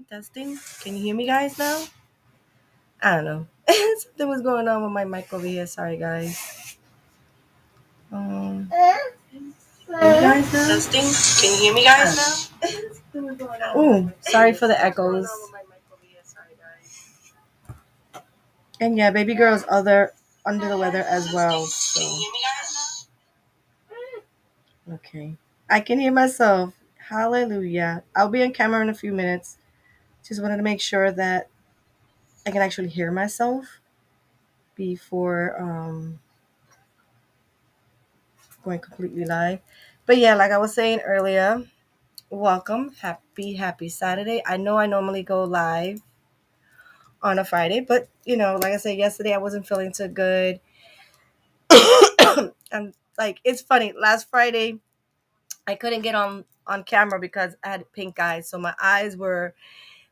Testing. Can you hear me guys now? I don't know. Something was going on with my mic over here. Sorry guys. You guys now? Testing. Can you hear me guys now? Ooh, sorry for the echoes. And yeah, baby girl's other under the weather as well. So okay. I can hear myself. Hallelujah. I'll be on camera in a few minutes. Just wanted to make sure that I can actually hear myself before going completely live. But yeah, like I was saying earlier, welcome. Happy Saturday. I know I normally go live on a Friday, but like I said yesterday, I wasn't feeling too good. And like it's funny, last Friday I couldn't get on camera because I had pink eyes. So my eyes were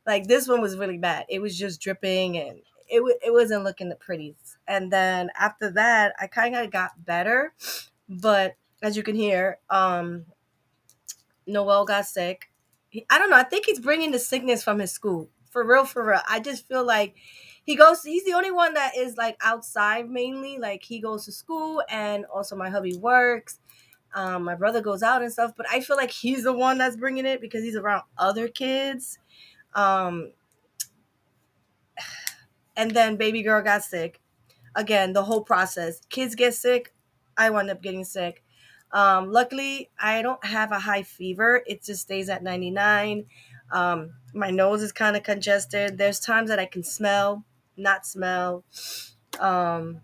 like, this one was really bad. It was just dripping and it wasn't looking the prettiest. And then after that, I kind of got better, but as you can hear, Noel got sick. I don't know. I think he's bringing the sickness from his school. For real, for real. I just feel like he's the only one that is like outside mainly. Like he goes to school and also my hubby works. My brother goes out and stuff, but I feel like he's the one that's bringing it because he's around other kids. Um, and then baby girl got sick. Again, the whole process. Kids get sick. I wind up getting sick. Luckily, I don't have a high fever. It just stays at 99. My nose is kind of congested. There's times that I can smell, not smell. Um,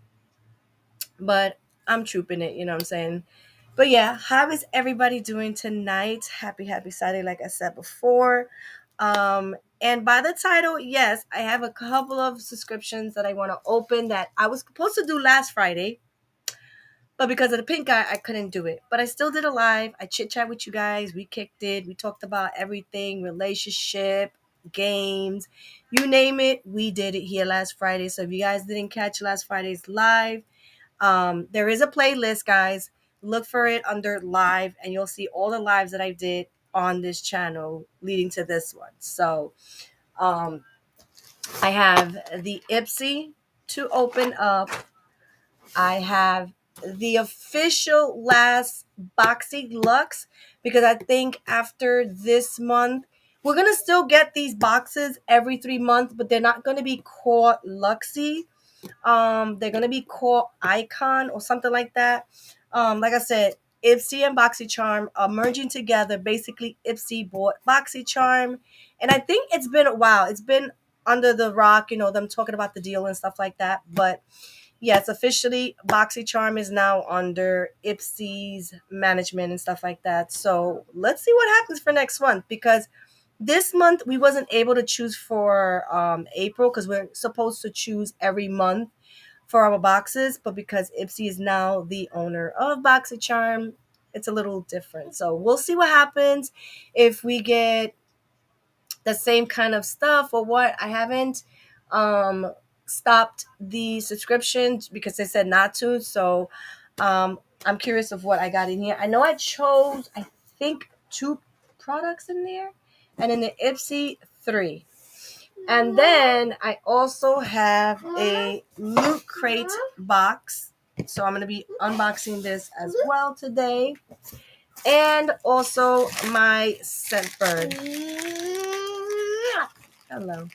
but I'm trooping it, you know what I'm saying? But yeah, how is everybody doing tonight? Happy Saturday, like I said before. And by the title, yes, I have a couple of subscriptions that I want to open that I was supposed to do last Friday, but because of the pink eye, I couldn't do it. But I still did a live. I chit chat with you guys. We kicked it. We talked about everything, relationship, games, you name it. We did it here last Friday. So if you guys didn't catch last Friday's live, there is a playlist, guys. Look for it under live, and you'll see all the lives that I did on this channel leading to this one. So um, I have the Ipsy to open up. I have the official last Boxy Lux because I think after this month, we're going to still get these boxes every 3 months, but they're not going to be called Luxy. They're gonna be called Icon or something like that. Like I said, Ipsy and BoxyCharm are merging together. Basically, Ipsy bought BoxyCharm, and I think it's been a while. It's been under the rock, them talking about the deal and stuff like that. But yes, officially, BoxyCharm is now under Ipsy's management and stuff like that. So let's see what happens for next month, because this month we wasn't able to choose for April, because we're supposed to choose every month for our boxes, but because Ipsy is now the owner of BoxyCharm, it's a little different. So we'll see what happens if we get the same kind of stuff or what. I haven't stopped the subscription because they said not to. So I'm curious of what I got in here. I know I chose, I think, two products in there, and in the Ipsy, three. And then I also have a Loot Crate box. So I'm going to be unboxing this as well today. And also my Scentbird. Hello.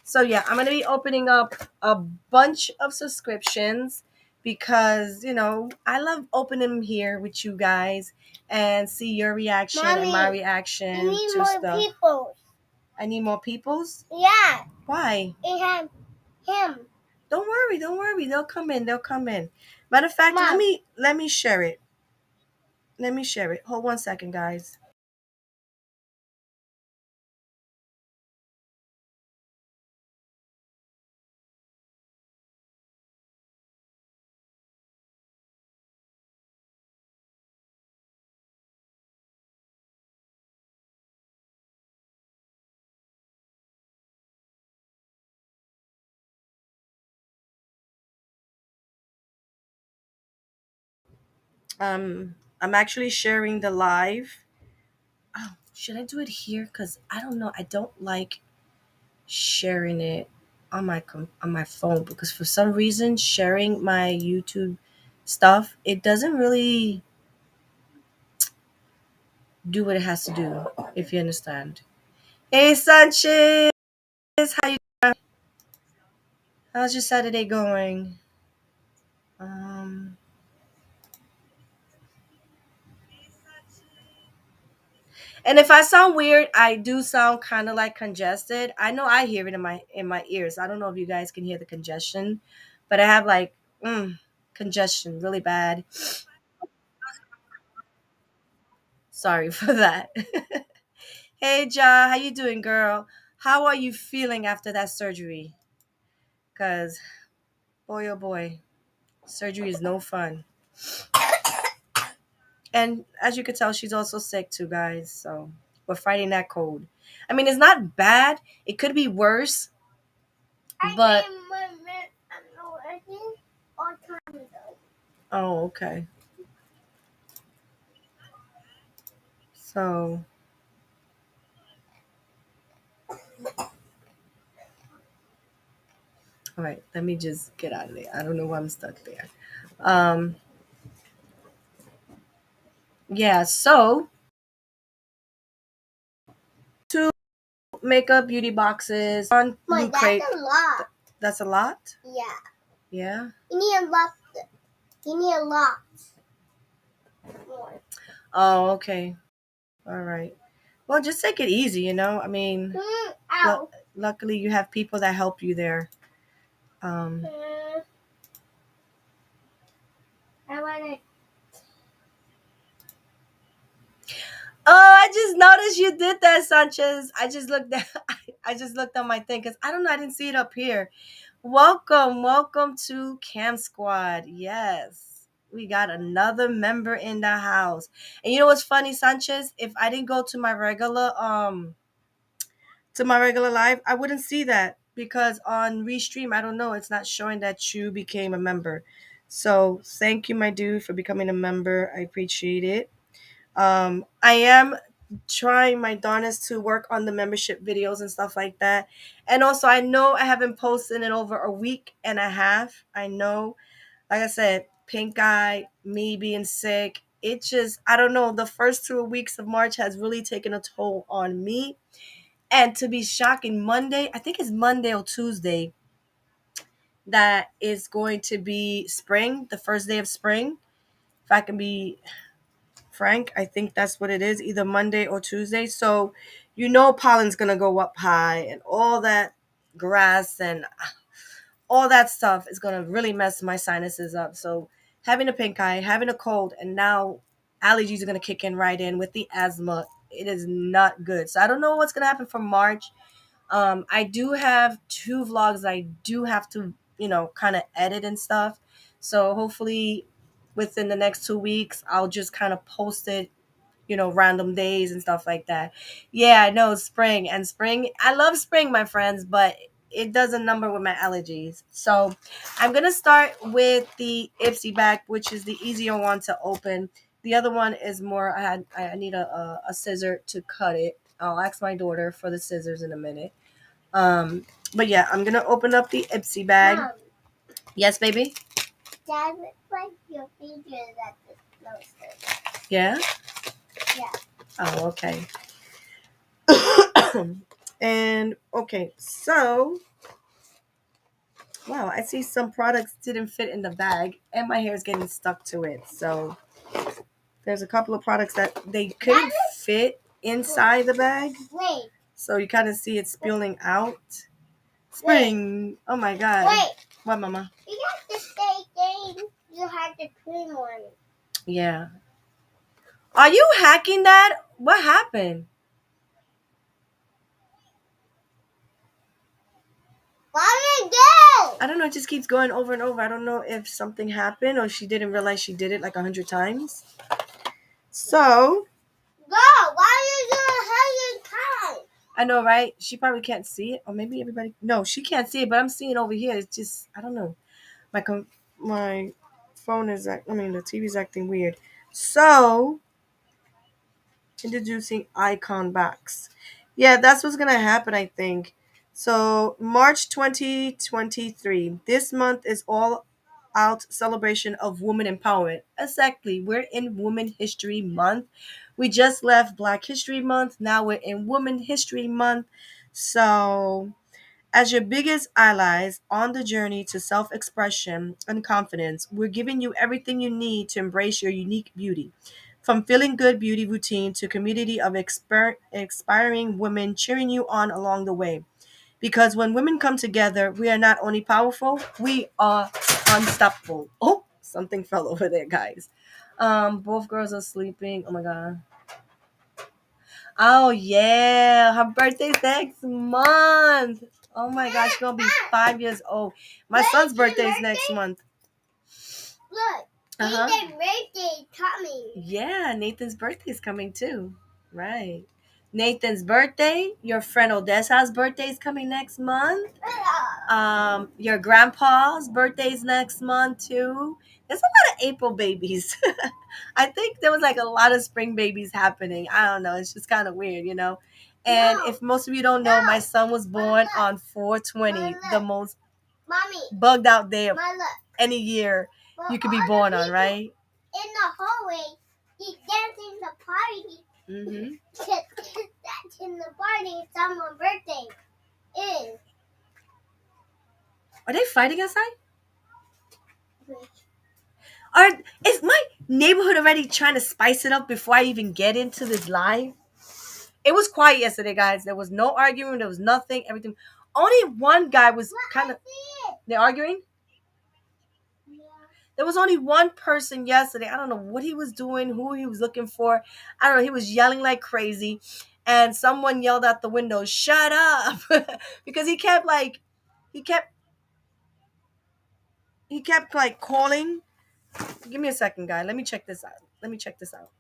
So yeah, I'm going to be opening up a bunch of subscriptions because, I love opening them here with you guys and see your reaction and my reaction to stuff. People. I need more peoples? Yeah. Why? It had him. Don't worry, don't worry. They'll come in. They'll come in. Matter of fact, Mom. let me share it. Let me share it. Hold 1 second, guys. I'm actually sharing the live. Oh, should I do it here? Cause I don't know. I don't like sharing it on my phone, because for some reason sharing my YouTube stuff, it doesn't really do what it has to do. If you understand. Hey Sanchez, how you? How's your Saturday going? Um, and if I sound weird, I do sound kind of like congested. I know I hear it in my ears. I don't know if you guys can hear the congestion, but I have like congestion really bad. Sorry for that. Hey Ja, how you doing, girl? How are you feeling after that surgery? Cause boy oh boy, surgery is no fun. And as you could tell, she's also sick too, guys. So we're fighting that cold. I mean, it's not bad. It could be worse, but oh, okay. So, all right, let me just get out of there. I don't know why I'm stuck there. Um, yeah. So, two makeup beauty boxes on Loot Crate. That's a lot. That's a lot. Yeah. Yeah. You need a lot. You need a lot more. Oh, okay. All right. Well, just take it easy, I mean, luckily you have people that help you there. Um, I want it. Oh, I just noticed you did that, Sanchez. I just looked at I just looked on my thing because I don't know, I didn't see it up here. Welcome to Cam Squad. Yes. We got another member in the house. And you know what's funny, Sanchez? If I didn't go to my regular live, I wouldn't see that because on Restream, I don't know, it's not showing that you became a member. So thank you, my dude, for becoming a member. I appreciate it. I am trying my darnest to work on the membership videos and stuff like that. And also, I know I haven't posted in over a week and a half. I know, like I said, pink eye, me being sick. It just, I don't know, the first 2 weeks of March has really taken a toll on me. And to be shocking, Monday, I think it's Monday or Tuesday, that is going to be spring, the first day of spring. If I can be frank, I think that's what it is, either Monday or Tuesday. So, pollen's going to go up high and all that grass and all that stuff is gonna really mess my sinuses up. So having a pink eye, having a cold, and now allergies are gonna kick in right in with the asthma. It is not good. So I don't know what's gonna happen for March. I do have two vlogs I do have to, kind of edit and stuff. So hopefully within the next 2 weeks, I'll just kind of post it, random days and stuff like that. Yeah, I know spring and spring. I love spring, my friends, but it does a number with my allergies. So I'm gonna start with the Ipsy bag, which is the easier one to open. The other one is more. I need a scissor to cut it. I'll ask my daughter for the scissors in a minute. But yeah, I'm gonna open up the Ipsy bag. Mom, yes, baby. Dad looks like your fingers at the closest. Yeah. Yeah. Oh, okay. And okay, so wow, I see some products didn't fit in the bag, and my hair is getting stuck to it. So there's a couple of products that they couldn't fit inside the bag. Wait. So you kind of see it spilling out. Spring. Wait. Oh my God. Wait. What, Mama? You have to stay game. You have to clean one. Yeah. Are you hacking that? What happened? Why did it go? I don't know. It just keeps going over and over. I don't know if something happened or she didn't realize she did it like 100 times. So. Go. Why did you have time? I know, right? She probably can't see it, or maybe everybody. No, she can't see it, but I'm seeing it over here. It's just I don't know. My phone is the TV is acting weird. So introducing icon box. Yeah, that's what's gonna happen, I think. So March 2023. This month is all out celebration of women empowerment. Exactly. We're in Women History Month. We just left Black History Month. Now we're in Women History Month. So as your biggest allies on the journey to self expression and confidence, we're giving you everything you need to embrace your unique beauty. From feeling good beauty routine to community of inspiring women cheering you on along the way. Because when women come together, we are not only powerful, we are unstoppable. Oh, something fell over there, guys. Both girls are sleeping. Oh my God. Oh yeah, her birthday's next month. Oh my gosh, she's gonna be 5 years old. My son's birthday is next month. Look, Nathan's birthday is coming. Yeah, Nathan's birthday is coming too. Right. Nathan's birthday. Your friend Odessa's birthday is coming next month. Your grandpa's birthday is next month too. There's a lot of April babies. I think there was like a lot of spring babies happening. I don't know. It's just kind of weird, you know. And if most of you don't know, my son was born on 420, the most bugged out day of any year you could be born on, right? In the hallway, he's dancing the party. Mm-hmm. That's in the party. It's someone's birthday. Is. Are they fighting outside? Are is my neighborhood already trying to spice it up before I even get into this live? It was quiet yesterday, guys. There was no arguing. There was nothing. Everything. Only one guy was kind of. They're arguing. There was only one person yesterday. I don't know what he was doing, who he was looking for. I don't know. He was yelling like crazy, and someone yelled out the window, "Shut up!" because he kept like calling. Give me a second, guy. Let me check this out. Let me check this out.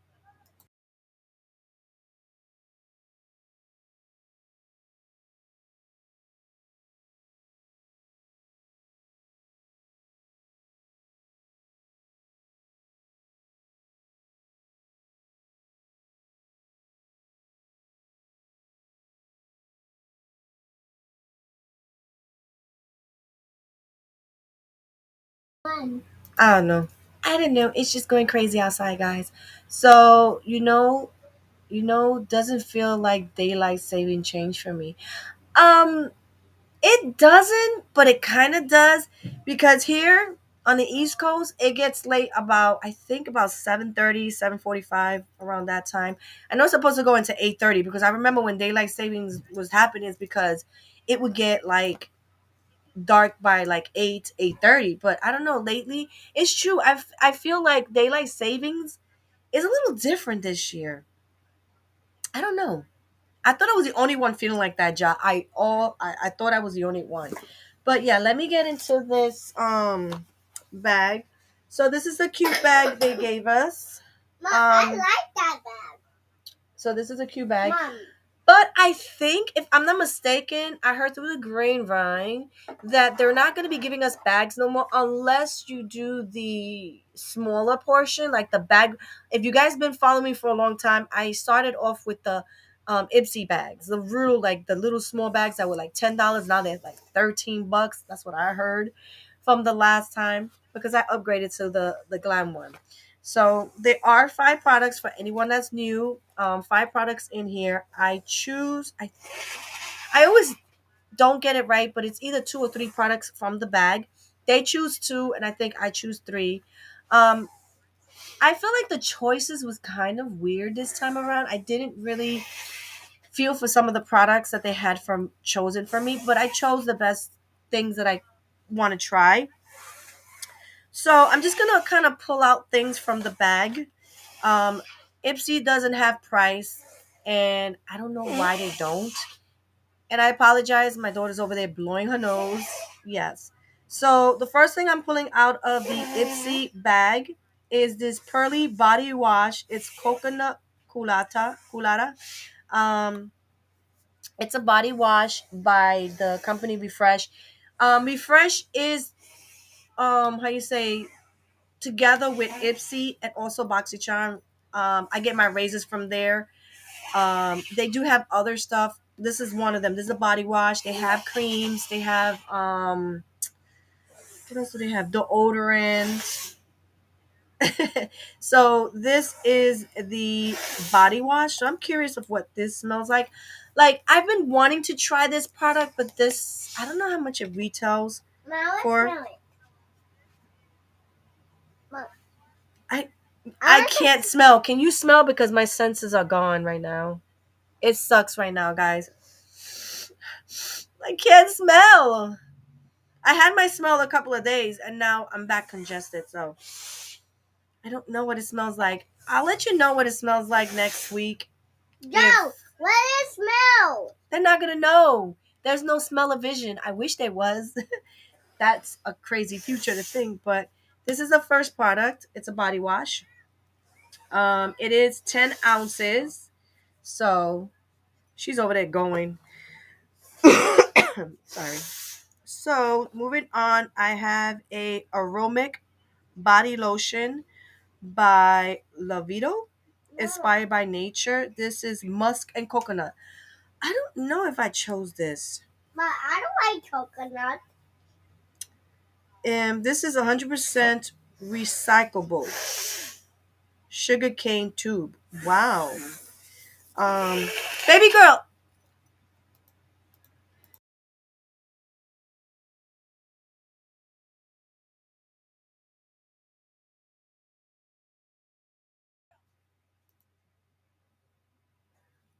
I don't know. I don't know. It's just going crazy outside, guys. So doesn't feel like daylight saving change for me. Um, it doesn't, but it kind of does because here on the East Coast, it gets late about I think about 7:30, 7:45 around that time. I know it's supposed to go into 8:30 because I remember when daylight savings was happening is because it would get like dark by like 8:30. But I don't know, lately it's true. I feel like daylight savings is a little different this year. I don't know. I thought I was the only one feeling like that, job. I thought I was the only one. But yeah, let me get into this bag. So this is the cute bag they gave us. Mom, I like that bag. So this is a cute bag. Mom. But I think, if I'm not mistaken, I heard through the grapevine that they're not going to be giving us bags no more unless you do the smaller portion, like the bag. If you guys been following me for a long time, I started off with the Ipsy bags, the real, like the little small bags that were like $10. Now they're like $13. That's what I heard from the last time because I upgraded to the glam one. So there are five products for anyone that's new. Five products in here. I always don't get it right, but it's either two or three products from the bag. They choose two, and I think I choose three. Um, I feel like the choices was kind of weird this time around. I didn't really feel for some of the products that they had from chosen for me, but I chose the best things that I want to try. So I'm just gonna kind of pull out things from the bag. Um, Ipsy doesn't have price, and I don't know why they don't. And I apologize. My daughter's over there blowing her nose. Yes. So the first thing I'm pulling out of the Ipsy bag is this pearly body wash. It's coconut culata. Um, it's a body wash by the company Refresh. Refresh is how you say, together with Ipsy and also BoxyCharm. I get my razors from there. They do have other stuff. This is one of them. This is a body wash. They have creams. They have what else do they have? Deodorant. So this is the body wash. So I'm curious of what this smells like. Like, I've been wanting to try this product, but this, I don't know how much it retails for. Smell it. Mom, I I I like can't smell. Can you smell? Because my senses are gone right now. It sucks right now, guys. I can't smell. I had my smell a couple of days and now I'm back congested. So I don't know what it smells like. I'll let you know what it smells like next week. No, let it smell. They're not going to know. There's no smell of vision. I wish there was. That's a crazy future to think. But this is the first product. It's a body wash. It is 10 ounces. So she's over there going. Sorry. So moving on, I have a aromatic body lotion by Lavito, inspired by nature. This is musk and coconut. I don't know if I chose this. But I don't like coconut. This is 100% recyclable sugarcane tube. Wow. Um, Baby girl.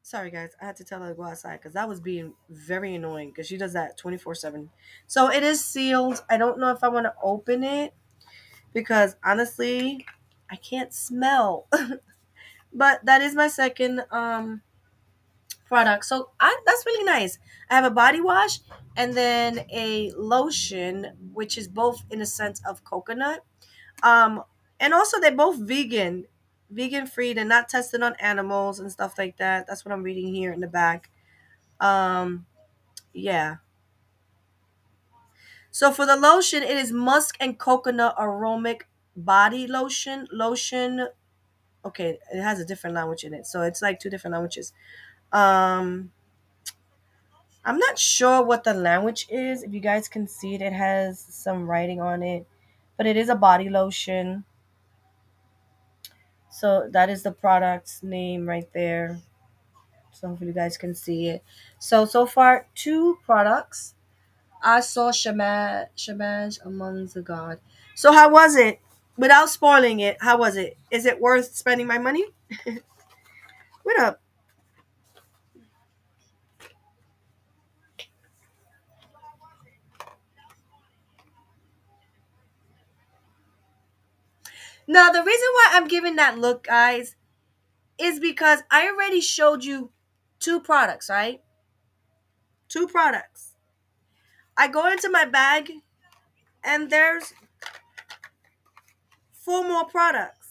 Sorry, guys. I had to tell her to go outside because that was being very annoying because she does that 24/7. So it is sealed. I don't know if I want to open it because honestly, I can't smell. But that is my second product. So that's really nice. I have a body wash and then a lotion, which is both in a sense of coconut. Um, and also they're both vegan free. They're not tested on animals and stuff like that. That's what I'm reading here in the back. Um, yeah. So for the lotion, it is musk and coconut aromatic body lotion. Lotion. Okay, it has a different language in it, so it's like two different languages. Um, I'm not sure what the language is. If you guys can see it, it has some writing on it, but it is a body lotion. So that is the product's name right there. So hopefully you guys can see it. So far, two products. I saw Shamash among the God. So how was it? Without spoiling it, how was it? Is it worth spending my money? What up? Now, the reason why I'm giving that look, guys, is because I already showed you two products, right? Two products. I go into my bag and there's four more products,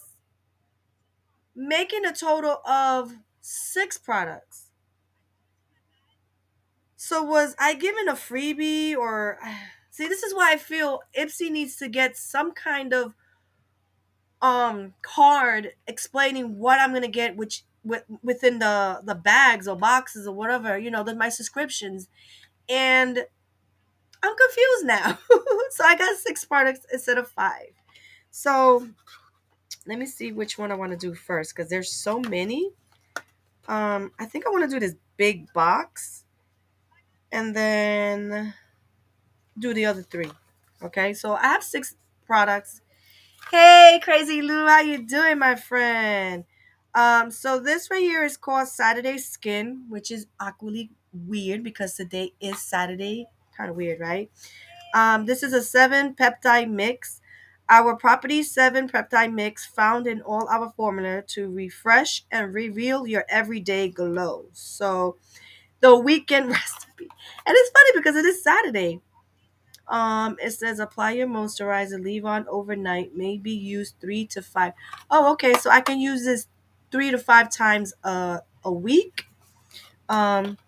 making a total of six products. So was I given a freebie or see this is why I feel Ipsy needs to get some kind of card explaining what I'm gonna get within the bags or boxes or whatever, my subscriptions. And I'm confused now. So I got six products instead of five. So let me see which one I want to do first because there's so many. I think I want to do this big box and then do the other three. Okay, so I have six products. Hey, Crazy Lou, how you doing, my friend? So this right here is called Saturday Skin, which is awkwardly weird because today is Saturday. Kind of weird, right? This is a 7 peptide mix. Our property 7 peptide mix found in all our formula to refresh and reveal your everyday glow. So the weekend recipe. And it's funny because it is Saturday. It says apply your moisturizer, leave on overnight, maybe use 3 to 5. Oh, okay. So I can use this 3 to 5 times a week. Um,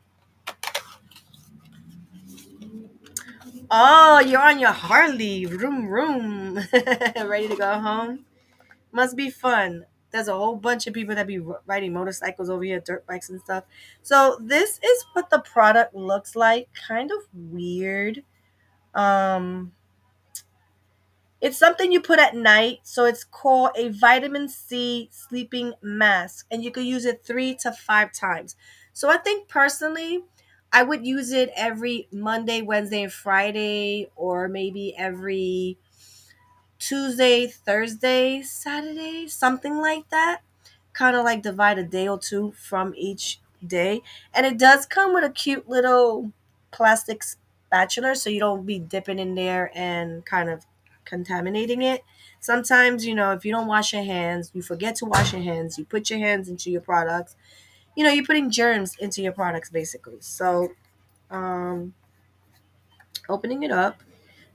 oh, you're on your Harley, room, room, ready to go home. Must be fun. There's a whole bunch of people that be riding motorcycles over here, dirt bikes and stuff. So this is what the product looks like. Kind of weird. Um, It's something you put at night, so it's called a vitamin C sleeping mask, and you could use it 3 to 5 times. So I think personally, I would use it every Monday, Wednesday, and Friday, or maybe every Tuesday, Thursday, Saturday, something like that. Kind of like divide a day or two from each day. And it does come with a cute little plastic spatula so you don't be dipping in there and kind of contaminating it. Sometimes, if you don't wash your hands, you forget to wash your hands, you put your hands into your products, you're putting germs into your products basically. So, um, opening it up.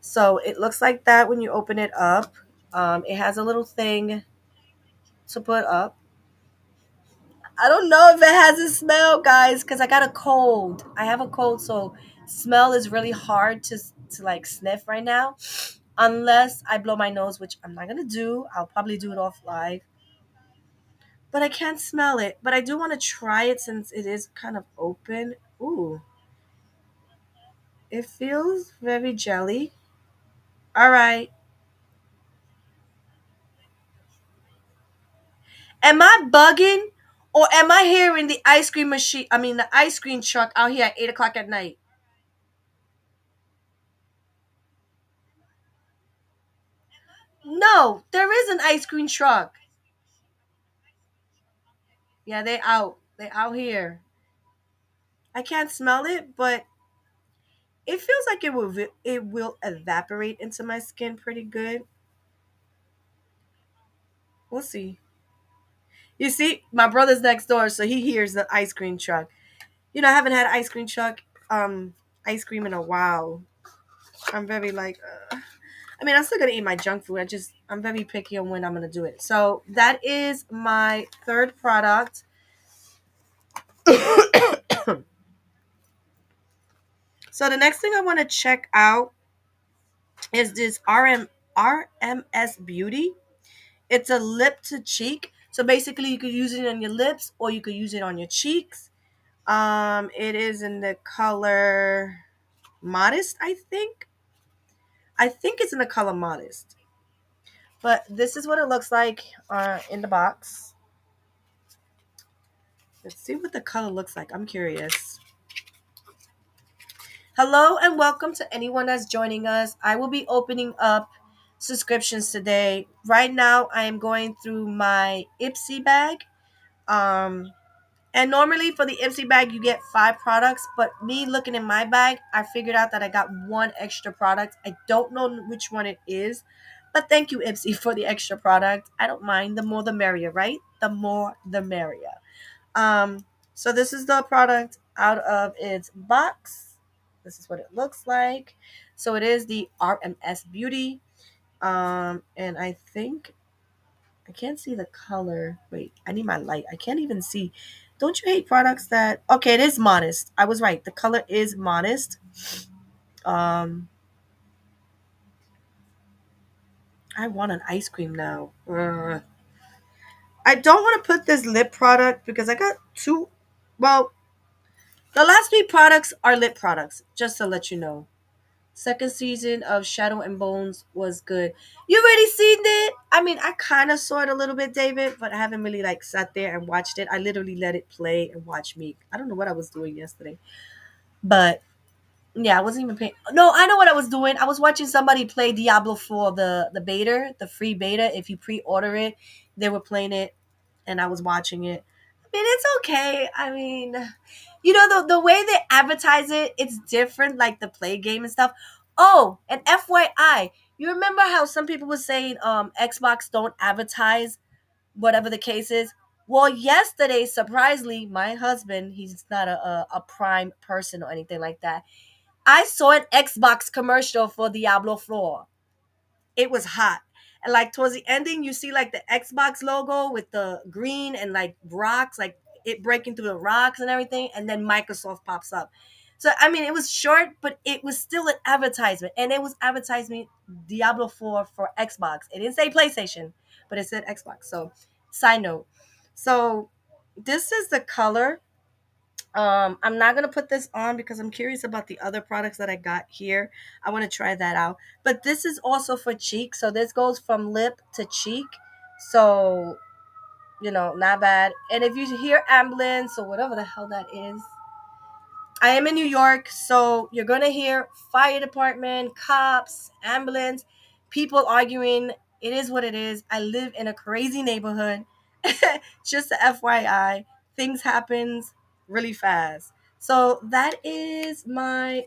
So it looks like that when you open it up. It has a little thing to put up. I don't know if it has a smell, guys, because I got a cold. I have a cold, so smell is really hard to like sniff right now, unless I blow my nose, which I'm not gonna do. I'll probably do it off live, but I can't smell it. But I do want to try it since it is kind of open. Ooh, it feels very jelly. All right, am I bugging, or am I hearing the ice cream machine? I mean, the ice cream truck out here at 8 o'clock at night. No, there is an ice cream truck. Yeah, they out. They out here. I can't smell it, but it feels like it will evaporate into my skin pretty good. We'll see. You see, my brother's next door, so he hears the ice cream truck. I haven't had ice cream truck, ice cream in a while. I'm very like, I mean, I'm still gonna eat my junk food. I'm very picky on when I'm gonna do it. So that is my third product. So the next thing I want to check out is this RMS Beauty. It's a lip to cheek. So basically you could use it on your lips or you could use it on your cheeks. It is in the color Modest, I think. I think it's in the color Modest. But this is what it looks like in the box. Let's see what the color looks like. I'm curious. Hello and welcome to anyone that's joining us. I will be opening up subscriptions today. Right now, I am going through my Ipsy bag. Um, and normally for the Ipsy bag, you get 5 products. But me looking in my bag, I figured out that I got one extra product. I don't know which one it is, But thank you, Ipsy, for the extra product. I don't mind. The more the merrier, right? The more the merrier. Um, so this is the product out of its box. This is what it looks like. So it is the RMS Beauty. And I think I can't see the color. Wait, I need my light. I can't even see. Don't you hate products that? Okay, it is modest. I was right. The color is modest. Um, I want an ice cream now. I don't want to put this lip product because I got two. Well, the last three products are lip products, just to let you know. Second season of Shadow and Bones was good. You already seen it? I mean, I kind of saw it a little bit, David, but I haven't really like sat there and watched it. I literally let it play and watch me. I don't know what I was doing yesterday, but yeah, I wasn't even paying. No, I know what I was doing. I was watching somebody play Diablo 4, the beta, the free beta. If you pre-order it, they were playing it, and I was watching it. I mean, it's okay. I mean, the way they advertise it, it's different, like the play game and stuff. Oh, and FYI, you remember how some people were saying Xbox don't advertise whatever the case is? Well, yesterday, surprisingly, my husband, he's not a prime person or anything like that. I saw an Xbox commercial for Diablo 4. It was hot. And like towards the ending, you see like the Xbox logo with the green and like rocks, like it breaking through the rocks and everything, and then Microsoft pops up. So I mean, it was short, but it was still an advertisement, and it was advertisement Diablo 4 for Xbox. It didn't say PlayStation, but it said Xbox. So, side note. So, this is the color. I'm not gonna put this on because I'm curious about the other products that I got here. I want to try that out. But this is also for cheek, so this goes from lip to cheek. So not bad. And if you hear ambulance or whatever the hell that is, I am in New York, so you're gonna hear fire department, cops, ambulance, people arguing. It is what it is. I live in a crazy neighborhood. Just a FYI, things happens really fast. So that is my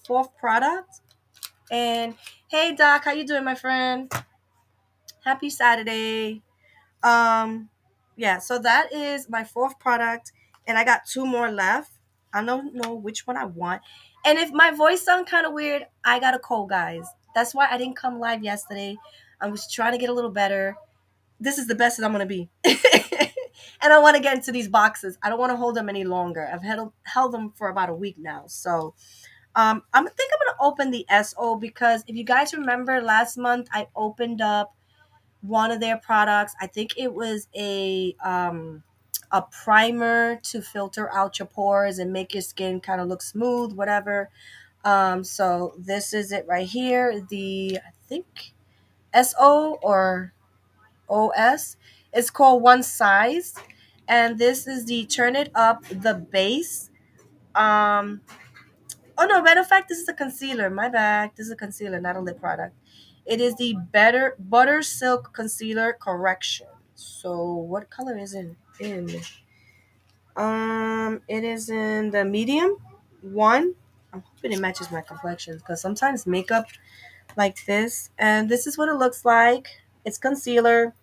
fourth product. And hey Doc, how you doing, my friend? Happy Saturday. Um, yeah, so that is my fourth product, and I got two more left. I don't know which one I want. And if my voice sound kind of weird, I got a cold, guys. That's why I didn't come live yesterday. I was trying to get a little better. This is the best that I'm gonna be. And I want to get into these boxes. I don't want to hold them any longer. I've held them for about a week now. So I think I'm gonna open the SO because if you guys remember last month, I opened up one of their products. I think it was a primer to filter out your pores and make your skin kind of look smooth, whatever. So this is it right here. The I think SO or OS. It's called One Size, and this is the Turn It Up the base. Um, Oh no, matter of fact, this is a concealer. My bad. This is a concealer, not a lip product. It is the Better Butter Silk Concealer Correction. So what color is it in? It is in the medium one. I'm hoping it matches my complexion because sometimes makeup like this, and this is what it looks like. It's concealer.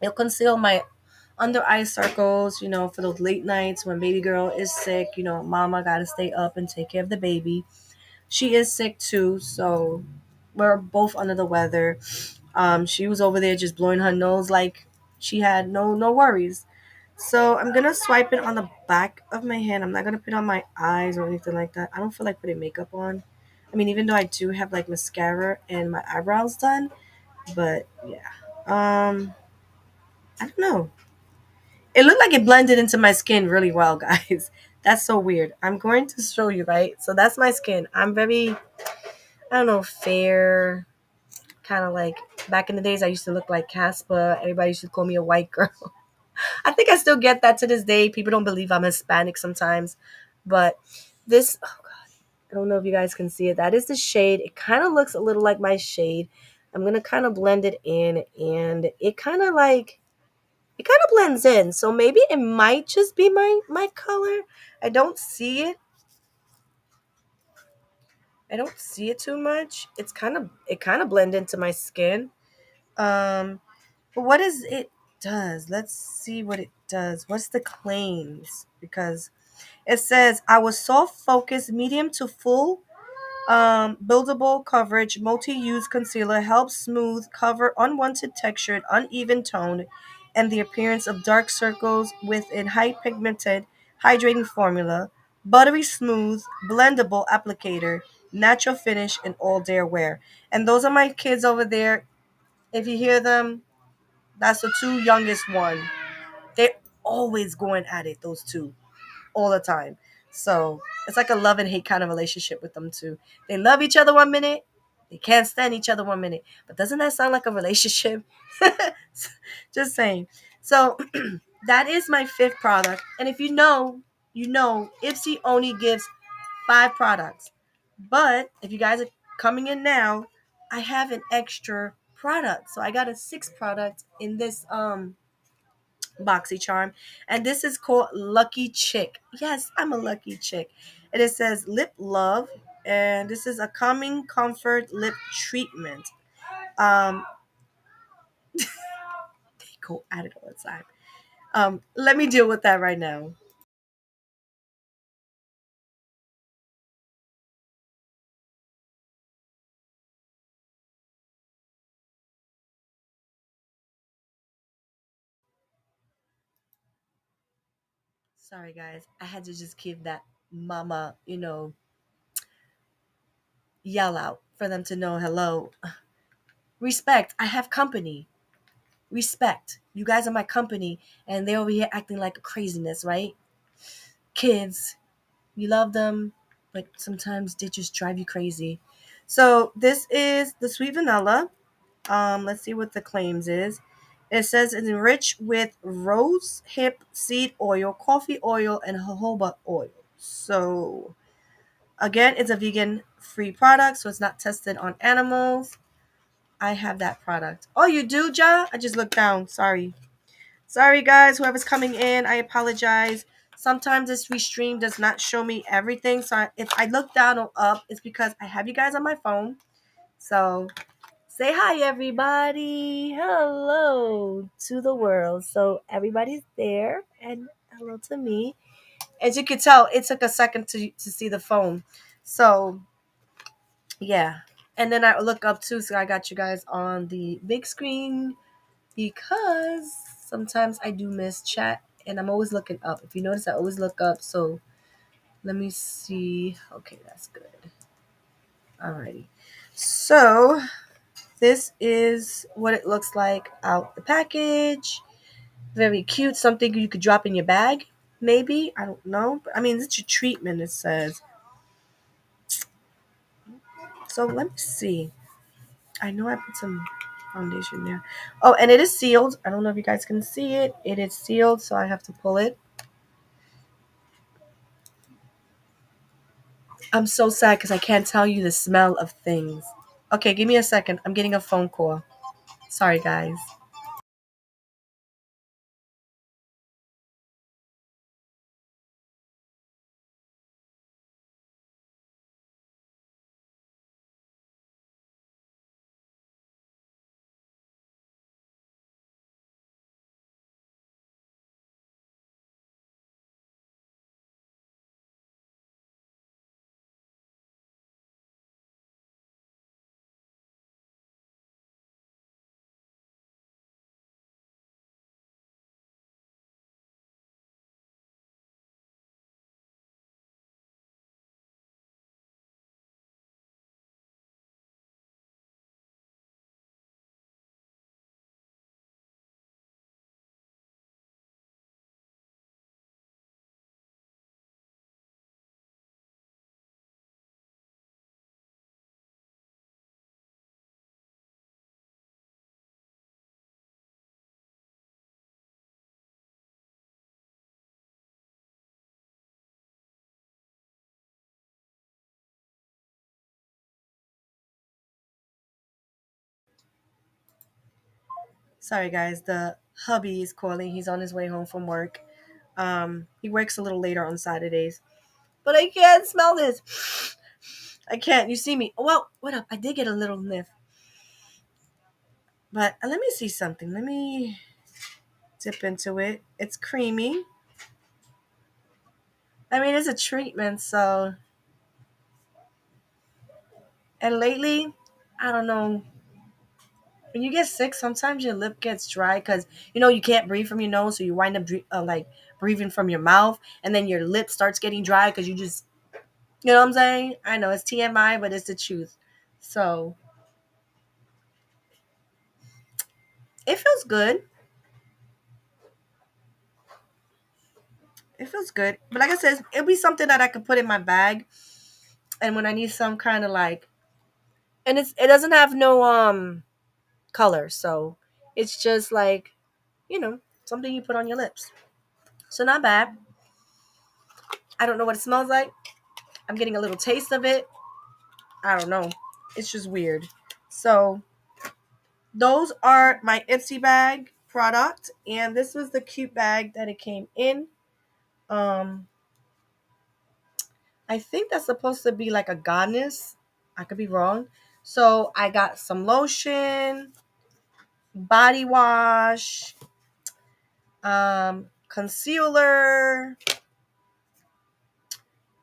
It'll conceal my under eye circles, for those late nights when baby girl is sick. Mama got to stay up and take care of the baby. She is sick too, so we're both under the weather. She was over there just blowing her nose like she had no worries. So I'm gonna swipe it on the back of my hand. I'm not gonna put it on my eyes or anything like that. I don't feel like putting makeup on. I mean, even though I do have like mascara and my eyebrows done, but yeah. I don't know. It looked like it blended into my skin really well, guys. That's so weird. I'm going to show you, right? So that's my skin. I'm very, I don't know, fair, kind of like back in the days I used to look like Casper. Everybody used to call me a white girl. I think I still get that to this day. People don't believe I'm Hispanic sometimes. But this, oh God, I don't know if you guys can see it. That is the shade. It kind of looks a little like my shade. I'm going to kind of blend it in, and it kind of blends in. So maybe it might just be my color. I don't see it. I don't see it too much. It kind of blend into my skin. Um, but what is it does? Let's see what it does. What's the claims? Because it says I was soft focused, medium to full, buildable coverage, multi-use concealer helps smooth, cover unwanted textured, uneven tone, and the appearance of dark circles with a high pigmented, hydrating formula, buttery smooth, blendable applicator, natural finish, and all day wear. And those are my kids over there. If you hear them, that's the two youngest one. They're always going at it, those two all the time. So it's like a love and hate kind of relationship with them too. They love each other 1 minute, they can't stand each other 1 minute. But doesn't that sound like a relationship? Just saying. So that is my fifth product. And if you know, Ipsy only gives 5 products. But if you guys are coming in now, I have an extra product. So I got a sixth product in this boxy charm, and this is called Lucky Chick. Yes, I'm a lucky chick. And it says lip love, and this is a calming comfort lip treatment. um they go at it all the time. Let me deal with that right now. Sorry guys, I had to just give that mama, yell out for them to know hello. Respect, I have company. Respect, you guys are my company. And they're over here acting like a craziness, right? Kids, you love them, but sometimes they just drive you crazy. So this is the sweet vanilla. Let's see what the claims is. It says it's enriched with rose hip seed oil, coffee oil, and jojoba oil. So again, it's a vegan free product, so it's not tested on animals. I have that product. Oh, you do, Ja? I just looked down. Sorry. Sorry, guys, whoever's coming in, I apologize. Sometimes this restream does not show me everything. So if I look down or up, it's because I have you guys on my phone. So say hi, everybody. Hello to the world. So everybody's there, and hello to me. As you can tell, it took a second to see the phone. So yeah. And then I look up too, so I got you guys on the big screen because sometimes I do miss chat and I'm always looking up. If you notice, I always look up. So let me see. Okay, that's good. Alrighty. So this is what it looks like out the package. Very cute. Something you could drop in your bag, maybe. I don't know. But I mean, it's a treatment, it says. So let me see. I know I put some foundation there. Oh, and it is sealed. I don't know if you guys can see it. It is sealed, so I have to pull it. I'm so sad because I can't tell you the smell of things. Okay, give me a second. I'm getting a phone call. Sorry, guys. Sorry, guys. The hubby is calling. He's on his way home from work. He works a little later on Saturdays. But I can't smell this. I can't. You see me? Well, what up? I did get a little sniff, but let me see something. Let me dip into it. It's creamy. I mean, it's a treatment, so. And lately, I don't know. When you get sick, sometimes your lip gets dry because you can't breathe from your nose, so you wind up like breathing from your mouth, and then your lip starts getting dry because you just, you know what I'm saying? I know it's TMI, but it's the truth. So it feels good. It feels good, but like I said, it'll be something that I could put in my bag, and when I need some kind of like, and it doesn't have no color, so it's just like something you put on your lips. So not bad. I don't know what it smells like. I'm getting a little taste of it. I don't know. It's just weird. So those are my Ipsy bag product, and this was the cute bag that it came in. Um, I think that's supposed to be like a goddess. I could be wrong. So I got some lotion, body wash, concealer,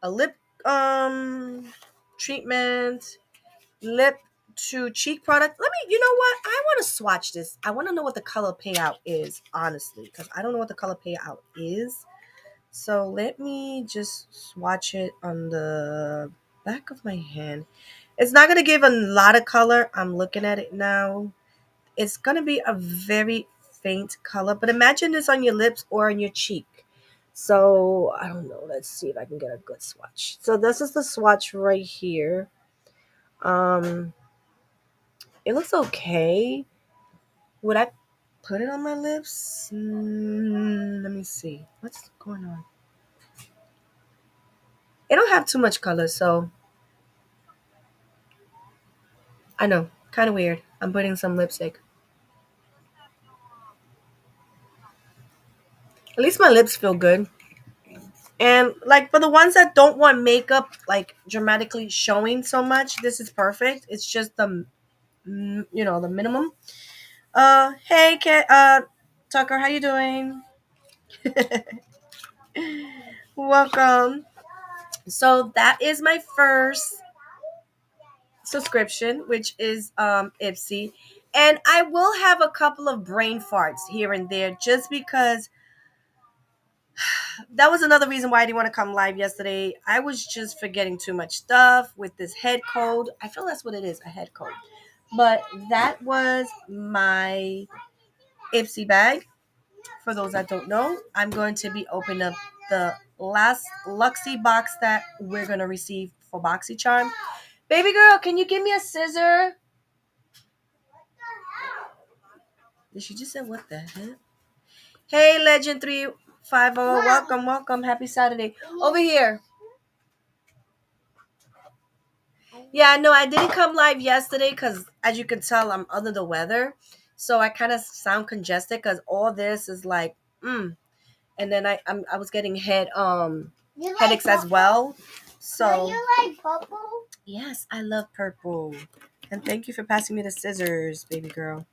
a lip treatment, lip to cheek product. Let me, you know what? I want to swatch this. I want to know what the color payout is, honestly, because I don't know what the color payout is. So let me just swatch it on the back of my hand. It's not going to give a lot of color. I'm looking at it now. It's going to be a very faint color, but imagine this on your lips or on your cheek. So I don't know. Let's see if I can get a good swatch. So this is the swatch right here. Um, it looks okay. Would I put it on my lips? Let me see. What's going on? It don't have too much color, so I know. Kind of weird. I'm putting some lipstick. At least my lips feel good. And like for the ones that don't want makeup like dramatically showing so much, this is perfect. It's just the minimum. Hey, Tucker, how you doing? Welcome. So that is my first subscription, which is Ipsy. And I will have a couple of brain farts here and there just because that was another reason why I didn't want to come live yesterday. I was just forgetting too much stuff with this head cold. I feel that's what it is, a head cold. But that was my Ipsy bag. For those that don't know, I'm going to be opening up the last Luxie box that we're going to receive for BoxyCharm. Baby girl, can you give me a scissor? Did she just say what the heck? Hey, Legend 350. Welcome, welcome. Happy Saturday. Over here. Yeah, no, I didn't come live yesterday because, as you can tell, I'm under the weather. So I kind of sound congested because all this is like, and then I was getting headaches as well. So Do you like purple? Yes, I love purple. And thank you for passing me the scissors, baby girl.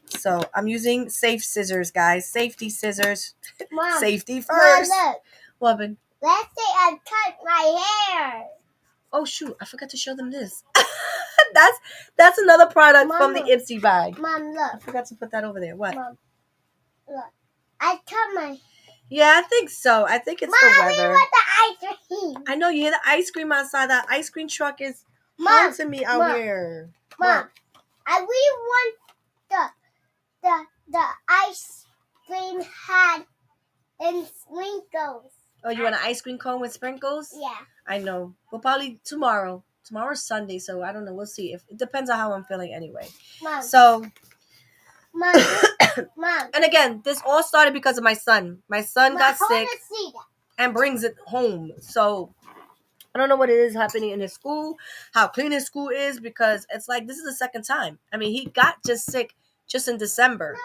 So I'm using safe scissors, guys. Safety scissors. Mom, Safety first. Mom, look. Woman. Let's say I cut my hair. Oh shoot, I forgot to show them this. that's another product from the Mama. Ipsy bag. Mom, I look. forgot to put that over there. What? Mom, look. I cut my. Yeah, I think so. I think it's Mom, the weather. we want the ice cream. I know you hear the ice cream outside. That ice cream truck is Mom, haunting me out here. Mom, I really want the ice cream had and sprinkles. Oh, you want an ice cream cone with sprinkles? Yeah. I know. Well, probably tomorrow. Tomorrow's Sunday, so I don't know. We'll see. If it depends on how I'm feeling anyway. Mom. So, Mom. Mom. And again, this all started because of my son. My son Mom, got I sick wanna see that. and brings it home. So I don't know what it is happening in his school, how clean his school is, because it's like this is the second time. I mean, he got just sick just in December.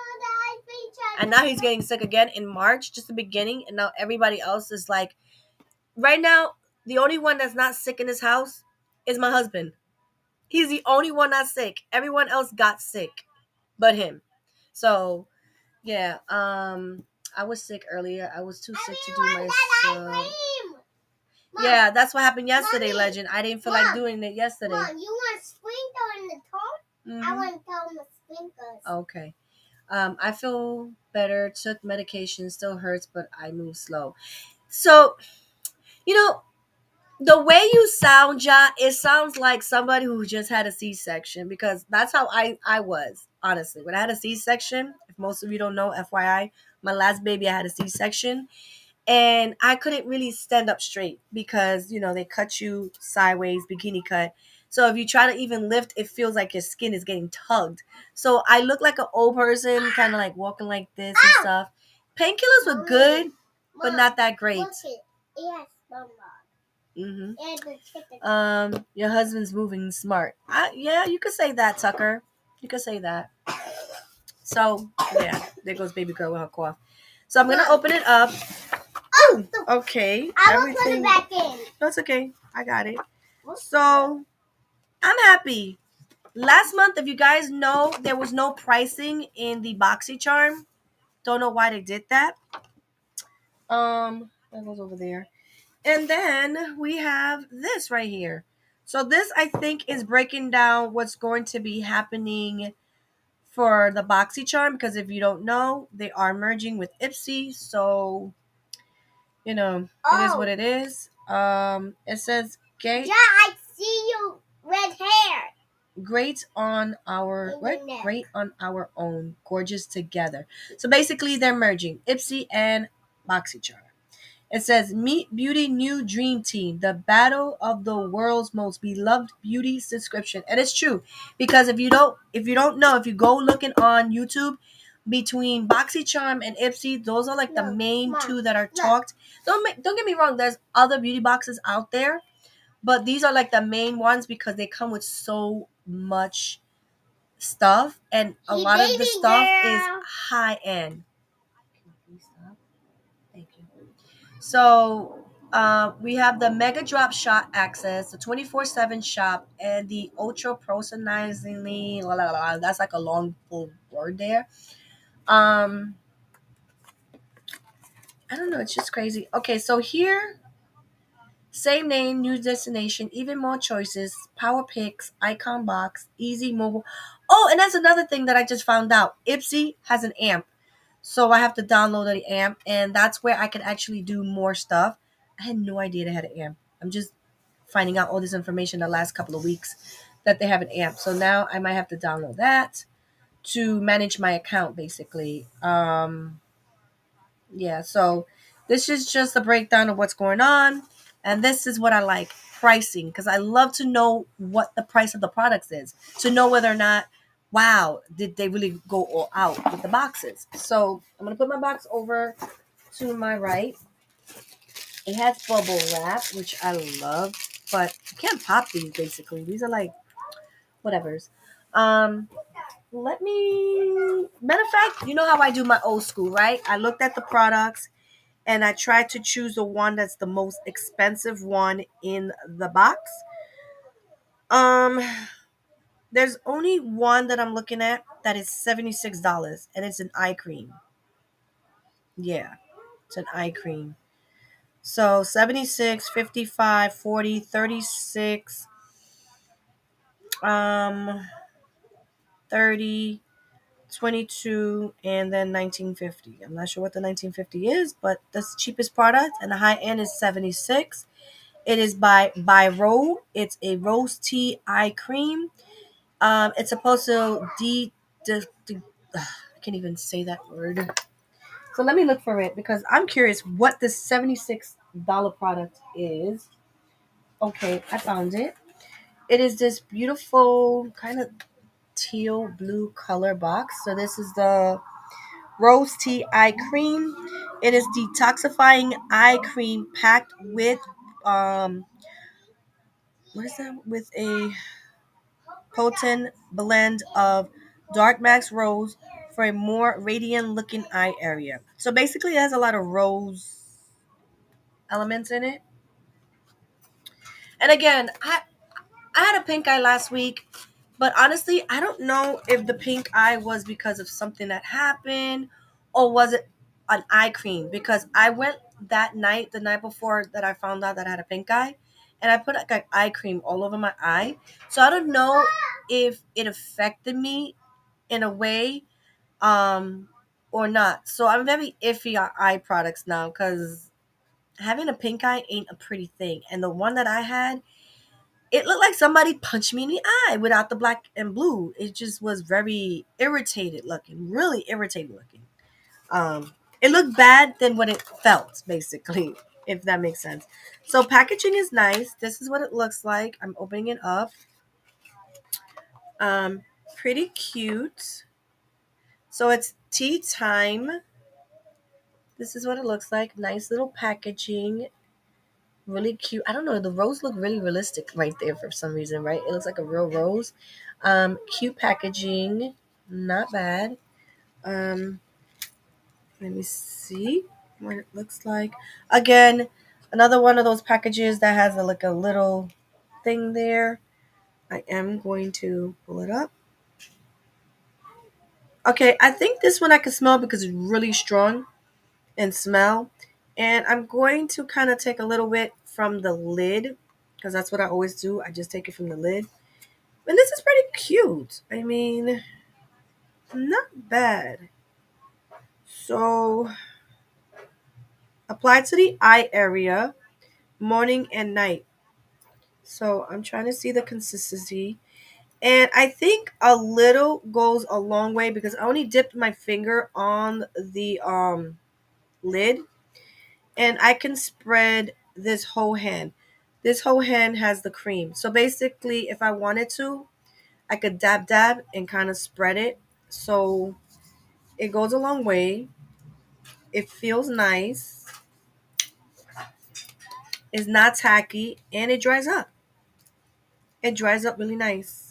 And now he's getting sick again in March, just the beginning. And now everybody else is like, right now, the only one that's not sick in his house is my husband. He's the only one not sick. Everyone else got sick, but him. So yeah, I was sick earlier. I was too sick to do Everyone my. got ice cream. Mom, Yeah, that's what happened yesterday, Mommy, Legend. I didn't feel like Mom, doing it yesterday. Mom, you want sprinkle in the tone? I Hmm. want to tell them the sprinkles. Okay. I feel better. Took medication. Still hurts, but I move slow. So you know, the way you sound, Ja, it sounds like somebody who just had a C-section because that's how I was honestly when I had a C-section. If most of you don't know, FYI, my last baby I had a C-section, and I couldn't really stand up straight because they cut you sideways, bikini cut. So if you try to even lift, it feels like your skin is getting tugged. So I look like an old person, kind of like walking like this and stuff. Painkillers were good, but not that great. Look it. Yes, Mama. Hmm. And the chicken. Your husband's moving smart. Yeah, you could say that, Tucker. You could say that. So yeah, there goes baby girl with her cough. So I'm gonna open it up. Oh, Okay, I will put it back in. That's okay. I got it. So I'm happy. Last month, if you guys know, there was no pricing in the BoxyCharm. Don't know why they did that. That goes over there. And then we have this right here. So this I think is breaking down what's going to be happening for the BoxyCharm because if you don't know, they are merging with Ipsy. So it is what it is. It says gay. Yeah, I see you red hair. Great on our In what? your neck. Great on our own. Gorgeous together. So basically, they're merging Ipsy and BoxyCharm. It says, "Meet Beauty New Dream Team, the battle of the world's most beloved beauty subscription." And it's true because if you don't know, if you go looking on YouTube, between BoxyCharm and Ipsy, those are like the main two that are talked. Don't get me wrong. There's other beauty boxes out there, but these are like the main ones because they come with so much stuff, and a lot of the stuff is high end. Can you please stop? Thank you. So we have the Mega Drop Shot Access, the 24/7 shop, and the Ultra Personalizingly. La, la, la, la, that's like a long full word there. Um, I don't know. It's just crazy. Okay, so here, same name, new destination, even more choices, power picks, icon box, easy mobile. Oh, and that's another thing that I just found out. Ipsy has an amp. So I have to download the amp, and that's where I can actually do more stuff. I had no idea they had an amp. I'm just finding out all this information the last couple of weeks that they have an amp. So now I might have to download that to manage my account, basically. Yeah, so this is just a breakdown of what's going on. And this is what I like pricing because I love to know what the price of the products is to know whether or not, wow, did they really go all out with the boxes. So I'm going to put my box over to my right. It has bubble wrap, which I love, but you can't pop these basically. These are like whatever's. Um, Let me, matter of fact, you know how I do my old school, right? I looked at the products and I tried to choose the one that's the most expensive one in the box. Um, there's only one that I'm looking at that is $76, and it's an eye cream. Yeah, it's an eye cream. So 76, 55, 40, 36, 30, 22, and then 1950. I'm not sure what the 1950 is, but that's the cheapest product, and the high end is 76. It is by Ro. It's a rose tea eye cream. It's supposed to I can't even say that word. So let me look for it because I'm curious what this $76 product is. Okay, I found it. It is this beautiful kind of teal blue color box. So this is the rose tea eye cream. It is detoxifying eye cream packed with what is that? With a potent blend of dark max rose for a more radiant looking eye area. So basically, it has a lot of rose elements in it. And again, I had a pink eye last week, but honestly, I don't know if the pink eye was because of something that happened or was it an eye cream because I went that night, the night before that I found out that I had a pink eye, and I put like eye cream all over my eye. So I don't know if it affected me in a way um or not. So I'm very iffy on eye products now because having a pink eye ain't a pretty thing. And the one that I had, it looked like somebody punched me in the eye without the black and blue. It just was very irritated looking, really irritated looking. It looked bad than what it felt, basically, if that makes sense. So packaging is nice. This is what it looks like. I'm opening it up. Um, Pretty cute. So it's tea time. This is what it looks like. Nice little packaging. Really cute. I don't know. The rose look really realistic right there for some reason, right? It looks like a real rose. Cute packaging. Not bad. Um, Let me see what it looks like. Again, another one of those packages that has like a little thing there. I am going to pull it up. Okay, I think this one I can smell because it's really strong and smell. And I'm going to kind of take a little bit from the lid because that's what I always do. I just take it from the lid. And this is pretty cute. I mean, not bad. So, apply to the eye area morning and night. So, I'm trying to see the consistency. And I think a little goes a long way because I only dipped my finger on the lid and I can spread this whole hand. This whole hand has the cream. So basically, if I wanted to, I could dab dab and kind of spread it. So it goes a long way. It feels nice. It's not tacky and it dries up. It dries up really nice.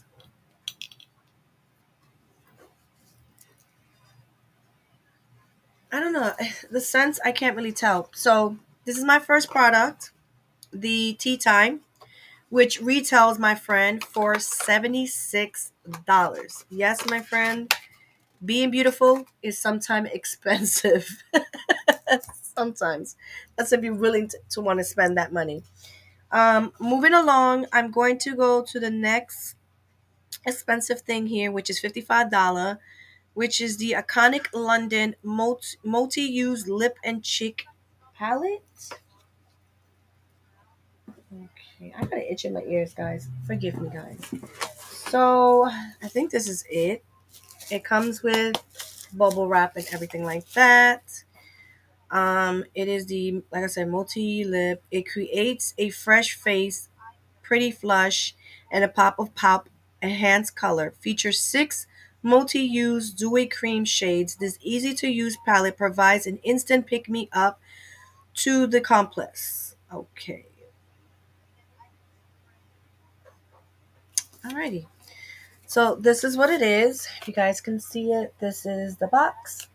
I don't know. The scents I can't really tell. So this is my first product, the Tea Time, which retails my friend for $76. Yes, my friend, being beautiful is sometimes expensive. Sometimes. That's if you're willing to want to spend that money. Moving along, I'm going to go to the next expensive thing here, which is $55, which is the iconic London multi-use lip and cheek palette. Okay, I got an itch in my ears, guys. Forgive me, guys. So I think this is it. It comes with bubble wrap and everything like that. It is the, like I said, multi lip. It creates a fresh face, pretty flush, and a pop of pop enhanced color. Features 6 multi-use dewy cream shades. This easy to use palette provides an instant pick me up to the complex. Okay, alrighty. So this is what it is. If you guys can see it, this is the box.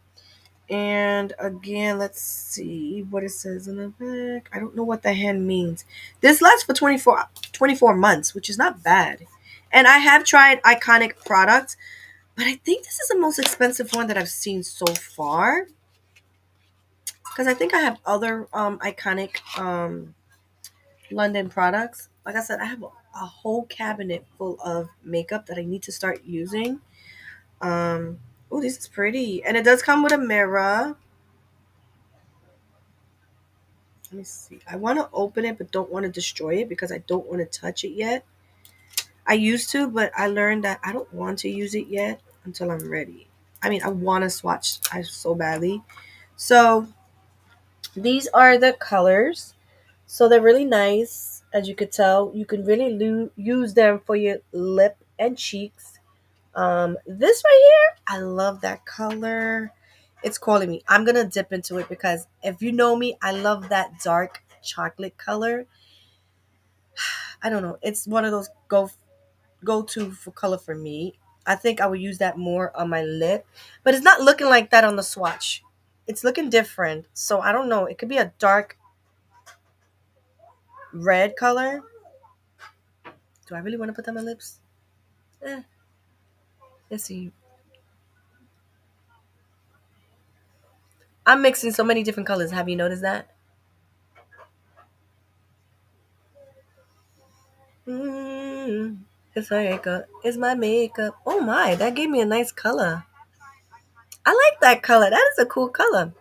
And again, let's see what it says in the back. I don't know what the hand means. This lasts for 24 months, which is not bad. And I have tried iconic products, but I think this is the most expensive one that I've seen so far. Because I think I have other iconic London products. Like I said, I have a whole cabinet full of makeup that I need to start using. Oh, this is pretty. And it does come with a mirror. Let me see. I want to open it, but don't want to destroy it because I don't want to touch it yet. I used to, but I learned that I don't want to use it yet until I'm ready. I mean, I want to swatch I so badly. So these are the colors. So they're really nice. As you could tell, you can really use them for your lip and cheeks. This right here, I love that color. It's calling me. I'm gonna dip into it because if you know me, I love that dark chocolate color. I don't know. It's one of those go to for color for me. I think I would use that more on my lip, but it's not looking like that on the swatch. It's looking different. So I don't know. It could be a dark red color. Do I really want to put that on my lips? Eh, let's see. I'm mixing so many different colors. Have you noticed that? Mm, it's my makeup. It's my makeup. Oh my, that gave me a nice color. I like that color. That is a cool color.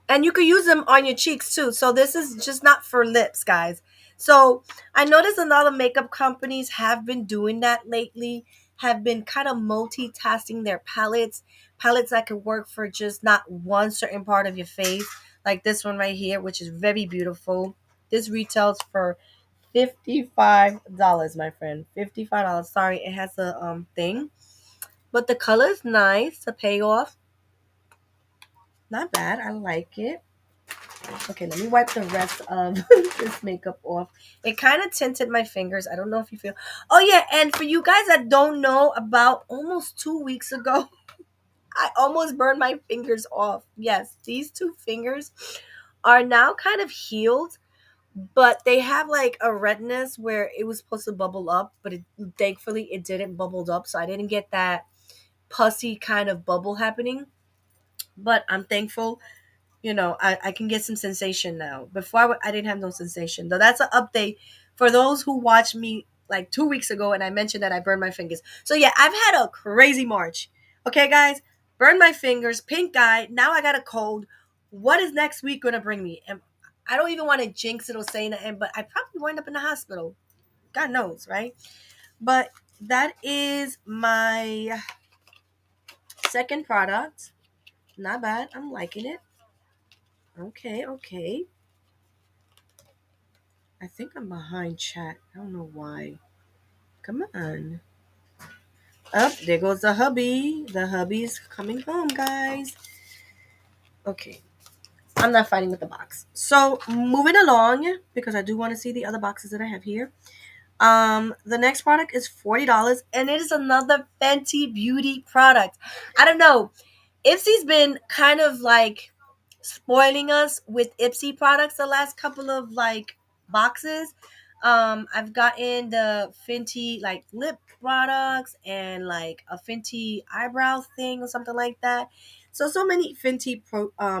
And you could use them on your cheeks too. So this is just not for lips, guys. So I noticed a lot of makeup companies have been doing that lately, have been kind of multitasking their palettes that could work for just not one certain part of your face, like this one right here, which is very beautiful. This retails for $55, my friend. $55. Sorry, it has a thing. But the color is nice. The payoff, not bad. I like it. Okay, let me wipe the rest of this makeup off. It kind of tinted my fingers. I don't know if you feel. Oh yeah, and for you guys that don't know, about almost 2 weeks ago, I almost burned my fingers off. Yes, these two fingers are now kind of healed, but they have like a redness where it was supposed to bubble up, but thankfully it didn't bubbled up, so I didn't get that pussy kind of bubble happening. But I'm thankful, I can get some sensation now. Before I didn't have no sensation. Though that's an update for those who watched me like 2 weeks ago and I mentioned that I burned my fingers. So yeah, I've had a crazy March. Okay, guys, burned my fingers, pink eye. Now I got a cold. What is next week gonna bring me? And I don't even want to jinx it or say nothing, but I probably wind up in the hospital. God knows, right? But that is my second product. Not bad. I'm liking it. Okay, okay. I think I'm behind chat. I don't know why. Come on. Up, there goes the hubby. The hubby's coming home, guys. Okay. I'm not fighting with the box. So moving along, because I do want to see the other boxes that I have here. The next product is $40, and it is another Fenty Beauty product. I don't know. Ipsy's been kind of like spoiling us with Ipsy products the last couple of like boxes. I've gotten the Fenty like lip products and like a Fenty eyebrow thing or something like that. So many Fenty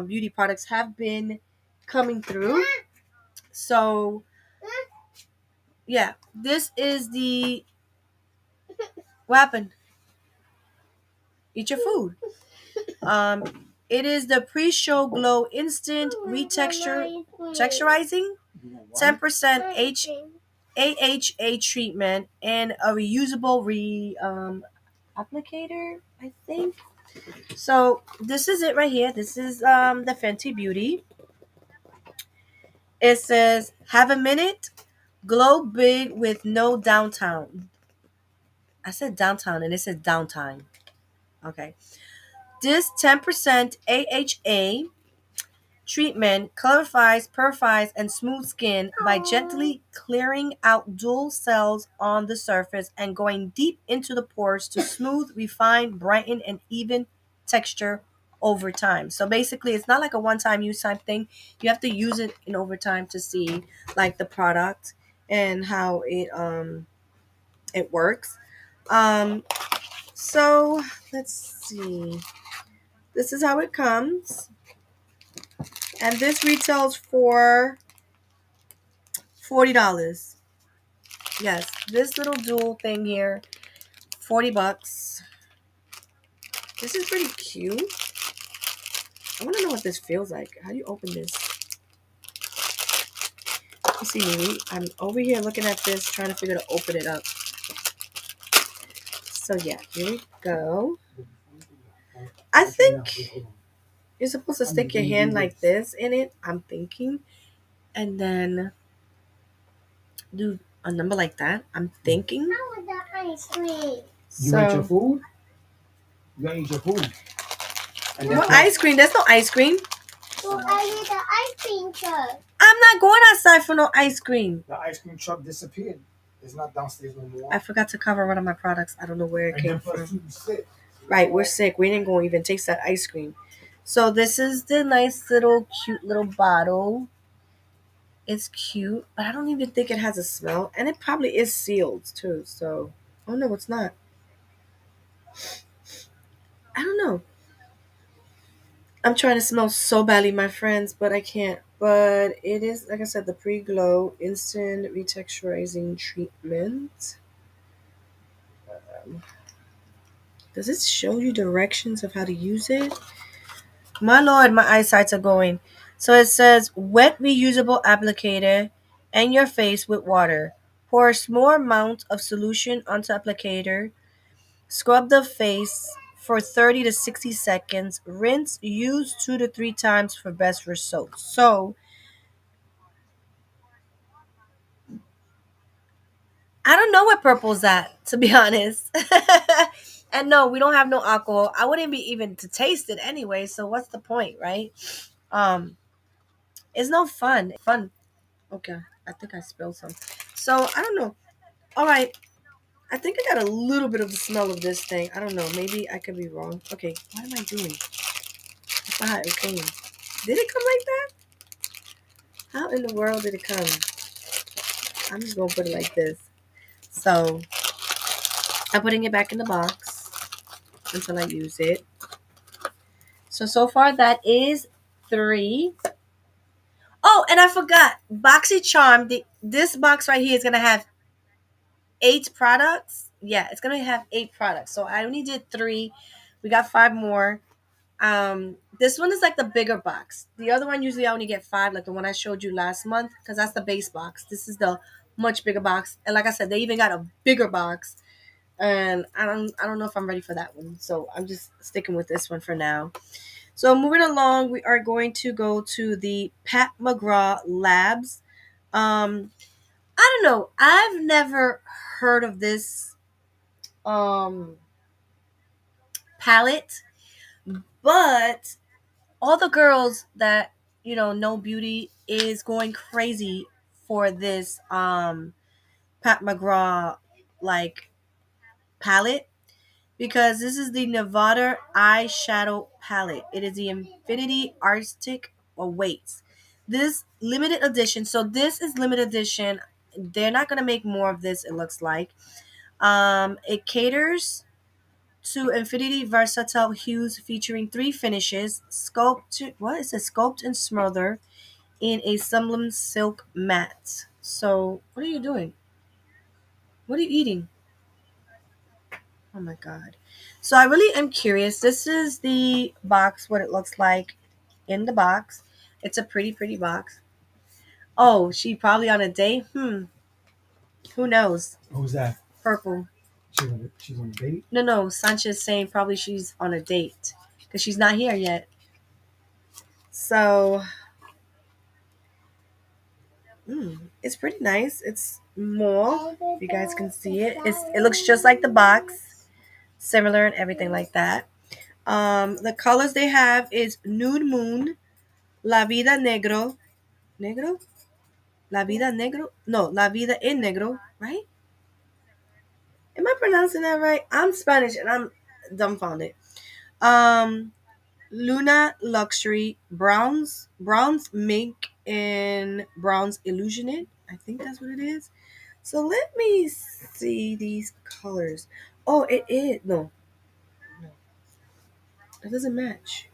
beauty products have been coming through. So yeah, this is the what happened? Eat your food. It is the pre-show glow instant texturizing 10% AHA treatment and a reusable applicator, I think. So this is it right here. This is the Fenty Beauty. It says have a minute, glow big with no downtime. I said downtown and it says downtime. Okay. This 10% AHA treatment clarifies, purifies, and smooths skin by gently clearing out dull cells on the surface and going deep into the pores to smooth, refine, brighten, and even texture over time. So basically, it's not like a one-time use type thing. You have to use it in over time to see like the product and how it works. Um, so let's see. This is how it comes. And this retails for $40. Yes, this little dual thing here, $40. This is pretty cute. I want to know what this feels like. How do you open this? You see, I'm over here looking at this, trying to figure to open it up. So yeah, here we go. I think you're supposed to stick your hand like this in it, I'm thinking, and then do a number like that, I'm thinking. How was the ice cream? You ate your food? You gotta eat your food. And What ice cream? There's no ice cream. Well, I need the ice cream truck. I'm not going outside for no ice cream. The ice cream truck disappeared. It's not downstairs no more. I forgot to cover one of my products. I don't know where it And came then plus from. you sick. Right, we're sick. We didn't go even taste that ice cream. So this is the nice little cute little bottle. It's cute, but I don't even think it has a smell, and it probably is sealed too. So, oh no, it's not. I don't know. I'm trying to smell so badly, my friends, but I can't. But it is, like I said, the pre-glow instant retexturizing treatment. Does it show you directions of how to use it? My lord, my eyesights are going. So it says wet reusable applicator and your face with water. Pour a small amount of solution onto applicator. Scrub the face for 30 to 60 seconds. Rinse. Use 2 to 3 times for best results. So I don't know what purple's at, to be honest. And no, we don't have no alcohol. I wouldn't be even to taste it anyway. So what's the point, right? Um, it's no fun. Okay, I think I spilled some. So I don't know. All right, I think I got a little bit of the smell of this thing. I don't know. Maybe I could be wrong. Okay, what am I doing? That's not how it came. Did it come like that? How in the world did it come? I'm just gonna put it like this. So I'm putting it back in the box until I use it. So far that is 3. Oh, and I forgot. BoxyCharm. This box right here is gonna have 8 products. Yeah, it's gonna have 8 products. So I only did 3. We got 5 more. This one is like the bigger box. The other one usually I only get 5, like the one I showed you last month, because that's the base box. This is the much bigger box, and like I said, they even got a bigger box. And I don't know if I'm ready for that one, so I'm just sticking with this one for now. So moving along, we are going to go to the Pat McGraw Labs. I don't know. I've never heard of this um palette, but all the girls that know beauty is going crazy for this Pat McGraw like palette, because this is the Nevada eyeshadow palette. It is the Infinity Arctic Awaits. This limited edition. So this is limited edition. They're not gonna make more of this. It looks like. It caters to infinity versatile hues featuring 3 finishes. Sculpt. What is it? Sculpt and smother in a sublime silk matte. So what are you doing? What are you eating? Oh my god. So I really am curious. This is the box, what it looks like in the box. It's a pretty box. Oh, she probably on a date? Who knows? Who's that? Purple. She's on a date? No. Sanchez saying probably she's on a date because she's not here yet. So, it's pretty nice. It's mauve. If you guys can see it. It looks just like the box. Similar and everything like that. The colors they have is Nude Moon, La Vida Negro. Negro? La Vida Negro? No, La Vida en Negro, right? Am I pronouncing that right? I'm Spanish and I'm dumbfounded. Um, Luna Luxury, Browns Mink, and Browns Illusionate. I think that's what it is. So let me see these colors. Oh, it is. No, it doesn't match.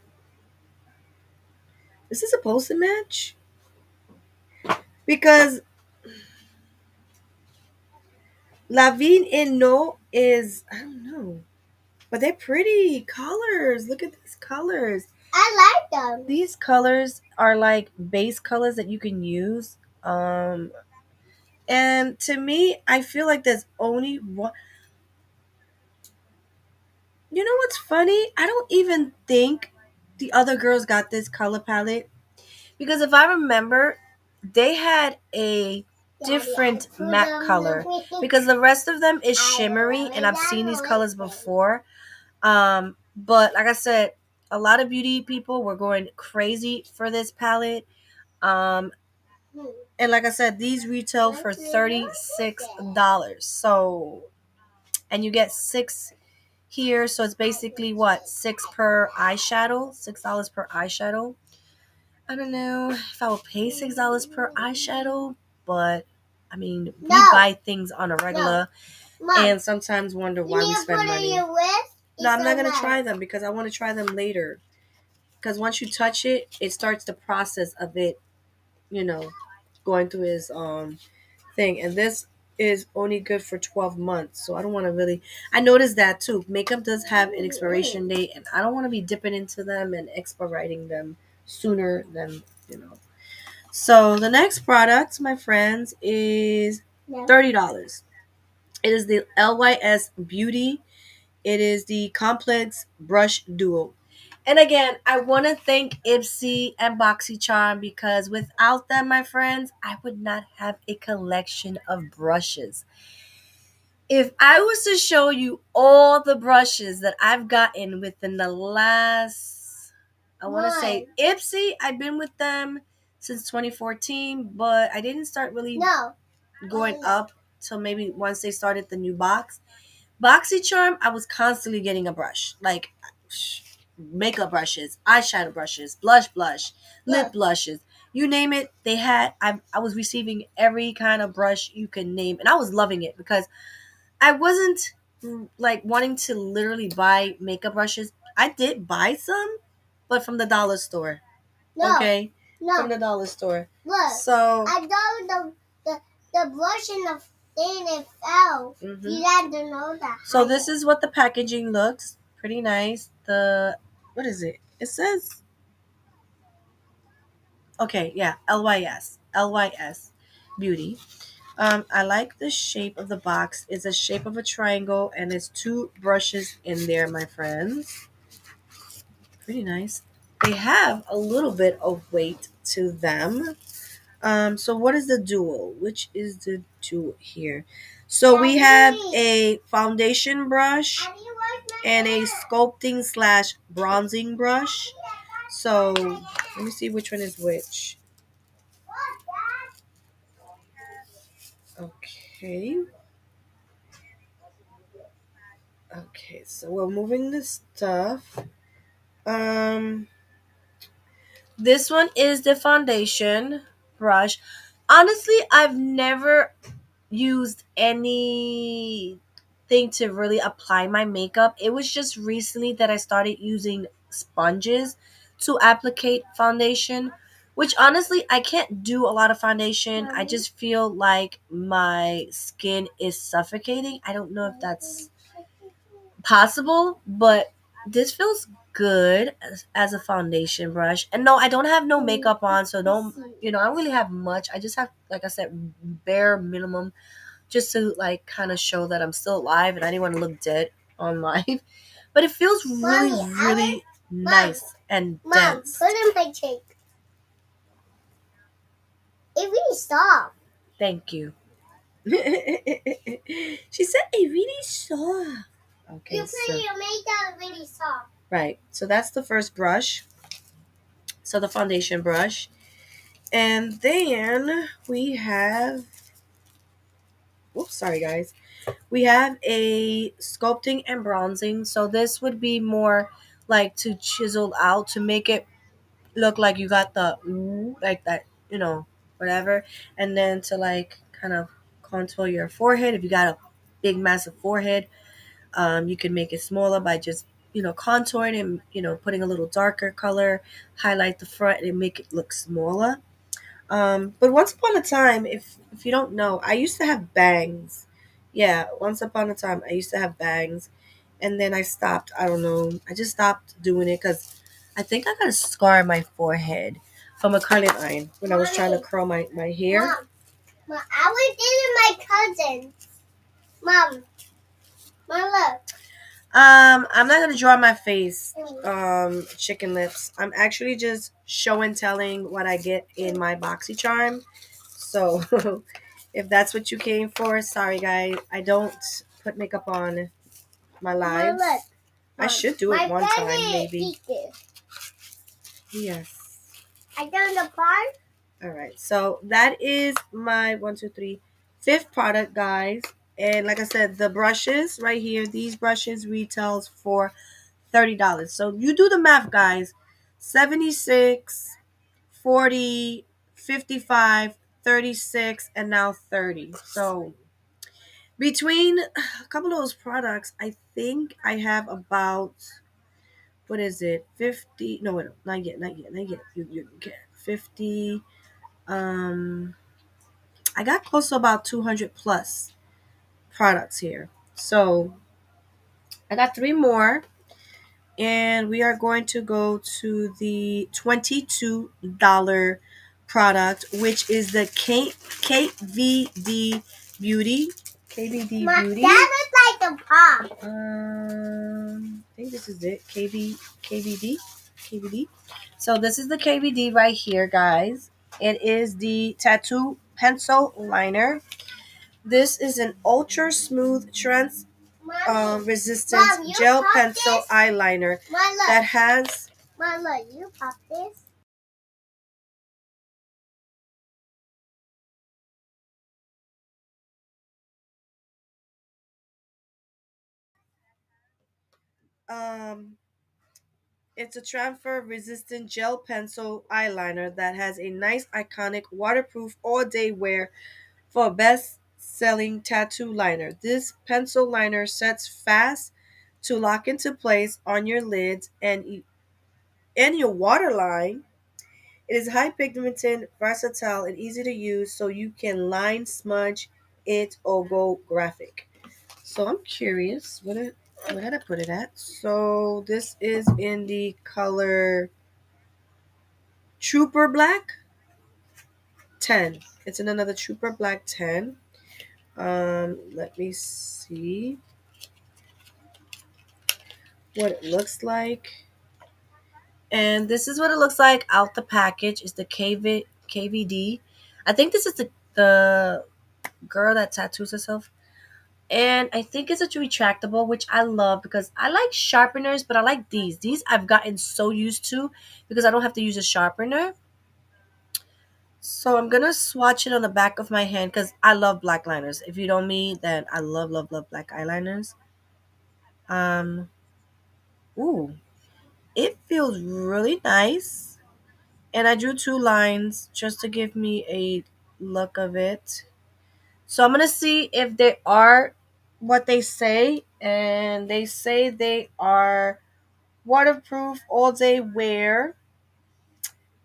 Is this supposed to match? Because La Vie en No is, I don't know. But they're pretty colors. Look at these colors. I like them. These colors are like base colors that you can use. Um, and to me, I feel like there's only one. You know what's funny? I don't even think the other girls got this color palette, because if I remember, they had a different matte color, because the rest of them is shimmery, and I've seen these colors before. But like I said, a lot of beauty people were going crazy for this palette. Um, and like I said, these retail for $36. So, and you get 6 here. So it's basically what, 6 per eyeshadow, $6 per eyeshadow. I don't know if I will pay $6 per eyeshadow, but I mean, we No. buy things on a regular Mom, and sometimes wonder you why we need to spend put it in money. your wrist. No, I'm not It's gonna so try nice. them because I want to try them later. Because once you touch it, it starts the process of it, you know, going through his thing. And this is only good for 12 months, so I don't want to really. I noticed that too. Makeup does have an expiration date, and I don't want to be dipping into them and expediting them sooner than you know. So the next product, my friends, is No. $30. It is the LYS Beauty. It is the Complex Brush Duo. And again, I want to thank Ipsy and BoxyCharm because without them, my friends, I would not have a collection of brushes. If I was to show you all the brushes that I've gotten within the last, I want to say Ipsy, I've been with them since 2014, but I didn't start really going up till maybe once they started the new box. BoxyCharm, I was constantly getting a brush, like makeup brushes, eyeshadow brushes, blush, lip blushes, you name it. They had. I was receiving every kind of brush you can name, and I was loving it because I wasn't like wanting to literally buy makeup brushes. I did buy some, but from the dollar store. No. Okay, No. from the dollar store. Look. So I got the brush in the thing it fell. You had to know that. So this is what the packaging looks. Pretty nice. The what is it? It says okay, yeah, LYS Beauty. I like the shape of the box. It's a shape of a triangle, and there's two brushes in there, my friends. Pretty nice. They have a little bit of weight to them. So what is the dual? Which is the dual here? So we have a foundation brush and a sculpting slash bronzing brush. So let me see which one is which. Okay. Okay, so we're moving the stuff. Um, this one is the foundation brush. Honestly, I've never used anything to really apply my makeup. It was just recently that I started using sponges to applicate foundation, which honestly I can't do a lot of foundation. I just feel like my skin is suffocating. I don't know if that's possible, but this feels good as a foundation brush. And no, I don't have no makeup on, so don't I don't really have much. I just have, like I said, bare minimum just to like kind of show that I'm still alive and I didn't want to look dead on live. But it feels really, really nice and dense. Put in my cheek. It really soft. Thank you. She said it really soft. Okay, You put your makeup really soft. Right. So that's the first brush. So the foundation brush. And then we have, oops, sorry guys. We have a sculpting and bronzing. So this would be more like to chisel out to make it look like you got the like that, whatever. And then to like kind of contour your forehead. If you got a big massive forehead, you can make it smaller by just contouring and putting a little darker color, highlight the front and make it look smaller. But once upon a time, if you don't know, I used to have bangs. Yeah, once upon a time, I used to have bangs, and then I stopped. I don't know. I just stopped doing it because I think I got a scar on my forehead from a curling iron when I was trying to curl my hair. Mom, I was dating my cousin. Mom, look. I'm not gonna draw my face, chicken lips. I'm actually just show and telling what I get in my BoxyCharm. So, if that's what you came for, sorry guys. I don't put makeup on my lives. Mom, I should do it one time, maybe. Yes. I done the part. All right. So that is my one, two, three, fifth product, guys. And like I said, the brushes right here, these brushes retails for $30. So you do the math, guys. 76 40, 55, 36, and now 30. So between a couple of those products, I think I have about, what is it, 50? No, wait, not yet, not yet, not yet. You get 50. Um, I got close to about 200 plus products here. So I got three more, and we are going to go to the $22 product, which is the KVD Beauty. KVD Beauty. That looks like a pop. I think this is it. KVD. KVD. So this is the KVD right here, guys. It is the tattoo pencil liner. This is an ultra smooth Mommy, resistant Mom, you gel pop pencil this? eyeliner Mom, that look. has Mom, look. You pop this? um it's a transfer resistant gel pencil eyeliner that has a nice iconic waterproof all day wear for a best selling tattoo liner. This pencil liner sets fast to lock into place on your lids and your waterline. It is high pigmented, versatile, and easy to use, so you can line, smudge it, or go graphic. So I'm curious, where did I put it at? So this is in the color Trooper Black 10. It's in another Trooper Black 10. Let me see what it looks like. And this is what it looks like out the package. It's the KVD. I think this is the girl that tattoos herself. And I think it's a retractable, which I love because I like sharpeners, but I like these. These I've gotten so used to because I don't have to use a sharpener. So I'm gonna swatch it on the back of my hand because I love black liners. If you know me, then I love, love, love black eyeliners. Um, ooh, it feels really nice. And I drew two lines just to give me a look of it. So I'm gonna see if they are what they say, and they say they are waterproof all day wear,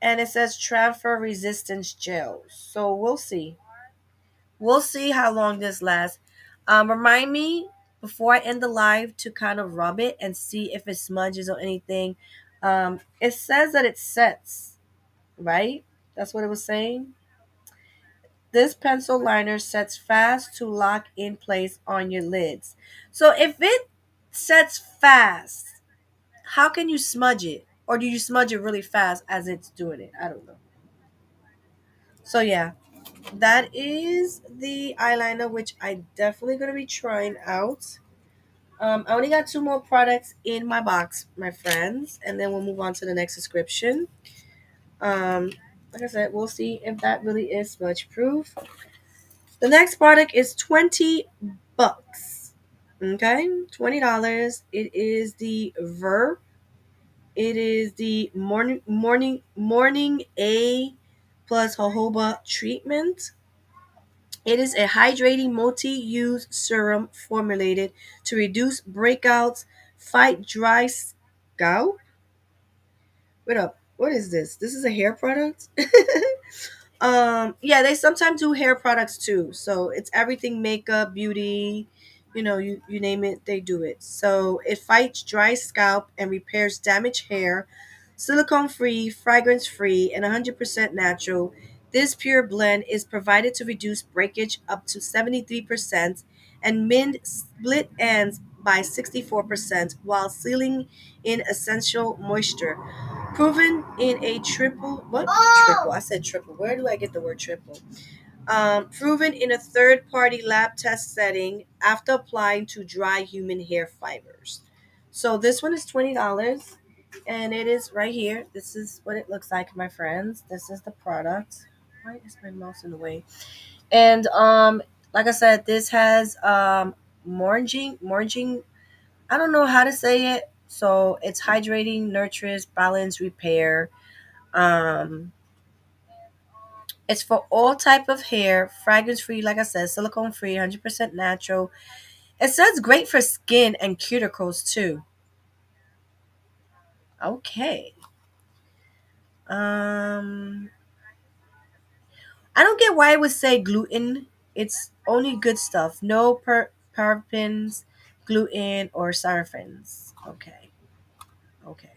and it says transfer resistance gel. So we'll see. We'll see how long this lasts. Remind me before I end the live to kind of rub it and see if it smudges or anything. It says that it sets, right? That's what it was saying. This pencil liner sets fast to lock in place on your lids. So if it sets fast, how can you smudge it? Or do you smudge it really fast as it's doing it? I don't know. So yeah, that is the eyeliner, which I definitely gonna be trying out. I only got two more products in my box, my friends, and then we'll move on to the next description. Um, like I said, we'll see if that really is smudge proof. The next product is 20 bucks. Okay, $20. It is the Verb. It is the morning A plus jojoba treatment. It is a hydrating multi-use serum formulated to reduce breakouts, fight dry scalp. Wait up. What is this? This is a hair product? Yeah, they sometimes do hair products too. So it's everything makeup, beauty, you name it, they do it. So it fights dry scalp and repairs damaged hair, silicone free, fragrance free, and 100% natural. This pure blend is provided to reduce breakage up to 73% and mend split ends by 64% while sealing in essential moisture. Proven in a triple, what? Triple. I said triple. Where do I get the word triple? Proven in a third party lab test setting after applying to dry human hair fibers. So this one is $20, and it is right here. This is what it looks like, my friends. This is the product. Why is my mouse in the way? And like I said, this has morning. I don't know how to say it. So it's hydrating, nurtures, balance, repair. Um, It's for all type of hair, fragrance free, like I said, silicone free, 100% natural. It says great for skin and cuticles too. Okay. Um, I don't get why it would say gluten. It's only good stuff. No parabens, gluten, or sarafins. Okay. Okay.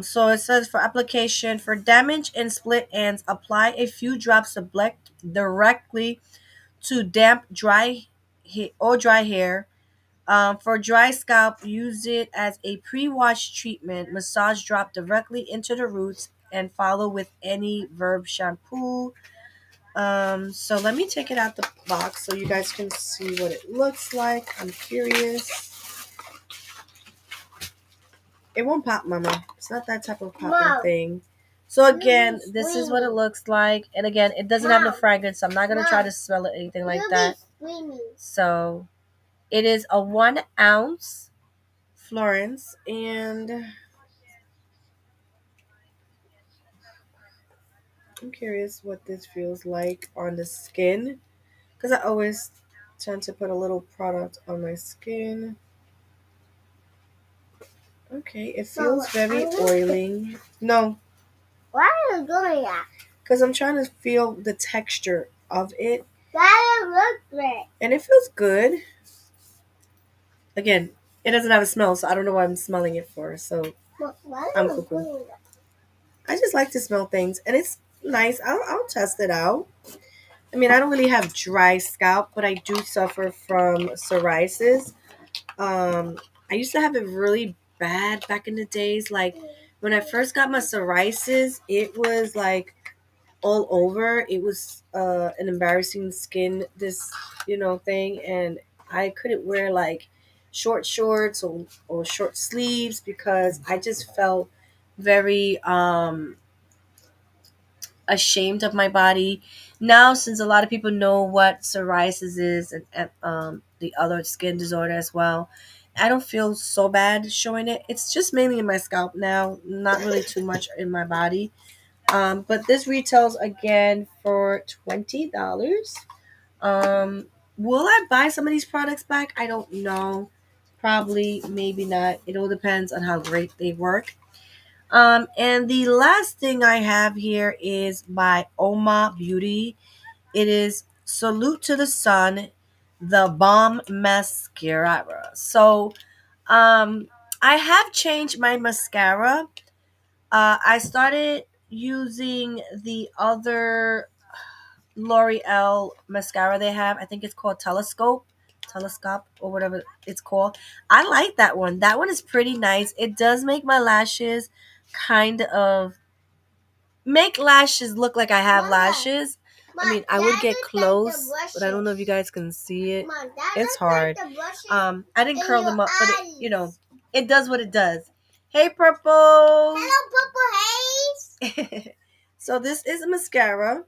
So it says for application for damaged and split ends, apply a few drops of black directly to damp, dry hair. For dry scalp, use it as a pre-wash treatment. Massage drop directly into the roots and follow with any Verb shampoo. So let me take it out the box so you guys can see what it looks like. I'm curious. It won't pop, Mama. It's not that type of popping Mom. thing. So again, You be this is what it screaming. looks like. And again, it doesn't have the Mom. fragrance, so I'm not gonna try Mom. to smell it, anything like You that. be screaming. So it is a 1 ounce Florence, and I'm curious what this feels like on the skin because I always tend to put a little product on my skin. Okay, it feels very oily. No, Why are you doing that? because I'm trying to feel the texture of it, Why do you look great? and it feels good. Again, it doesn't have a smell, so I don't know what I'm smelling it for. So Why I'm are you cuckoo. doing that? I just like to smell things, and it's nice. I'll test it out. I mean, I don't really have dry scalp, but I do suffer from psoriasis. I used to have it really bad back in the days. Like when I first got my psoriasis, it was like all over. It was an embarrassing skin thing, and I couldn't wear like short shorts or short sleeves because I just felt very ashamed of my body. Now, since a lot of people know what psoriasis is and the other skin disorder as well, I don't feel so bad showing it. It's just mainly in my scalp now, not really too much in my body. But this retails again for $20. Um, will I buy some of these products back? I don't know. Probably, maybe not. It all depends on how great they work. And the last thing I have here is by Oma Beauty. It is Salute to the Sun, the Balm Mascara. So, I have changed my mascara. I started using the other L'Oreal mascara they have. I think it's called Telescope, or whatever it's called. I like that one. That one is pretty nice. It does make my lashes kind of make lashes look like I have Mama. lashes. I mean, I would get close, but I don't know if you guys. guys can see it. Mom, It's hard. I didn't in curl your them up, but eyes. it does what it does. Hey, Purple. Hello, Purple Haze. So this is a mascara,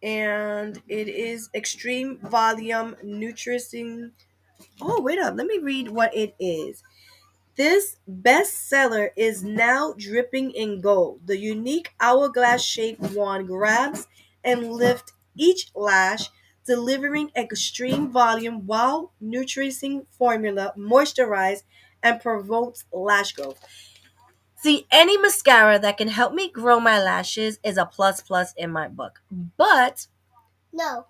and it is extreme volume nutricing. Oh, wait up. Let me read what it is. This bestseller is now dripping in gold. The unique hourglass-shaped wand grabs and lifts each lash, delivering extreme volume while nutricing formula moisturize and promotes lash growth. See, any mascara that can help me grow my lashes is a plus plus in my book. But No.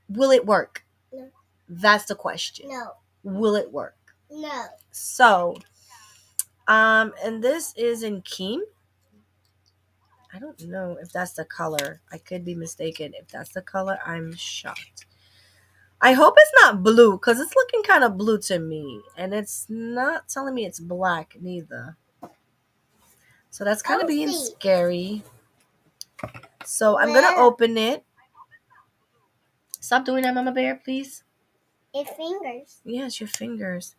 will it work? No. That's the question. No. Will it work? No. So, and this is in Keem. I don't know if that's the color. I could be mistaken. If that's the color, I'm shocked. I hope it's not blue because it's looking kind of blue to me. And it's not telling me it's black neither. So that's kind of being scary. So I'm going to open it. Stop doing that, Mama Bear, please. It's fingers. Yes, your fingers.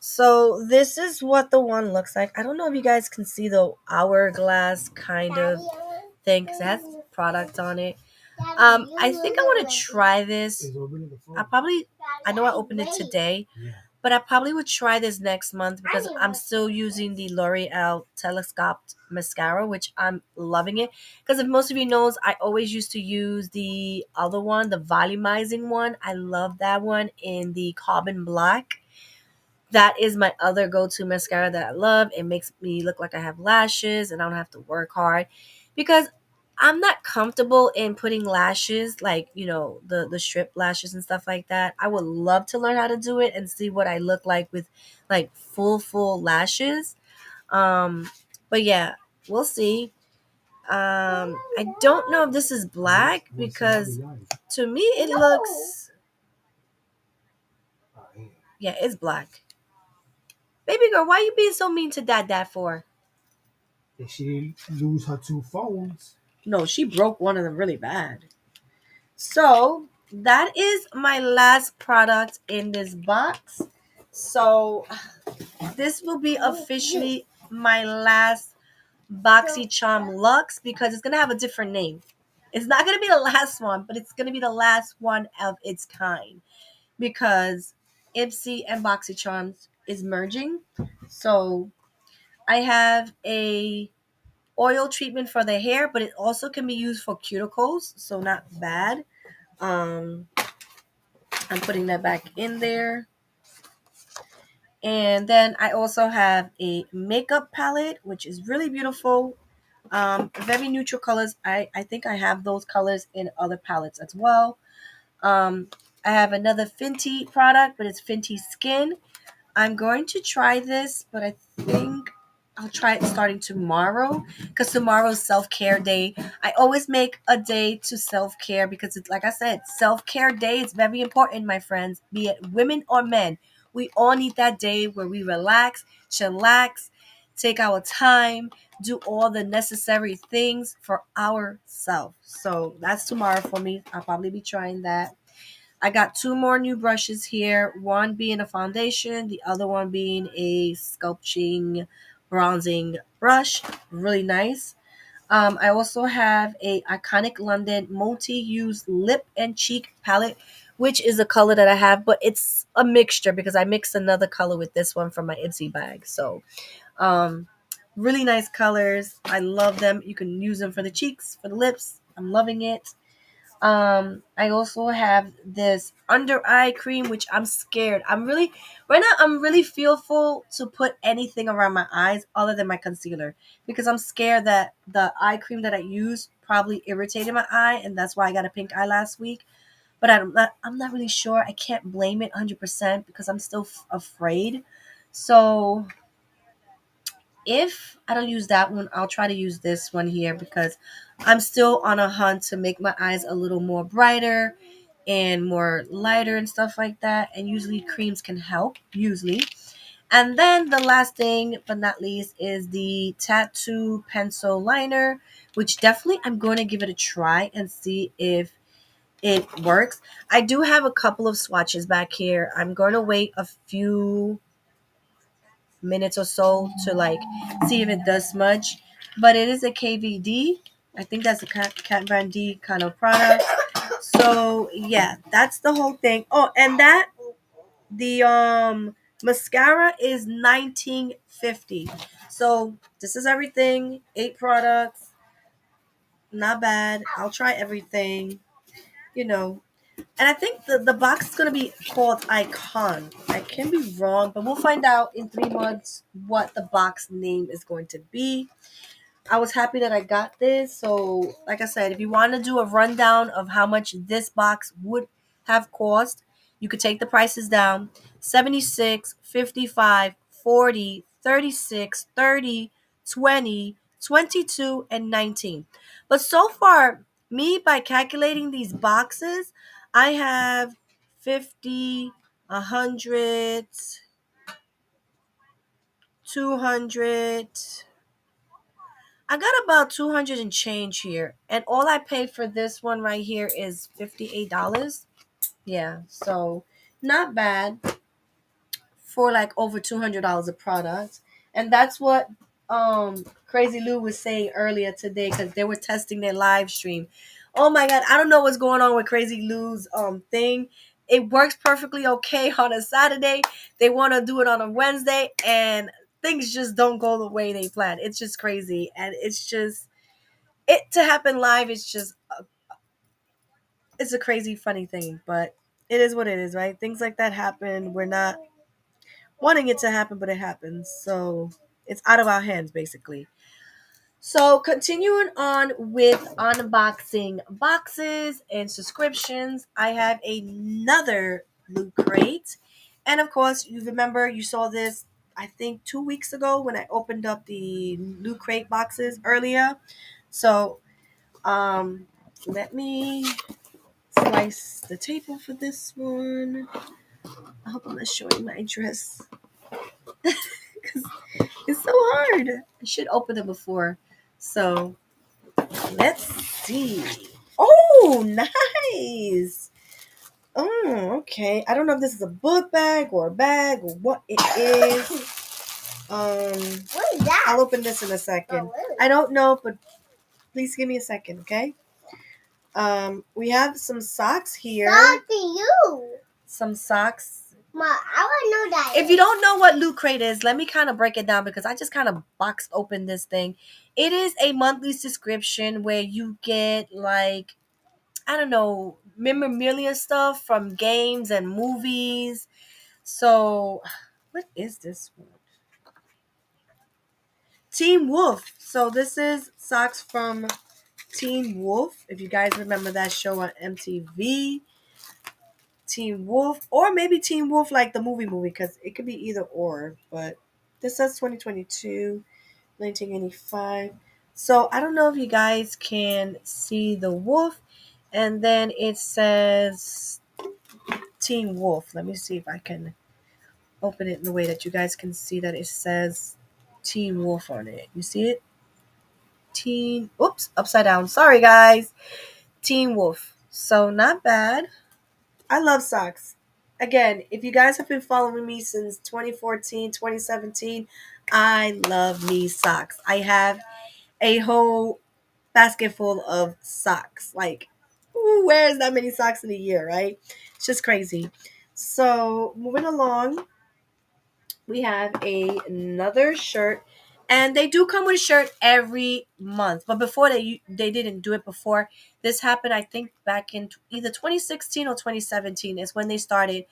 So this is what the one looks like. I don't know if you guys can see the hourglass kind of thing because it has product on it. I think I want to try this. I know I opened it today, But I probably would try this next month because I'm still using the L'Oreal Telescoped mascara, which I'm loving it. Because if most of you knows, I always used to use the other one, the volumizing one. I love that one in the carbon black. That is my other go-to mascara that I love. It makes me look like I have lashes and I don't have to work hard because I'm not comfortable in putting lashes like, the strip lashes and stuff like that. I would love to learn how to do it and see what I look like with like full lashes. Um but yeah, we'll see. I don't know if this is black because to me it looks, yeah, it's black. Baby girl, why you being so mean to dad for? If she didn't lose her two phones. No, she broke one of them really bad. So that is my last product in this box. So this will be officially my last BoxyCharm Luxe because it's gonna have a different name. It's not gonna be the last one, but it's gonna be the last one of its kind because Ipsy and BoxyCharms is merging. So I have a oil treatment for the hair, but it also can be used for cuticles, so not bad. Um, I'm putting that back in there. And then I also have a makeup palette, which is really beautiful. Very neutral colors. I think I have those colors in other palettes as well. Um, I have another Fenty product, but it's Fenty Skin. I'm going to try this, but I think I'll try it starting tomorrow because tomorrow's self care day. I always make a day to self care because it's like I said, self care day is very important, my friends, be it women or men. We all need that day where we relax, chillax, take our time, do all the necessary things for ourselves. So that's tomorrow for me. I'll probably be trying that. I got two more new brushes here, one being a foundation, the other one being a sculpting bronzing brush. Really nice. I also have a iconic London multi-use lip and cheek palette, which is a color that I have, but it's a mixture because I mixed another color with this one from my Ipsy bag. So um, really nice colors. I love them. You can use them for the cheeks, for the lips. I'm loving it. I also have this under eye cream, which I'm scared. Right now, I'm really fearful to put anything around my eyes other than my concealer because I'm scared that the eye cream that I use probably irritated my eye, and that's why I got a pink eye last week. But I'm not really sure. I can't blame it 100% because I'm still afraid. So if I don't use that one, I'll try to use this one here because I'm still on a hunt to make my eyes a little more brighter and more lighter and stuff like that. And usually creams can help, usually. And then the last thing, but not least, is the tattoo pencil liner, which definitely I'm going to give it a try and see if it works. I do have a couple of swatches back here. I'm going to wait a few minutes or so to like see if it does smudge. But it is a KVD. I think that's a Cat Van D kind of product. So yeah, that's the whole thing. Oh, and that the mascara is 1950. So this is everything. 8 products. Not bad. I'll try everything. You know, and I think the box is going to be called Icon. I can be wrong, but we'll find out in 3 months what the box name is going to be. I was happy that I got this. So, like I said, if you want to do a rundown of how much this box would have cost, you could take the prices down: 76, 55, 40, 36, 30, 20, 22, and 19. But so far, me, by calculating these boxes, I have 50, 100, 200. I got about 200 and change here. And all I paid for this one right here is $58. Yeah, so not bad for like over $200 a product. And that's what Crazy Lou was saying earlier today because they were testing their live stream. Oh my god, I don't know what's going on with Crazy Lou's thing. it works perfectly okay on a Saturday. They want to do it on a Wednesday, and things just don't go the way they plan. It's just crazy, and it's just it to happen live. It's just it's a crazy, funny thing, but it is what it is, right? Things like that happen. We're not wanting it to happen, but it happens. So it's out of our hands, basically. So, continuing on with unboxing boxes and subscriptions, I have another loot crate. And of course, you remember you saw this, I think, 2 weeks ago when I opened up the loot crate boxes earlier. So, let me slice the table for this one. I hope I'm not showing my address because it's so hard. I should open it before. So, let's see. Oh, nice. Oh, okay. I don't know if this is a book bag or a bag or what it is. What is that? I'll open this in a second. really? I don't know, but please give me a second, okay? We have some socks here. Talk to you. Some socks. Ma, I want to know that. If you don't know what Loot Crate is, let me kind of break it down because I just kind of boxed open this thing. It is a monthly subscription where you get like I don't know, memorabilia stuff from games and movies. So, what is this one? Teen Wolf. So, this is socks from Teen Wolf. If you guys remember that show on MTV, Teen Wolf, or maybe Teen Wolf like the movie, because it could be either or. But this says 2022, 1985. So, I don't know if you guys can see the wolf. And then it says Teen Wolf. Let me see if I can open it in a way that you guys can see that it says Teen Wolf on it. You see it? Oops, upside down. Sorry, guys. Teen Wolf. So, not bad. I love socks. Again, if you guys have been following me since 2014, 2017, I love me socks. I have a whole basket full of socks. Like, who wears that many socks in a year, right? It's just crazy. So, moving along, we have another shirt, and they do come with a shirt every month. But before they didn't do it before. This happened, I think, back in either 2016 or 2017 is when they started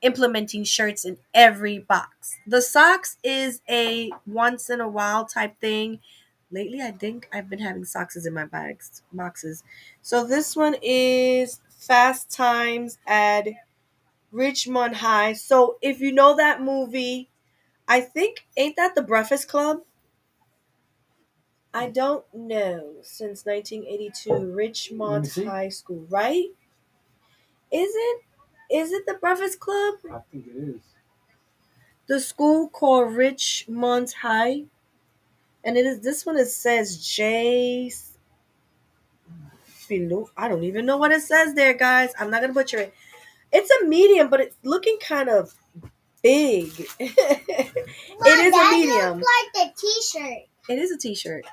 implementing shirts in every box. The socks is a once in a while type thing. Lately, I think I've been having socks in my boxes. So this one is Fast Times at Richmond High. So if you know that movie, I think ain't that the Breakfast Club? I don't know. Since 1982, Richmond High School, right? Is it? Is it the Breakfast Club? I think it is. The school called Richmond High, and it is this one. It says J. I don't even know what it says there, guys. I'm not gonna butcher it. It's a medium, but it's looking kind of big. It is a medium. Looks like the T-shirt. It is a T-shirt.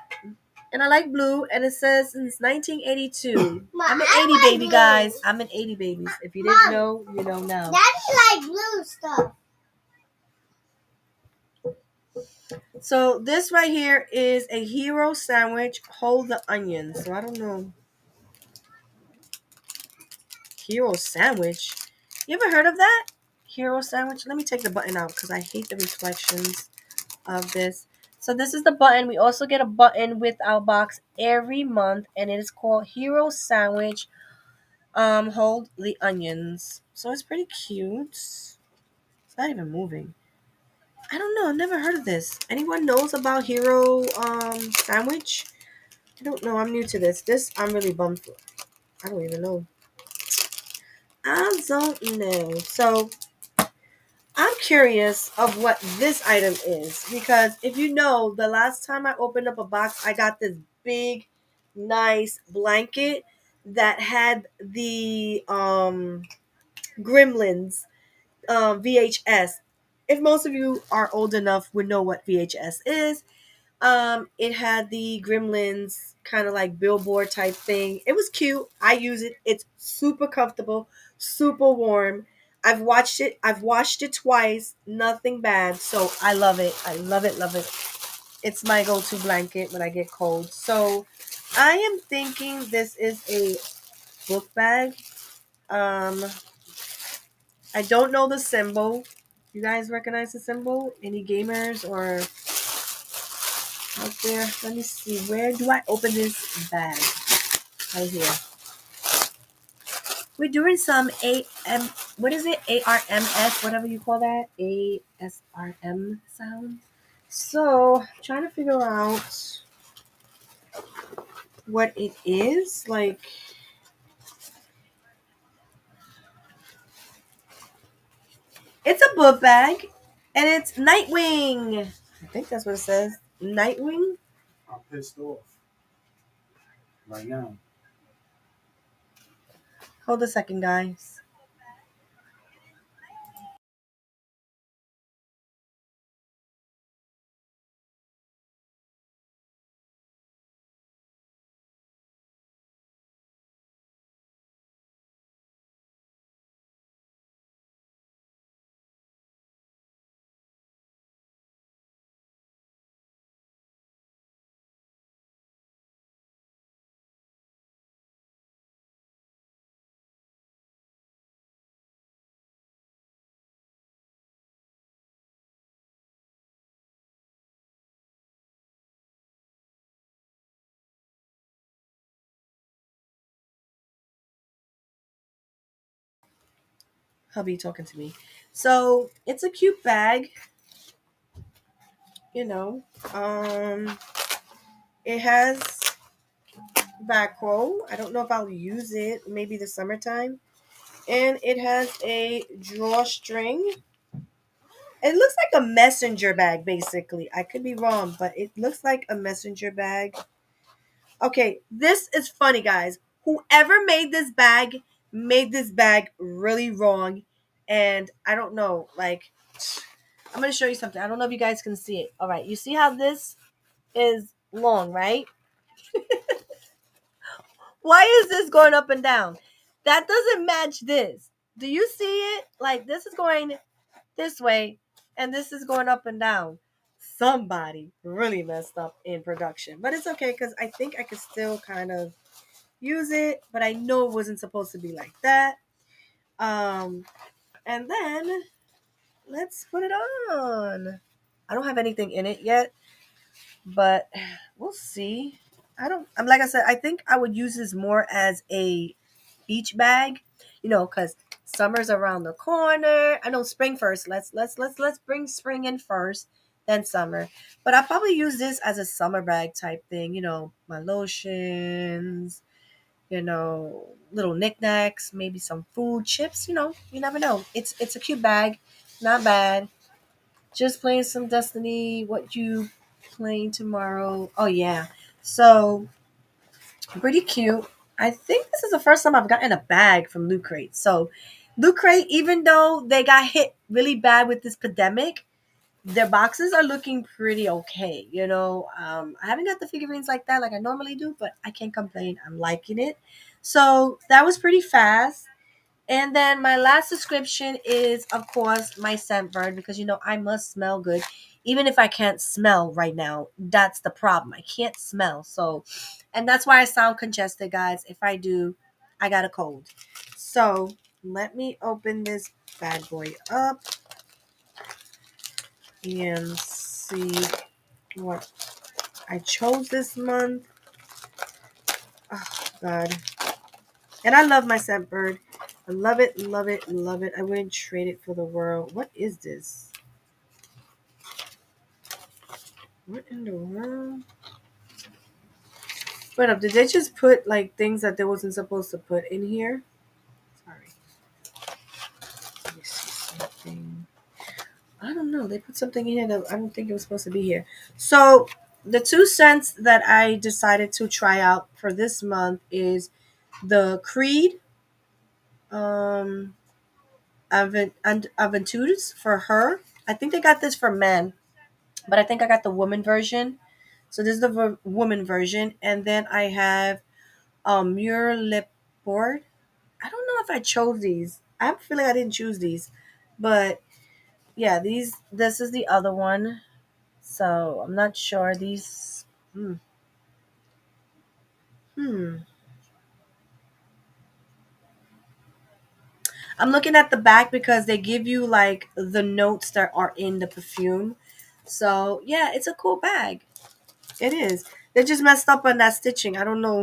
And I like blue, and it says since 1982. I'm an 80 like baby, blue. guys. I'm an 80 babies. If you didn't know, you know now. Daddy like blue stuff. So this right here is a hero sandwich. Hold the onions. So I don't know. Hero sandwich. You ever heard of that? Hero sandwich. Let me take the button out because I hate the reflections of this. So this is the button. We also get a button with our box every month, and it is called Hero Sandwich. Hold the onions. So it's pretty cute. It's not even moving. I don't know. I've never heard of this. Anyone knows about Hero sandwich? I don't know. I'm new to this. This I'm really bummed for. I don't even know. I don't know. So I'm curious of what this item is because if you know, the last time I opened up a box, I got this big, nice blanket that had the Gremlins VHS. If most of you are old enough, would know what VHS is. It had the Gremlins kind of like billboard type thing. It was cute. I use it. It's super comfortable, super warm. I've watched it. I've washed it twice. Nothing bad. So I love it. I love it. Love it. It's my go-to blanket when I get cold. So I am thinking this is a book bag. Um, I don't know the symbol. You guys recognize the symbol? Any gamers or out there? Let me see. Where do I open this bag? Right here. We're doing some AM. What is it? ARMS, whatever you call that. ASRM sound. So, trying to figure out what it is. Like, it's a book bag, and it's Nightwing. I think that's what it says. Nightwing. I'm pissed off right now. Hold a second, guys. Hubby talking to me. So it's a cute bag, you know. It has back row. I don't know if I'll use it. Maybe the summertime. And it has a drawstring. It looks like a messenger bag, basically. I could be wrong, but it looks like a messenger bag. Okay, this is funny, guys. Whoever made this bag really wrong. And I don't know, like, I'm going to show you something. I don't know if you guys can see it. All right, you see how this is long, right? Why is this going up and down? That doesn't match this. Do you see it? Like, this is going this way, and this is going up and down. Somebody really messed up in production. But it's okay, because I think I could still kind of use it, but I know it wasn't supposed to be like that. Um, and then let's put it on. I don't have anything in it yet, but we'll see. I don't. I'm like I said. I think I would use this more as a beach bag, because summer's around the corner. I know spring first. Let's bring spring in first, then summer. But I'll probably use this as a summer bag type thing. My lotions, little knickknacks, maybe some food, chips. You never know. It's a cute bag, not bad. Just playing some Destiny. What you playing tomorrow? Oh yeah. So pretty cute. I think this is the first time I've gotten a bag from Loot Crate. So Loot Crate, even though they got hit really bad with this pandemic, their boxes are looking pretty okay. I haven't got the figurines like that like I normally do, but I can't complain. I'm liking it. So that was pretty fast. And then my last subscription is, of course, my scent bird because I must smell good, even if I can't smell right now. That's the problem. I can't smell. So, and that's why I sound congested, guys. If I do, I got a cold. So let me open this bad boy up and see what I chose this month. Oh God. And I love my scent bird. I love it, love it, love it. I wouldn't trade it for the world. What is this? What in the world? Wait up, did they just put like things that they wasn't supposed to put in here? Sorry. Let me see something. I don't know. They put something in here that I don't think it was supposed to be here. So the 2 cents that I decided to try out for this month is the Creed um Aventudes for her. I think they got this for men, but I think I got the woman version. So this is the woman version, and then I have Muir lip board. I don't know if I chose these. I have a feeling I didn't choose these, but yeah, these. This is the other one. So I'm not sure these. Hmm. hmm. I'm looking at the back because they give you like the notes that are in the perfume. So yeah, it's a cool bag. It is. They just messed up on that stitching. I don't know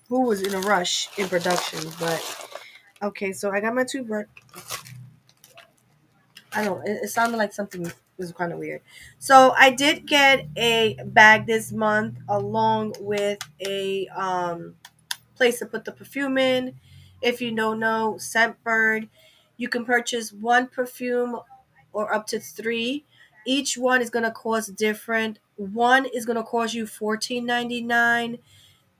who was in a rush in production, but okay. So I got my two. I don't know. It sounded like something was kind of weird. So I did get a bag this month along with a place to put the perfume in. If you don't know, Scentbird, you can purchase one perfume or up to three. Each one is gonna cost different. One is gonna cost you $14.99.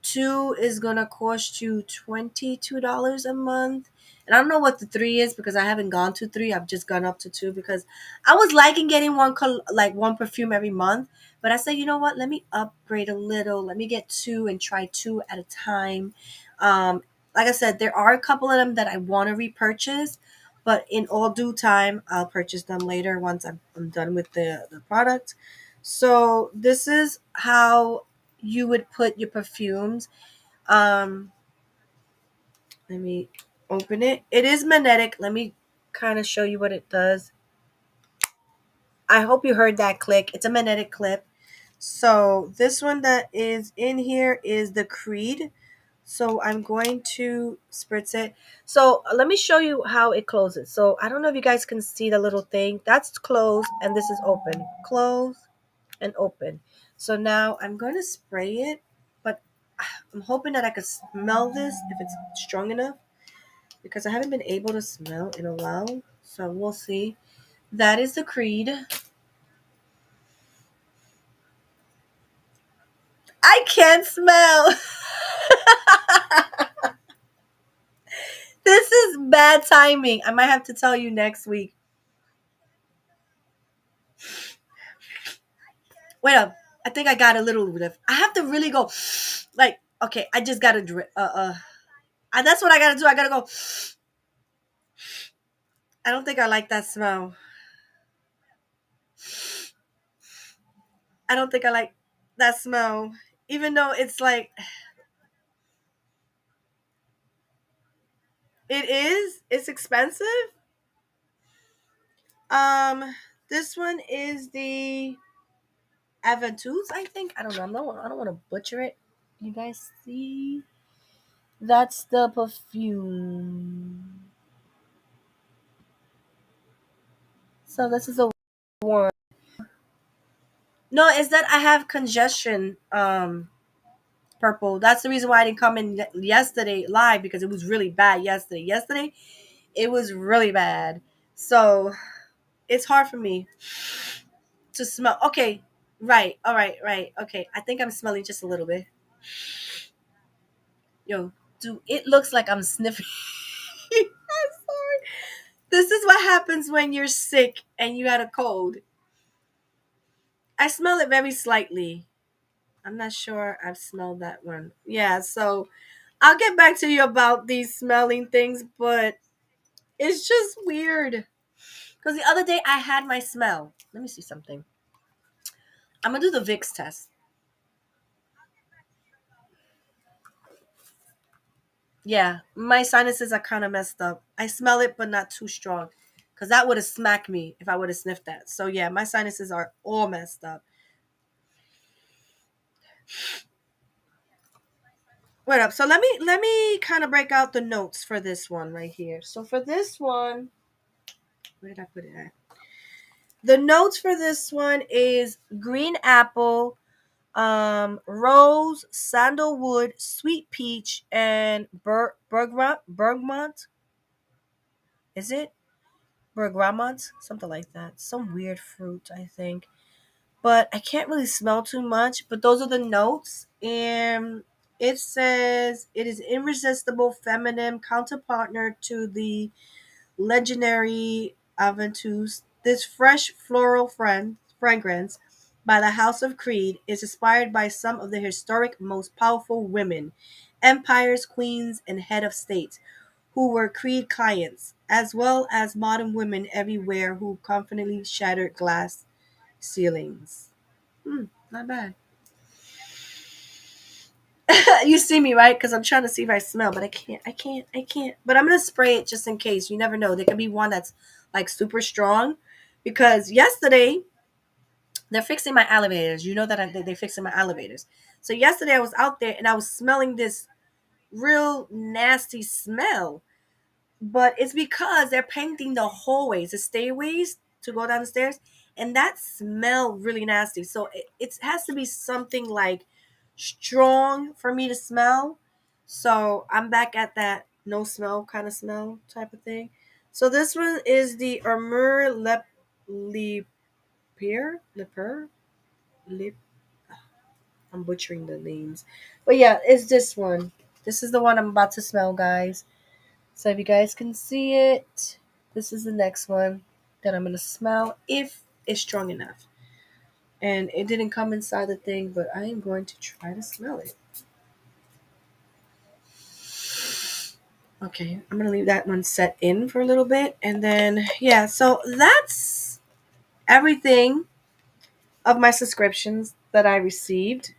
Two is gonna cost you $22 a month. And I don't know what the three is because I haven't gone to three. I've just gone up to two because I was liking getting like one perfume every month. But I said, you know what? Let me upgrade a little. Let me get two and try two at a time. Um, like I said, there are a couple of them that I want to repurchase, but in all due time, I'll purchase them later once I'm done with the product. So this is how you would put your perfumes. Um, Let me open it. It is magnetic. Let me kind of show you what it does. I hope you heard that click. It's a magnetic clip. So this one that is in here is the Creed. So I'm going to spritz it. So let me show you how it closes. So I don't know if you guys can see the little thing. That's closed and this is open. Close and open. So now I'm going to spray it, but I'm hoping that I could smell this if it's strong enough because I haven't been able to smell in a while. So we'll see. That is the Creed. I can't smell. This is bad timing. I might have to tell you next week. Wait up. I think I got a little bit of. I have to really go. Like, okay, I just gotta drip. That's what I gotta do. I gotta go. I don't think I like that smell. I don't think I like that smell. Even though it's like it is, it's expensive. Um, this one is the Aventus, I think. I don't know. I don't want to butcher it. You guys see? That's the perfume. So this is a one. No, it's that I have congestion. Purple. That's the reason why I didn't come in yesterday live because it was really bad yesterday. Yesterday, it was really bad. So it's hard for me to smell. Okay, right. All right, right. Okay, I think I'm smelling just a little bit. Yo, dude, it looks like I'm sniffing. I'm sorry. This is what happens when you're sick and you had a cold. I smell it very slightly. I'm not sure I've smelled that one. Yeah, so I'll get back to you about these smelling things, but it's just weird. Because the other day I had my smell. Let me see something. I'm going to do the Vicks test. Yeah, my sinuses are kind of messed up. I smell it, but not too strong. Because that would have smacked me if I would have sniffed that. So yeah, my sinuses are all messed up. Wait up. So let me kind of break out the notes for this one right here. So for this one, where did I put it at? The notes for this one is green apple, rose, sandalwood, sweet peach, and bergamot. Is it bergamot? Something like that. Some weird fruit, I think. But I can't really smell too much. But those are the notes, and it says it is irresistible feminine counterpartner to the legendary Aventus. This fresh floral fragrance by the House of Creed is inspired by some of the historic most powerful women, empires, queens, and head of states who were Creed clients, as well as modern women everywhere who confidently shattered glass ceilings. Not bad. You see me, right? Because I'm trying to see if I smell, but I can't. I can't. But I'm gonna spray it just in case. You never know. There could be one that's like super strong. Because yesterday they're fixing my elevators. You know that they're fixing my elevators. So yesterday I was out there and I was smelling this real nasty smell. But it's because they're painting the hallways, the stairways to go down the stairs, and that smell really nasty. So it has to be something like strong for me to smell. So I'm back at that no smell kind of smell type of thing. So this one is the Armur Leper. Lip. I'm butchering the names, but yeah, it's this one. This is the one I'm about to smell, guys. So if you guys can see it, this is the next one that I'm gonna smell if it's strong enough. And it didn't come inside the thing, but I am going to try to smell it. Okay, I'm gonna leave that one set in for a little bit, and then yeah, so that's everything of my subscriptions that I received.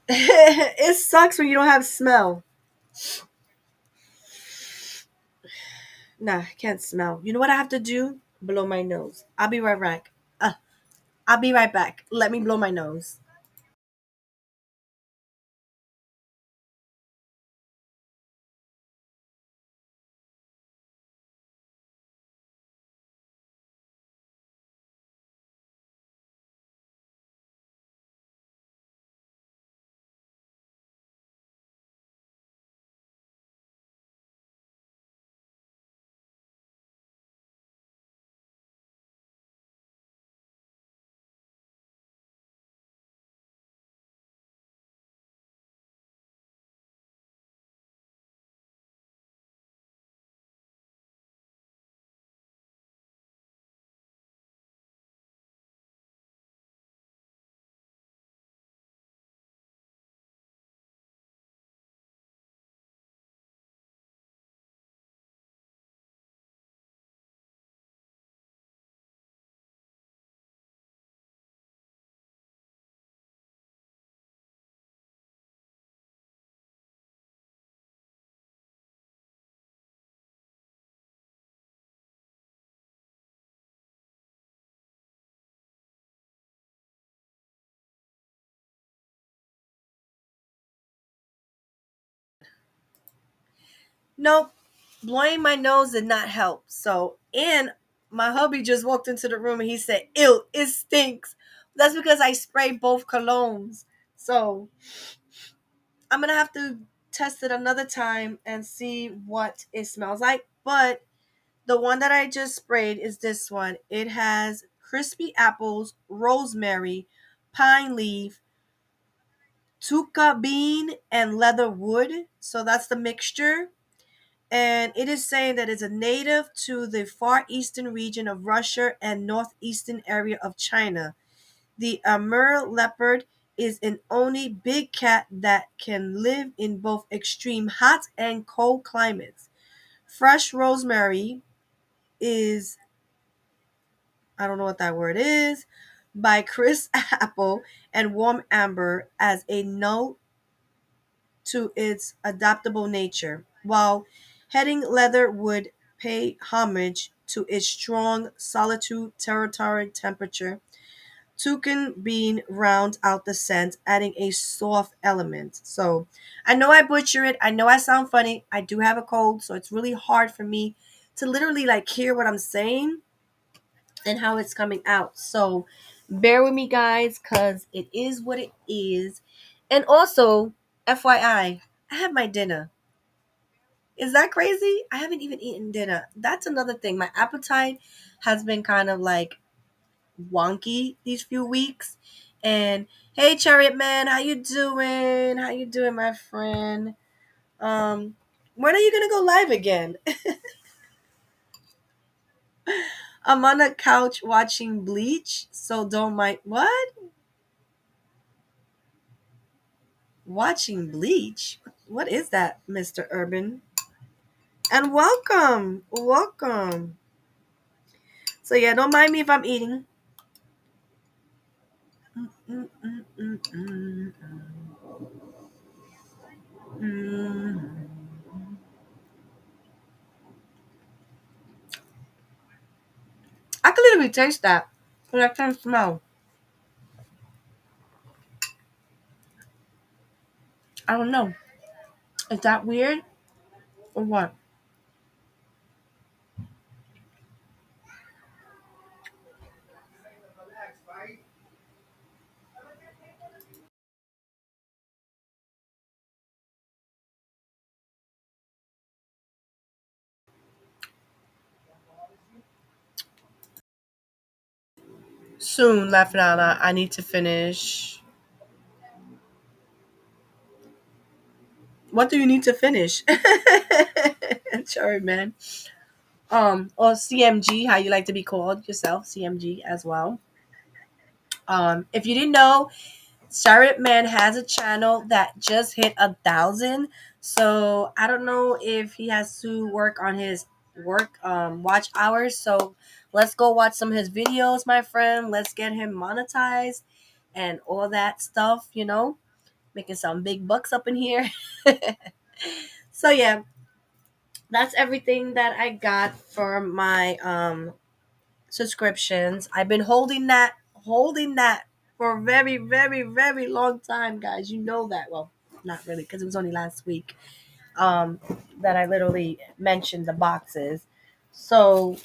It sucks when you don't have smell. Nah, I can't smell. You know what I have to do? Blow my nose. I'll be right back. I'll be right back. Let me blow my nose. Nope. Blowing my nose did not help. So, and my hubby just walked into the room and he said, "Ew, it stinks." That's because I sprayed both colognes. So, I'm going to have to test it another time and see what it smells like. But the one that I just sprayed is this one. It has crispy apples, rosemary, pine leaf, tuca bean, and leather wood. So, that's the mixture. And it is saying that it's a native to the far eastern region of Russia and northeastern area of China. The Amur leopard is an only big cat that can live in both extreme hot and cold climates. Fresh rosemary is, I don't know what that word is, by Chris Apple, and warm amber as a note to its adaptable nature, while heading leather would pay homage to its strong solitude territory temperature. Toucan bean rounds out the scent, adding a soft element. So I know I butcher it. I know I sound funny. I do have a cold, so it's really hard for me to literally like hear what I'm saying and how it's coming out. So bear with me, guys, because it is what it is. And also, FYI, I have my dinner. Is that crazy? I haven't even eaten dinner. That's another thing. My appetite has been kind of like wonky these few weeks. And hey, Chariot Man, how you doing? How you doing, my friend? When are you gonna go live again? I'm on a couch watching Bleach, so don't mind what? Watching Bleach? What is that, Mr. Urban? And welcome. Welcome. So yeah, don't mind me if I'm eating. Mm, mm, mm, mm, mm, mm. I can literally taste that, but I can't smell. I don't know. Is that weird or what? Soon, Lafayette, I need to finish. What do you need to finish? Sorry, man. Or CMG, how you like to be called yourself, CMG as well. If you didn't know, Charlotte Man has a channel that just hit 1,000. So I don't know if he has to work on his work watch hours. So let's go watch some of his videos, my friend. Let's get him monetized and all that stuff, making some big bucks up in here. So yeah, that's everything that I got for my subscriptions. I've been holding that for a very, very, very long time, guys. You know that. Well, not really, because it was only last week that I literally mentioned the boxes. So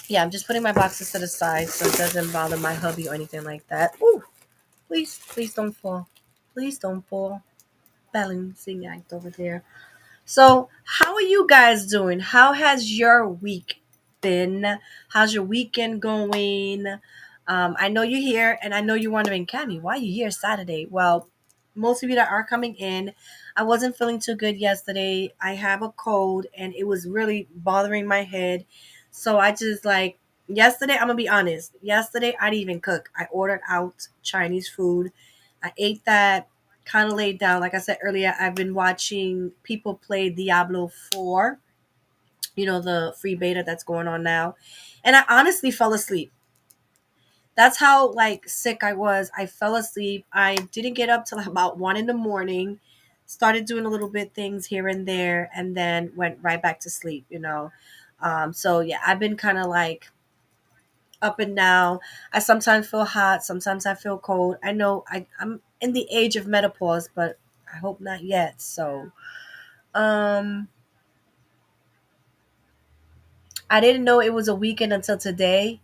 yeah, I'm just putting my boxes to the side so it doesn't bother my hubby or anything like that. Ooh, please, please don't fall. Please don't fall. Balancing act over there. So, how are you guys doing? How has your week been? How's your weekend going? I know you're here, and I know you're wondering, Cammie, why are you here Saturday? Well, most of you that are coming in, I wasn't feeling too good yesterday. I have a cold, and it was really bothering my head. So I just yesterday. I'm gonna be honest. Yesterday, I didn't even cook. I ordered out Chinese food. I ate that, kind of laid down. Like I said earlier, I've been watching people play Diablo 4, the free beta that's going on now. And I honestly fell asleep. That's how sick I was. I fell asleep. I didn't get up till about 1 in the morning. Started doing a little bit things here and there and then went right back to sleep. So yeah, I've been kind of up and down. I sometimes feel hot, sometimes I feel cold. I know I'm in the age of menopause, but I hope not yet. So, um, I didn't know it was a weekend until today.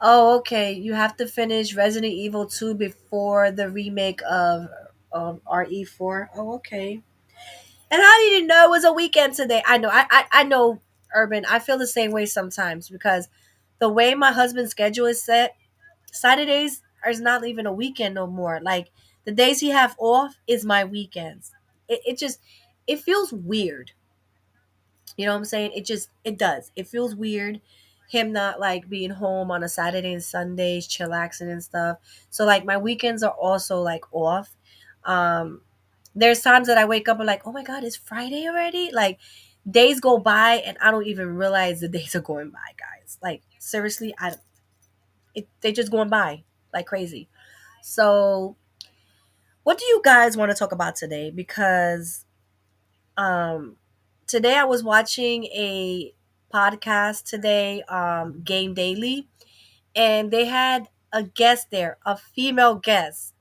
Oh, okay. You have to finish Resident Evil 2 before the remake of RE4. Oh, okay. And how did you know it was a weekend today? I know. I know, Urban. I feel the same way sometimes because the way my husband's schedule is set, Saturdays is not even a weekend no more. Like the days he have off is my weekends. It just it feels weird. You know what I'm saying? It does. It feels weird. Him not being home on a Saturday and Sundays, chillaxing and stuff. So my weekends are also off. Um there's times that I wake up and oh my god, it's Friday already? Days go by and I don't even realize the days are going by, guys. Seriously, they just going by like crazy. So, what do you guys want to talk about today? Because today I was watching a podcast today, Game Daily, and they had a guest there, a female guest.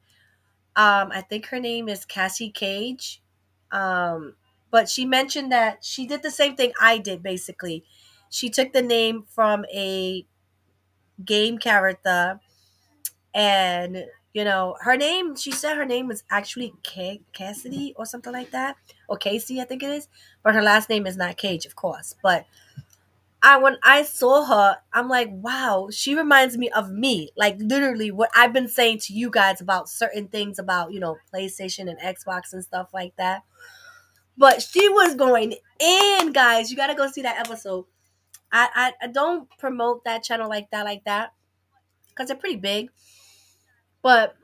I think her name is Cassie Cage. Um, but she mentioned that she did the same thing I did basically. She took the name from a game character and her name, she said her name was actually Cassidy or something like that, or Casey I think it is, but her last name is not Cage, of course. But when I saw her, I'm like, wow, she reminds me of me. Like literally what I've been saying to you guys about certain things about, PlayStation and Xbox and stuff like that. But she was going in, guys. You gotta go see that episode. I don't promote that channel like that, because they're pretty big. But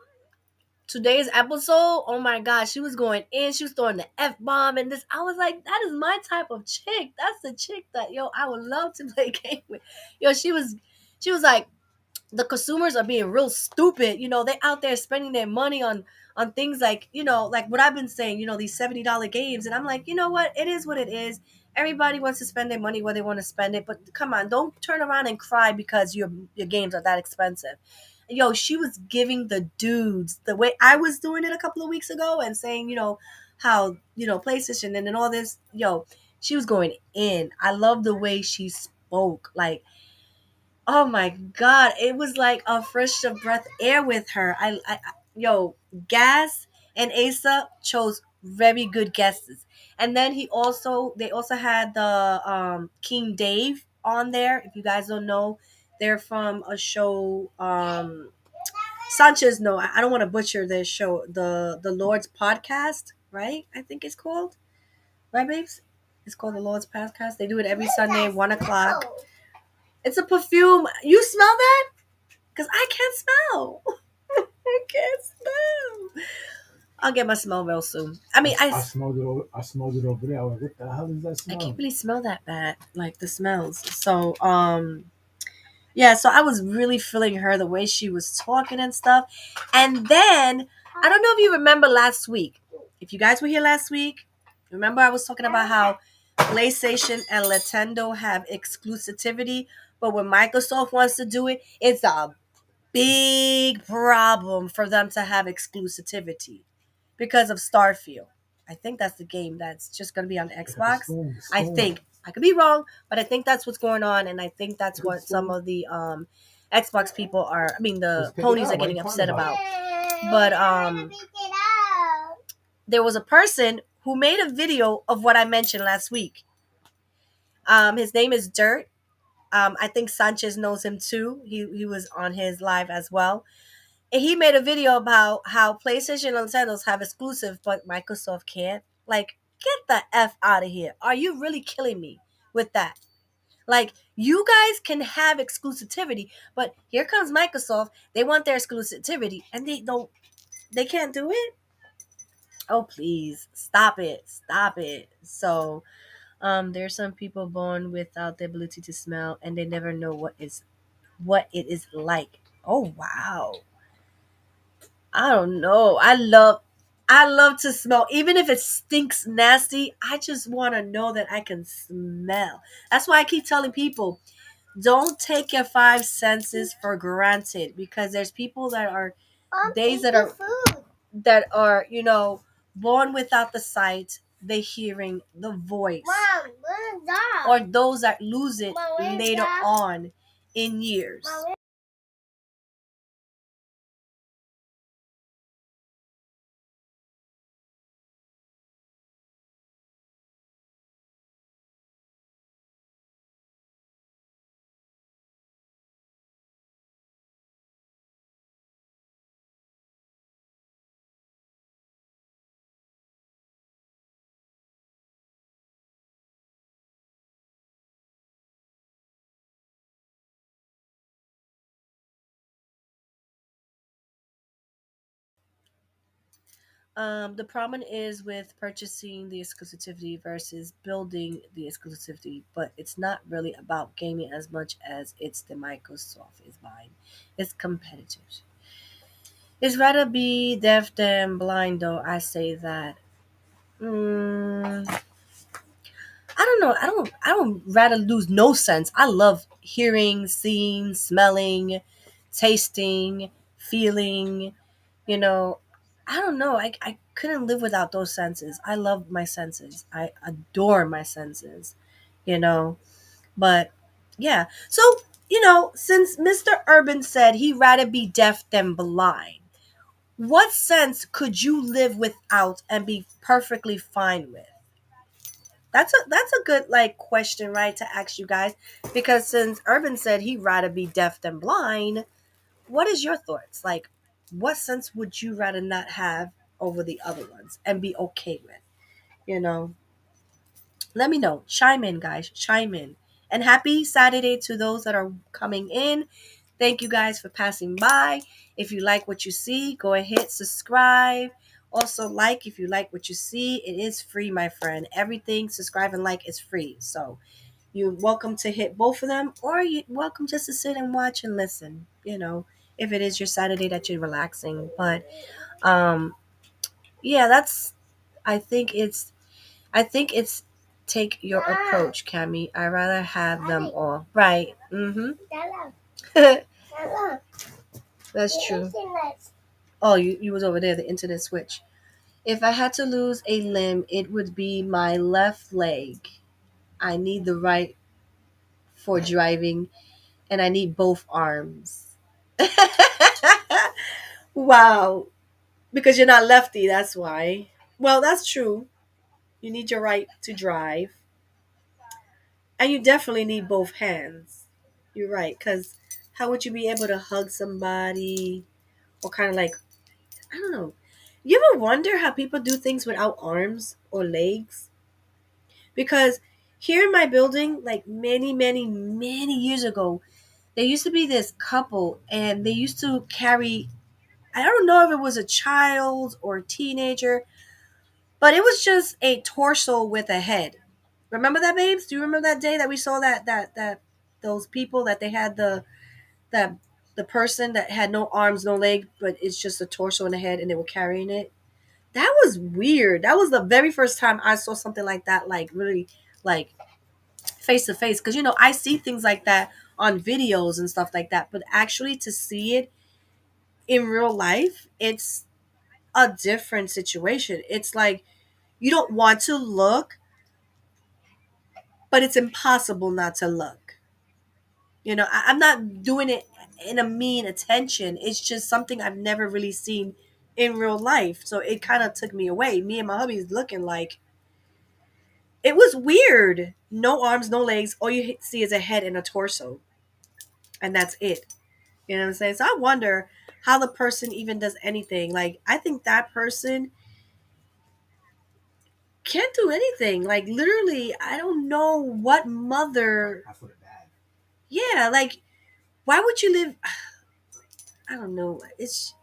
today's episode, oh my gosh, she was going in. She was throwing the F bomb and this. I was like, that is my type of chick. That's the chick that I would love to play a game with. She was like, the consumers are being real stupid. They out there spending their money on things like, like what I've been saying, these $70 games. And I'm like, you know what? It is what it is. Everybody wants to spend their money where they want to spend it. But come on, don't turn around and cry because your games are that expensive. She was giving the dudes the way I was doing it a couple of weeks ago and saying, how, PlayStation and all this. She was going in. I love the way she spoke. Like, oh my god, it was like a fresh of breath air with her. Gas and Asa chose very good guesses, and then they also had the King Dave on there. If you guys don't know, they're from a show. Sanchez, no, I don't want to butcher their show. The Lord's Podcast, right? I think it's called, right, babes? It's called the Lord's Podcast. They do it every Sunday, 1 o'clock. It's a perfume. You smell that? Because I can't smell. I can't smell. I'll get my smell real soon. I mean, I smelled it. I smelled it over there. I was like, what the hell is that I smell? can't really smell that bad, like the smells. So, yeah. So I was really feeling her the way she was talking and stuff. And then I don't know if you remember last week. If you guys were here last week, remember I was talking about how PlayStation and Nintendo have exclusivity, but when Microsoft wants to do it, it's a big problem for them to have exclusivity because of Starfield. I think that's the game that's just going to be on Xbox. I think I could be wrong, but I think that's what's going on, and I think that's what some of the Xbox people are. I mean, the ponies are getting upset about. But there was a person who made a video of what I mentioned last week. His name is Dirt. I think Sanchez knows him too. He was on his live as well. And he made a video about how PlayStation and Nintendo's have exclusive, but Microsoft can't. Like, get the F out of here. Are you really killing me with that? Like, you guys can have exclusivity, but here comes Microsoft. They want their exclusivity, and they can't do it. Oh, please, stop it. Stop it. So, there's some people born without the ability to smell, and they never know what it is like. Oh, wow. I don't know. I love to smell. Even if it stinks nasty, I just want to know that I can smell. That's why I keep telling people, don't take your five senses for granted, because there's people that are days that are born without the sight, the hearing, the voice, Mom, where's that? or those that lose it Mom, later that? on in years. Mom, The problem is with purchasing the exclusivity versus building the exclusivity, but it's not really about gaming as much as it's the Microsoft is buying. It's competitive. It's rather be deaf than blind, though. I say that. I don't know. I don't rather lose no sense. I love hearing, seeing, smelling, tasting, feeling. You know, I don't know. I couldn't live without those senses. I love my senses. I adore my senses. You know, but yeah. So, since Mr. Urban said he'd rather be deaf than blind, what sense could you live without and be perfectly fine with? That's a good like question, right, to ask you guys, because since Urban said he'd rather be deaf than blind, what is your thoughts? Like, what sense would you rather not have over the other ones and be okay with? You know, let me know. Chime in, guys. Chime in. And happy Saturday to those that are coming in. Thank you guys for passing by. If you like what you see, go ahead, subscribe. Also, like if you like what you see. It is free, my friend. Everything, subscribe and like, is free. So you're welcome to hit both of them, or you're welcome just to sit and watch and listen, if it is your Saturday that you're relaxing. But um, yeah, I think it's, I think it's take your approach, Cammie. I rather have them all. Right. Mm-hmm. That's true. Oh, you was over there, the internet switch. If I had to lose a limb, it would be my left leg. I need the right for driving, and I need both arms. Wow. Because you're not lefty, that's why. Well, that's true. You need your right to drive. And you definitely need both hands. You're right. Because how would you be able to hug somebody? Or kind of like, I don't know. You ever wonder how people do things without arms or legs? Because here in my building, like many, many, many years ago, there used to be this couple and they used to carry, I don't know if it was a child or a teenager, but it was just a torso with a head. Remember that, babes? Do you remember that day that we saw that those people that they had that the person that had no arms, no leg, but it's just a torso and a head, and they were carrying it? That was weird. That was the very first time I saw something like that, like really, like face to face. Because I see things like that on videos and stuff like that, but actually to see it in real life, it's a different situation. It's like you don't want to look, but it's impossible not to look. I'm not doing it in a mean attention. It's just something I've never really seen in real life. So it kind of took me away. Me and my hubby's looking like it was weird. No arms, no legs. All you see is a head and a torso, and that's it. You know what I'm saying? So I wonder how the person even does anything. Like I think that person can't do anything. Like literally, I don't know what mother. I feel bad. Yeah, like why would you live? I don't know. It's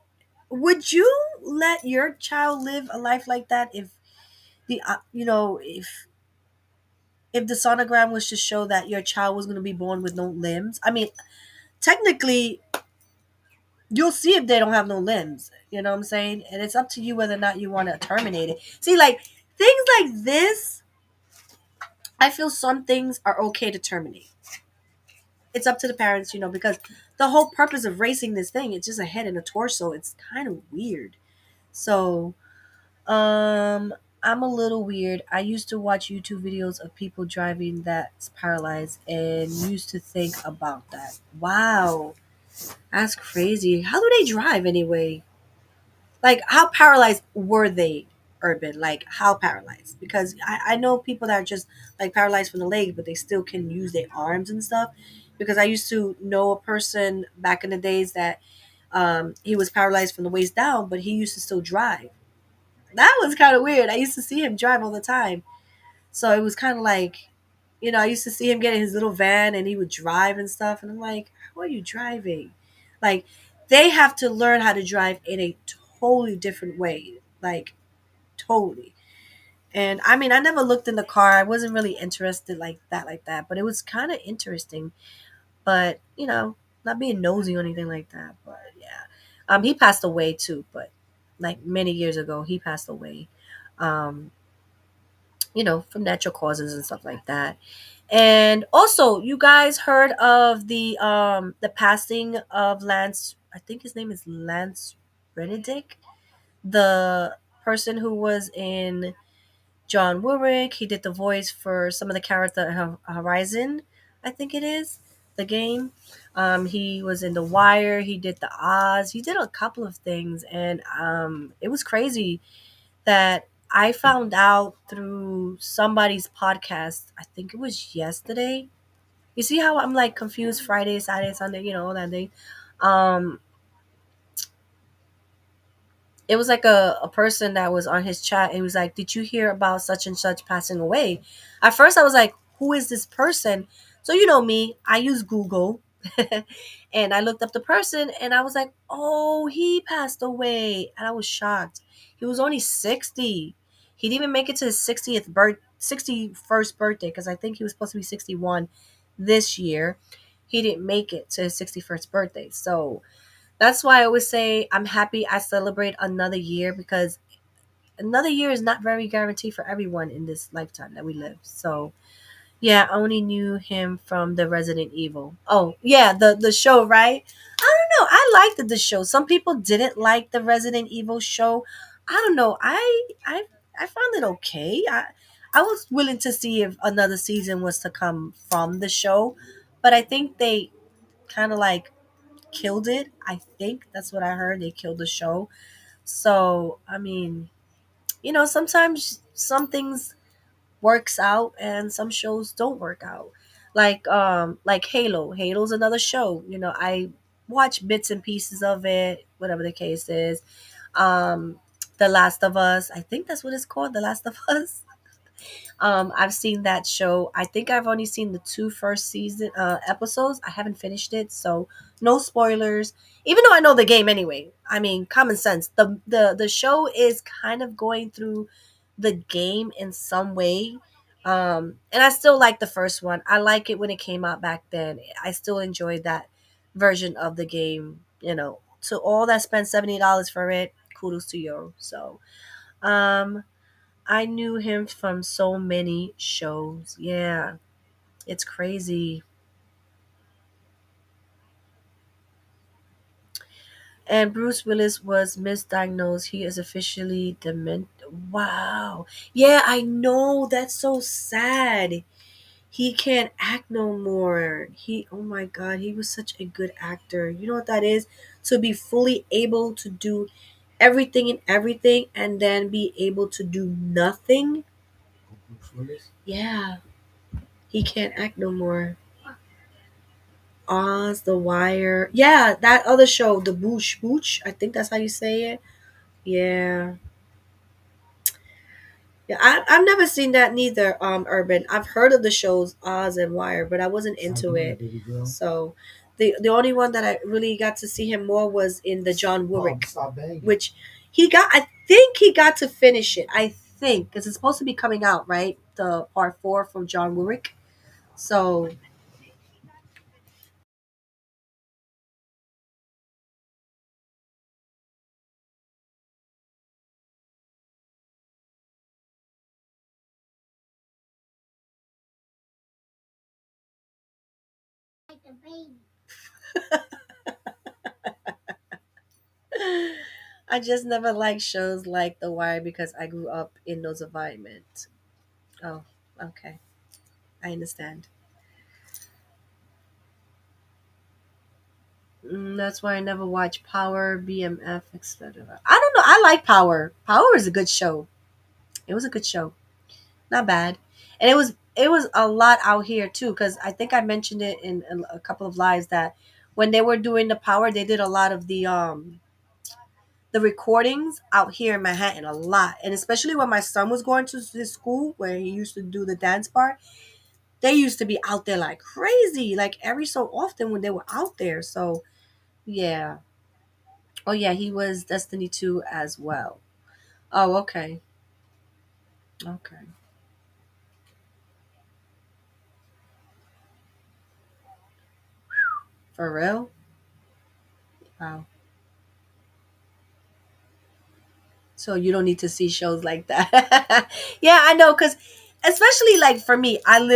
Would you let your child live a life like that if the if the sonogram was to show that your child was going to be born with no limbs? I mean, technically, you'll see if they don't have no limbs. You know what I'm saying? And it's up to you whether or not you want to terminate it. See, like things like this, I feel some things are okay to terminate. It's up to the parents, because the whole purpose of racing this thing, it's just a head and a torso. It's kind of weird. So, I'm a little weird. I used to watch YouTube videos of people driving that's paralyzed and used to think about that. Wow, that's crazy. How do they drive anyway? Like, how paralyzed were they, Urban? Like, how paralyzed? Because I know people that are just like paralyzed from the leg, but they still can use their arms and stuff. Because I used to know a person back in the days that he was paralyzed from the waist down, but he used to still drive. That was kind of weird. I used to see him drive all the time. So it was kind of like, I used to see him get in his little van and he would drive and stuff. And I'm like, how are you driving? Like, they have to learn how to drive in a totally different way. Like, totally. And I mean, I never looked in the car. I wasn't really interested like that. But it was kind of interesting. But, not being nosy or anything like that. But yeah. He passed away too. But like many years ago, he passed away. Um, from natural causes and stuff like that. And also, you guys heard of the passing of Lance, I think his name is Lance Renedick, the person who was in John Warwick. He did the voice for some of the character in Horizon, I think it is, the game. He was in The Wire, he did the Oz, he did a couple of things, and it was crazy that I found out through somebody's podcast. I think it was yesterday. You see how I'm like confused Friday, Saturday, Sunday, all that day. Um, it was like a person that was on his chat. It was like, did you hear about such and such passing away? At first, I was like, who is this person? So, you know me, I use Google and I looked up the person and I was like, oh, he passed away. And I was shocked. He was only 60. He didn't even make it to his 61st birthday because I think he was supposed to be 61 this year. He didn't make it to his 61st birthday. So, that's why I always say I'm happy I celebrate another year because another year is not very guaranteed for everyone in this lifetime that we live. So yeah, I only knew him from the Resident Evil. Oh yeah, the show, right? I don't know. I liked the show. Some people didn't like the Resident Evil show. I don't know. I found it okay. I was willing to see if another season was to come from the show, but I think they kind of like killed it. I think that's what I heard. They killed the show. So, I mean, sometimes some things works out and some shows don't work out. Like Halo. Halo's another show. I watch bits and pieces of it, whatever the case is. Um The Last of Us. I think that's what it's called, The Last of Us. I've seen that show. I think I've only seen the two first season episodes. I haven't finished it, so no spoilers. Even though I know the game anyway. I mean, common sense. The show is kind of going through the game in some way. And I still like the first one. I like it when it came out back then. I still enjoyed that version of the game. To all that spent $70 for it, kudos to you. So, um, I knew him from so many shows. Yeah, it's crazy. And Bruce Willis was misdiagnosed. He is officially demented. Wow. Yeah, I know. That's so sad. He can't act no more. Oh my God, he was such a good actor. You know what that is? To be fully able to do everything and everything and then be able to do nothing. Bruce Willis. Yeah, he can't act no more. Oz, The Wire. Yeah, that other show, The Boosh Booch. I think that's how you say it. Yeah. Yeah, I've never seen that neither, Urban. I've heard of the shows Oz and Wire, but I wasn't Stop into doing that, it. baby girl. So the only one that I really got to see him more was in the John Mom, Warwick, stop banging. which I think he got to finish it. I think, because it's supposed to be coming out, right? The part 4 from John Warwick. So, Like a baby. I just never liked shows like The Wire because I grew up in those environments. Oh, okay. I understand. That's why I never watch Power, BMF, etc. I don't know. I like Power. Power is a good show. It was a good show. Not bad. And it was a lot out here too because I think I mentioned it in a couple of lives that when they were doing the Power, they did a lot of the recordings out here in Manhattan, a lot. And especially when my son was going to his school where he used to do the dance part, they used to be out there like crazy, like every so often when they were out there. So yeah. Oh yeah, he was Destiny 2 as well. Oh, okay. Okay. For real? Wow. So you don't need to see shows like that. Yeah, I know cuz especially like for me, I'm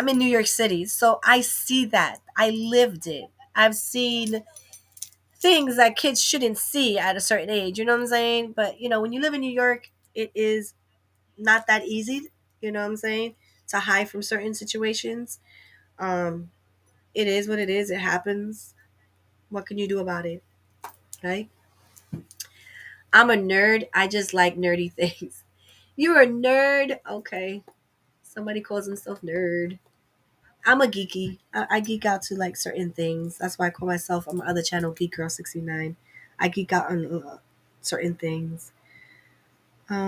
in New York City, so I see that. I lived it. I've seen things that kids shouldn't see at a certain age, you know what I'm saying? But when you live in New York, it is not that easy, you know what I'm saying, to hide from certain situations. Um it is what it is. It happens. What can you do about it? Right? I'm a nerd. I just like nerdy things. You're a nerd. Okay. Somebody calls himself nerd. I'm a geeky. I geek out to like certain things. That's why I call myself on my other channel Geek Girl 69. I geek out on certain things.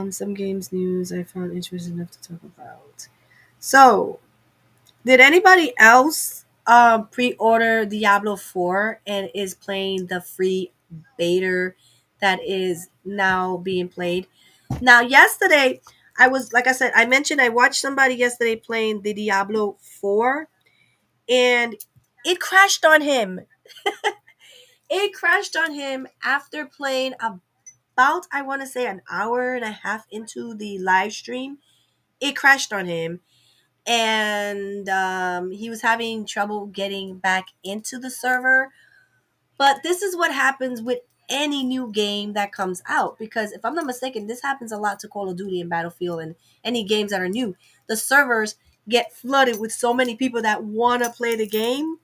Some games news I found interesting enough to talk about. So, did anybody else pre-order Diablo 4 and is playing the free beta that is now being played? Now, yesterday, I was, like I said, I mentioned I watched somebody yesterday playing the Diablo 4 and it crashed on him. It crashed on him after playing about, I want to say, an hour and a half into the live stream. It crashed on him and he was having trouble getting back into the server. But this is what happens with any new game that comes out, because if I'm not mistaken, this happens a lot to Call of Duty and Battlefield and any games that are new. The servers get flooded with so many people that want to play the game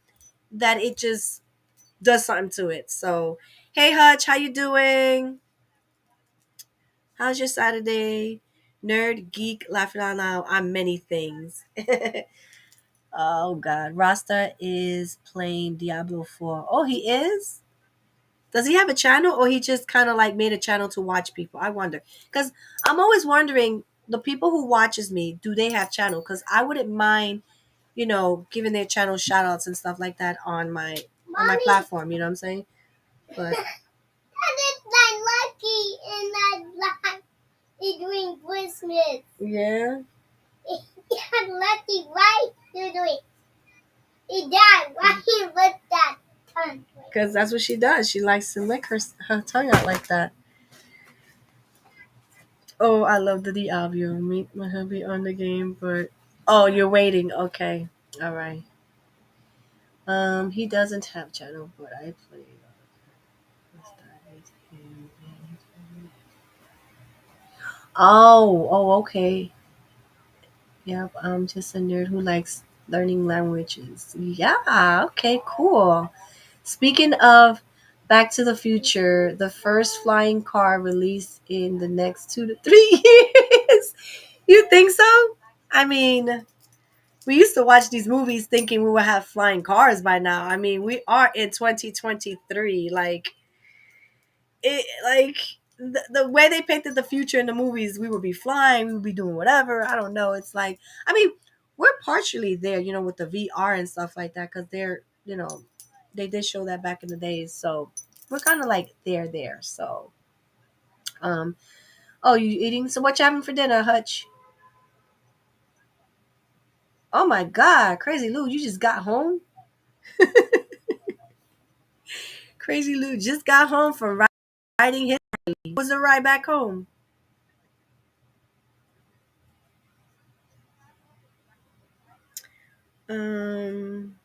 that it just does something to it. So, hey Hutch, how you doing? How's your Saturday? Nerd, geek, laughing out loud. I'm many things. Oh God, Rasta is playing Diablo 4. Oh, he is? Does he have a channel or he just kind of like made a channel to watch people? I wonder. Cuz I'm always wondering the people who watches me, do they have channel? Cuz I wouldn't mind, giving their channel shout outs and stuff like that on my Mommy, platform, you know what I'm saying? But that is like Lucky and that like he doing Christmas. yeah, Yeah, Lucky, right? You doing? He died. Why he licked that tongue? cuz that's what she does. She likes to lick her tongue out like that. Oh, I love the Diablo. Meet my hubby on the game, but oh, you're waiting. Okay. All right. He doesn't have channel, but I play. Okay. Yep, I'm just a nerd who likes learning languages. Yeah, okay, cool. Speaking of Back to the Future, the first flying car released in the next 2 to 3 years. You think so? I mean, we used to watch these movies thinking we would have flying cars by now. I mean, we are in 2023. Like the way they painted the future in the movies, we would be flying, we would be doing whatever. I don't know. It's like, I mean, we're partially there, with the VR and stuff like that, because they did show that back in the days. So we're kind of like there. So, um, oh, you eating? So what you having for dinner, Hutch? Oh my God, Crazy Lou, you just got home. Crazy Lou just got home from riding his. Was the ride back home? Um,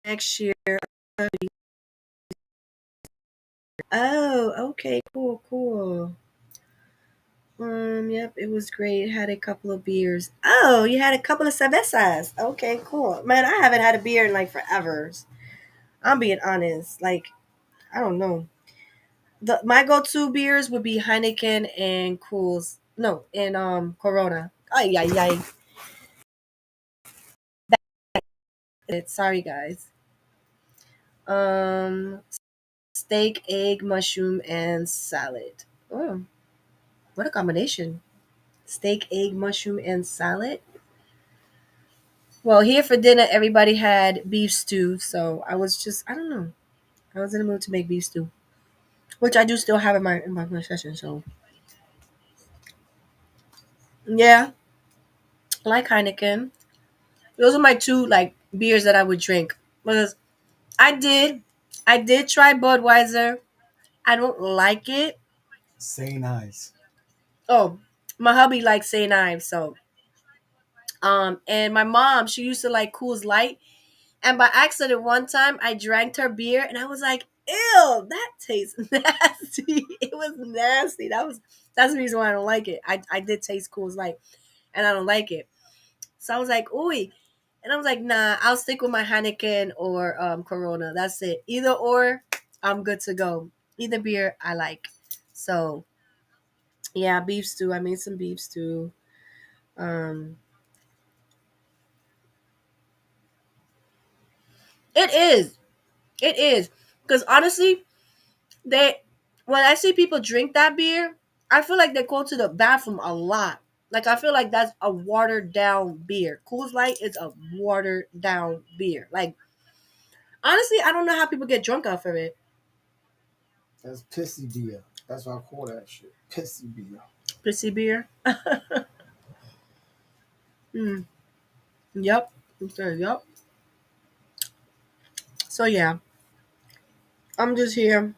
Next year. Oh, okay, cool. Yep, it was great. Had a couple of beers. Oh, you had a couple of cervezas. Okay, cool. Man, I haven't had a beer in like forever. I'm being honest. Like, I don't know. My go-to beers would be Heineken and Cools. No, and Corona. Ay ay ay. Sorry guys. Um, steak, egg, mushroom, and salad. Oh, what a combination! Steak, egg, mushroom, and salad. Well, here for dinner, everybody had beef stew. So I don't know. I was in the mood to make beef stew, which I do still have in my session. So yeah, I like Heineken. Those are my two like beers that I would drink. Because I did, I did try Budweiser. I don't like it. Say nice. Oh, my hubby likes St. Ives. So and my mom, she used to like Coors Light. And by accident, one time I drank her beer and I was like, ew, that tastes nasty. It was nasty. That's the reason why I don't like it. I did taste Coors Light and I don't like it. So I was like, ooh. And I was like, nah, I'll stick with my Heineken or Corona. That's it. Either or, I'm good to go. Either beer I like. So yeah, beef stew. I made some beef stew. Um, it is. It is. Because honestly, they when I see people drink that beer, I feel like they go to the bathroom a lot. Like I feel like that's a watered down beer. Coors Light is a watered down beer. Like honestly, I don't know how people get drunk off of it. That's pissy beer. That's what I call that shit. Pissy beer. Prissy beer. Mm, yep. Okay, yep. So yeah, I'm just here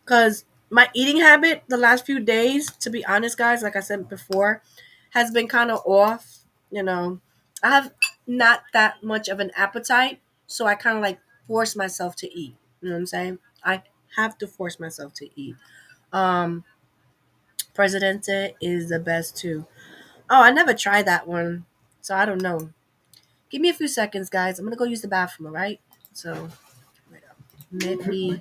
because my eating habit the last few days, to be honest, guys, like I said before, has been kind of off. You know, I have not that much of an appetite, so I kind of like force myself to eat. You know what I'm saying? I have to force myself to eat. Um, Presidente is the best too. Oh, I never tried that one, so I don't know. Give me a few seconds, guys. I'm gonna go use the bathroom. All right. So let me.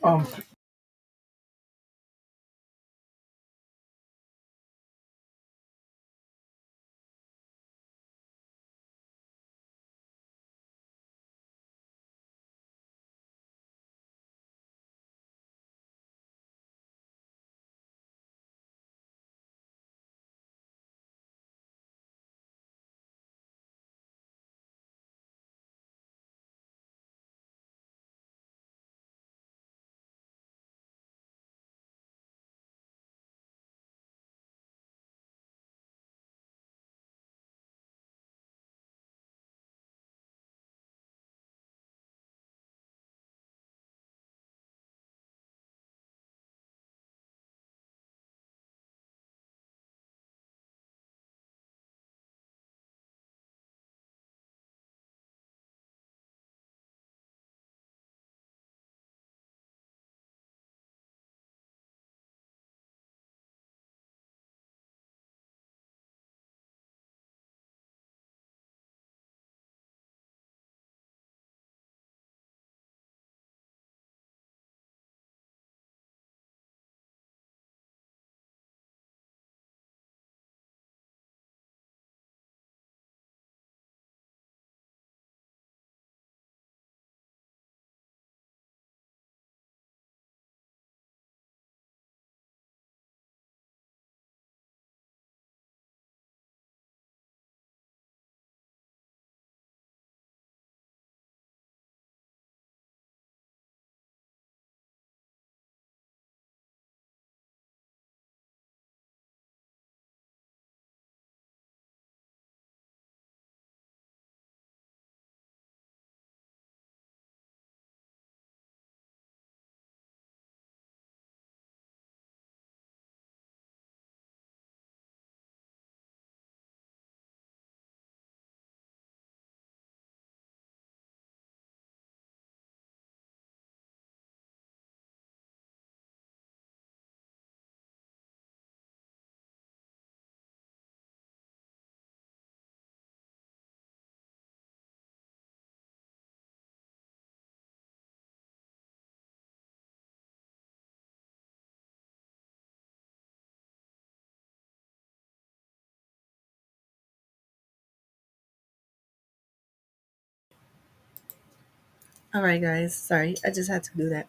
All right, guys. Sorry, I just had to do that.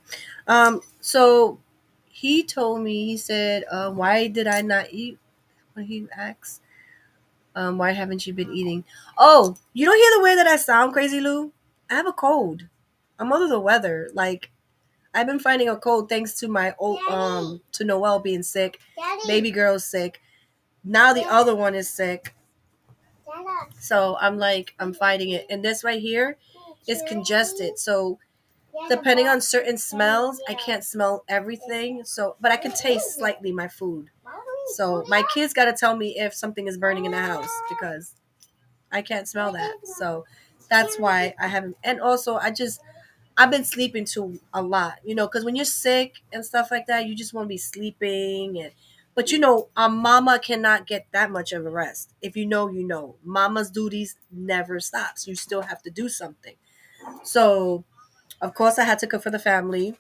So he told me. He said, "Why did I not eat?" When he asked, "Why haven't you been eating?" Oh, you don't hear the way that I sound, Crazy Lou? I have a cold. I'm under the weather. Like I've been fighting a cold thanks to my old to Noelle being sick, Daddy. baby girl's sick. Now the other one is sick. Dada. So I'm fighting it. And this right here is congested. So depending on certain smells, I can't smell everything. So but I can taste slightly my food. So my kids gotta tell me if something is burning in the house because I can't smell that. So that's why I haven't and also I've been sleeping too a lot, because when you're sick and stuff like that, you just want to be sleeping and But mama cannot get that much of a rest. If you know, you know. Mama's duties never stops. You still have to do something. So, of course, I had to cook for the family.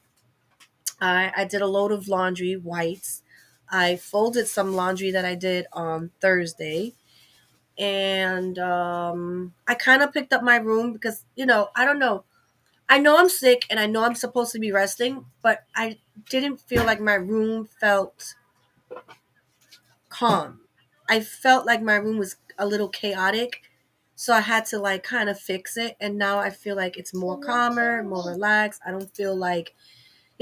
I did a load of laundry, whites. I folded some laundry that I did on Thursday. And I kind of picked up my room because, I don't know. I know I'm sick and I know I'm supposed to be resting, but I didn't feel like my room felt calm. I felt like my room was a little chaotic. So I had to like kind of fix it. And now I feel like it's more calmer, more relaxed. I don't feel like,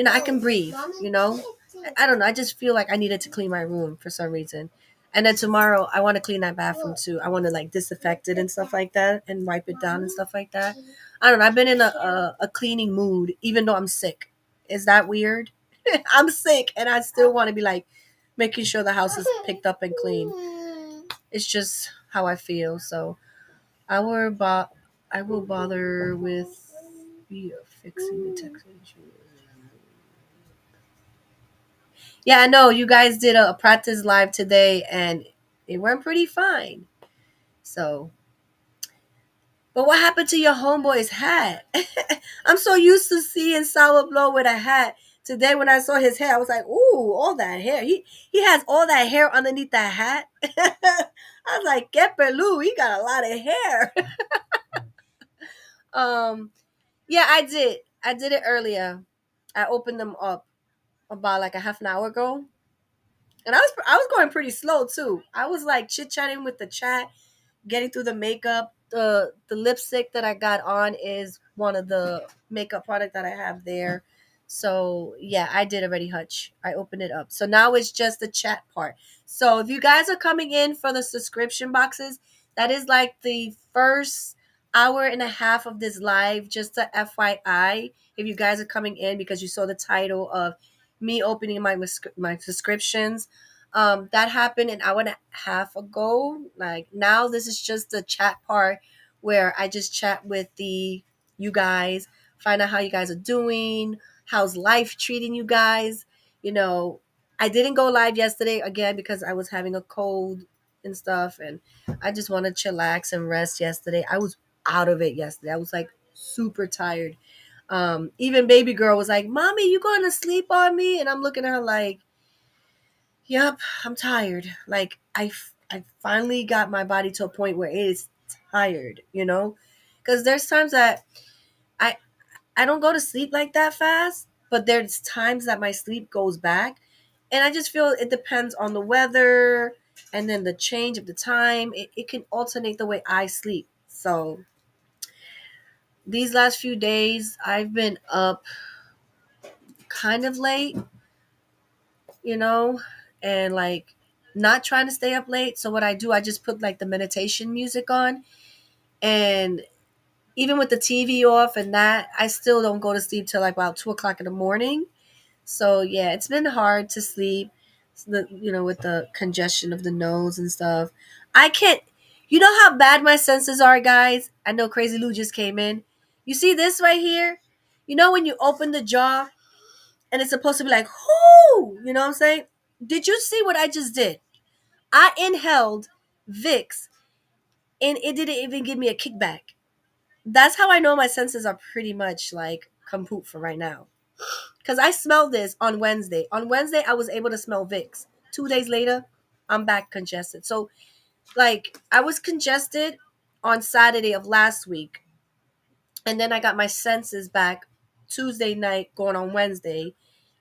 I can breathe, I don't know. I just feel like I needed to clean my room for some reason. And then tomorrow I want to clean that bathroom too. I want to like disinfect it and stuff like that and wipe it down and stuff like that. I don't know. I've been in a cleaning mood even though I'm sick. Is that weird? I'm sick and I still want to be like making sure the house is picked up and clean. It's just how I feel. So I will, I will bother with fixing the text. Yeah, I know you guys did a practice live today and it went pretty fine. So, but what happened to your homeboy's hat? I'm so used to seeing Sour Blow with a hat. Today when I saw his hair, I was like, "Ooh, all that hair! He has all that hair underneath that hat." I was like, "Get Belou, he got a lot of hair." um, yeah, I did. I did it earlier. I opened them up about like a half an hour ago. And I was going pretty slow too. I was like chit chatting with the chat, getting through the makeup. The lipstick that I got on is one of the makeup product that I have there. So yeah, I did already, Hutch. I opened it up. So now it's just the chat part. So if you guys are coming in for the subscription boxes, that is like the first hour and a half of this live. Just a FYI, if you guys are coming in because you saw the title of me opening my subscriptions, that happened an hour and a half ago. Like now, this is just the chat part where I just chat with the you guys, find out how you guys are doing, how's life treating you guys. You know, I didn't go live yesterday again because I was having a cold and stuff, and I just wanted to chillax and rest yesterday. I was out of it yesterday. I was like super tired. Even baby girl was like, "Mommy, you going to sleep on me?" And I'm looking at her like, "Yep, I'm tired." Like I finally got my body to a point where it is tired, because there's times that I I don't go to sleep like that fast, but there's times that my sleep goes back, and I just feel it depends on the weather and then the change of the time. It can alternate the way I sleep. So these last few days, I've been up kind of late, you know, and like not trying to stay up late. So what I do, I just put like the meditation music on, and even with the TV off and that, I still don't go to sleep till like about 2 o'clock in the morning. So yeah, it's been hard to sleep. With the congestion of the nose and stuff. I can't. You know how bad my senses are, guys. I know Crazy Lou just came in. You see this right here? You know when you open the jaw and it's supposed to be like, whoo, you know what I'm saying? Did you see what I just did? I inhaled Vicks and it didn't even give me a kickback. That's how I know my senses are pretty much like kaput for right now. Because I smelled this on Wednesday. On Wednesday, I was able to smell Vicks. 2 days later, I'm back congested. So, like, I was congested on Saturday of last week. And then I got my senses back Tuesday night going on Wednesday.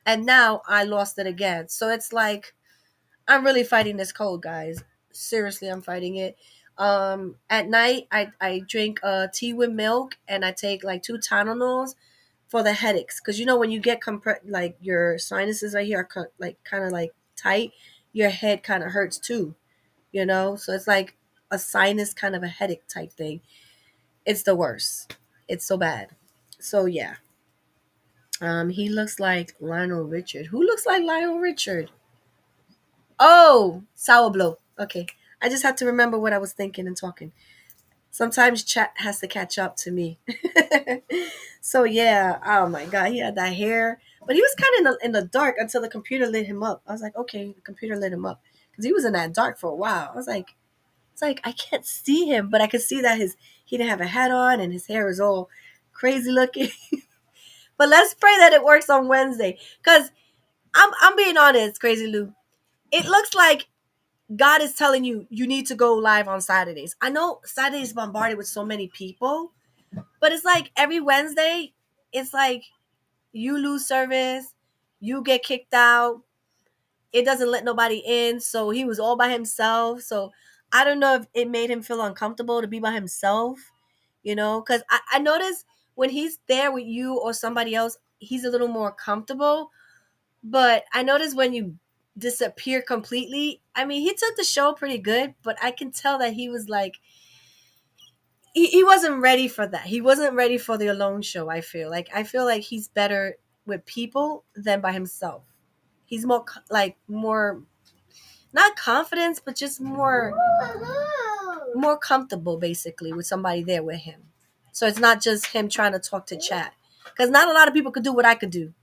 And now I lost it again. So it's like I'm really fighting this cold, guys. Seriously, I'm fighting it. At night, I drink tea with milk and I take like 2 Tylenols for the headaches. Because when you get like your sinuses right here are like kind of like tight, your head kind of hurts too. So it's like a sinus kind of a headache type thing. It's the worst. It's so bad. So yeah. He looks like Lionel Richard. Who looks like Lionel Richard? Oh, Sour Blow. Okay. I just had to remember what I was thinking and talking. Sometimes chat has to catch up to me. So yeah, oh my god, he had that hair, but he was kind of in the dark until the computer lit him up. I was like, okay, the computer lit him up because he was in that dark for a while. I was like, it's like I can't see him, but I could see that he didn't have a hat on and his hair was all crazy looking. But let's pray that it works on Wednesday, because I'm being honest, Crazy Lou. It looks like God is telling you you need to go live on Saturdays. I know Saturdays bombarded with so many people, but it's like every Wednesday, it's like you lose service, you get kicked out. It doesn't let nobody in, so he was all by himself. So I don't know if it made him feel uncomfortable to be by himself, because I noticed when he's there with you or somebody else, he's a little more comfortable. But I noticed when you disappear completely, I mean, he took the show pretty good, but I can tell that he was like, he wasn't ready for that. He wasn't ready for the alone show. I feel like he's better with people than by himself. He's more not confidence, but just more comfortable basically with somebody there with him. So it's not just him trying to talk to chat, because not a lot of people could do what I could do.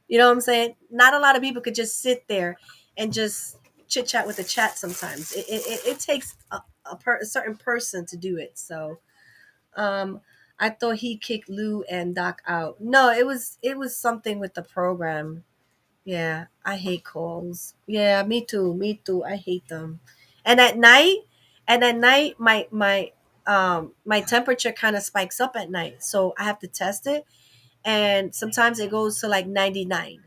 You know what I'm saying? Not a lot of people could just sit there and just chit chat with the chat. Sometimes it takes a certain person to do it. So um, I thought he kicked Lou and Doc out. No, it was something with the program. Yeah, I hate calls. Yeah, me too. Me too. I hate them. And at night, my temperature kind of spikes up at night, so I have to test it. And sometimes it goes to like 99.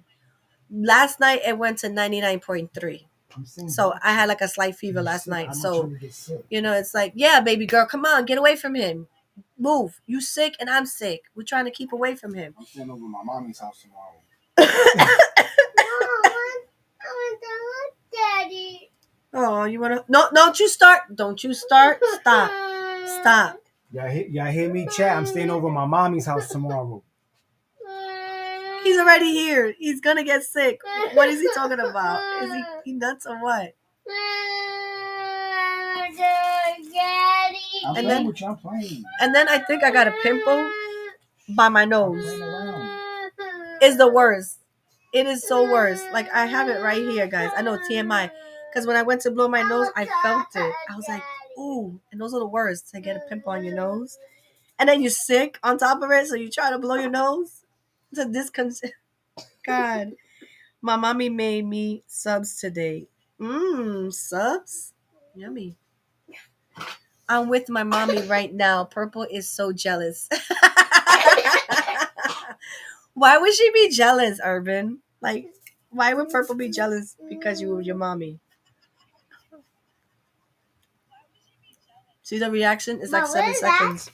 Last night it went to 99.3. So I had like a slight fever last night. So it's like, yeah, baby girl, come on, get away from him. Move. You sick and I'm sick. We're trying to keep away from him. I'm staying over my mommy's house tomorrow. Daddy. Oh, you wanna? No, don't you start. Don't you start. Stop. Stop. Y'all hear me chat? I'm staying over my mommy's house tomorrow. He's already here. He's gonna get sick. What is he talking about? Is he nuts or what? Daddy. I'm And playing then- with you. I'm playing. And then I think I got a pimple by my I'm nose. playing around. It's the worst. It is so worse. Like I have it right here, guys. I know TMI, because when I went to blow my nose, I felt it. I was like, ooh, and those are the worst, to get a pimple on your nose, and then you're sick on top of it, so you try to blow your nose. It's a God, my mommy made me subs today. Subs, yummy. I'm with my mommy right now. Purple is so jealous. Why would she be jealous, Urban? Like, why would Purple be jealous because you were your mommy? See the reaction? It's like Mom, 7 what is that? seconds.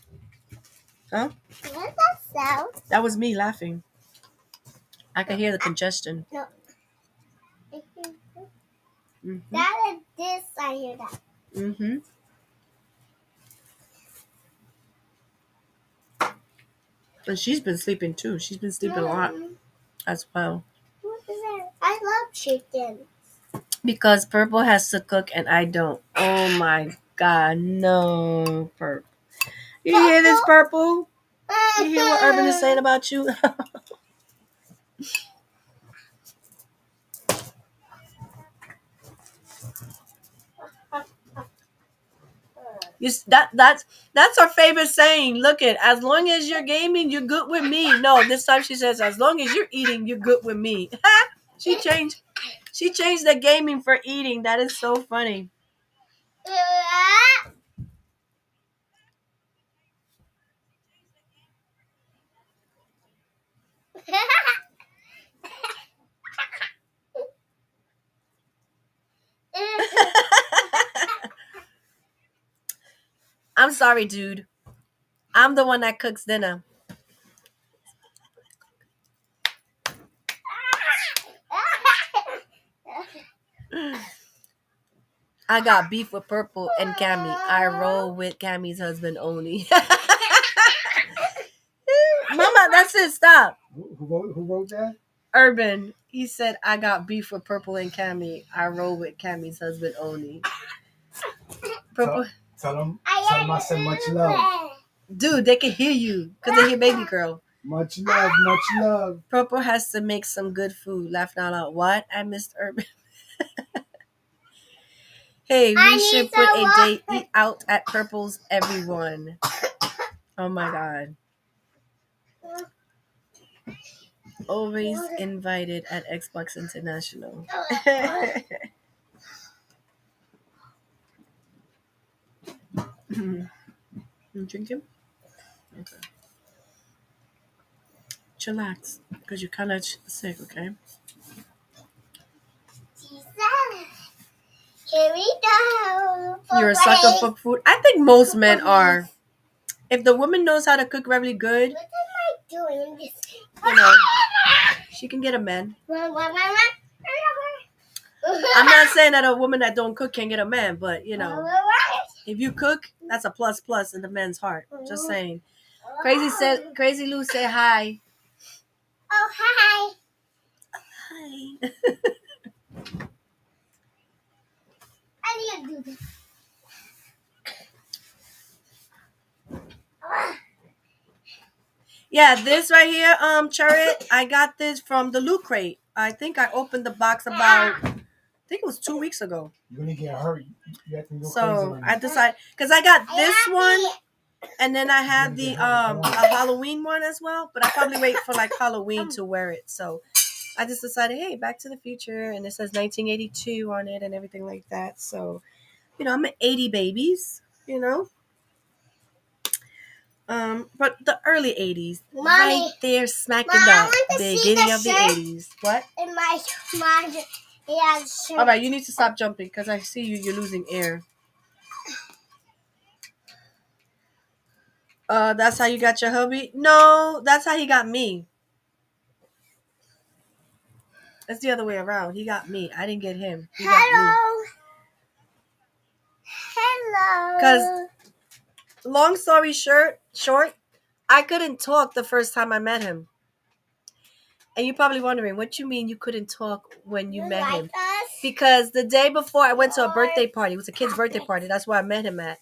Huh? What is that sound? That was me laughing. I could hear the congestion. No. Mm-hmm. That is this. I hear that. Mm-hmm. And she's been sleeping too. She's been sleeping a lot as well. What is that? I love chicken. Because Purple has to cook and I don't. Oh my God, no, Purple. You hear this, Purple? You hear what Urban is saying about you? That's our favorite saying. Look at, as long as you're gaming, you're good with me. No, this time she says, as long as you're eating, you're good with me. She changed the gaming for eating. That is so funny. I'm sorry, dude. I'm the one that cooks dinner. I got beef with Purple and Cammie. I roll with Cammie's husband only. Mama, that's it. Stop. Who wrote that? Urban. He said, I got beef with Purple and Cammie. I roll with Cammie's husband only. Purple. Tell him. I Tell them I said much love. Dude, they can hear you because they hear baby girl. Much love, much love. Purple has to make some good food. Laughing out loud. What? I missed Urban. Hey, I we need should put some a date. Eat out at Purple's, everyone. Oh my god. Always invited at Xbox International. You drinking? Okay. Chillax, because you're kind of sick, okay? Here we go. You're a sucker for food. I think most men are. If the woman knows how to cook really good, What am I doing? you know, she can get a man. I'm not saying that a woman that don't cook can get a man, but you know, if you cook, that's a plus plus in the man's heart. Just saying. Crazy Lou say hi. Oh, hi. Hi. I need to do this. Yeah, this right here, Chariot, I got this from the Loot Crate. I think I opened the box about, I think it was 2 weeks ago. You're gonna get hurt. You have to go So crazy. I decided, because I got this one, and then I have the a Halloween one as well, but I probably wait for like Halloween to wear it. So I just decided, hey, Back to the Future, and it says 1982 on it and everything like that. So, you know, I'm an 80 babies, you know. But the early 80s, Mommy, right there, smack in Mom, I the want to see beginning the of the shirt. 80s. What? In my yeah, shirt. All right, you need to stop jumping because I see you're losing air. That's how you got your hubby? No, that's how he got me. It's the other way around. He got me. I didn't get him. He got me. Hello. Hello. Because, long story short, I couldn't talk the first time I met him. And you're probably wondering, what you mean you couldn't talk when you met him? Us? Because the day before I went to a birthday party, it was a kid's birthday party. That's where I met him at.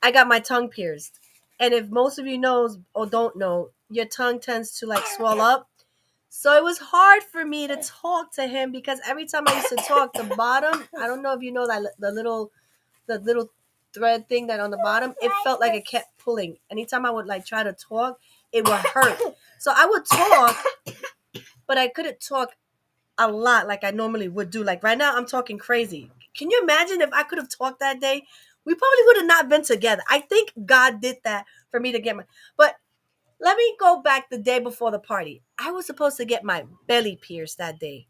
I got my tongue pierced. And if most of you knows or don't know, your tongue tends to like swell up. So it was hard for me to talk to him because every time I used to talk, the bottom, I don't know if you know that the little thread thing that on the bottom, it felt like it kept pulling. Anytime I would like try to talk, it would hurt. So I would talk, but I couldn't talk a lot like I normally would do. Like right now, I'm talking crazy. Can you imagine if I could have talked that day? We probably would have not been together. I think God did that for me to get my. But let me go back the day before the party. I was supposed to get my belly pierced that day.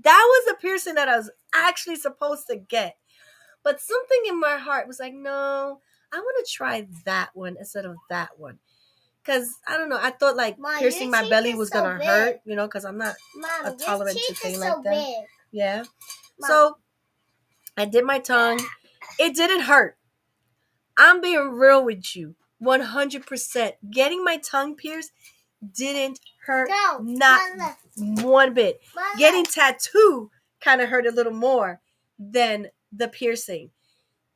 That was the piercing that I was actually supposed to get. But something in my heart was like, no, I want to try that one instead of that one. Because, I don't know, I thought like Mom, piercing your my belly teeth was is so going to big. hurt, you know, because I'm not Mom, tolerant to your teeth things is like so that. big. Yeah. Mom. So I did my tongue. It didn't hurt. I'm being real with you. 100%. Getting my tongue pierced didn't hurt No, not one bit. Mama. Getting tattoo kind of hurt a little more than the piercing.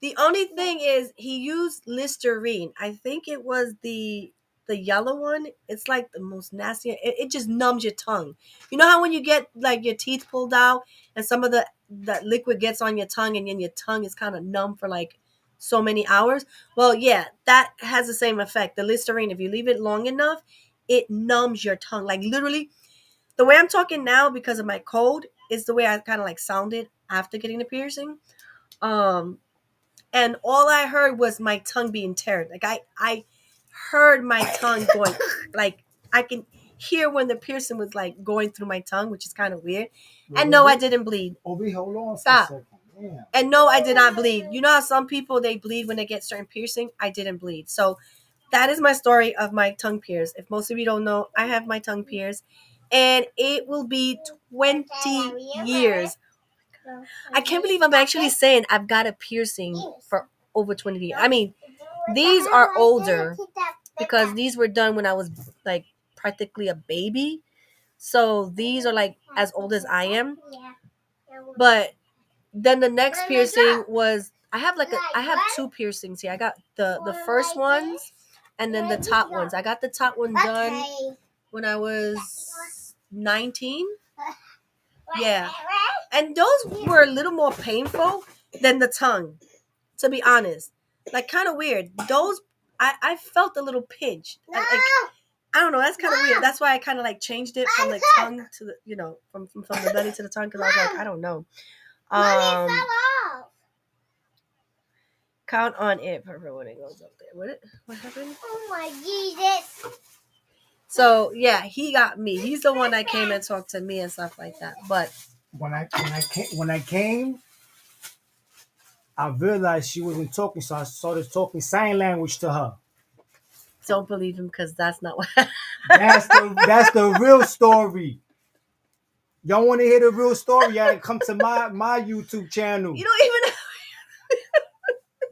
The only thing is he used Listerine. I think it was the yellow one. It's like the most nasty. It just numbs your tongue. You know how when you get like your teeth pulled out and some of that liquid gets on your tongue and then your tongue is kind of numb for like so many hours? Well, yeah, that has the same effect. The Listerine, if you leave it long enough, it numbs your tongue. Like literally, the way I'm talking now because of my cold is the way I kind of like sounded after getting the piercing. And all I heard was my tongue being teared. Like I heard my tongue going like I can hear when the piercing was like going through my tongue, which is kind of weird. And no, I didn't bleed. Obi, hold on. Stop. For a second. Yeah. And no, I did not bleed. You know how some people they bleed when they get certain piercing? I didn't bleed. So that is my story of my tongue pierced. If most of you don't know, I have my tongue pierced. And it will be 20 years. I can't believe I'm actually saying I've got a piercing for over 20 years. I mean, these are older because these were done when I was like practically a baby. So these are like as old as I am. But then the next piercing was I have two piercings here. I got the first ones and then the top ones. I got the top one done Okay. when I was 19. Yeah. And those were a little more painful than the tongue, to be honest. Like kind of weird. Those I felt a little pinch. Like I don't know. That's kind of weird. That's why I kind of like changed it from the tongue to the from the belly to the tongue because I was like I don't know. Mommy fell off. Count on it for when it goes up there. What happened? Oh my Jesus. So yeah, he got me. He's the one that came and talked to me and stuff like that. But when I came, I realized she wasn't talking, so I started talking sign language to her. don't believe him because that's not what. That's the real story. Y'all want to hear the real story? Y'all gotta come to my YouTube channel. You don't even.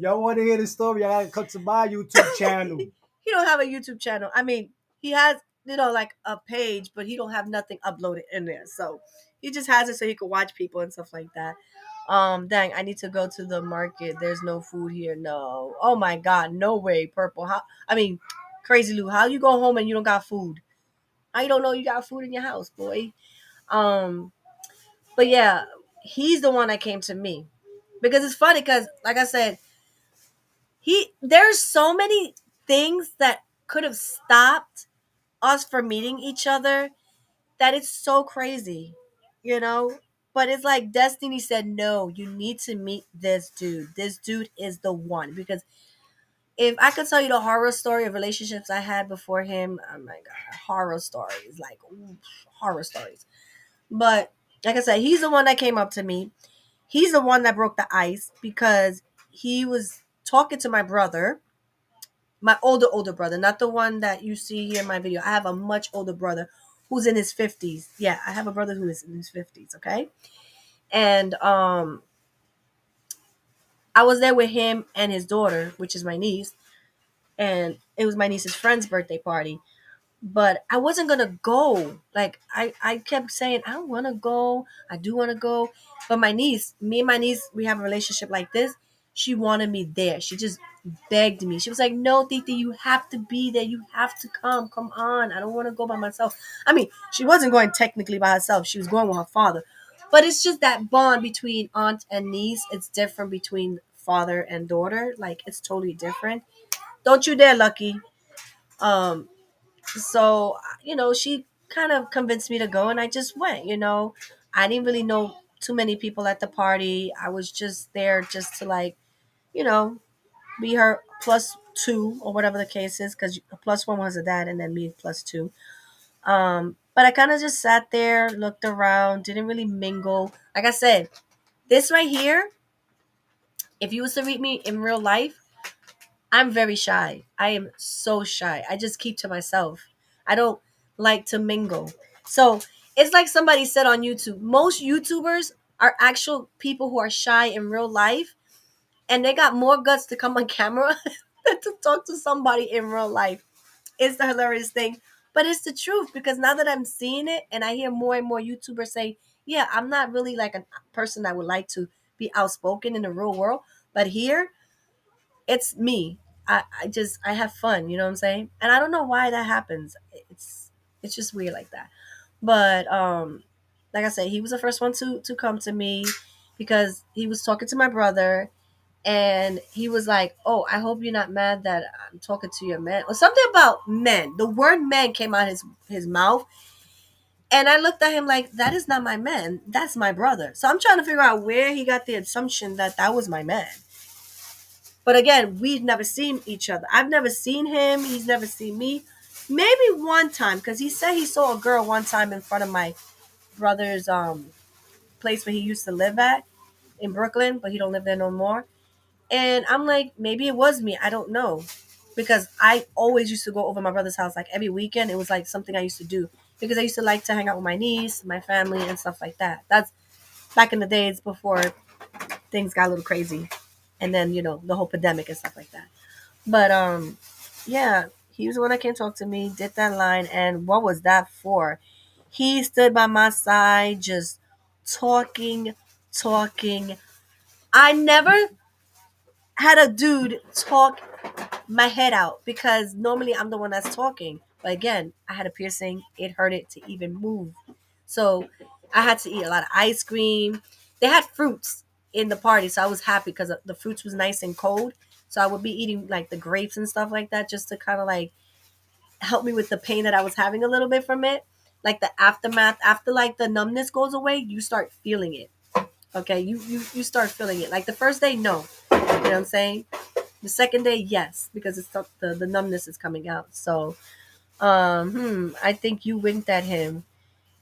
Y'all want to hear the story? Y'all gotta come to my YouTube channel. He don't have a YouTube channel. I mean, he has like a page, but he don't have nothing uploaded in there. So he just has it so he can watch people and stuff like that. Dang, I need to go to the market. There's no food here. No. Oh my God, no way, Purple. How? I mean, Crazy Lou. How you go home and you don't got food? How you don't know you got food in your house, boy? Um, but yeah, he's the one that came to me because it's funny because, like I said, there's so many things that could have stopped us from meeting each other that it's so crazy, you know? But it's like destiny said, no, you need to meet this dude. This dude is the one. Because if I could tell you the horror story of relationships I had before him, oh my God, horror stories, like ooh, horror stories. But like I said, he's the one that came up to me. He's the one that broke the ice because he was talking to my brother, my older brother, not the one that you see here in my video. I have a much older brother who's in his 50s. Yeah, I have a brother who is in his 50s, okay? And I was there with him and his daughter, which is my niece, and it was my niece's friend's birthday party. But I wasn't gonna go. Like I kept saying, I don't wanna go. I do wanna go. But me and my niece, we have a relationship like this. She wanted me there. She just begged me. She was like, no, Titi, you have to be there. You have to come. Come on. I don't want to go by myself. I mean, she wasn't going technically by herself. She was going with her father. But it's just that bond between aunt and niece. It's different between father and daughter. Like it's totally different. Don't you dare, Lucky. Um, so she kind of convinced me to go and I just went. I didn't really know too many people at the party. I was just there just to like you know be her plus two or whatever the case is because plus one was a dad and then me plus two. But I kind of just sat there, looked around, didn't really mingle. Like I said, this right here, if you was to meet me in real life, I'm very shy. I am so shy. I just keep to myself. I don't like to mingle. So it's like somebody said on YouTube, most YouTubers are actual people who are shy in real life, and they got more guts to come on camera than to talk to somebody in real life. It's the hilarious thing. But it's the truth because now that I'm seeing it and I hear more and more YouTubers say, yeah, I'm not really like a person that would like to be outspoken in the real world. But here, it's me. I have fun, you know what I'm saying? And I don't know why that happens. It's just weird like that. But like I said, he was the first one to come to me because he was talking to my brother and he was like, "Oh, I hope you're not mad that I'm talking to your man." Or something about men. The word man came out his mouth. And I looked at him like, "That is not my man. That's my brother." So I'm trying to figure out where he got the assumption that that was my man. But again, we've never seen each other. I've never seen him. He's never seen me. Maybe one time, because he said he saw a girl one time in front of my brother's place where he used to live at in Brooklyn, but he don't live there no more. And I'm like, maybe it was me. I don't know. Because I always used to go over my brother's house like every weekend. It was like something I used to do. Because I used to like to hang out with my niece, my family, and stuff like that. That's back in the days before things got a little crazy. And then, the whole pandemic and stuff like that. But yeah, he was the one that came talk to me, did that line, and what was that for? He stood by my side, just talking. I never had a dude talk my head out because normally I'm the one that's talking. But again, I had a piercing. It hurted to even move. So I had to eat a lot of ice cream. They had fruits in the party, so I was happy because the fruits was nice and cold. So I would be eating like the grapes and stuff like that just to kind of like help me with the pain that I was having a little bit from it. Like the aftermath, after like the numbness goes away, you start feeling it. Okay, you start feeling it. Like the first day, no, you know what I'm saying. The second day, yes, because it's the numbness is coming out. So, I think you winked at him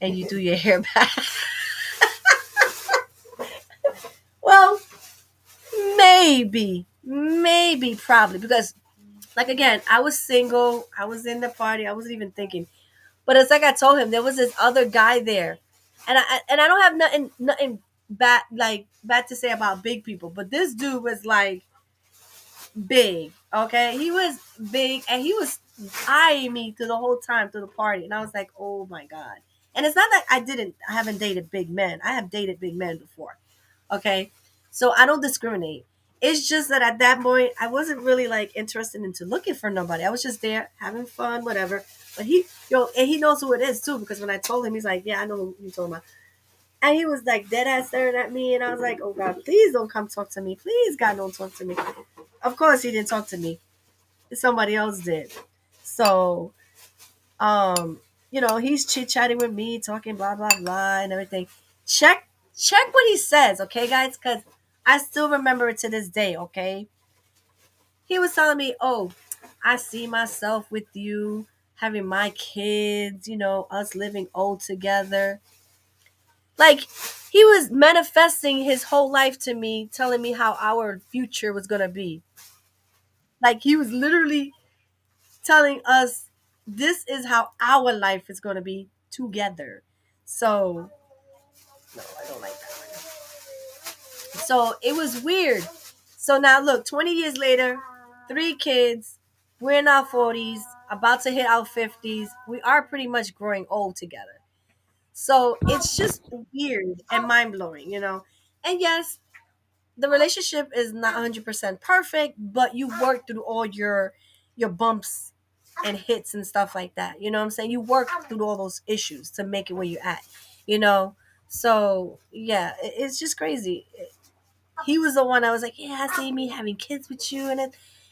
and you do your hair back. Well, maybe, probably because, like again, I was single. I was in the party. I wasn't even thinking. But it's like I told him, there was this other guy there, and I don't have nothing bad to say about big people. But this dude was like big. Okay, he was big, and he was eyeing me through the whole time through the party, and I was like, oh my god. And it's not that I haven't dated big men. I have dated big men before. Okay, so I don't discriminate. It's just that at that point, I wasn't really like interested into looking for nobody. I was just there having fun, whatever. But and he knows who it is too because when I told him, he's like, "Yeah, I know who you talking about." And he was like dead ass staring at me, and I was like, "Oh God, please don't come talk to me. Please, God, don't talk to me." Of course, he didn't talk to me. Somebody else did. So, um, he's chit chatting with me, talking blah blah blah and everything. Check what he says, okay, guys? Because I still remember it to this day. Okay, he was telling me, "Oh, I see myself with you." Having my kids, us living old together. Like he was manifesting his whole life to me, telling me how our future was gonna be. Like he was literally telling us this is how our life is gonna be together. So no, I don't like that. So it was weird. So now look, 20 years later, 3 kids, we're in our 40s, about to hit our 50s. We are pretty much growing old together. So it's just weird and mind blowing. And yes, the relationship is not 100% perfect, but you work through all your bumps and hits and stuff like that. You know what I'm saying? You work through all those issues to make it where you're at. You know? So yeah, it's just crazy. He was the one I was like, yeah, I see me having kids with you, and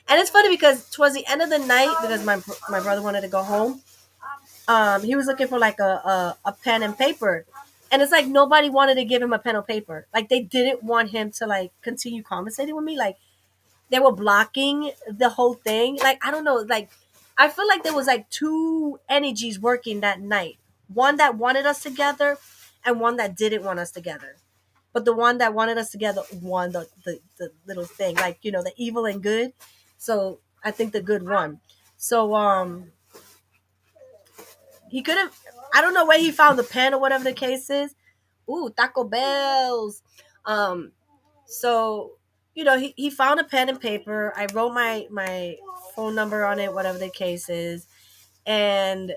it's funny because towards the end of the night, because my brother wanted to go home, he was looking for like a pen and paper, and it's like nobody wanted to give him a pen or paper. Like they didn't want him to like continue conversating with me. Like they were blocking the whole thing. Like I don't know. Like I feel like there was like two energies working that night. One that wanted us together, and one that didn't want us together. But the one that wanted us together won the little thing, like the evil and good. So I think the good won. So he could have. I don't know where he found the pen or whatever the case is. Ooh, Taco Bell's. Um, so he found a pen and paper. I wrote my phone number on it, whatever the case is, and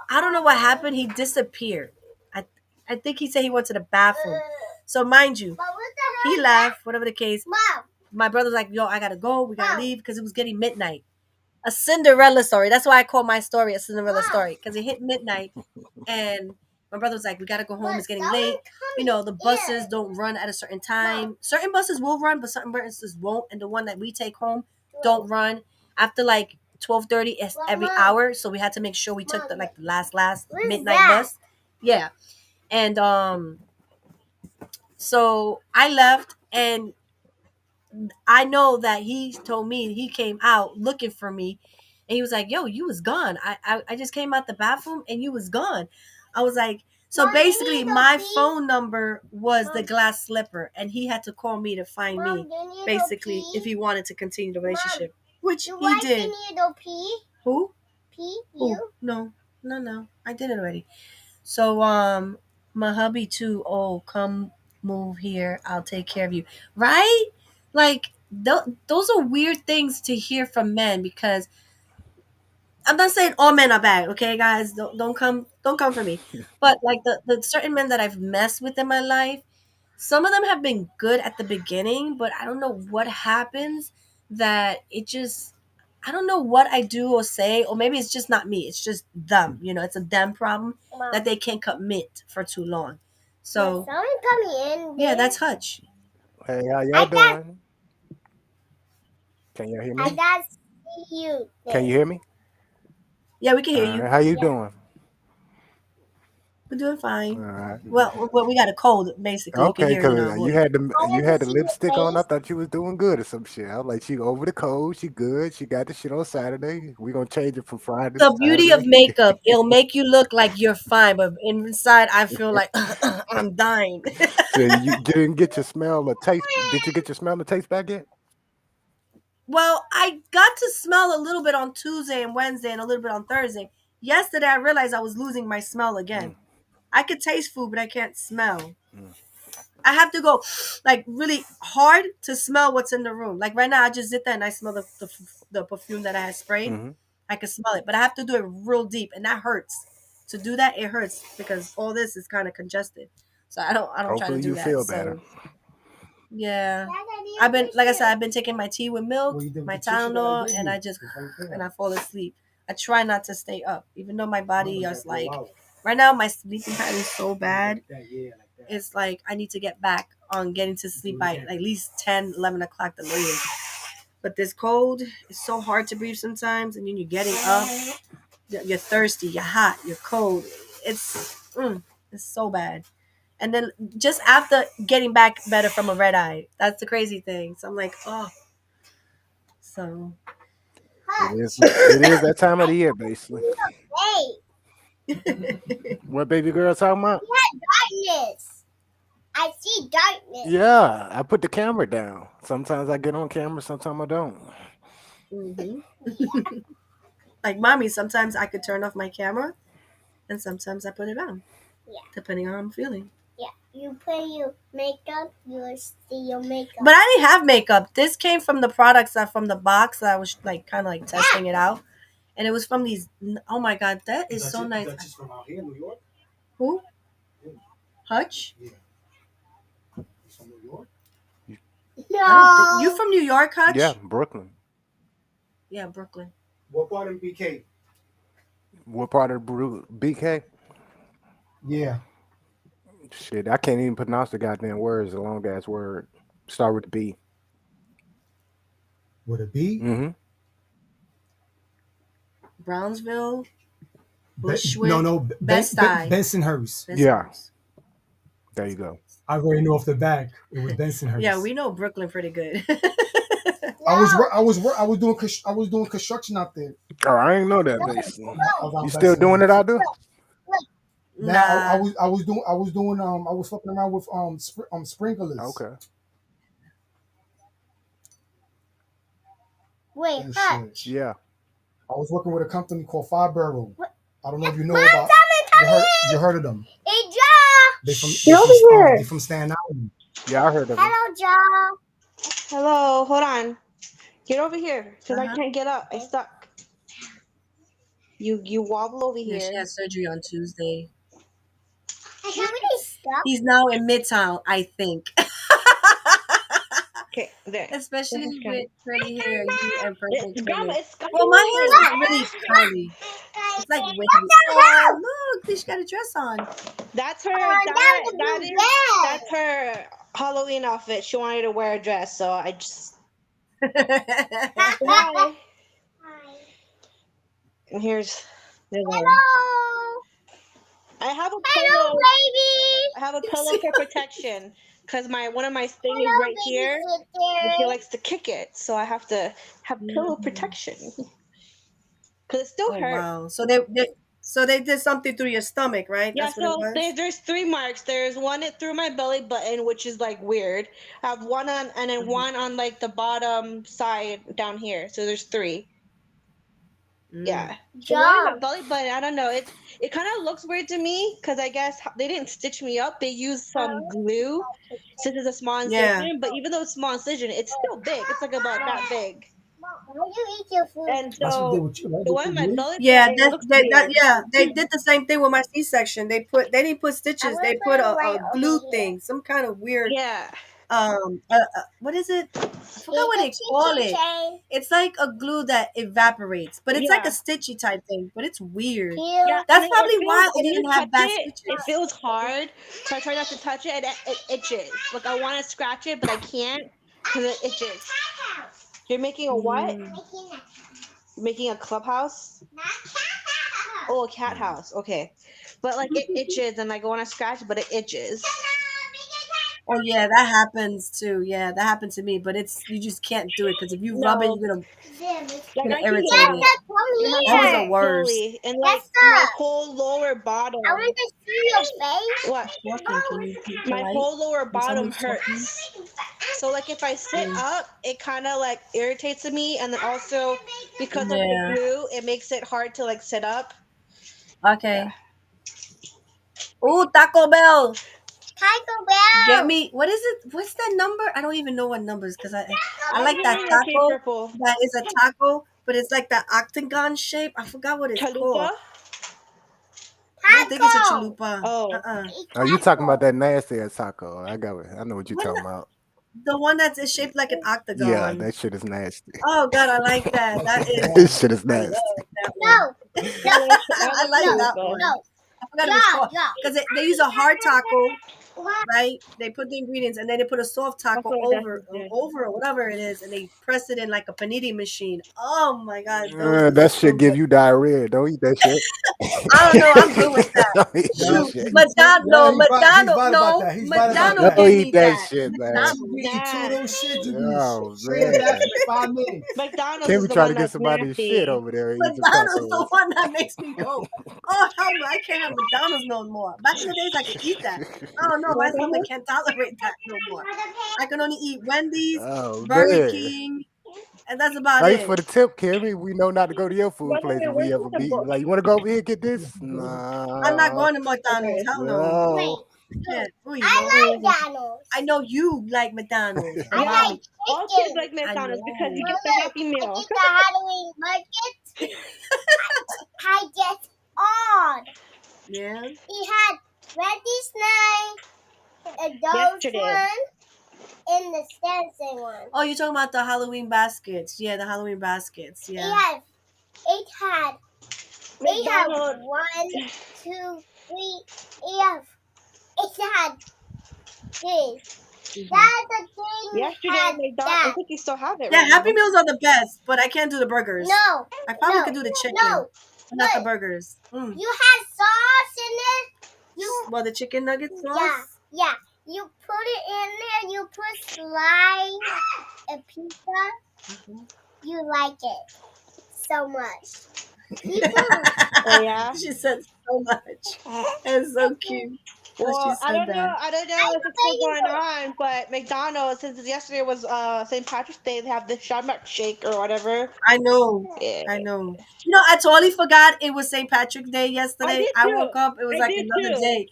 I don't know what happened. He disappeared. I I think he said he went to the bathroom. So mind you, But what the he hell? left. Whatever the case, Mom, my brother's like, "Yo, I gotta go. We gotta Mom. leave," because it was getting midnight. A Cinderella story. That's why I call my story a Cinderella Mom. story, because it hit midnight, and my brother was like, "We gotta go home. It's But getting that late. was coming The buses in. don't run at a certain time. Mom. Certain buses will run, but certain buses won't. And the one that we take home don't run after like 12:30. It's Well, every Mom. hour, so we had to make sure we took Mom, the last what is midnight that? bus. Yeah, and so I left, and I know that he told me he came out looking for me, and he was like, "Yo, you was gone. I just came out the bathroom and you was gone." I was like, so Mom, you basically, need to my pee? phone number was the Mom. glass slipper, and he had to call me to find Mom, me, you need to basically, pee? if he wanted to continue the relationship, which You he like did. you need to pee? Who? Pee? Who? You? No, no, no. I did it already. So my hubby too. Oh, come move here. I'll take care of you. Right? Like those are weird things to hear from men, because I'm not saying all men are bad. Okay, guys, don't come for me. But like the certain men that I've messed with in my life, some of them have been good at the beginning, but I don't know what happens. that it just, I don't know what I do or say, or maybe it's just not me. It's just them. It's a them problem that Mom, they can't commit for too long. there's So someone coming in yeah, there. that's Hutch. Hey, how y'all I got, doing? Can y'all hear I me? got see you Can there. you hear me? Yeah, we can All hear right. you. How you Yeah. doing? We're doing All fine. right. Well, we got a cold. Basically, you can Okay, hear it in cause our you voice. had the I you want had to the see your lipstick on. I face. thought you was doing good or some shit. I was like, she over the cold. She good. She got the shit on Saturday. We gonna change it from Friday to The beauty of Saturday. makeup, it'll make you look like you're fine, but inside, I feel like I'm dying. So you didn't get your smell or taste. Did you get your smell and taste back yet? Well, I got to smell a little bit on Tuesday and Wednesday and a little bit on Thursday. Yesterday, I realized I was losing my smell Mm, again. I could taste food, but I can't smell. mm, I have to go like really hard to smell what's in the room. Like right now, I just did that and I smell the perfume that I had sprayed. mm-hmm. I can smell it, but I have to do it real deep, and that hurts. To do that, it hurts because all this is kind of congested. So I don't try to Hopefully do you that. feel better. So yeah, Dad, I I've need been a like I said, tissue. I've been taking my tea with milk, Well, you did with my the tissue that I Tylenol, gave and you. I just It's right and there. I fall asleep. I try not to stay up, even though my body Remember is that go like out. right now my sleeping pattern is so bad. Like that, yeah, like that. It's like I need to get back on getting to sleep Do it by again. at least 10, 11 o'clock the latest. But this cold is so hard to breathe sometimes, and then you're getting up, you're thirsty, you're hot, you're cold. It's so bad. And then just after getting back better from a red eye, that's the crazy thing. So I'm like, oh, so It Hush. is. It is that time of I the year, can basically. see your face. What baby girl talking about? Darkness. I see darkness. Yeah, I put the camera down. Sometimes I get on camera, sometimes I don't. hmm like mommy, sometimes I could turn off my camera, and sometimes I put it on, Yeah. depending on how I'm feeling. Yeah. You put your makeup, you'll see your makeup. But I didn't have makeup. This came from the products that from the box that I was like kind of like testing it out, and it was from these. Oh my god, that is so nice. That's just from out here, New York. Who? Hutch? Yeah, it's from New York. I don't think you No. from New York, Yeah, Hutch. Brooklyn. Yeah, Brooklyn. What part of BK? What part of BK? Yeah. Shit, I can't even pronounce the goddamn words. A long ass word. Start with the B. With a B? Mm-hmm. Brownsville, No, Bushwick, no, Bed-Stuy. Bensonhurst. Yeah, there you go. I already know off the back. It was Bensonhurst. Yeah, we know Brooklyn pretty good. No. I was doing construction out there. Oh, I ain't know that, No. basically. No. You still doing it out there? Look. Now Nah. I was doing I was fucking around with sprinklers. Okay. Wait, And Hush. shit. Yeah. I was working with a company called Fireborough. What? I don't know if you know Mom, about. someone You coming heard of them? in. Hey, Ja. They Get over here. they from Staten Island. Yeah, I heard of them. Hello, Ja. Hello, hold on. Get over here, because I Uh-huh. can't get up. I stuck. You wobble over Yeah, she here. had surgery on Tuesday. Hey, how many stuff? He's now in Midtown, I think. Okay, there. Especially This is with coming. curly hair, you and purple Grandma, twins. it's coming Well, my hair is over not really curly. It's like What wavy. the Oh, hell? look, she's got a dress on. That's her. That was a That blue is. bag. That's her Halloween outfit. She wanted to wear a dress, so I just. Hi. And there's one. Hello. I have a Hello, pillow. baby. I have a You pillow see for protection, because one of my things is Hello, right here, and she babysitter. likes to kick it, so I have to have pillow Mhm. protection. Because it still Oh hurts. wow. So they did something through your stomach, right? Yeah, That's what it so was? there's three marks. There's one through my belly button, which is like weird. I have one on, and then Mhm. one on like the bottom side down here. So there's three. Mm. Yeah, the one in the Jump. belly button. I don't know. It kind of looks weird to me because I guess they didn't stitch me up. They used some glue since it's a small Yeah. incision. But even though it's small incision, it's still big. It's like about that big. Why do you eat your food? And That's what they did so with you, right? the one in my belly Yeah, button, it that, looks that, that weird. yeah, they did the same thing with my C-section. They didn't put I'm stitches. gonna They put put it a right over glue here. thing, some kind of weird Yeah. what is it? I forgot Here's what the they call chicken it. chain. It's like a glue that evaporates, but it's like a Yeah. stitchy type thing, but it's weird. Yeah, Peel. and That's then probably why I when you didn't touch have bad it, it stitches. feels hard. So I try not to touch it, and it itches. Like I want to scratch it, but I can't because it itches. You're making a what? Mm. Making a You're making a clubhouse? not cat. Oh, a cat house. Okay, but like it itches, and like I want to scratch, but it itches. Oh yeah, that happens too. Yeah, that happened to me, but it's you just can't do it because if you rub it, No, like you're I gonna can irritate get it. it. Jessica, come It That was happens the here. worst. slowly, and like my Jessica, whole lower I bottom. want to see your face. What? Talking? Can you be My polite whole lower when bottom someone's talking? hurts. So like if I sit Mm. up, it kind of like irritates me, and then also because of the Yeah. glue, it makes it hard to like sit up. Yeah. Okay. Ooh, Taco Bell. Taco Get Bell. me. What is it? What's that number? I don't even know what numbers because I like that Okay, taco. purple. That is a taco, but it's like that octagon shape. I forgot what it's Chalupa. called. I don't think it's a Taco. chalupa. Oh, Oh, you talking about Taco. that nasty ass taco? I got it. I know what you're What talking about. the one that's shaped like an Yeah, octagon? that shit is nasty. Oh God, I like that. That is. This shit is I nasty. love that one. No, I no, like I I like like no, that chalupa. one. no. I forgot it was Yeah, called yeah. because they use a hard taco, What? right? They put the ingredients and then they put a soft I taco feel like that's over just it. over or whatever it is, and they press it in like a panini machine. Oh my God, those are That so shit give good. you diarrhea. Don't eat that shit. I don't know. I'm good with that. Don't eat that Shoot, shit. No, McDonald Don't give eat me that that. shit, man. McDonald. Nah, Oh man. McDonald's Can't is be the trying to one get that's somebody's shit nasty. over there and eat some McDonald's the tacos. one that makes me go, oh hell no, I can't have McDonald's no more. Back in the days I could eat that. I don't know, my What the stomach heck? can't tolerate that no more. I can only eat Wendy's, Oh Burger man. King, and that's about Thanks for it. the tip, Kimmy. We know not to go to your By food the place way, if we where's ever the meet. book? Like, you want to go over here and get this? I'm not No, going to McDonald's. Okay. Hell no. Wait, no. I can't. Ooh, I no. like McDonald's. I know you like McDonald's, and I Yeah, like all kids chicken. like I McDonald's because you know. get Well, the look, Happy I Meal. get the Halloween bucket. I get all. Yeah. He had Wendy's night, those Yesterday, one, and the dancing one. Oh, you're talking about the Halloween baskets. Yeah, the Halloween baskets. He Yeah. had, it had, it had McDonald's. 1, 2, 3. It had this. Mhm. That the thing Yesterday, had McDonald's. I that. think you still have it Yeah, right Happy now. Meals are the best, but I can't do the burgers. No, I probably no, could do the chicken, no. but not the Look, burgers. Mm. you had sauce in it. You Well, the chicken nugget Yeah, sauce. yeah. You put it in there. You put slime and pizza. Mhm. You like it so much. People, Oh yeah. She said so much. It's so cute that she Well, I said don't know. that. I don't I know if know it's still you going on, but McDonald's, since yesterday was St. Patrick's Day, they have the Shamrock Shake or whatever. I know. Yeah, I know. I totally forgot it was St. Patrick's Day I yesterday. did I too. woke up, it was I like did another too. day.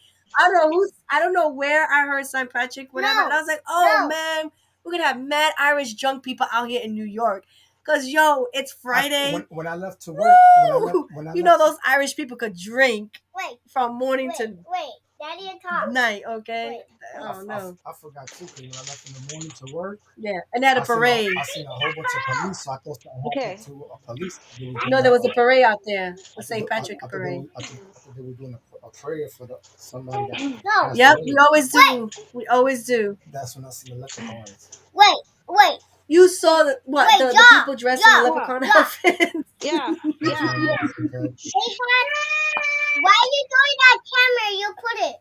I don't know where I heard St. Patrick, whatever. And no, I was like, oh no. man, we're gonna have mad Irish drunk people out here in New York. Cause yo, it's Friday. Woo! Those Irish people could drink Wait, from morning wait, to wait. Daddy and Tom. night, okay? Wait. Oh no. Yeah. And they had a parade. Okay. No, there was a parade out there. The St. Patrick parade. No. Yep, we always do. We always do. Wait, wait, You saw what wait, the Jaw, people dressed in the Jaw, What? leprechaun Jaw. outfit. Yeah, yeah. Hey, why are you doing that camera? You put it.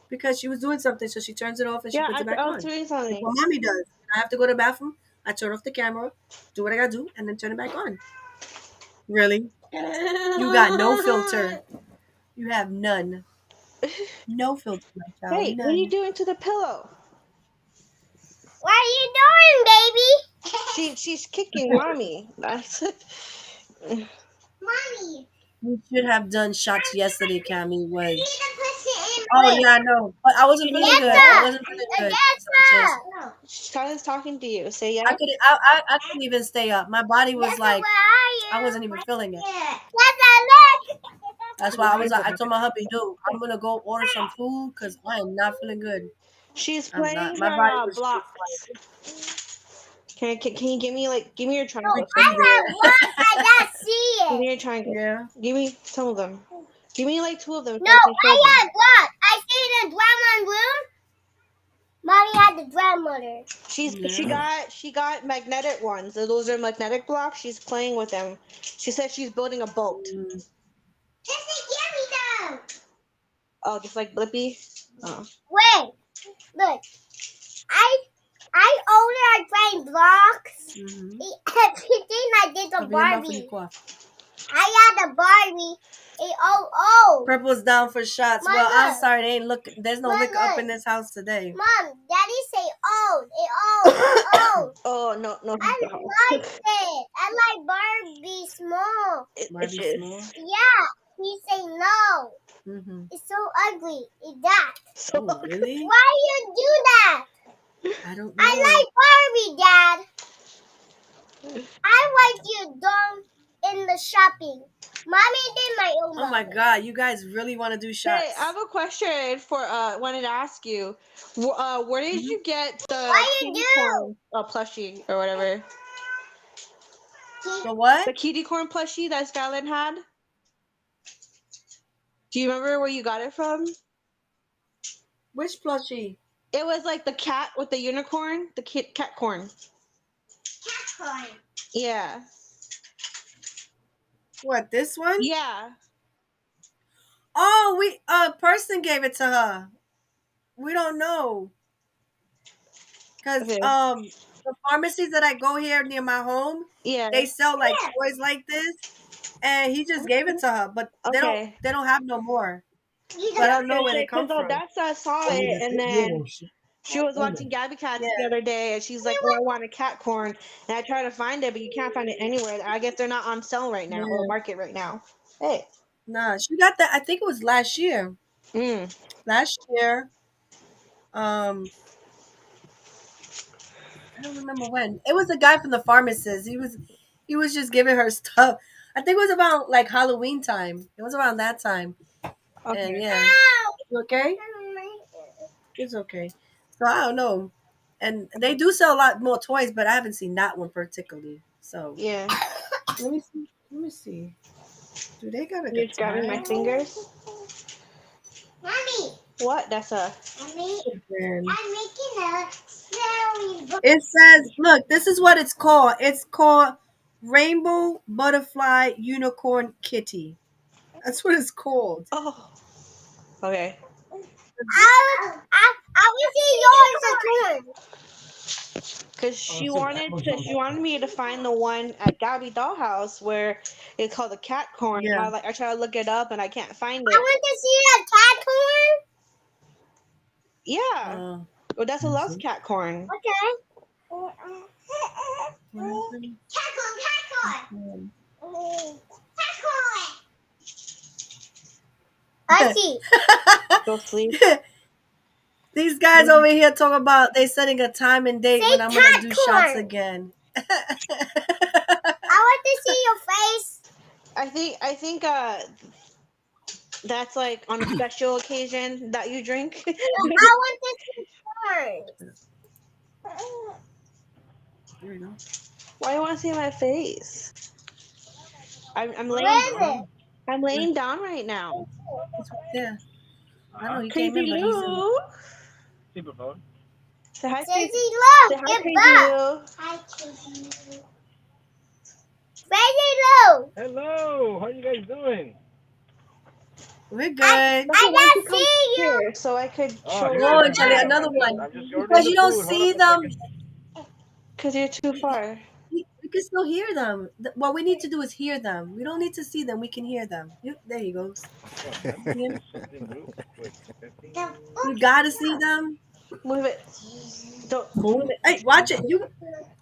Because she was doing something, so she turns it off and she Yeah, puts it back I was on. doing Like something. what mommy does. I have to go to the bathroom. I turn off the camera, do what I gotta do, and then turn it back on. Really? You got no filter. You have none. No filter, my child. Hey, what are you None. doing to the pillow? What are you doing, baby? She's kicking mommy. Mommy. You should have done shots yesterday, Cammy. You Was need to push it in. oh Wait. yeah, I know, but I wasn't feeling good. I Augusta! wasn't feeling good. Just Augusta! Tyler's talking to you. Say I yes. could I couldn't even stay up. My body was Augusta, where like I are you? wasn't even feeling it. Augusta, look! That's why I told my hubby, dude, I'm gonna go order some food because I am not feeling good. She's I'm not. playing My body her was too blocks. Can you give me your No, triangle? I have one. I just see Give me it. your triangle. Yeah. Give me some of them. Give me like 2 of them so No, I can show I them. had one. I see the grandma room. Mommy had the grandmother. Yeah. She got magnetic ones. So those are magnetic blocks. She's playing with them. She says she's building a boat. Mm. Just give me them. Oh, just like Blippi. Oh. Wait, look. I only playing blocks. Mm-hmm. Everything I did the Cover your mouth when you Barbie. cough. I had the Barbie. Oh. Purple's down for shots. Mom, Well, I'm look. sorry, they ain't look. There's no Mom, liquor up look. in this house today. Mom, Daddy say old. It old. Oh no. I like it. I like Barbie small. It Barbie itches. small. Yeah. He say no. Mm-hmm. It's so ugly. It's that. So Oh, really? Why you do that? I don't know. I like Barbie, Dad. I like you done in the shopping. Mommy did my own. Oh my God, you guys really want to do shots? Hey, I have a question for wanted to ask you. Where did you get the Why you kitty do? corn plushie or whatever? The what? The kitty corn plushie that Skyline had? Do you remember where you got it from? Which plushie? It was like the cat with the unicorn, the cat corn. Cat corn. Yeah. What, this one? Yeah. Oh, a person gave it to her. We don't know. Cause Okay. the pharmacies that I go here near my home, Yeah. they sell like toys like this, and he just gave it to her, but Okay. they don't have no more. So I don't know where they come from. That's saw it, and then she was watching Gabby Cats the other day, and she's like, "Oh, I want a cat corn," and I try to find it, but you can't find it anywhere. I guess they're not on sale right now or market right now. Hey. Nah, she got that. I think it was last year. Mm. Last year, I don't remember when. It was a guy from the pharmacist. He was just giving her stuff. I think it was about like Halloween time. It was around that time. Okay. And yeah. You okay? It's okay. So I don't know. And they do sell a lot more toys, but I haven't seen that one particularly. So Yeah. let me see. Let me see. Do they got a You're grabbing my guitar? fingers. Mommy. What? That's a. I'm making a smelly book. It says, look, this is what it's called. It's called Rainbow Butterfly Unicorn Kitty. That's what it's called. Oh. Okay. I will see yours again. Cause she wanted me to find the one at Gabby Dollhouse where it's called the cat corn. Yeah. And I try to look it up and I can't find I it. want to see a cat corn. Yeah. Well, that's a love's cat corn. Okay. Cat corn. I see. Go sleep. These guys over here talking about they setting a time and date Say when I'm gonna do cat shots corn. again. I want to see your face. I think that's like on a special occasion that you drink. I want to see corn. There you go. Why do you want to see my face? I'm Where laying is it? I'm laying down right now. It's right there. I know he Crazy came in, but he's in. Lou. Say hi, Crazy Say Lou, hi, get Crazy back. Lou. Hi, Crazy Lou. Crazy Lou. Hello, how you guys doing? We're good. I just see you. Here, so I could Oh, show here Oh, I am. Jelly, I'm another just- one. I'm just ordering Because the you don't food. Hold see up a them. second. Because you're too far. We can still hear them. What we need to do is hear them. We don't need to see them. We can hear them. There you go. See 'em? You gotta see them. Move it. Don't Move it. Hey, watch it.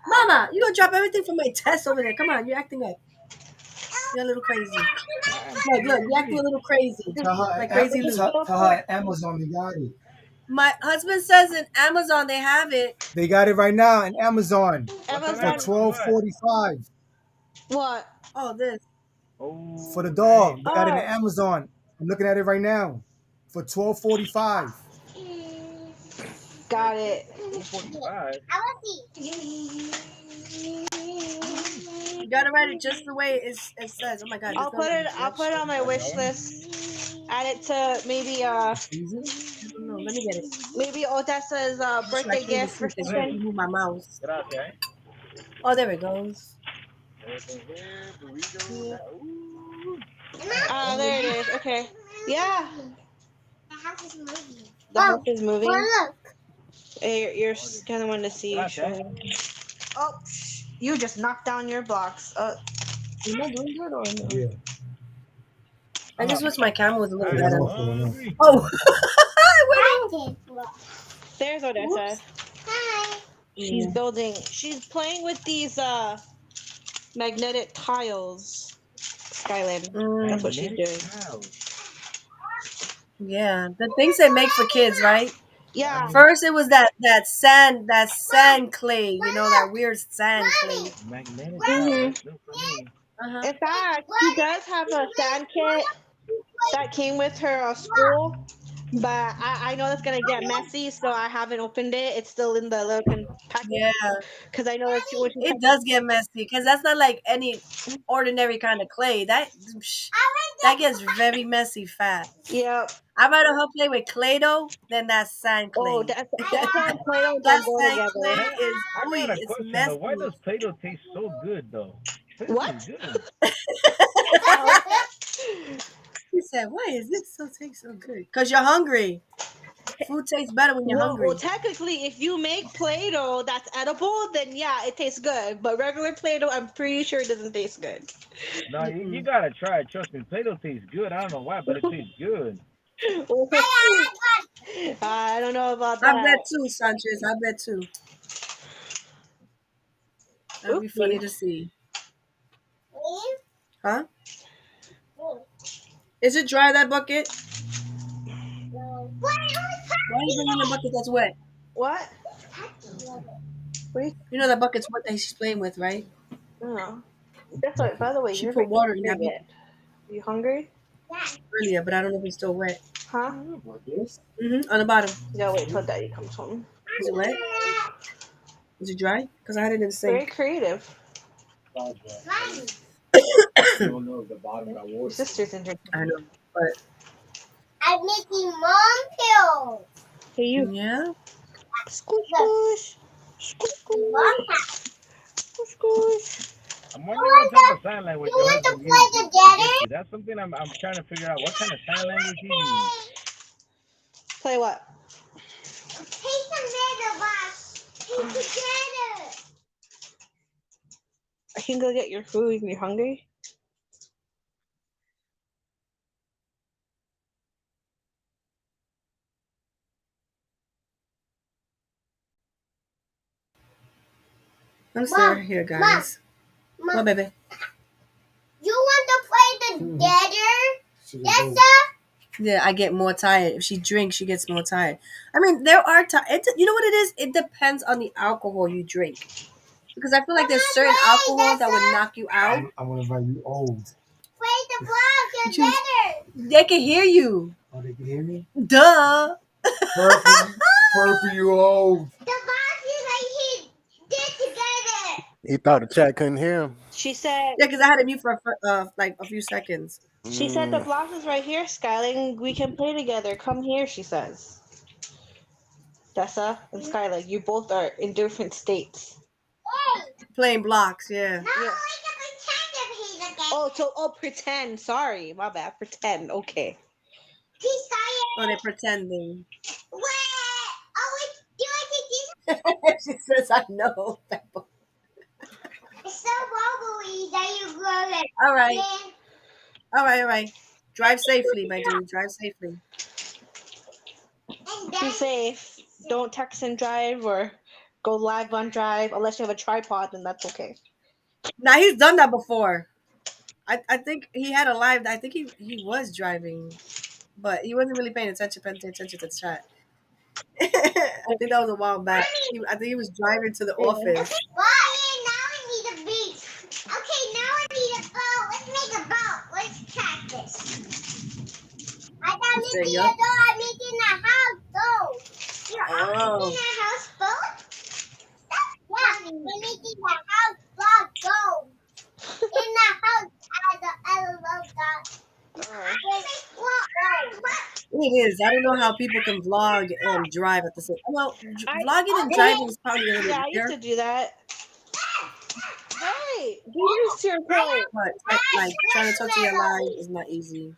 Mama, you gonna drop everything from my test over there. Come on, you're acting up. You're a little crazy. Look, you're acting a little crazy. Like Crazy Lou. Tell her Amazon they got it. My husband says in Amazon they have it. They got it right now in Amazon for Amazon. $12.45 What? Oh, this. Oh, for the dog. They got it in Oh. Amazon. I'm looking at it right now for $12.45. Got it. 245. I want to You gotta write it just the way it says. Oh my god, I'll put it on my wish list. Add it to maybe I don't know. Let me get it. maybe Odessa's So I birthday can't even gift see or because you have to something. move my mouse. Gracias. Oh, there it goes. Everything here, burrito. Yeah. Ooh. There it is. Okay. Yeah. The house is moving. The house is moving. Look. Hey, you're kind of one to see. Gracias. Oh, you just knocked down your blocks. Am I doing good or no? Yeah. I just wish my camera was a little I'm better. hungry. Oh, I did. There's Odessa. Hi. She's Yeah. building. She's playing with these magnetic tiles. Skyland. That's what she's doing. Yeah, the things they make for kids, right? Yeah. First, it was that sand clay, you know, that weird sand clay. Magnetic Mhm. That's new for me. Uh-huh. In fact, she does have a sand kit that came with her school, but I know it's gonna get messy, so I haven't opened it. It's still in the little package Yeah, because I know that when she it does get messy because that's not like any ordinary kind of clay. That gets very messy fast. Yep. I'd rather her play with clay though than that sand Oh, clay. that's why Play-Doh That don't go sand together. clay Hey, is, I got a it's question though. Why messy. does Play-Doh taste so good though? Tastes What? good. She said, "Why is this taste so good? Cause you're hungry. Food tastes better when you're Well, hungry." technically, if you make Play-Doh that's edible, then yeah, it tastes good. But regular Play-Doh, I'm pretty sure it doesn't taste good. No, you gotta try it. Trust me, Play-Doh tastes good. I don't know why, but it tastes good. I don't know about I that. bet too, Sanchez. I bet too. That'd be funny Oopsie. to see. Huh? Is it dry, that bucket? Why are you bringing a bucket that's wet? What? You know that bucket's wet that she's playing with, right? Oh. That's what, by the way, She you're put water in that yet. You hungry? earlier, but I don't know if it's still wet. Huh? On the bottom. You gotta wait till Daddy comes home. Is it wet? Is it dry? Because I had it in the Very sink. creative. Your Sister's in here. I know. But I'm making mom pills. Hey, you. yeah. Squish, squish. Squish, squish. Squish. I'm wondering what type of sign language You your want to husband play uses. together? That's something I'm trying to figure out. What kind of sign language he uses? Play what? Play together, boss. Play together. I can go get your food if you're hungry. I'm still here, guys. What, baby? You want to play together? Yes, sir? Yeah, I get more tired. If she drinks, she gets more tired. I mean, there are times. You know what it is? It depends on the alcohol you drink. Because I feel like there's certain alcohol that would knock you out. I want to invite you old. Play the block together. They can hear you. Oh, they can hear me? Duh. Purple, you old. The box is right here. Get together. He thought the chat couldn't hear him. She said. Yeah, because I had it mute for like a few seconds. She said the block is right here, Skyling. We can play together. Come here, she says. Tessa and Skyling, you both are in different states. Playing blocks, yeah. No, we can pretend to play together. Oh, pretend. Sorry, my bad. Pretend. Okay. He's tired. Oh, they're pretending. Wait. Oh, do you like She says, I know. It's so bubbly that you grow it. All right. All right. Drive safely, my dude. Drive safely. Be safe. Don't text and drive or go live on drive unless you have a tripod, then that's okay. Now, he's done that before. I think he had a live. I think he was driving, but he wasn't really paying attention to the chat. I think that was a while back. I think he was driving to the office. Now I need a beat. Okay, now I need a boat. Let's make a boat. Let's practice. I thought Say, making yup. I'm making a house, though. Oh. It is. I don't know how people can vlog and drive at the same. Well, I vlogging and yeah, driving is probably a little I used easier, to do that. Hey, get used to your play. but like trying to talk to your live is not easy.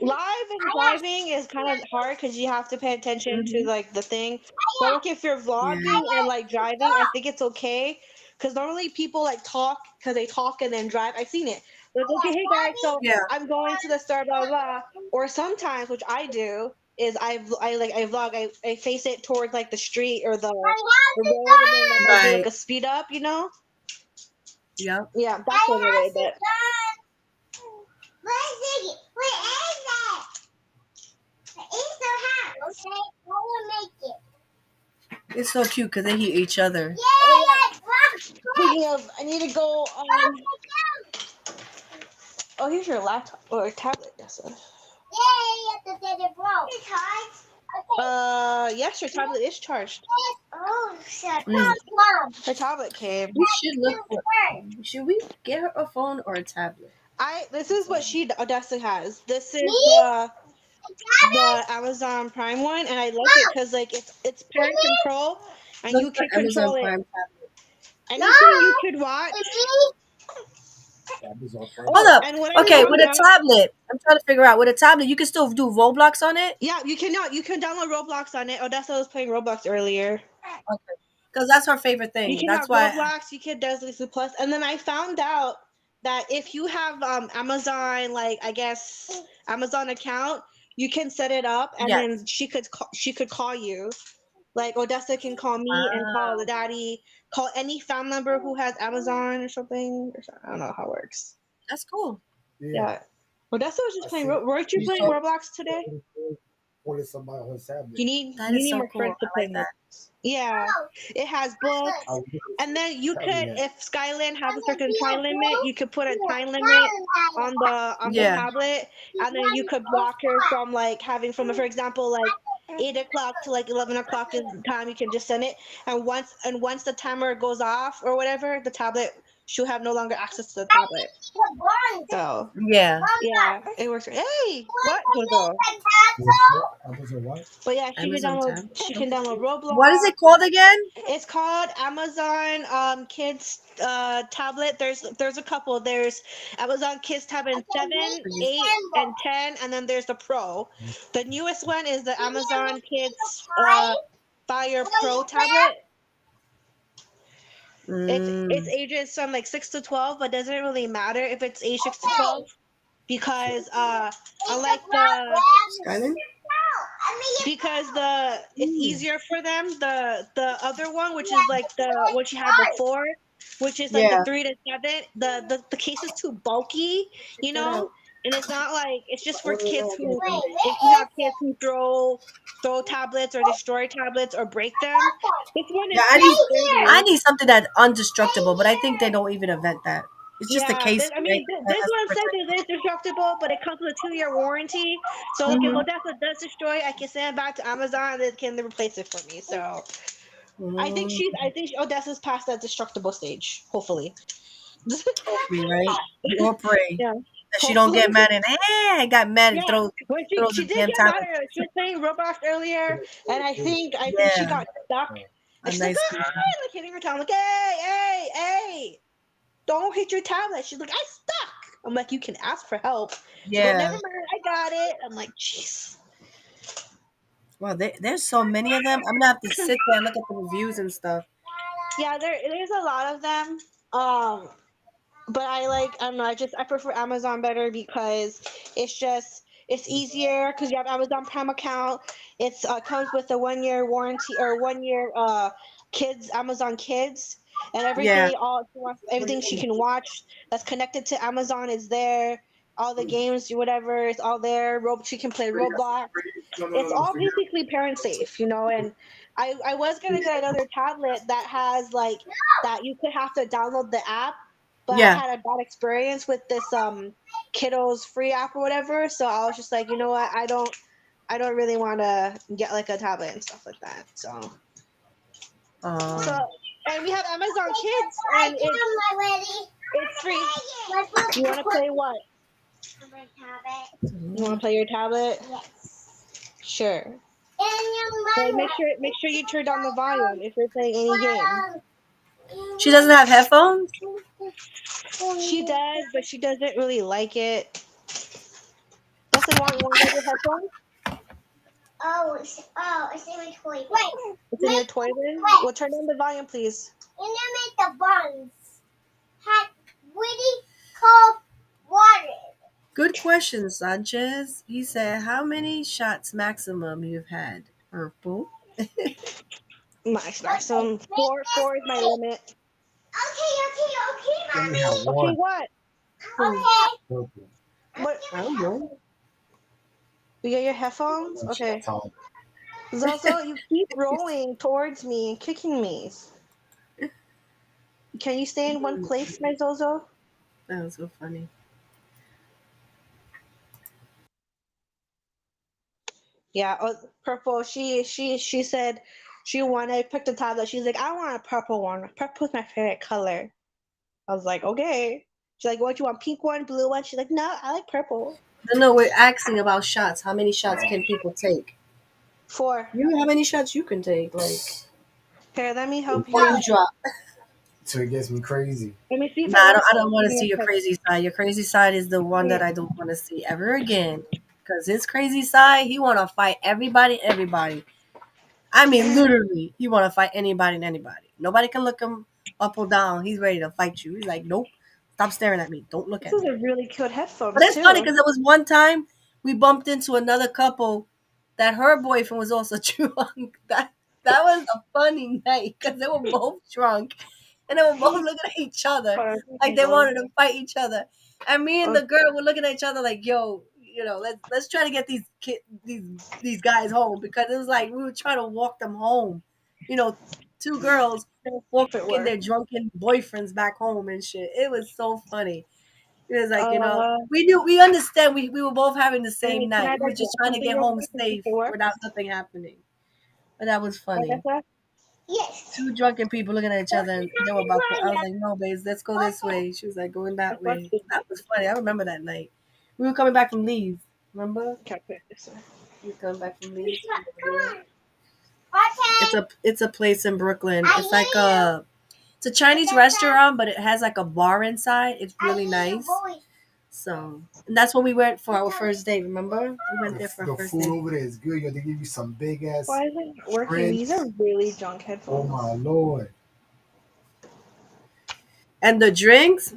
Live and driving is kind of hard because you have to pay attention to Hmm. like the thing. But like if you're Yeah. vlogging and like driving, I think it's okay because normally people like talk because they talk and then drive. I've seen it. Like, okay, hey guys, so Yeah. I'm going to the store, blah blah. Blah. Or sometimes, which I do, is I vlog. I face it towards like the street or the road, and then like I do like Right. a speed up. You know? Yep. Yeah, that's the only way. But Where is it? It's so hot. Okay, I will make it. It's so cute because they hear each other. oh yeah. Yeah, Speaking of, I need to go. Oh, here's your laptop or tablet. Yes. you have to set it broke. It's hard. Yes, your tablet is charged. Oh, shut Mm. up. Her tablet came. We should look for. Should we get her a phone or a tablet? This is what she Odessa has. This is Me? the Amazon Prime one, and I like it because like it's parent control, and Look you for can Amazon control it. Prime tablet. Anything you could watch. Hold Oh, up. and what I Okay, found with a out. tablet, I'm trying to figure out with a tablet, you can still do Roblox on it. Yeah, you cannot. You can download Roblox on it. Odessa was playing Roblox earlier. Okay, because that's her favorite You thing. can That's have why. Roblox, you can Disney Plus, and then I found out that if you have Amazon, like I guess Amazon account, you can set it up, and Yes. then she could call you. Like Odessa can call me and call the daddy, call any family member who has Amazon or something. I don't know how it works. That's cool. Yeah. Odessa was just playing. Weren't you playing So Roblox today? that You is need so more cool. friends to I play like with. that. Yeah, it has books, and then you could, if Skyland has a certain time limit, you could put a time limit on the Yeah. tablet, and then you could block her from like having from, for example, like 8 o'clock to like 11 o'clock is the time you can just send it, and once the timer goes off or whatever, the tablet she'll have no longer access to the tablet. So Yeah. yeah, it works. Hey, what Jojo? But yeah, Amazon tab. she can Okay. download What is Roblox. it called again? It's called Amazon Kids tablet. There's a couple. There's Amazon Kids tablet 7, 8, and 10, and then there's the Pro. The newest one is the Amazon Kids Fire Pro tablet. It's Mm. ages from like 6 to 12, but doesn't really matter if it's age 6 to 12 because unlike Skyline? it's easier for them. The other one, which is like the what you had before, which is like the Yeah. 3 to 7, the case is too bulky, you know, and it's not like it's just for kids who if you have kids who throw tablets or destroy tablets or break them. This one Yeah, is pretty sturdy. I need something that's undestructible, but I think they don't even invent that. It's just a Yeah, case, right? That this has to one says protect it is destructible, but it comes with a 2-year warranty. So, like, if it. Odessa does destroy, I can send it back to Amazon and they can replace it for me. So, Mm-hmm. I think Odessa's past that destructible stage. Hopefully. Hopefully, right? We all pray Yeah. that she don't get Hopefully. mad and I got mad and Yeah. When throw she the did damn get mad tablet. at her. She was playing Roblox earlier, and I think she Yeah, got stuck. a And she's like, nice ah, like hitting her tongue, like, hey, don't hit your tablet. She's like, I'm stuck. I'm like, you can ask for help. She goes, never yeah. mind, I got it. I'm like, jeez. Well, there's so many of them. I'm gonna have to sit there and look at the reviews and stuff. Yeah, there's a lot of them. But I don't know. I prefer Amazon better because it's easier because you have Amazon Prime account. It's comes with a 1 year warranty or 1 year kids Amazon Kids and Yeah, everything she can watch that's connected to Amazon is there. All the games, whatever, it's all there. She can play Roblox. It's all basically parent safe, you know. And I was gonna get another tablet that has like that you could have to download the app, but I yeah. had a bad experience with this kiddos free app or whatever. So I was just like, you know what, I don't really want to get like a tablet and stuff like that. So Um, and we have Amazon Kids and it's free. You want to play what? You want to play your tablet? Yes. Sure. And But make sure you turn down the volume if you're playing any game. She doesn't have headphones? She does, but she doesn't really like it. Dustin, you want to get your headphones? It's in my toy. Wait. It's in your toy bin? Well, turn down the volume, please. And then make the buns. Had really cold water. Good question, Sanchez. He said, how many shots maximum you've had? Purple. Maximum. Four is my limit. Okay, Let me Mommy. have Okay, one. what? Okay. Purple. What? I don't know. You got your headphones? One Okay. shot time. Zozo, you keep rolling towards me and kicking me. Can you stay in one place, my Zozo? That was so funny. Yeah, purple. She said she wanted to pick the tablet. She's like, I want a purple one. Purple's my favorite color. I was like, okay. She's like, what, you want pink one, blue one? She's like, no, I like purple. No, we're asking about shots. How many shots can people take? 4. How many shots you can take? Like, Here, let me help or you. you drop. So it gets me crazy. Let me see if Nah, it works. I don't want to see your crazy side. Your crazy side is the one that I don't want to see ever again. Because his crazy side, he want to fight everybody. I mean, literally, he want to fight anybody and anybody. Nobody can look him up or down. He's ready to fight you. He's like, nope, stop staring at me. Don't look This at is me. a really cute But headphones it's funny too. because there was one time we bumped into another couple that her boyfriend was also drunk. That was a funny night because they were both drunk and they were both looking at each other like they wanted to fight each other. And me and the girl were looking at each other like, "Yo, let's try to get these guys home," because it was like we were trying to walk them home. You know, two girls If it walking works. their drunken boyfriends back home and shit. It was so funny. It was like, Uh, we understand we were both having the can same I night. We were like just trying to something get real home quick and see safe if it works? without nothing happening. But that was funny. Like Yes. Two drunken people looking at each other and they were about to, I was like, no, babes, let's go this way. She was like, going that way. That was funny. I remember that night. We were coming back from Leeds. Remember? We were coming back from Leeds. Okay. It's a place in Brooklyn. It's like it's a Chinese restaurant, but it has like a bar inside. It's really nice. So, and that's when we went for our first date. Remember? We went there for our The first food date. over there is good. Yo, they give you some big ass. Why is it not working? These are really junk headphones. Oh my lord. And the drinks,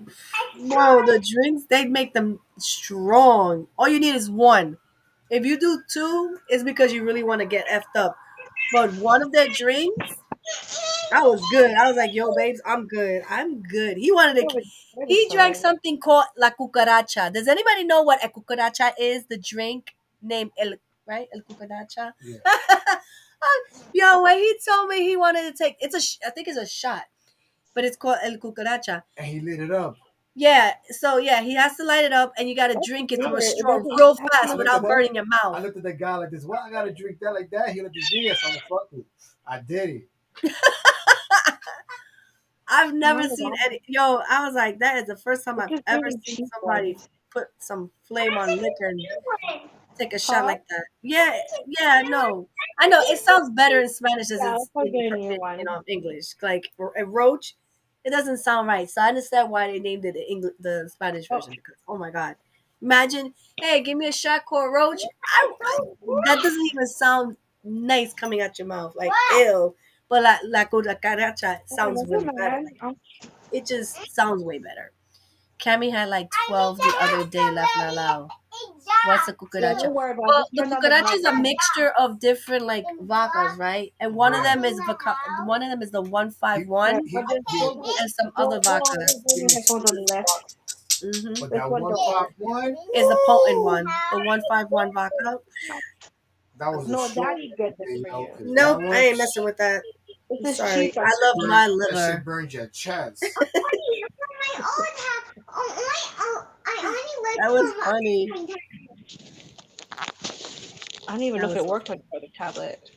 whoa, the drinks, they make them strong. All you need is one. If you do two, it's because you really want to get effed up. But one of their drinks, I was good. I was like, yo, babes, I'm good. I'm good. He drank something called La Cucaracha. Does anybody know what a cucaracha is? The drink named right? El Cucaracha. Yeah. Yo, when he told me he wanted to take, I think it's a shot, but it's called El Cucaracha. And he lit it up. Yeah, so yeah, he has to light it up, and you got to drink it through a straw doesn't real have fast to without burning your I mouth. looked at the guy like this. Well, I gotta drink that like that. He looked at me. So I'm like, fuck it. I did it. I've never seen any. Yo, I was like, that is the first time I've Just ever really seen cheap somebody ones. put some flame on liquor and take a shot Huh? like that. Yeah, yeah, no, I know it sounds better in Spanish as Yeah, it's I'll in, get a new one. English. Like a roach, it doesn't sound right. So I understand why they named it the Spanish version because oh my god, imagine, hey, give me a shot called roach. That doesn't even sound nice coming out your mouth. Like ew. But la cucaracha sounds really better. Like, it just sounds way better. Cammy had like 12 the other day left in allow. What's a cucaracha? Don't worry about it. Well, Just the turn down the cucaracha is a volume. mixture of different like vodkas, right? And one of them is the 151 and some other vodkas. Bring your headphones on the left. Mm-hmm. But This that one don't work. 151, Is the potent one, the 151 vodka. that was No, a short that'd be good day, for yo, you. because that Nope, I one, ain't messing with that. I'm This is sorry. cheap. I love my that liver. shit burns your chest. That was funny. I don't even know if it worked on the other tablet.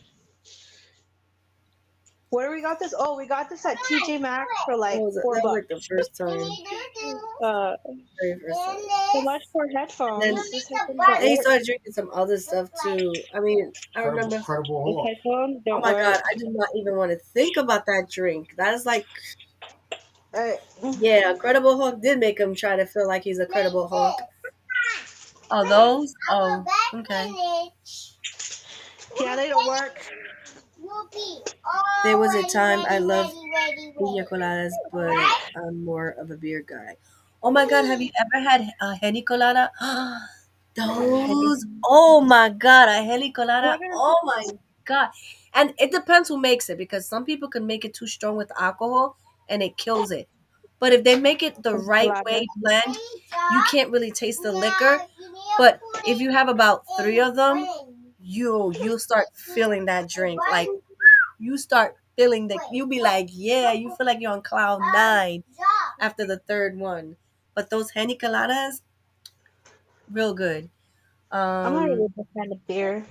Where we got this? Oh, we got this at TJ Maxx for like That was $4. like the first time. Uh, Very versatile. so much for Then, headphones. These headphones don't then he work. started drinking some other stuff too. I mean, I remember. Incredible These Hulk. headphones Oh don't my work. god, I do not even want to think about that drink. That is like, Alright. yeah, Incredible Hulk did make him try to feel like he's a Credible Hulk. Oh, those? Oh, okay. Yeah, they don't work. There was a time I loved pina coladas, but I'm more of a beer guy. Oh my god, have you ever had a henny colada? Those, oh my god, a henny colada. What are Oh my god. And it depends who makes it because some people can make it too strong with alcohol and it kills it. But if they make it the right way geladas? blend, you can't really taste the liquor. But if you have about 3 of them, you'll start feeling that drink. Like you start feeling that you'll be like, yeah, you feel like you're on cloud 9 after the third one. But those henny coladas, real good. I'm not really Um, a big fan of beer.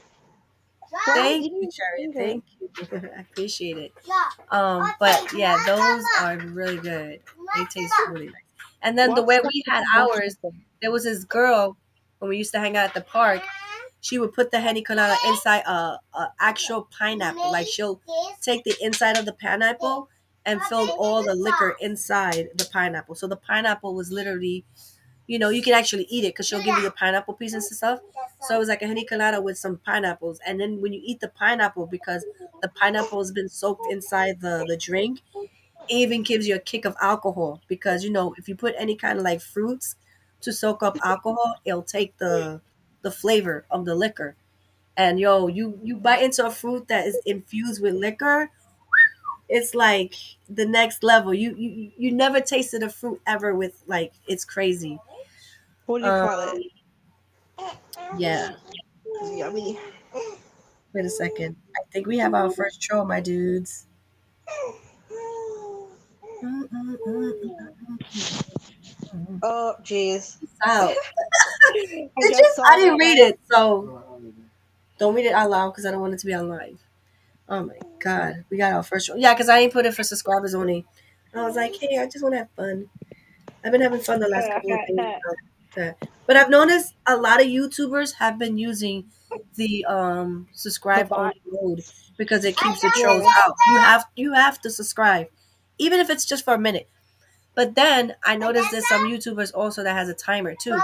Why are you thank you, eating Chariot. your finger? Thank you. I appreciate it. But yeah, those are really good. They taste really nice. And then the What's way the we had ours, something? there was this girl when we used to hang out at the park. She would put the henny colada inside a actual pineapple. Like she'll take the inside of the pineapple and fill all the liquor inside the pineapple. So the pineapple was literally, you can actually eat it because she'll give you the pineapple pieces and stuff. So it was like a honey colada with some pineapples. And then when you eat the pineapple, because the pineapple has been soaked inside the drink, it even gives you a kick of alcohol. Because, if you put any kind of like fruits to soak up alcohol, it'll take the flavor of the liquor. And you bite into a fruit that is infused with liquor, it's like the next level. You never tasted a fruit ever with like it's crazy. What do you Um, call it? yeah. Yummy. Wait a second. I think we have our first troll, my dudes. Oh, jeez. Out. I just I saw didn't read that. it, so don't read it out loud because I don't want it to be on live. Oh my god, we got our first troll. Yeah, because I ain't put it for subscribers only. I was like, hey, I just want to have fun. I've been having fun the last couple of days. But I've noticed a lot of YouTubers have been using the The subscribe bot. only mode because it keeps the trolls Yeah. out. You have to subscribe, even if it's just for a minute. But then I noticed there's some YouTubers also that has a timer too.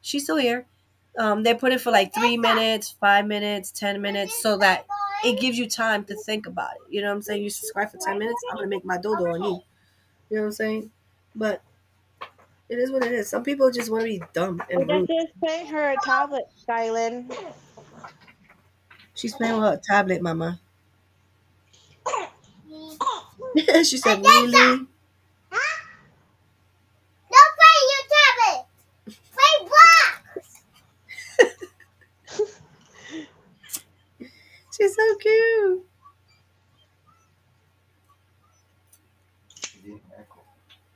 She's still here. They put it for like 3 minutes, 5 minutes, 10 minutes, so that it gives you time to think about it. You know what I'm saying? You subscribe for 10 minutes, I'm gonna make my dodo on you. You know what I'm saying? But it is what it is. Some people just want to be dumb I and guess rude. it's playing her tablet, Skylan. She's playing with her tablet, mama. She said, really? Don't play your tablet. Play blocks. She's so cute.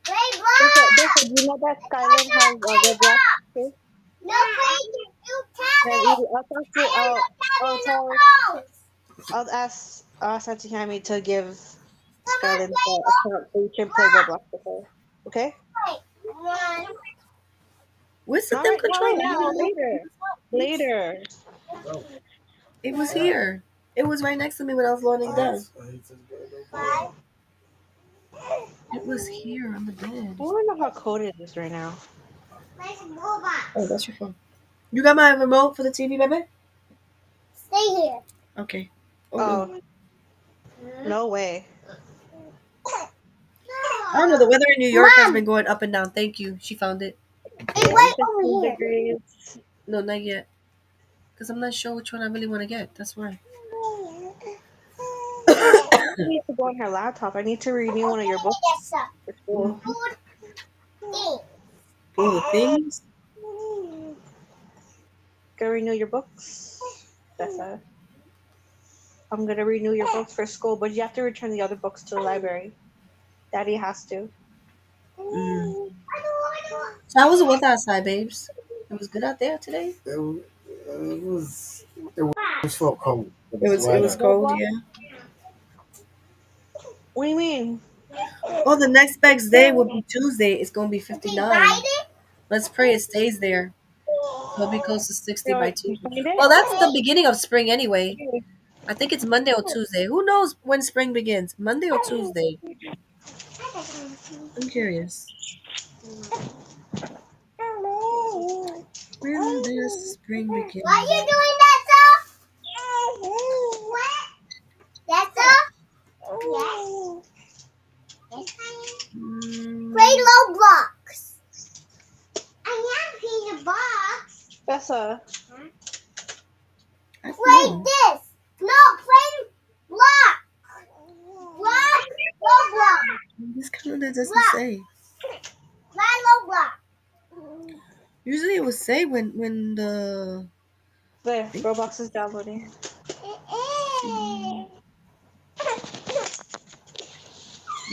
Play blocks. You know that Skylan has Roblox too? Don't play your And tablet. I'll talk to, Play your I'll tablet tell, in the house. I'll ask Auntie Hammy to give Come on, Skylan play the account so you can play Roblox with her. Okay? blocks. Where's the Not damn right, not right controller? You now. didn't know Later. Later. it was here. It was right next to me when I was loading down. It was here on the I bed. don't know how cold it is right now. Play some Roblox. Oh, that's your phone. You got my remote for the TV, baby? Stay here. Okay. Oh, no way. I don't know. The weather in New York has been going up and down. Thank you. She found it. It Yeah, went 15 over here. degrees. No, not yet. Because I'm not sure which one I really want to get. That's why. I need to go on her laptop. I need to renew one of your books for school. Oh, things. Go renew your books. That's it. I'm gonna renew your books for school, but you have to return the other books to the library. Daddy has to. Mm. So how was the weather outside, babes? It was good out there today. It was felt cold. It was cold, Roblox? yeah. What do you mean? Oh, the next best day will be Tuesday. It's gonna be 59. Let's pray it stays there. It'll be close to 60 by You Tuesday. find Well, it? that's the beginning of spring anyway. I think it's Monday or Tuesday. Who knows when spring begins? Monday or Tuesday? I'm curious. When does spring Why are begin? you doing that, sir? What? That's all? Yes. Yes, play Mm, Roblox. I am playing the box. That's a. I don't Play know. this. No, play block. Block. Roblox. This calendar doesn't Block. say. Play Roblox. Usually it would say when the There, thing. Roblox is downloading. Mm,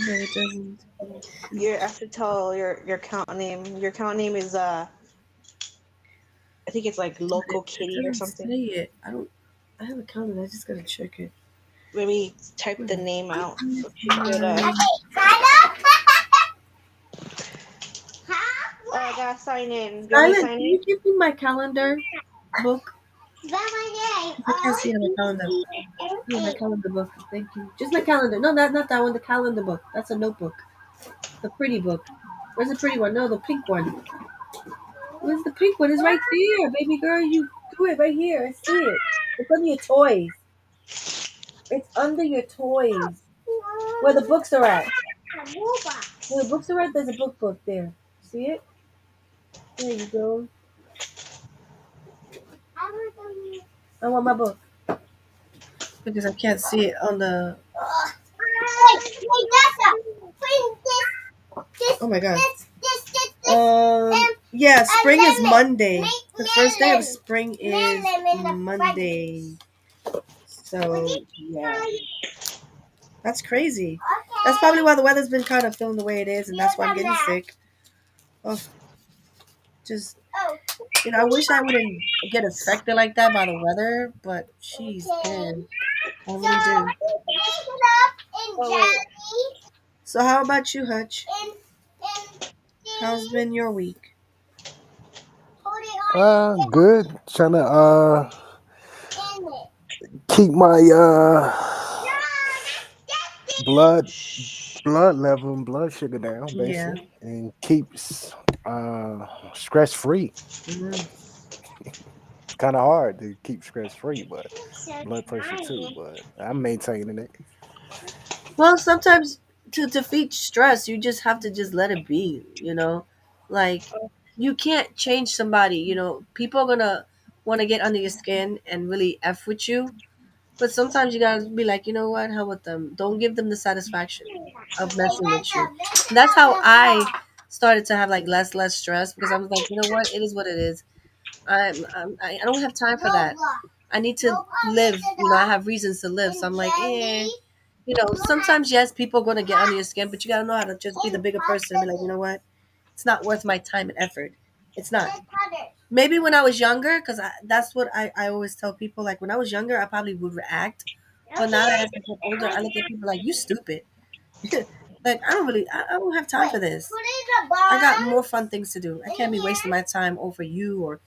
no, it doesn't. Oh You shoot! have to tell your account name. Your account name is I think it's like Local It Kitty or doesn't something. say it. I don't. I have a calendar. I just gotta check it. Maybe type the Hmm. name out. So you could, My Sign up. oh, I gotta sign in. Do you want me to Silent. sign Can in? you give me my calendar book? Spell my name. 'Cause I can't see it on my calendar. Yeah, my calendar book. Thank you. Just my calendar. No, not that one. The calendar book. That's a notebook. The pretty book. Where's the pretty one? No, the pink one. Where's the pink one? It's right there, baby girl. You do it right here. I see it. It's under your toys. It's under your toys. Where the books are at. Where the books are at, there's a book there. See it? There you go. I want my book. Because I can't see it on the. Wait, that's a. Bring Oh my god. this, Yeah, and spring is lemon. Monday. Make The first day of melon. spring is Melon in the Monday. So, yeah. That's crazy. That's probably why the weather's been kind of feeling the way it is, and that's why I'm getting sick. Oh, just, Oh, I wish I wouldn't get affected like that by the weather, but jeez, okay. man, I So, really do. mix it up in Oh wait. jelly. So, how about you, Hutch? In How's been your week? put it on Good. Trying to in it. keep my No, that's blood blood level and blood sugar down, Yeah. basically, and keeps stress free. Mhm. It's kind of hard to keep stress free, but so blood pressure too. tiny. But I'm maintaining it. Well, sometimes to defeat stress, you just have to just let it be, Like, you can't change somebody, People are gonna want to get under your skin and really F with you. But sometimes you gotta be like, you know what? How with them? Don't give them the satisfaction of Hey, messing with you. that's And that's how on the I floor. started to have like less stress because I was like, you know what? It is what it is. I don't have time for that. Roblox. I need to No, mix live. it I up have reasons to live. So in I'm like, jelly. sometimes yes, people are gonna get under your skin, but you gotta know how to just be the In bigger person and be like, you know what? It's not worth my time and effort. It's not. butter. Maybe when I was younger, because that's what I always tell people. Like when I was younger, I probably would react, but now that Okay. as I get older, I look at people like you stupid. Like I don't have time Wait, for this. put it in the I got bottom. more fun things to do. I can't In be wasting here. my time over you or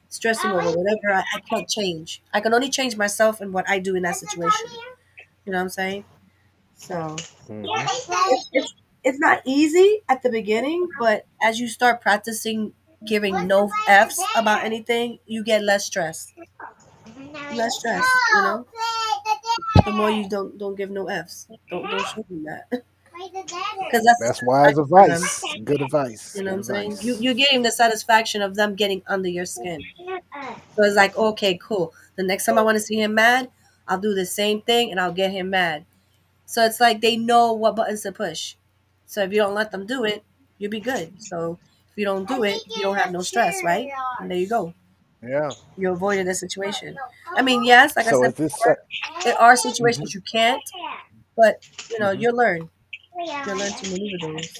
stressing over Wait, whatever I can't change. I can only change myself and what I do in that Mr. Come situation. here. You know what I'm saying? So Hmm. Yeah, it's not easy at the beginning, but as you start practicing giving put the no plate f's about there. anything, you get less stress. Less stress. No, plate The more there. you don't give no f's. Don't show them that Plate there. because that's the That's wise satisfaction for them. advice. Good advice. You know what Good I'm saying? advice. You're getting the satisfaction of them getting under your skin. So it's like, okay, cool. The next time I want to see him mad, I'll do the same thing and I'll get him mad. So it's like they know what buttons to push. So if you don't let them do it, you'll be good. So if you don't I do it, think you don't it's have a no stress, right? And there you Cheerios. go. Yeah. You avoided the No, situation. no. I mean, Purple? yes, like I So said is this set? before, there are Hmm. situations you can't, but Hmm. you'll learn. You'll learn Yeah. to maneuver those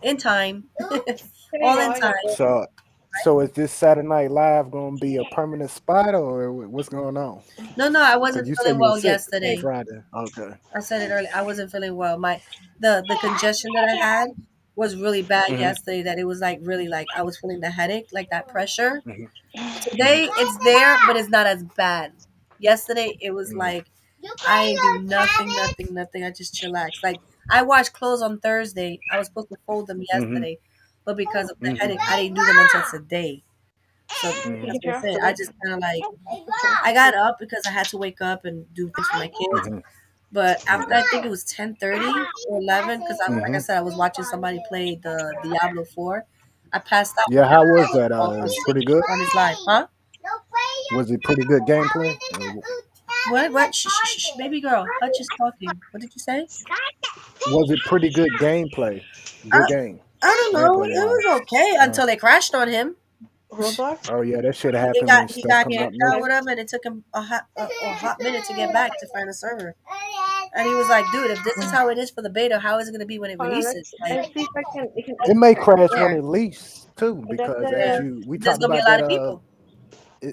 in time, Oops. all Oh, in I got time. it. So So is this Saturday Night Live gonna be a permanent spot or what's going on? No, I Because wasn't you said feeling you were well sick on yesterday. Friday. Okay. I said it earlier. I wasn't feeling well. The congestion that I had was really bad Hmm. yesterday. That it was like really like I was feeling the headache, like that pressure. Hmm. Hmm. Today it's there, but it's not as bad. Yesterday it was Hmm. like You I play ain't do your nothing, tablet? nothing, nothing. I just chillaxed. Like I washed clothes on Thursday. I was supposed to fold them Hmm. yesterday, but because of the Hmm. headache, I didn't do them until today. So Hmm. that's You what I have said. to. I just kind of like Hey, I got up because I had to wake up and do things for my kids. Hmm. But after Okay. I think it was 10:30 or 11, because like I Hmm. said, I was watching somebody play the Diablo 4. I passed out Yeah. How was that? on sleep Pretty good. on his live, huh? Was it pretty good gameplay? What? What? Shh, shh, shh, shh, baby girl, Hutch is talking. What did you say? Was it pretty good gameplay? Good game, I don't know. gameplay It wise. was okay until they crashed on him. Roblox? Oh yeah, that should He happen got when he stuff got come kicked up new. out, whatever, and it took him a hot minute to get back to find a server. And he was like, "Dude, if this is how it is for the beta, how is it going to be when it Hold on, releases? Like, let's see if I can. We can It may crash when where? it leaks too, that's because as Yeah, the. you we there's talked going to be about a lot that of people.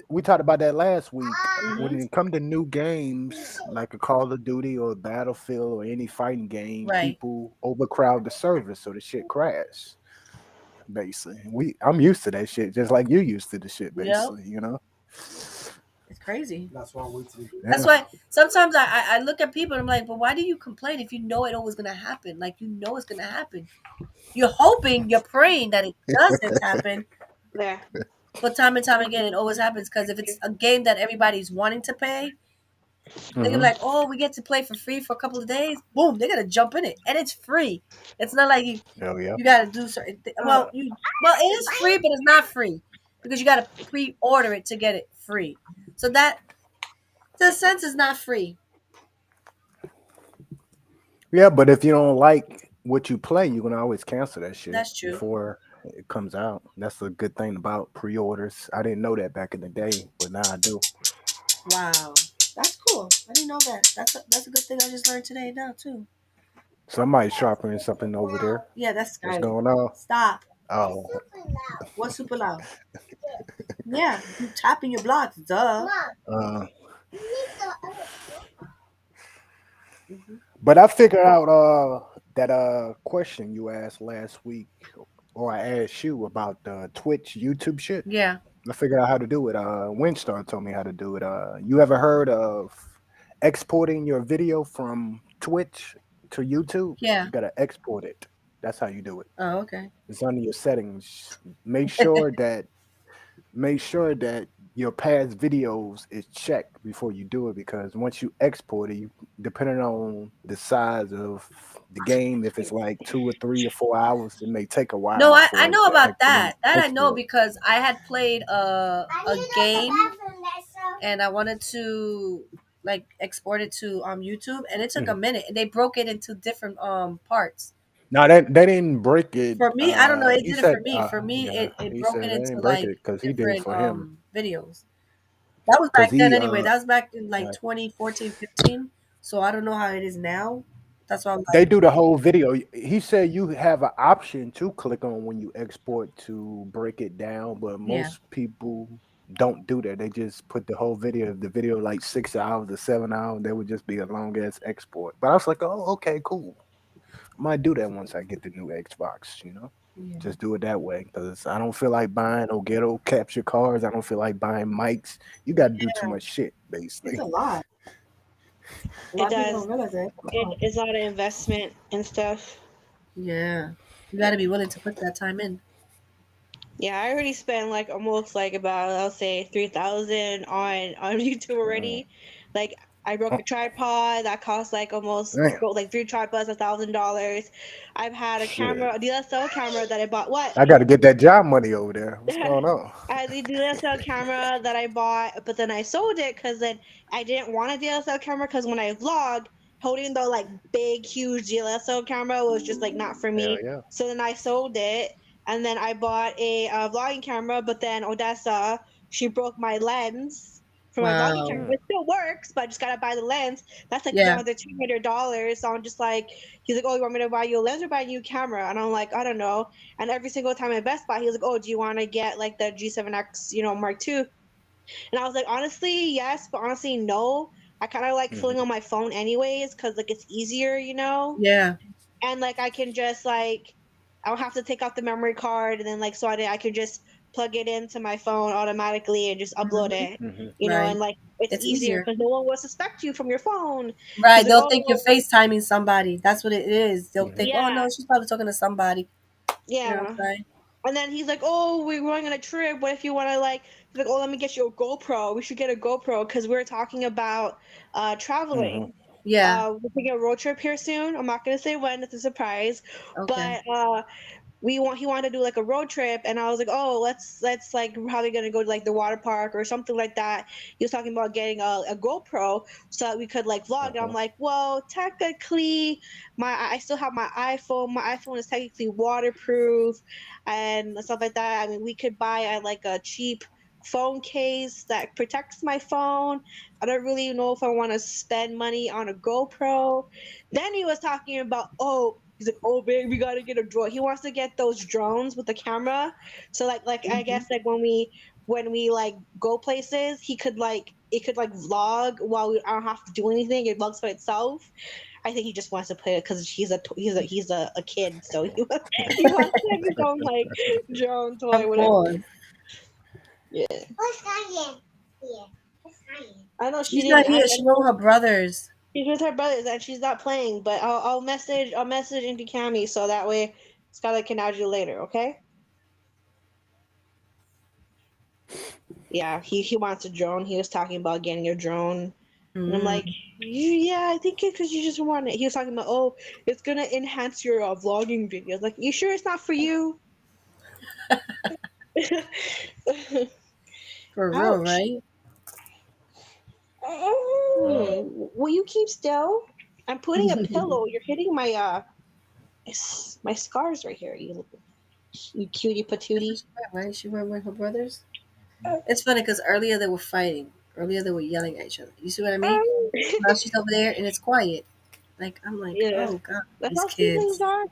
we talked about that last week. Hmm. When it come to new games like a Call of Duty or Battlefield or any fighting game, Right. people overcrowd the server, so the shit crash. Basically, I'm used to that shit, just like you used to the shit. Yeah, Basically, you know. it's crazy. That's why I wait till That's Yeah. why sometimes I look at people and I'm like, but why do you complain if you know it always going to happen? Like, you know it's going to happen. You're hoping, you're praying that it doesn't happen. There. But time and time again, it always happens because if it's a game that everybody's wanting to pay, they're gonna be Hmm. like, "Oh, we get to play for free for a couple of days." Boom, they're gonna jump in it, and it's free. It's not like Oh yeah. you gotta do certain. Oh, Well, it is free, but it's not free because you gotta pre-order it to get it free. So that, to a sense, is not free. Yeah, but if you don't like what you play, you can always cancel that shit That's true. before it comes out. That's a good thing about pre-orders. I didn't know that back in the day, but now I do. Wow, that's cool. I didn't know that. That's a good thing I just learned today now too. Somebody's sharpening something over there. Yeah, that's What's Skylar. going on? Stop. Oh, What's super loud? Yeah, you tapping your blocks. Duh. uh, you need to. Hmm. but I figured out that question you asked last week, or I asked you about the Twitch YouTube shit. Yeah, I figured out how to do it. Windstar told me how to do it. You ever heard of exporting your video from Twitch to YouTube? yeah. You gotta export it. That's how you do it. Oh, okay. It's under your settings. Make sure that make sure that your past videos is checked before you do it, because once you export it, depending on the size of the game, if it's like 2 or 3 or 4 hours, it may take a No, while I for it know to about actually that. That I know export. because I had played I a need to go to the game bathroom. That's and I wanted to like export it to YouTube and it took a Mhm. minute and they broke it into different parts. No, they didn't break it. For me, I don't know, it He did it for said, me. For me yeah, it he broke said it they into didn't break like it because he did it different for him. videos. That was Because back then he, anyway. That was back in like uh, 2014, 15. So I don't know how it is now. That's why I'm they like, do the whole video. He said you have an option to click on when you export to break it down, but yeah. most people don't do that. They just put the whole video. If the video like 6 hours or 7 hours, that would just be a long ass export. But I was like, oh, okay, cool. I might do that once I get the new Xbox. Yeah. Just do it that way because I don't feel like buying no ghetto capture cards. I don't feel like buying mics. You got to do too much shit, It's a basically. lot. A it lot of people does. don't realize that. It's not an investment and stuff. Yeah. You got to be willing to put that time in. Yeah, I already spent like almost like about I'll say 3,000 on YouTube Mm. already. Like I broke a tripod that cost like almost Damn, broke like three tripods $1,000. I've had a shit. camera, a DSLR camera that I bought. What? I got to get that job money over there. What's going on? I had the DSLR camera that I bought, but then I sold it because then I didn't want a DSLR camera because when I vlog, holding the like big, huge DSLR camera was just like not for Hell me. yeah. So then I sold it, and then I bought a vlogging camera. But then Odessa, she broke my lens for my vlogging camera. Wow. Mm. It still works, but I just gotta buy the lens. That's like Yeah. another $200. So I'm just like, he's like, oh, you want me to buy you a lens or buy a new camera? And I'm like, I don't know. And every single time at Best Buy, he was like, oh, do you want to get like the G7X, Mark II? And I was like, honestly, yes, but honestly, no. I kind of like filling Mhm. on my phone anyways, because like it's easier. Yeah. And like I can just like I don't have to take out the memory card, and then like so I could just plug it into my phone automatically and just upload Hmm. it, Mhm. and Right. like it's It's easier easier. because no one will suspect you from your phone. Right. He's like, They'll think you're oh FaceTiming somebody. That's what it is. They'll Mhm. think, oh yeah, no, she's probably talking to somebody. You know what yeah. I'm saying? And then he's like, "Oh, we're going on a trip. What if you want to like?" He's like, "Oh, let me get you a GoPro. We should get a GoPro because we're talking about Mhm. traveling. Yeah. We're taking a road trip here soon. I'm not gonna say when. It's a surprise, Okay. but he wanted to do like a road trip, and I was like, oh, let's like probably gonna go to like the water park or something like that. He was talking about getting a GoPro so that we could like vlog, and I'm Mhm. like, well, technically I still have my iPhone is technically waterproof and stuff like that. I mean, we could buy like a cheap phone case that protects my phone. I don't really know if I want to spend money on a GoPro. Then he was talking about, oh, he's like, oh, babe, we gotta get a drone. He wants to get those drones with the camera. So like I Hmm. guess like when we like go places, he could like it could like vlog while I don't have to do anything. It vlogs by itself. I think he just wants to play it because he's a kid, so he wants to have his own like drone toy, Of whatever. course. Yeah, What's Ryan? Yeah. What's Ryan? I know she She's not didn't. here. She went with her brothers. She's with her brothers and she's not playing. But I'll message into Cammy so that way Skylar can add you later. Okay? Yeah, he wants a drone. He was talking about getting a drone, and I'm like, Mm. yeah, I think it's because you just want it. He was talking about, oh, it's gonna enhance your vlogging videos. Like, you sure it's not for you? For real, Ouch. right? Will you keep still? I'm putting a pillow. You're hitting my scars right here. You cutie That's what patootie. she went, right? She went with her brothers. It's funny because earlier they were fighting. Earlier they were yelling at each other. You see what I mean? Now she's over there and it's quiet. Like I'm like, Yeah, oh god, that's these how siblings kids. are.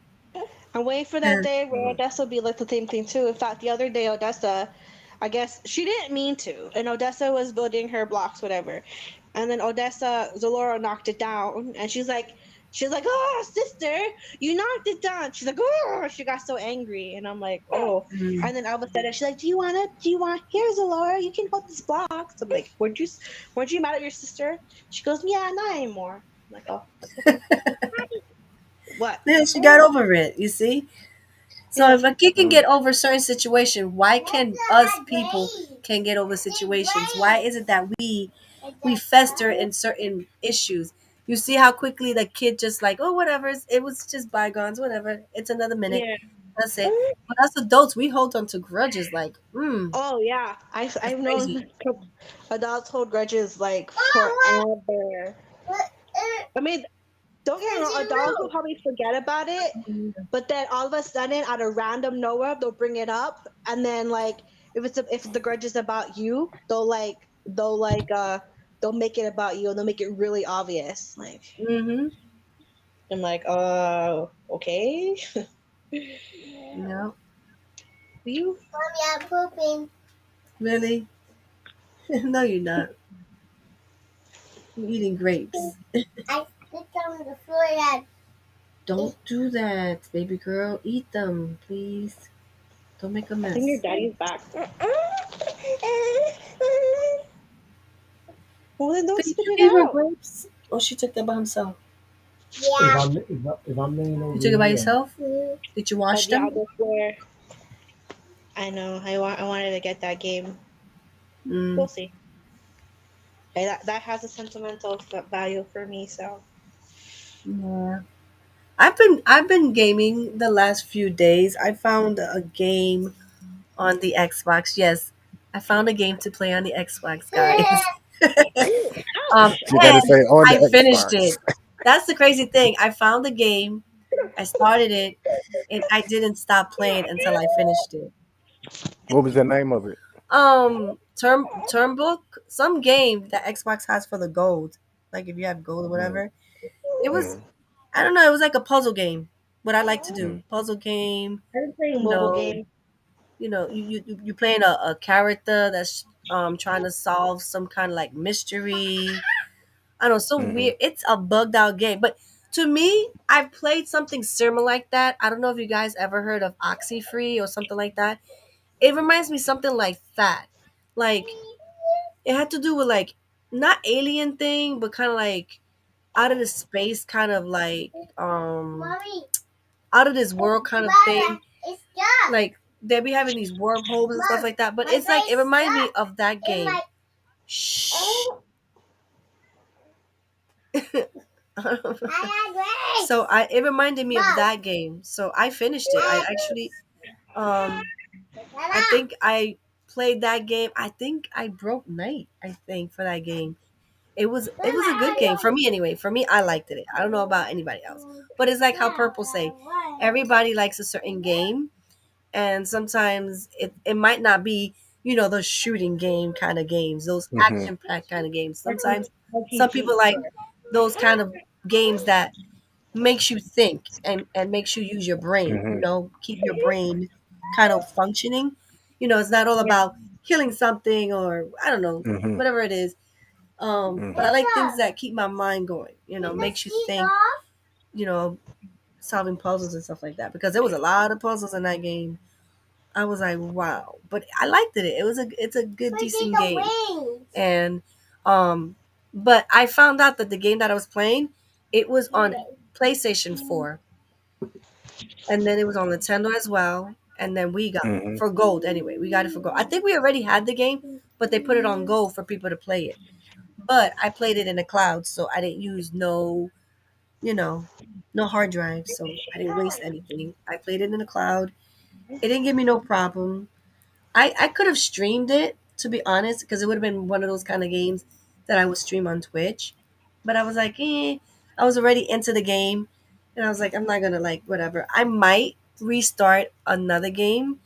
I'm waiting for that Yeah. day where Mhm. Odessa will be like the same thing too. In fact, the other day Odessa, I guess she didn't mean to, and Odessa was building her blocks, whatever, and then Zalora knocked it down, and she's like, oh, sister, you knocked it down. She's like, oh, she got so angry, and I'm like, oh, Mm. and then all of a sudden she's like, do you want here, Zalora? You can hold this block. So I'm like, weren't you mad at your sister? She goes, yeah, not anymore. I'm like, oh, that's okay. What? Yeah, she got over it. You see. So Yeah. if a kid can Mhm. get over a certain situation, why can us people can get over situations? Why is it that we fester in certain issues? You see how quickly the kid just like, oh, whatever. It was just bygones. Whatever. It's another minute. Yeah. That's it. But us adults, we hold on to grudges. Like, Oh yeah, that's I've crazy. known adults hold grudges like Oh, forever. what? I mean, don't get me There's wrong, a adults will room. probably forget about it, but then all of a sudden, out of random nowhere, they'll bring it up, and then like if the grudge is about you, they'll make it about you, and they'll make it really obvious. Like Mm-hmm. I'm like, okay, No, you. Mommy, I'm pooping. really? No, you're not. You're eating grapes. I sit on the floor and Don't do that, baby girl. Eat them, please. Don't make a I think your mess. daddy's back. Well, then don't Did spit you it give her out. grapes? Or she took that by himself? If yeah. I'm laying You over took it by here, yourself? Did you wash Yeah, them? that's where I know. I wanted to get that game. Mm, We'll see. Hey, that has a sentimental value for me. So yeah. I've been gaming the last few days. I found a game on the Xbox. Yes, I found a game to play on the Xbox, guys. ooh, um, ouch. You better and say on I the finished Xbox. it. That's the crazy thing. I found the game. I started it, and I didn't stop playing until I finished it. What was the name of it? Um, term book, some game that Xbox has for the gold. Like if you have gold or Mm, whatever. It was, mm, I don't know, it was like a puzzle game. What I like to mm, do. Puzzle game, I'm playing you mobile know, games. you playing a character that's trying to solve some kind of like mystery. I don't know, so mm, weird. It's a bugged out game. But to me, I've played something similar like that. I don't know if you guys ever heard of Oxyfree or something like that. It reminds me something like that. Like it had to do with like not alien thing, but kind of like out of the space, kind of like Mommy, out of this world kind of Mama, thing. it's stuck. Like they be having these wormholes and stuff Mom, like that. But my it's like it brace's reminds me stuck of that in game. my. Shh. Oh, I got grace. So I it reminded me of Mom, that game. So I finished it. I actually um I Dada. think I played that game. I think I broke night, I think, for that game. It was a good game for me anyway. For me, I liked it. I don't know about anybody else. But it's like how Purple say, everybody likes a certain game, and sometimes it might not be, those shooting game kind of games, those mm, action packed kind of games. Sometimes some people RPG. like those kind of games that makes you think and makes you use your brain, mm, keep your brain kind of functioning. It's not all Yeah. about killing something or I don't know, mm, whatever it is. But I mm, like things that keep my mind going, Take the makes you stick think, off. you know, solving puzzles and stuff like that. Because there was a lot of puzzles in that game. I was like, wow. But I liked it. It's a good We did decent the game. wings. And but I found out that the game that I was playing, it was on PlayStation 4. And then it was on Nintendo as well. And then we got it mm, for gold anyway. We got it for gold. I think we already had the game, but they put it on gold for people to play it. But I played it in the cloud, so I didn't use you know, no hard drive, so I didn't waste anything. I played it in the cloud. It didn't give me no problem. I could have streamed it, to be honest, because it would have been one of those kind of games that I would stream on Twitch. But I was like, I was already into the game, and I was like, I'm not gonna like whatever. I might restart another game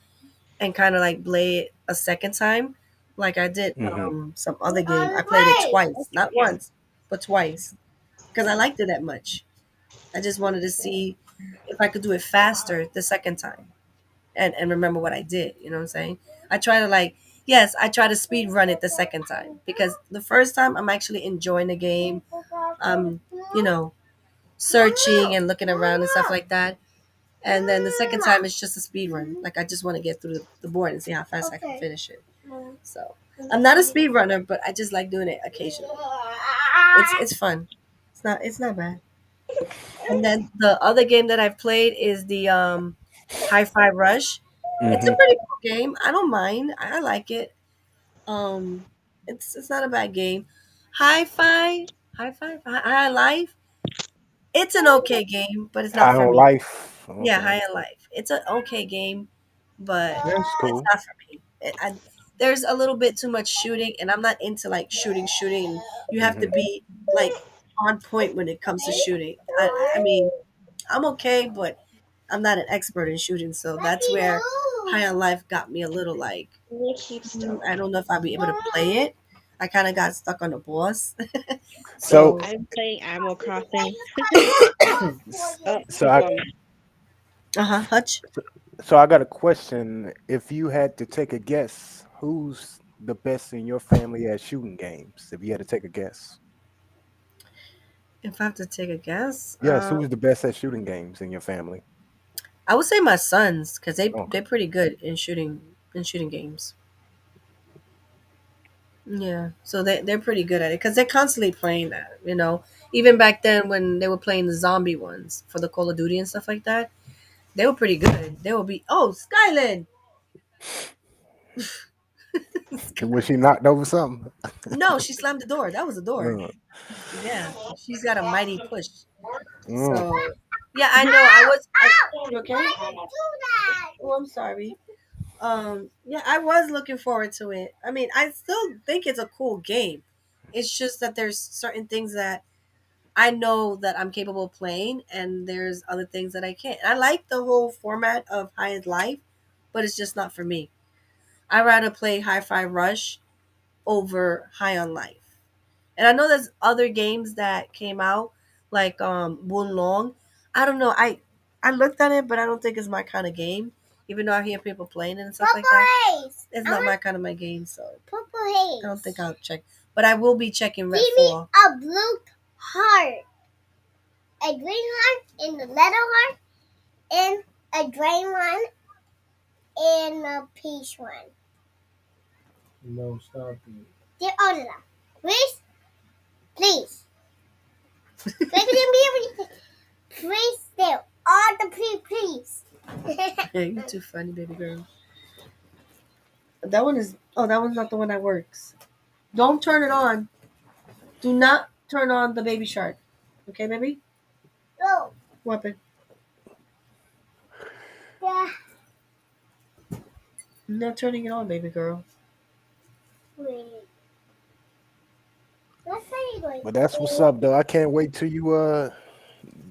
and kind of like play it a second time, like I did mm, some other game. On I the played it way. twice, not once, but twice, because I liked it that much. I just wanted to see if I could do it faster the second time and remember what I did. You know what I'm saying? I try to like, yes, I try to speed run it the second time because the first time I'm actually enjoying the game. You know, searching and looking around and stuff like that. And then the second time it's just a speed run. Like I just want to get through the board and see how fast I can Okay. finish it. So I'm not a speed runner, but I just like doing it occasionally. It's fun. It's not bad. And then the other game that I've played is the Hi-Fi Rush. It's a mm, pretty cool game. I don't mind. I like it. Um, it's not a bad game. High Life. It's an okay game, but it's not High for on me. life. Yeah, Okay, High on Life. It's an okay game, but that's it's cool. not for me. There's a little bit too much shooting, and I'm not into like shooting. And you have to Hmm. be like on point when it comes to shooting. I mean, I'm okay, but I'm not an expert in shooting, so that's where High on Life got me a little like, You keep still. I don't know if I'll be able to play it. I kind of got stuck on the boss, So, so I'm playing Animal Crossing. Oh, so keep I, going. Hutch. so I got a question. If you had to take a guess, who's the best in your family at shooting games? If you had to take a guess, If I have to take a guess, yes, who's the best at shooting games in your family? I would say my sons because they're Okay. pretty good in shooting games. Yeah, so they're pretty good at it because they're constantly playing that. Even back then when they were playing the zombie ones for the Call of Duty and stuff like that, they were pretty good. They would be Skyland. Was she knocked over something? No, she slammed the door. That was the door. Uh, Yeah, she's got a mighty push. mm, So yeah, I know. I was. You okay? Why did you do that? Oh, I'm sorry. Yeah, I was looking forward to it. I mean, I still think it's a cool game. It's just that there's certain things that I know that I'm capable of playing, and there's other things that I can't. I like the whole format of High End Life, but it's just not for me. I rather play Hi-Fi Rush over High on Life. And I know there's other games that came out like Woon Long. I don't know. I looked at it, but I don't think it's my kind of game. Even though I hear people playing it and stuff like Purple that, haze. it's not my kind of my game. So Purple haze. I don't think I'll check. But I will be checking Give me Redfall. a blue heart, a green heart, and a letter heart, and a gray one, and a peach one. No, stop it. Get all of them. Please? Please. Please do. All the please. Yeah, you're too funny, baby girl. That one is. Oh, that one's not the one that works. Don't turn it on. Do not turn on the baby shark. Okay, baby? Go. Weapon. Yeah. I'm not turning it on, baby girl. Wait. Let's say going. But that's what's up, though. I can't wait till you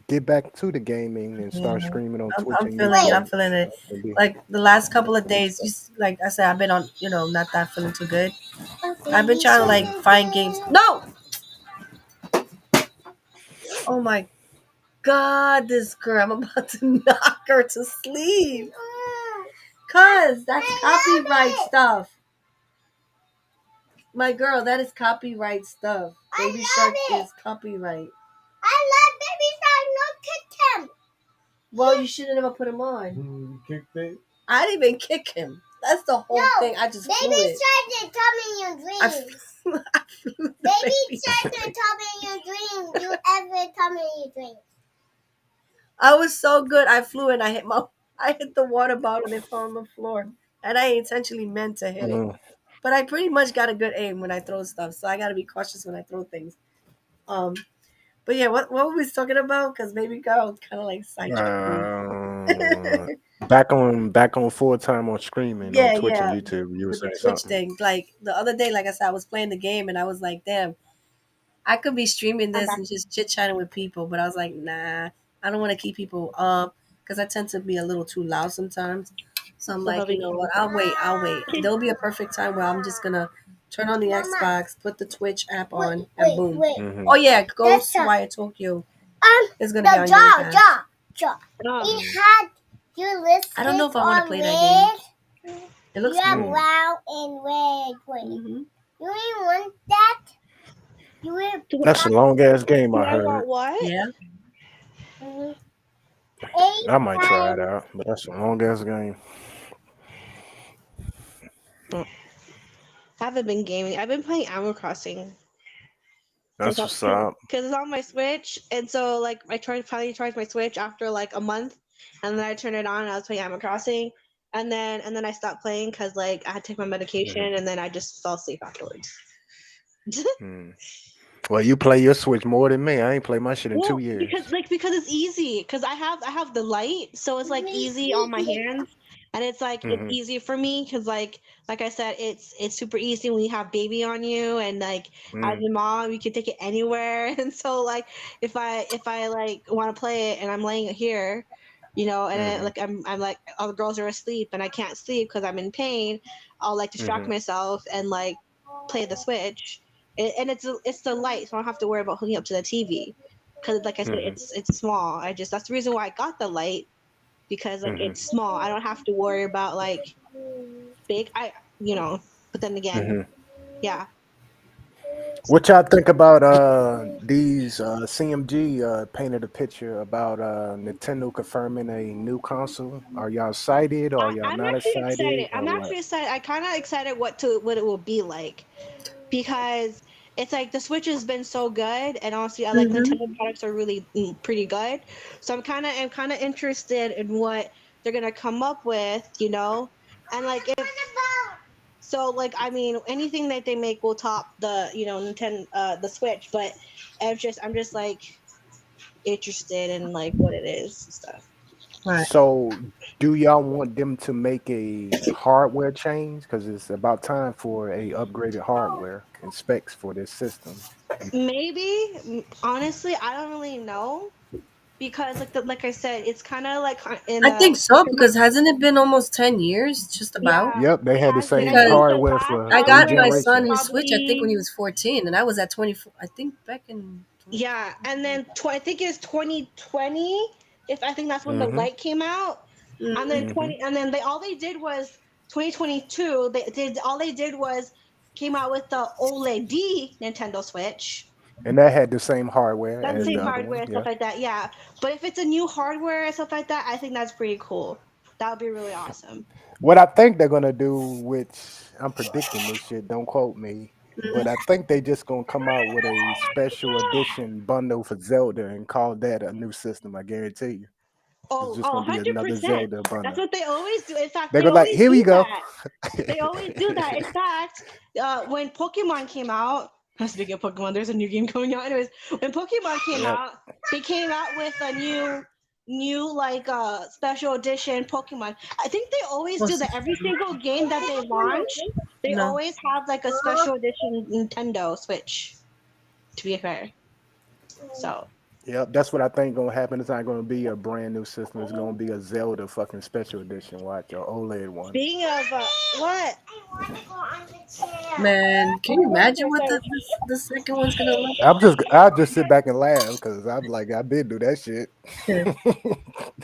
get back to the gaming and start Yeah. streaming on Twitch I'm and feeling it. I'm YouTube. feeling it. It'll be- Like the last couple of days, like I said, I've been on, not that feeling too good. I've been trying to like find games. No! Oh my God, this girl. I'm about to knock her to sleep. Cuz that's copyright stuff. My girl, that is copyright stuff. Baby Shark is copyright. I love Baby Shark. No, kick him. Well, you should have never put him on. You kicked it. I didn't even kick him. That's the whole thing. I just flew Baby it. Shark did tell me your dreams. I flew the Baby Shark did tell me your dreams. You ever tell me your dreams? I was so good. I flew and I hit the water bottle and it fell on the floor. And I intentionally meant to hit it. Mm. But I pretty much got a good aim when I throw stuff. So I gotta be cautious when I throw things. But yeah, what were we talking about? Because baby girl kind of like sidetracked me. Back on full time on streaming on Twitch and Yeah. YouTube. You were With the saying Twitch something. thing. Like the other day, like I said, I was playing the game and I was like, damn, I could be streaming this and just chit chatting with people, but I was like, nah, I don't want to keep people up because I tend to be a little too loud sometimes. So I'm like, you know what? I'll wait. There'll be a perfect time where I'm just gonna turn on the Xbox, put the Twitch app on, and boom. Mhm. Oh yeah, Ghostwire Tokyo is gonna be on The Game Pass. jaw. It had you listed I don't know if I want to play that red. game. It looks You have cool. brown and red. Wait. Mm-hmm. You ain't want that? You will. That's a long ass game, I I want heard. what? Yeah. I might try it out, but that's a long ass game. I haven't been gaming. I've been playing Animal Crossing. That's what's up. Because it's on my Switch, and so like I finally charged my Switch after like a month, and then I turned it on and I was playing Animal Crossing, and then I stopped playing because like I had to take my medication, and then I just fell asleep afterwards. Mm. Well, you play your Switch more than me. I ain't played my shit in 2 years. Because it's easy. Because I have the light, so it's like easy on my hands, and it's like it's easy for me. Because like I said, it's super easy when you have baby on you, and like as a mom, you can take it anywhere. And so like if I like want to play it and I'm laying it here, and then, like I'm like all the girls are asleep and I can't sleep because I'm in pain, I'll like distract myself and like play the Switch. And it's the light, so I don't have to worry about hooking up to the TV, because like I said, it's small. That's the reason why I got the light, because like it's small. I don't have to worry about like big. But then again, yeah. What y'all think about these CMG painted a picture about Nintendo confirming a new console? Are y'all excited or are y'all I'm not actually excited? excited. Or I'm what? actually excited. I kind of excited what it will be like, because it's like the Switch has been so good, and honestly, I like Nintendo products are really pretty good. So I'm kind of interested in what they're gonna come up with, and like if so, like I mean, anything that they make will top the Nintendo the Switch, but I'm just like interested in like what it is and stuff. Right. So, do y'all want them to make a hardware change? Because it's about time for a upgraded hardware and specs for this system. Maybe, honestly, I don't really know. because like I said, it's kind of like in I a think so because hasn't it been almost 10 years? Just about. yeah, Yep, they it had the has been. I same Because think the hardware last for I three got my upgrade was son his generations. Switch. I think when probably he was 14, and I was at 24. I think back in 20. yeah, and then I think it's 2020. If I think that's when the Mm-hmm. light came out, and then Mm-hmm. 20, and then they did was 2022. They did was came out with the OLED Nintendo Switch. And that had the same hardware That's the as same the Mm. other hardware one. and stuff Yeah. like that. Yeah, but if it's a new hardware and stuff like that, I think that's pretty cool. That would be really awesome. What I think they're gonna do, which I'm predicting this shit, don't quote me, but I think they just gonna come out with a special edition bundle for Zelda and call that a new system. I guarantee you, it's Oh, just oh, gonna be another 100%. Zelda That's bundle. what they always do. In fact, They're they gonna like, always here we do go. that. They always do that. In fact, when Pokemon came out, speaking of Pokemon, there's a new game coming out. Anyways, when Pokemon came Yep. out, they came out with a new like special edition Pokemon. I think they always do What's that. Every single game that they launch, they no? always have like a special edition Nintendo Switch. To be fair, so Yep, that's what I think gonna happen. It's not gonna be a brand new system. It's gonna be a Zelda fucking special edition. Watch your OLED one. speaking of what? I want to go on the chair. Man, can you imagine what the second one's gonna look I'll just sit back and laugh because I'm like I've been through that shit. like?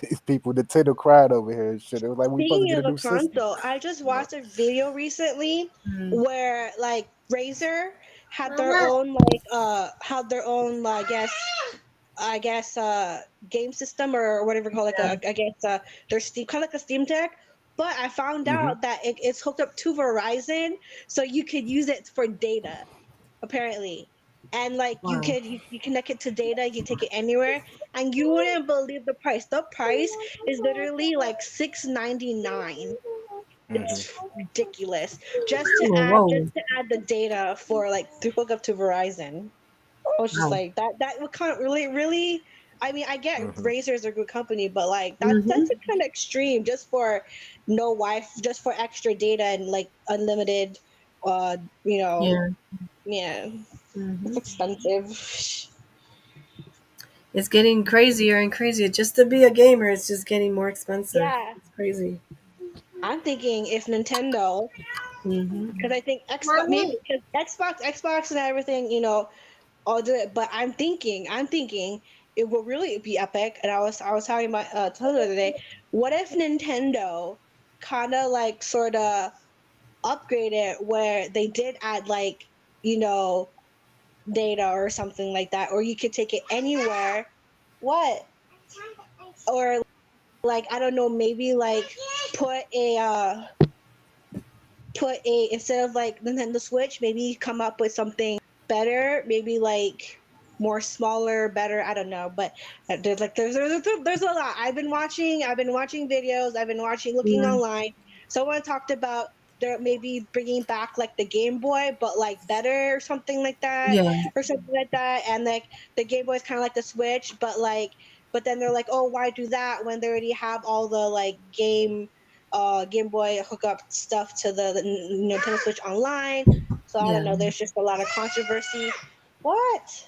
These people, the Nintendo cried over here and shit. It was like we supposed to Speaking get of a a new system. console, I just watched a video recently Mm. where like Razer had their Mama. own like I guess game system or whatever you call like Yeah. I guess their Steam kind of like a Steam Deck. But I found Hmm. out that it's hooked up to Verizon, so you could use it for data apparently. And like Wow. you connect it to data, you take it anywhere, and you wouldn't believe the price. The price is literally like $6.99. Hmm. It's ridiculous Oh, whoa. just to add the data for like to hook up to Verizon. I was just Wow. like that would kind of really. I mean, I get Hmm. Razer is a good company, but like that's Hmm. kind of extreme just for no Wi, just for extra data and like unlimited. Uh, you know, Yeah. yeah, it's Hmm. expensive. It's getting crazier and crazier. Just to be a gamer, it's just getting more expensive. Yeah, It's crazy. I'm thinking if Nintendo, Hmm. because I think Xbox, maybe Mommy. because Xbox, and everything, all do it. But I'm thinking it will really be epic. And I was talking about telling the other day, what if Nintendo kind of like sort of upgraded where they did add like you know data or something like that, or you could take it anywhere. What? Or like I don't know, maybe like put a instead of like Nintendo Switch, maybe come up with something better, maybe like more smaller, better. I don't know, but there's a lot. I've been watching videos. I've been watching looking Yeah. online. Someone talked about they're maybe bringing back like the Game Boy, but like better or something like that, Yeah. and like the Game Boy is kind of like the Switch, but like but then they're like, oh, why do that when they already have all the like Game Boy hookup stuff to the Nintendo Switch Online. So I don't Yeah. know. There's just a lot of controversy. What?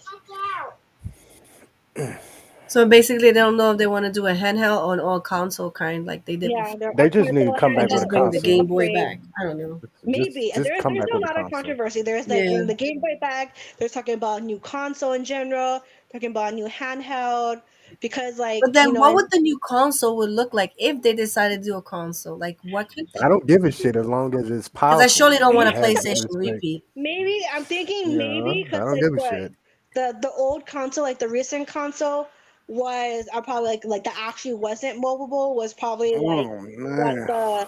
So basically, they don't know if they want to do a handheld or an all console kind like they did Yeah, before, they're They just trying need to to come and back with just a bring the Game console. Boy upgrade. back. I don't know. Maybe Just come there's back a with a lot of console. controversy. There's like Yeah. the Game Boy back. There's talking about a new console in general. Talking about a new handheld because like But then, what would the new console would look like if they decided to do a console? Like, what could? I don't give a shit as long as it's Because I surely powerful don't want and a has PlayStation good specs. repeat. maybe I'm thinking Yeah, maybe I because don't like give a what shit. the old console, like the recent console, was probably like that actually wasn't movable was probably Oh like man. the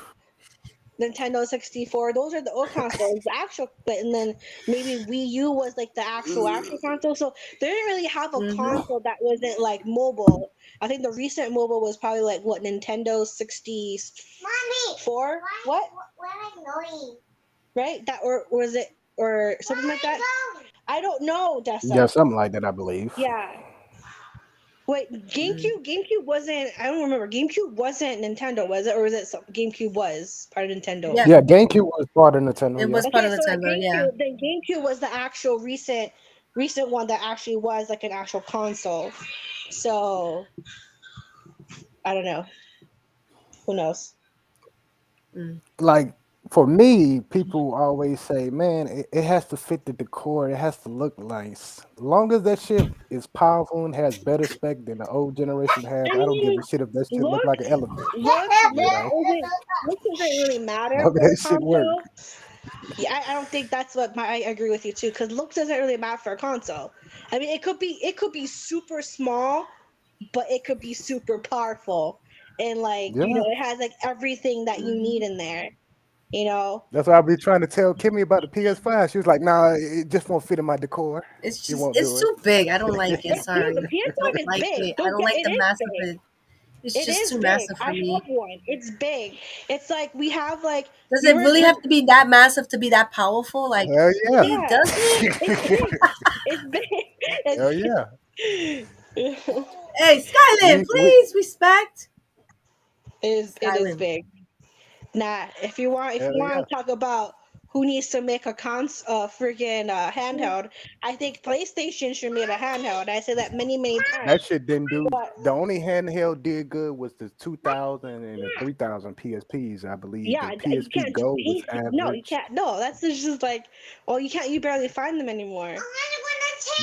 Nintendo 64. Those are the old consoles, the actual. But and then maybe Wii U was like the actual console. So they didn't really have a Hmm. console that wasn't like mobile. I think the recent mobile was probably like what Nintendo 64. Mommy. What? Where are you going? Right? That or was it or something like that? I don't know, Yeah, Dessa. something like that, I believe. Yeah. Wait, GameCube wasn't. I don't remember. GameCube wasn't Nintendo, was it, or was it GameCube was part of Nintendo? Yeah, Yeah, GameCube was part of Nintendo. it Yeah. was part Okay, of so like Nintendo. Yeah. GameCube was the actual recent one that actually was like an actual console. So I don't know. Who knows? Like for me, people always say, "Man, it has to fit the decor. It has to look nice." Long as that shit is powerful and has better spec than the old generation have, I I don't give a mean, shit if that shit look like an looks, elephant. looks, You know, looks doesn't really matter long for as a that shit work. console. Yeah, I don't think that's what my. I agree with you too, because looks doesn't really matter for a console. I mean, it could be super small, but it could be super powerful, and like Yeah, it has like everything that you need in there. You know. that's why I be trying to tell Kimmy about the PS5. She was like, "Nah, it just won't fit in my decor. It won't It's do it." too big. I don't like it. Dude, the Sorry, I PS5 don't is like big. it. I don't like It the is massive. big. It's It just is too big. massive I for me. have one. It's big. It's like we have like Does we it were really have to be that massive to be that powerful? Like, Hell yeah, really? yeah. Does it? It's big. It's hell big. yeah. It's Hey, Skyland, We please respect. it is Skyland. big. Nah, if you hell want yeah. to talk about who needs to make a freaking handheld, I think PlayStation should make a handheld. I say that many That times. shit didn't do. But The only handheld did good was the 2000 and the 3000 PSPs. I believe yeah, the you PSP can't. Go was No, you average. can't. No, that's just like, well, you can't. You barely find them anymore.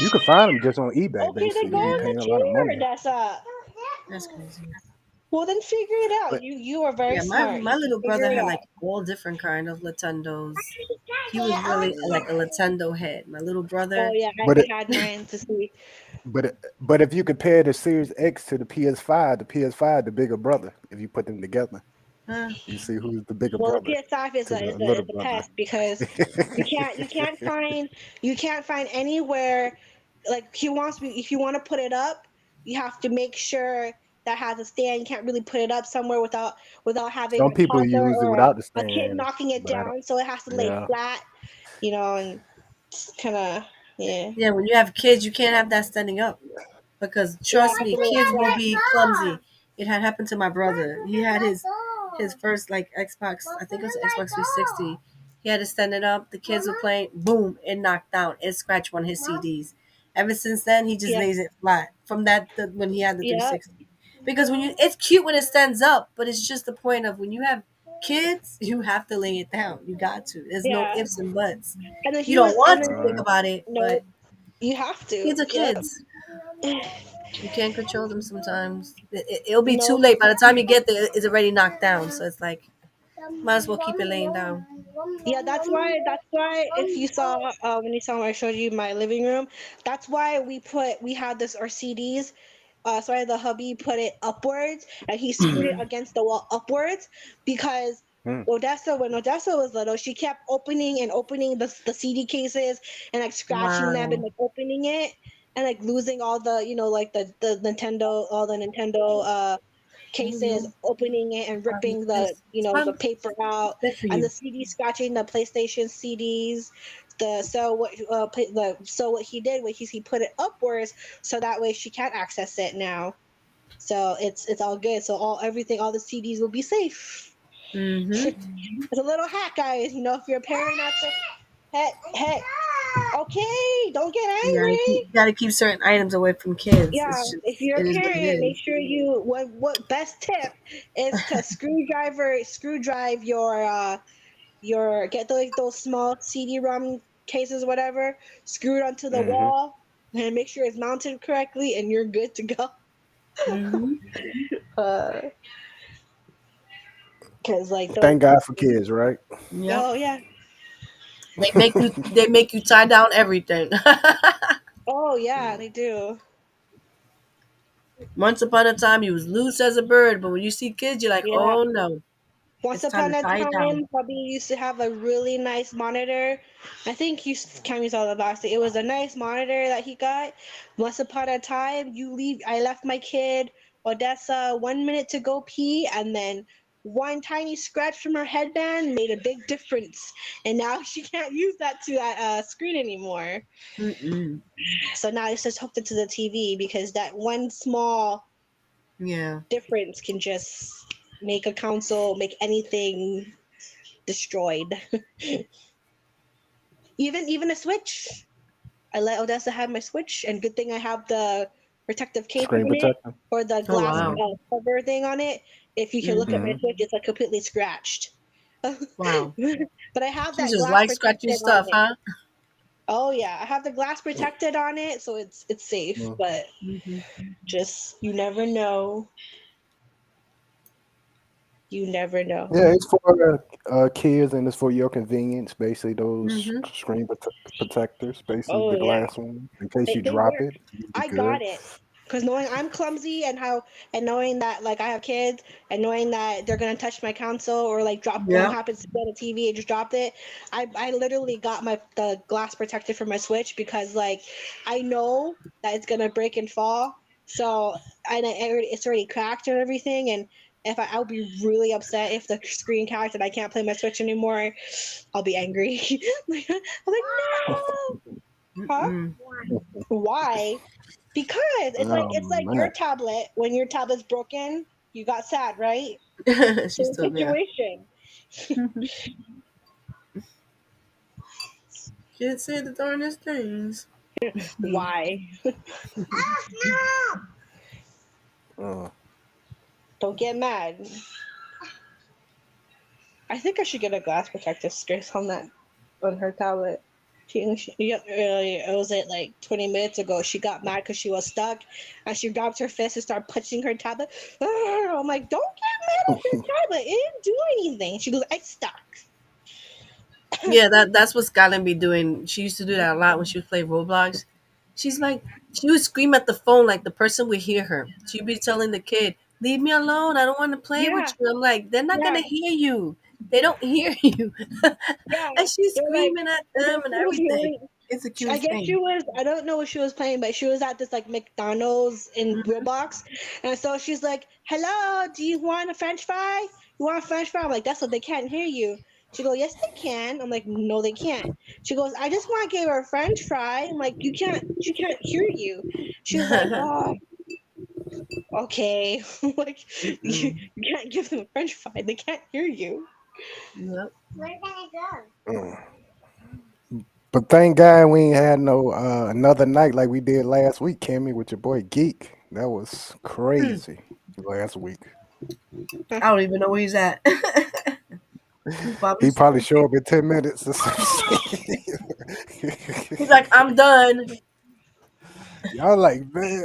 You could find them just on eBay. Okay, then go Basically, you on Yeah, paying the a lot of chair. money. That's that's crazy. Well, then figure it out. But You are very Yeah, my smart. my You can little figure brother it had out. like all different kind of Nintendos. He was really like a Nintendo head. My little Oh brother. yeah, but I had mine to see. but if you compare the Series X to the PS5, the bigger brother. If you put them together, Huh? you see who's the bigger Well, the brother PS5 is to a the is a little is a brother. pest because you can't find anywhere like he wants me if you want to put it up, you have to make sure that has a stand. You can't really put it up somewhere without having Some a people toddler use it or without the a kid stand, knocking it but I don't. down, so it has to lay Yeah, flat, and it's kind of yeah. Yeah, when you have kids, you can't have that standing up because Yeah, it trust has me, to lay kids will flat. be clumsy. It had happened to my brother. He had his first like Xbox. I think it was Xbox 360. He had to stand it up. The kids were playing. Boom! It knocked down. It scratched one of his CDs. Ever since then, he just Yeah, lays it flat. From when he had the yeah, 360, because it's cute when it stands up, but it's just the point of when you have kids, you have to lay it down. You got to. There's no yeah. ifs and buts. And then You he don't was, and want to then think about it, no, but you have to. kids are Yep. kids. You can't control them sometimes. It'll be too No. late. By the time you get there, it's already knocked down. So it's like, might as well keep it laying down. Yeah, that's why if you saw when you saw when I showed you my living room, that's why we had this our CDs. Sorry, the hubby put it upwards and he screwed it against the wall upwards because Hmm. When Odessa was little, she kept opening and opening the CD cases and like scratching them and Wow. like opening it and like losing all the like the Nintendo all the Nintendo cases, Mhm. opening it and Probably ripping the it's the probably paper out, good for and the you. CD scratching the PlayStation CDs. What he did was he put it upwards so that way she can't access it now. So it's all good. So all the CDs will be safe. Mm-hmm. It's a little hack, guys. If you're a parent not to heck, okay, don't get angry. You gotta keep certain items away from kids. Yeah, It's if just you're a it is what it parent, make is. sure what best tip is to screwdrive your get those small CD-ROM cases, whatever, screw it onto the Hmm. wall and make sure it's mounted correctly, and you're good to go. Mm-hmm. Uh, cause like those. Thank God for kids, right? Yep. Oh yeah. They make you tie down everything. Oh yeah, they do. Once upon a time, you was loose as a bird, but when you see kids, you're like, Yeah. oh no, Once it's time upon to a tie it down. time, Bubby used to have a really nice monitor. I think Cammie saw the box. It was a nice monitor that he got. Once upon a time, I left my kid Odessa 1 minute to go pee, and then one tiny scratch from her headband made a big difference. And now she can't use that screen anymore. Mm-mm. So now it's just hooked into the TV because that one small Yeah. difference can just make a console, make anything destroyed. Even a Switch. I let Odessa have my Switch, and good thing I have the protective case Screen on it protector. or the Oh glass wow. Mm-hmm. cover thing on it. If you can look at my Mm-hmm. Switch, it's like completely scratched. Wow. But I have She that just glass like scratchy protected on stuff, it. huh? Oh yeah, I have the glass protected on it, so it's safe. Mm. But Hmm. just you never know. You never know. Yeah, it's for kids and it's for your convenience. Basically, those Hmm. protectors, basically Oh the yeah, glass one, in case you they drop work. it, you'll be I got good. it because knowing I'm clumsy and knowing that like I have kids and knowing that they're gonna touch my console or like drop one Yep. happens to be on the TV and just dropped it. I literally got the glass protector for my Switch because like I know that it's gonna break and fall. So it's already cracked and everything. And if I'll be really upset if the screen cracked and I can't play my Switch anymore. I'll be angry. I'm like no, huh? Mm-mm. Why? Because Oh it's like man, your tablet. When your tablet's broken, you got sad, right? She's Same still there. situation. Can't say the darndest things. Why? uh, Don't get mad. I think I should get a glass protective strip on that on her tablet. Yep, it was it like 20 minutes ago. She got mad because she was stuck, and she dropped her fist and started punching her tablet. I'm like, don't get mad at your tablet. It didn't do anything. She goes, I stuck. Yeah, that's what Skyline be doing. She used to do that a lot when she would play Roblox. She's like, she would scream at the phone like the person would hear her. She'd be telling the kid, "Leave me alone. I don't want to play with Yeah, you." I'm like, they're not yeah, gonna hear you. They don't hear you. yeah. And she's They're like, screaming at them and everything. It's the I cutest guess she thing. was. I don't know what she was playing, but she was at this like McDonald's in Mhm. Roblox, and so she's like, "Hello, do you want a French fry? You want a French fry?" I'm like, "That's what they can't hear you." She goes, "Yes, they can." I'm like, "No, they can't." She goes, "I just want to give her a French fry." I'm like, "You can't. She can't hear you." She was like, "Oh, okay." Like, Mm-mm. you can't give them a French fry. They can't hear you. Yep. Where did I go? uh. But thank God we ain't had no another night like we did last week, Kimmy, with your boy Geek. That was Hmm. crazy last week. I don't even know where he's at. He's probably He probably sleeping. show up in 10 minutes or some He's like, shit. I'm done. Y'all like, man.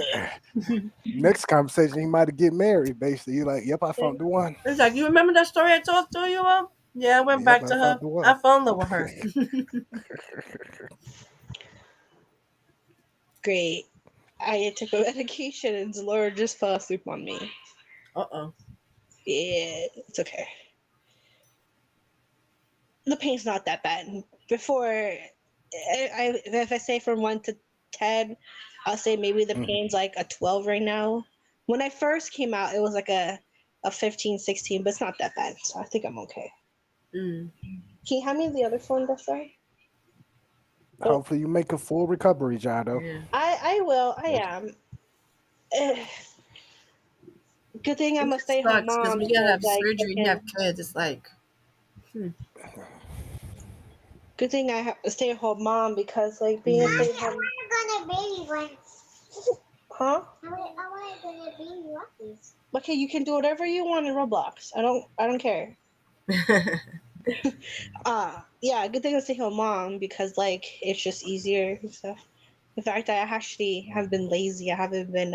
Next conversation, he might have get married. Basically, he like, yep, I found the one. He's like, you remember that story I told to you of? Yeah, I went Yep, back I to found her. the one. I fell in love with her. Great. I took a medication and Laura just fell asleep on me. Uh-oh. Yeah, it's okay. The pain's not that bad. Before, if I say from 1 to 10, I'll say maybe the Mhm. pain's like a 12 right now. When I first came out, it was like a 15, 16, but it's not that bad. So I think I'm okay. Mm. Can you hand me the other phone, Dessa? Oh, Hopefully, you make a full recovery, Jado. Yeah. I will. I That's am. Eh, good thing It I'm a just stay-at-home sucks because mom when you gotta because have like I surgery and you can. have kids, it's like, hmm. Good thing I have a stay-at-home mom because like being a Hmm. I stay-at-home. want to go to baby ones. Huh? I want to go to baby ones. Okay, you can do whatever you want in Roblox. I don't care. Yeah, good thing I stay home mom because like it's just easier and stuff. In fact, I actually have been lazy. I haven't been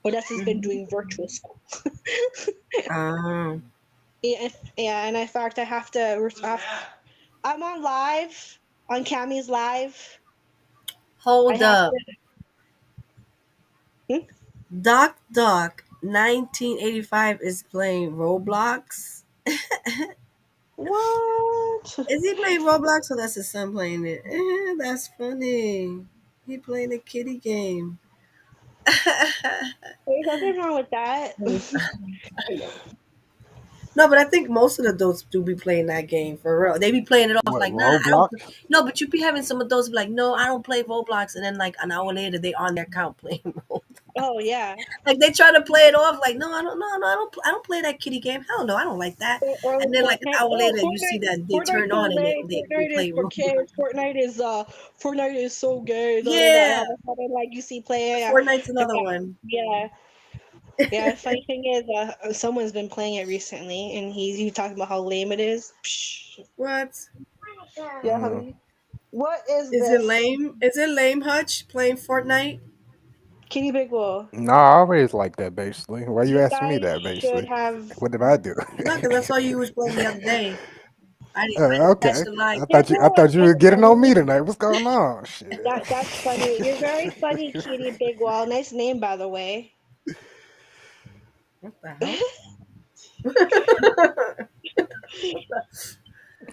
Odessa's been Mhm. doing virtual school. Um, Yeah, and in fact I have to I'm on live on Cammie's live. I hold have up. to hmm? Doc 1985 is playing Roblox. What? Is he playing Roblox or that's his son playing it? That's funny. He playing a kitty game. There's nothing wrong with that. No, but I think most of the adults do be playing that game for real. They be playing it off what like, nah, I don't. Roblox. No, but you be having some adults be like, no, I don't play Roblox, and then like an hour later, they on their account playing Roblox. Oh yeah. Like they try to play it off like, no, I don't, no, no, I don't play that kitty game. Hell no, I don't like that. Or And then like an Fortnite. hour Oh, later, you see Fortnite. that they Fortnite's turn so on and late. they Fortnite is play for Roblox. kids. Fortnite is so gay. Da, da, da. And Yeah, all of a sudden, like you see playing. Fortnite's another one. Yeah. Yeah. The funny thing is, someone's been playing it recently, and he talking about how lame it is. Psh. What? Yeah, Mm. honey. What is Is it this? lame? Is it lame, Hutch, playing Fortnite? Kitty Big Wall. No, I always like that. Basically, why you You asking me guys that? should Basically, have. what did I do? No, because I saw you was playing the other day. I didn't catch Okay, the live. I thought you were That's getting on me funny. tonight. What's going on? Shit. That's funny. You're very funny, Kitty Big Wall. Nice name, by the way. What the hell?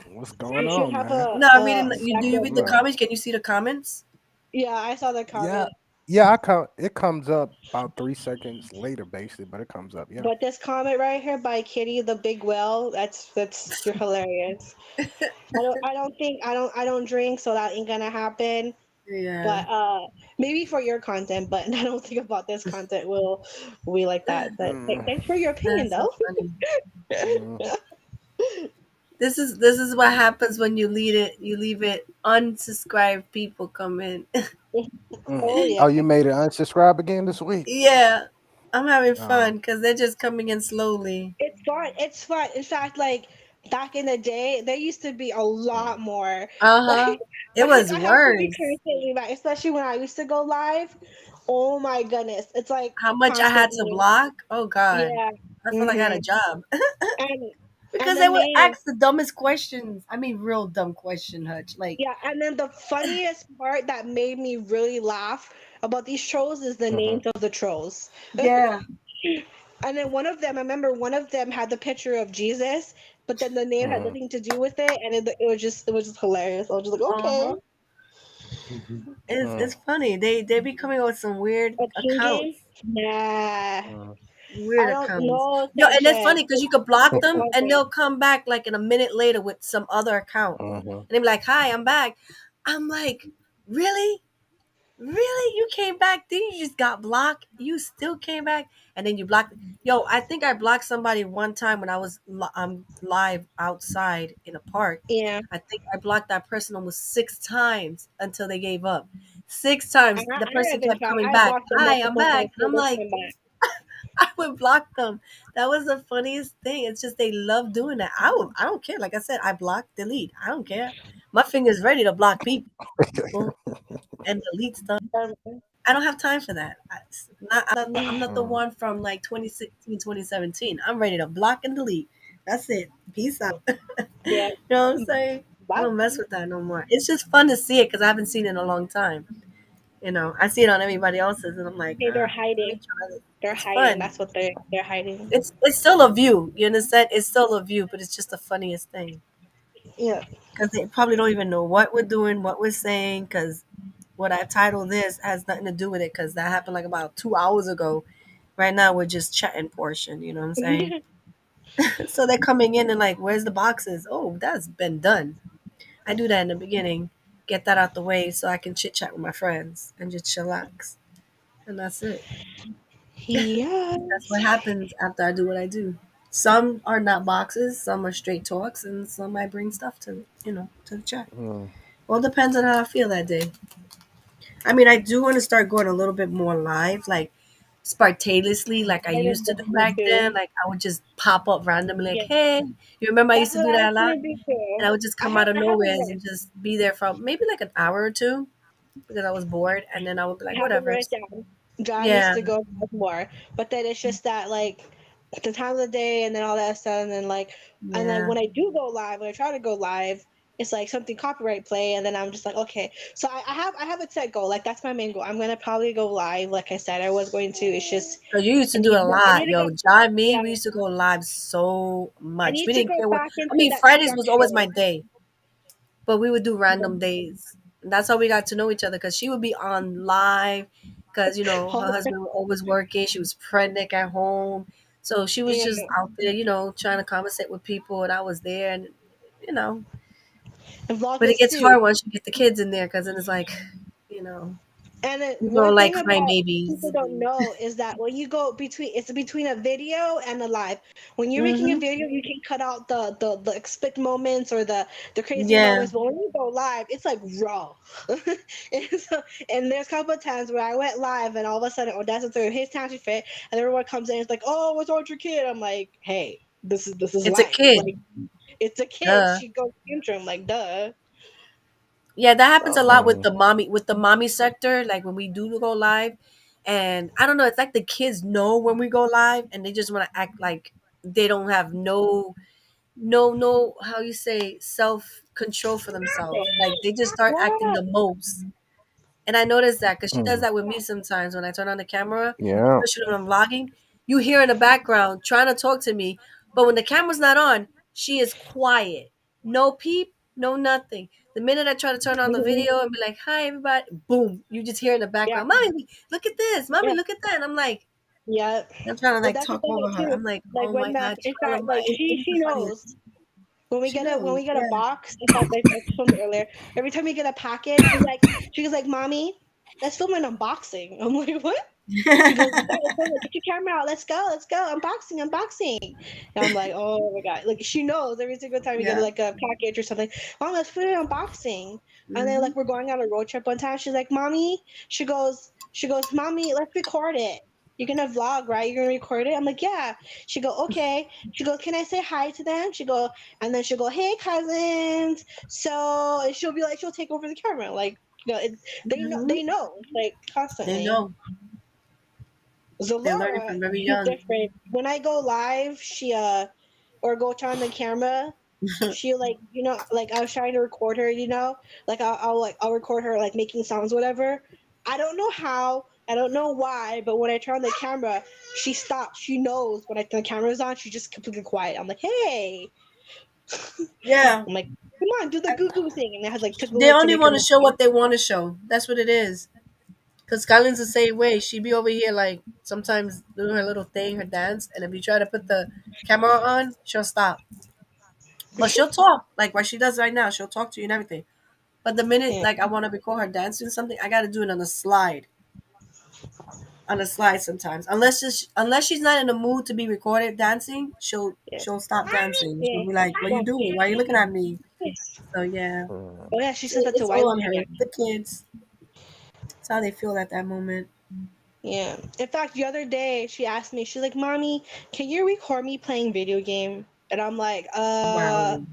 What's going You should on, have man? No, I'm reading. You do you backup read the No. comments? Can you see the comments? Yeah, I saw the Yeah, comment. yeah. I come. It comes up about 3 seconds later, basically, but it comes up. Yeah. But this comment right here by Kitty the Big Whale, that's you're hilarious. I don't drink, so that ain't gonna happen. Yeah, But maybe for your content, but I don't think about this content will be like that. But Mm, thanks for your opinion that's so though. funny. mm, This is what happens when you leave it unsubscribed people come in. mm. Oh yeah. Oh, you made it unsubscribe again this week. Yeah, I'm having Oh. fun because they're just coming in slowly. It's fun. It's fun. In fact, like back in the day, there used to be a lot Mm, more. Uh Like, huh. It was I have to be worse. constantly back, especially when I used to go live. Oh my goodness, it's like How much I had to constantly. block? Oh God, Yeah. I felt like I had a Mhm. job And because the they would name. ask the dumbest questions. I mean, real dumb question, Hutch. Like, Yeah, and then the funniest part that made me really laugh about these trolls is the mhm, names of the trolls. yeah, And then one of them, I remember one of them had the picture of Jesus, but then the name had mhm, nothing to do with it, and it was just hilarious. I was just like, uh okay, huh. It's mm, funny. They be coming up with some weird a king game? accounts. Nah, mm, I Weird don't accounts. know Yo, such and it's a funny because you could block such them and content. they'll come back like in a minute later with some other account. mhm, And they be like, "Hi, I'm back." I'm like, "Really? Really? You came back? Then you just got blocked? You still came back?" And then you blocked. Yo, I think I blocked somebody one time when I was live outside in a park. Yeah, I think I blocked that person almost 6 times until they gave up. 6 times the I person have in kept fact coming I back. blocked them Hi, I'm multiple back. times, And so I'm they like, came back. I would block them. That was the funniest thing. It's just they love doing that. I don't care. Like I said, I block, delete. I don't care. My finger's ready to block people and delete stuff. I don't have time for that. I'm not the mm, one from like 2016, 2017. I'm ready to block and delete. That's it. Peace out. Yeah, You know what I'm saying? I bye. don't mess with that no more. It's just fun to see it because I haven't seen it in a long time. I see it on everybody else's, and I'm like, Okay, they're let me hiding. try it. They're It's hiding. fun. That's what they're hiding. It's still a view. You understand? It's still a view, but it's just the funniest thing Yeah. because they probably don't even know what we're doing, what we're saying. Because what I titled this has nothing to do with it because that happened like about 2 hours ago. Right now we're just chatting portion. You know what I'm saying? So they're coming in and like, where's the boxes? Oh, that's been done. I do that in the beginning, get that out the way so I can chit chat with my friends and just chillax, and that's it. That's Yes. what happens after I do what I do. Some are not boxes, some are straight talks, and some I bring stuff to the chat. mm. Well, it depends on how I feel that day. I mean, I do want to start going a little bit more live, like spontaneously, like I I used didn't to do want back to. then. Like I would just pop up randomly, like, Yeah. "Hey, you remember I That's used to what do I was that a lot?" gonna do too. And I would just come out of I nowhere haven't and just be there for maybe like an hour or two because I was bored, and then I would be like, I haven't "Whatever." written it down. John needs Yeah, to go live more, but then it's just that like the time of the day and then all that stuff, and then yeah. when I do go live, when I try to go live, it's like something copyright play, and then I'm just like, okay. So I have a set goal. Like that's my main goal. I'm gonna probably go live. Like I said, I was going to. It's just Cause you used to do a I lot, need to go. yo. John, me, Yeah, we used to go live so I much. need We to didn't go care what. back I into mean, that Fridays was always structure. my day, but we would do random days. And that's how we got to know each other. Cause she would be on live, cause her husband was always working. She was pregnant at home, so she was Yeah, just out there, trying to conversate with people, and I was there, and you know. and But it Vlogmas gets too. hard once you get the kids in there, cause then it's like, you know. And then You know, one like thing about people crybabies. don't know is that when you go between, it's between a video and a live. When you're making a Mm-hmm. video, you can cut out the expect moments or the crazy Yeah. moments. But when you go live, it's like raw. and, so, and there's a couple of times where I went live and all of a sudden, oh, that's his tantrum fit, and everyone comes in, it's like, oh, what's wrong with your kid? I'm like, hey, this is It's a life. kid. Like it's a kid. Duh. She goes tantrum. Like duh. Yeah, that happens a lot Mm, with the mommy sector. Like when we do go live, and I don't know, it's like the kids know when we go live, and they just want to act like they don't have no how you say self control for themselves. Like they just start acting Yeah. the most. And I noticed that because she does mm. that with me sometimes when I turn on the camera, Yeah. especially when I'm vlogging. You hear in the background trying to talk to me, but when the camera's not on, she is quiet. No peep, no nothing. The minute I try to turn on the Mhm. video and be like, hi, everybody, boom, you just hear in the Yeah. background, Mommy, look at this. Mommy, Yeah. look at that. And I'm like, Yeah. I'm trying to Well, like that's the talk thing over her. too. I'm like, Like oh when my the God, in Charlotte, fact, like she the knows funniest. when we She get a when knows. we get a Yeah. box. In fact, I told you earlier. Every time we get a package, she was like, "Mommy, let's film an unboxing." I'm like, "What?" She goes, "Get your camera out. Let's go. Unboxing, unboxing." And I'm like, "Oh my god!" Like she knows every single time we get Yeah. like a package or something. Mom, let's put an unboxing. And then Hmm. like we're going on a road trip one time. She's like, "Mommy," she goes, "Mommy, let's record it. You're gonna vlog, right? You're gonna record it." I'm like, "Yeah." She go, "Okay." She goes, "Can I say hi to them?" She go, and then she'll go, "Hey cousins." So and she'll be like, she'll take over the camera, like Hmm. they know, like They constantly. know. They're learning Zalora, from very she's young. different. When I go live, she or go turn on the camera, she like like I was trying to record her, like I'll record her like making sounds, whatever. I don't know how, I don't know why, but when I turn on the camera, she stops. She knows when I turn the camera's on, she's just completely quiet. I'm like, hey, Yeah. I'm like, come on, do the goo goo thing, and I had like took a They minute to only make her want to show messy. what they want to show. That's what it is. Cause Skylin's the same way. She be over here like sometimes doing her little thing, her dance, and if you try to put the camera on, she'll stop. But she'll talk like what she does right now. She'll talk to you and everything. But the minute Yeah, like I want to record her dancing something, I got to do it on a slide. On a slide sometimes, unless she's not in the mood to be recorded dancing, yeah, she'll stop dancing. She'll yeah. be like, "What are you Well, doing? Why are you looking at me?" yes. So yeah, Mm. Oh yeah, she said that to it's all Wiley on her. today. The kids, it's how they feel at that moment. Yeah. In fact, the other day she asked me, she's like, "Mommy, can you record me playing video game?" And I'm like, Wow.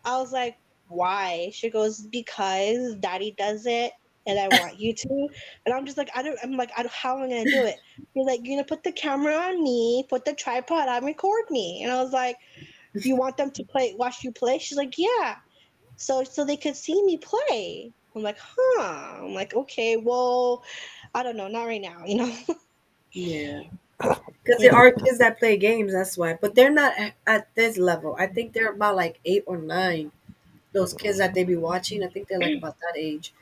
I was like, "Why?" She goes, "Because Daddy does it, and I want you to." And I'm just like, I don't. I'm like, I don't, how am I gonna do it? You're like, "You're gonna put the camera on me, put the tripod on, record me." And I was like, "You want them to watch you play?" She's like, "Yeah." So they could see me play. I'm like, huh. I'm like, okay, well, I don't know, not right now. Yeah. Because there Yeah. are kids that play games, that's why. But they're not at this level. I think they're about like 8 or 9. Those kids that they be watching, I think they're like about that age.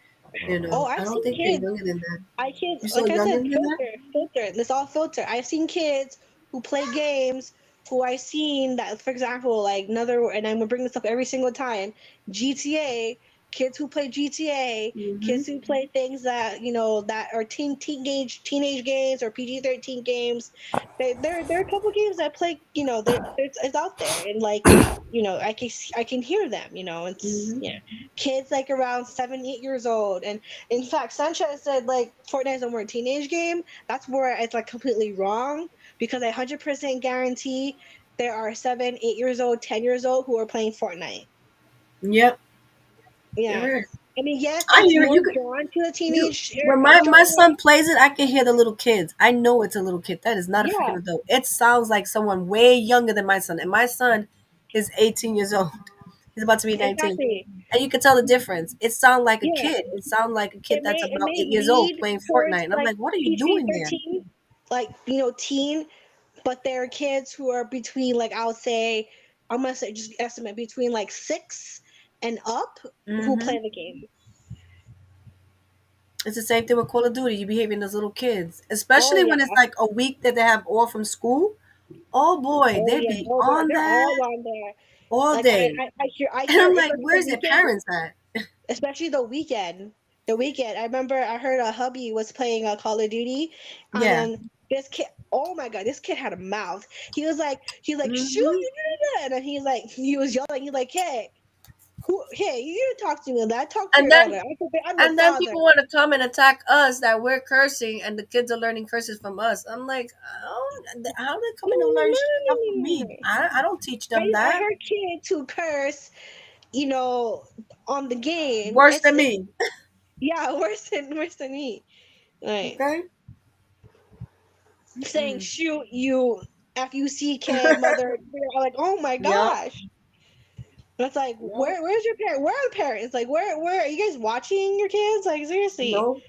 You Oh, know, I I've don't seen think they're kids. younger than that. I kids, You saw like I younger said, than that? filter. It's all filter. I've seen kids who play games who I seen that, for example, like another, and I'm gonna bring this up every single time. GTA, kids who play GTA, Mm-hmm. kids who play things that that are teenage games or PG-13 games. There are a couple games that play. It's out there, and like I can hear them. It's Mm-hmm. yeah, kids like around 7, 8 years old, and in fact, Sanchez said like Fortnite is a more teenage game. That's where it's like completely wrong because I 100% guarantee there are 7, 8 years old, 10 years old who are playing Fortnite. Yep. Yeah, There is. I mean, yes, I it's hear more you. drawn to the You teenage when my genre. son plays it, I can hear the little kids. I know it's a little kid. That is not a Yeah, freaking adult. It sounds like someone way younger than my son. And my son is 18 years old. He's about to be 19. exactly. And you can tell the difference. It sounds like a Yeah, kid. It sounds like a kid it that's may it about may 8 years old lead playing towards Fortnite. And I'm like like, what are you PG doing there? 13, like teen, but there are kids who are between like I would say I'm gonna say just estimate between like 6 and up who Hmm. play the game. It's the same thing with Call of Duty. You behaving as little kids, Oh especially yeah, when it's like a week that they have off from school. Oh boy, oh they yeah, be oh on they're that all on there. all Like I day. I, I hear I And hear I'm like, especially the where's their weekend, parents at? especially the weekend. The weekend. I remember I heard a hubby was playing a Call of Duty, and Yeah. then this kid. Oh my god, this kid had a mouth. He was like, shoot, Hmm. you do that, and then he was yelling. He's like, hey, hey, you didn't talk to me like that. Talk to And your then elder. I'm your father. people want to come and attack us that we're cursing, and the kids are learning curses from us. I'm like, how they No, coming to learn no, no, stuff from no, no, me? no. I don't teach them I that. heard kids who curse, you know, on the game. Worse than It's me. yeah, worse than me. Like Okay. saying Mm. shoot you FUCK mother. I'm like, oh my Yep. gosh. That's like, Yep. where's your parent? Where are the parents? Like, where are you guys watching your kids? Like, seriously, No,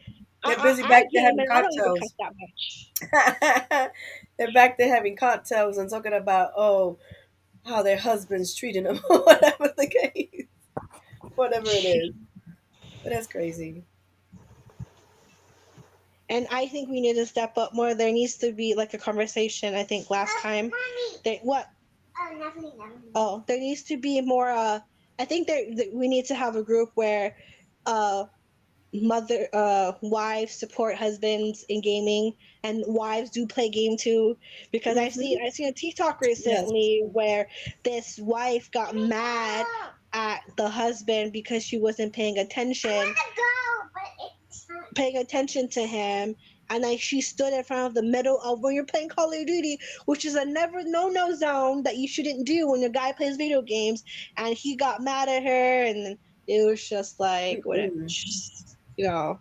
I they're busy I back there game having and I don't even cuss cocktails. that much. They're back there having cocktails and talking about how their husbands treating them, whatever the case, whatever it is. But that's crazy. And I think we need to step up more. There needs to be like a conversation. I think last time, what? Oh, nothing, nothing. Oh, there needs to be more. I think that we need to have a group where, uh, wives support husbands in gaming, and wives do play game too. Because Hmm. I seen a TikTok Yes. recently where this wife got mad at the husband because she wasn't paying attention to him, and like she stood in front of the middle of when you're playing Call of Duty, which is a never no zone that you shouldn't do when a guy plays video games, and he got mad at her, and it was just like what it, Mm-mm. you know.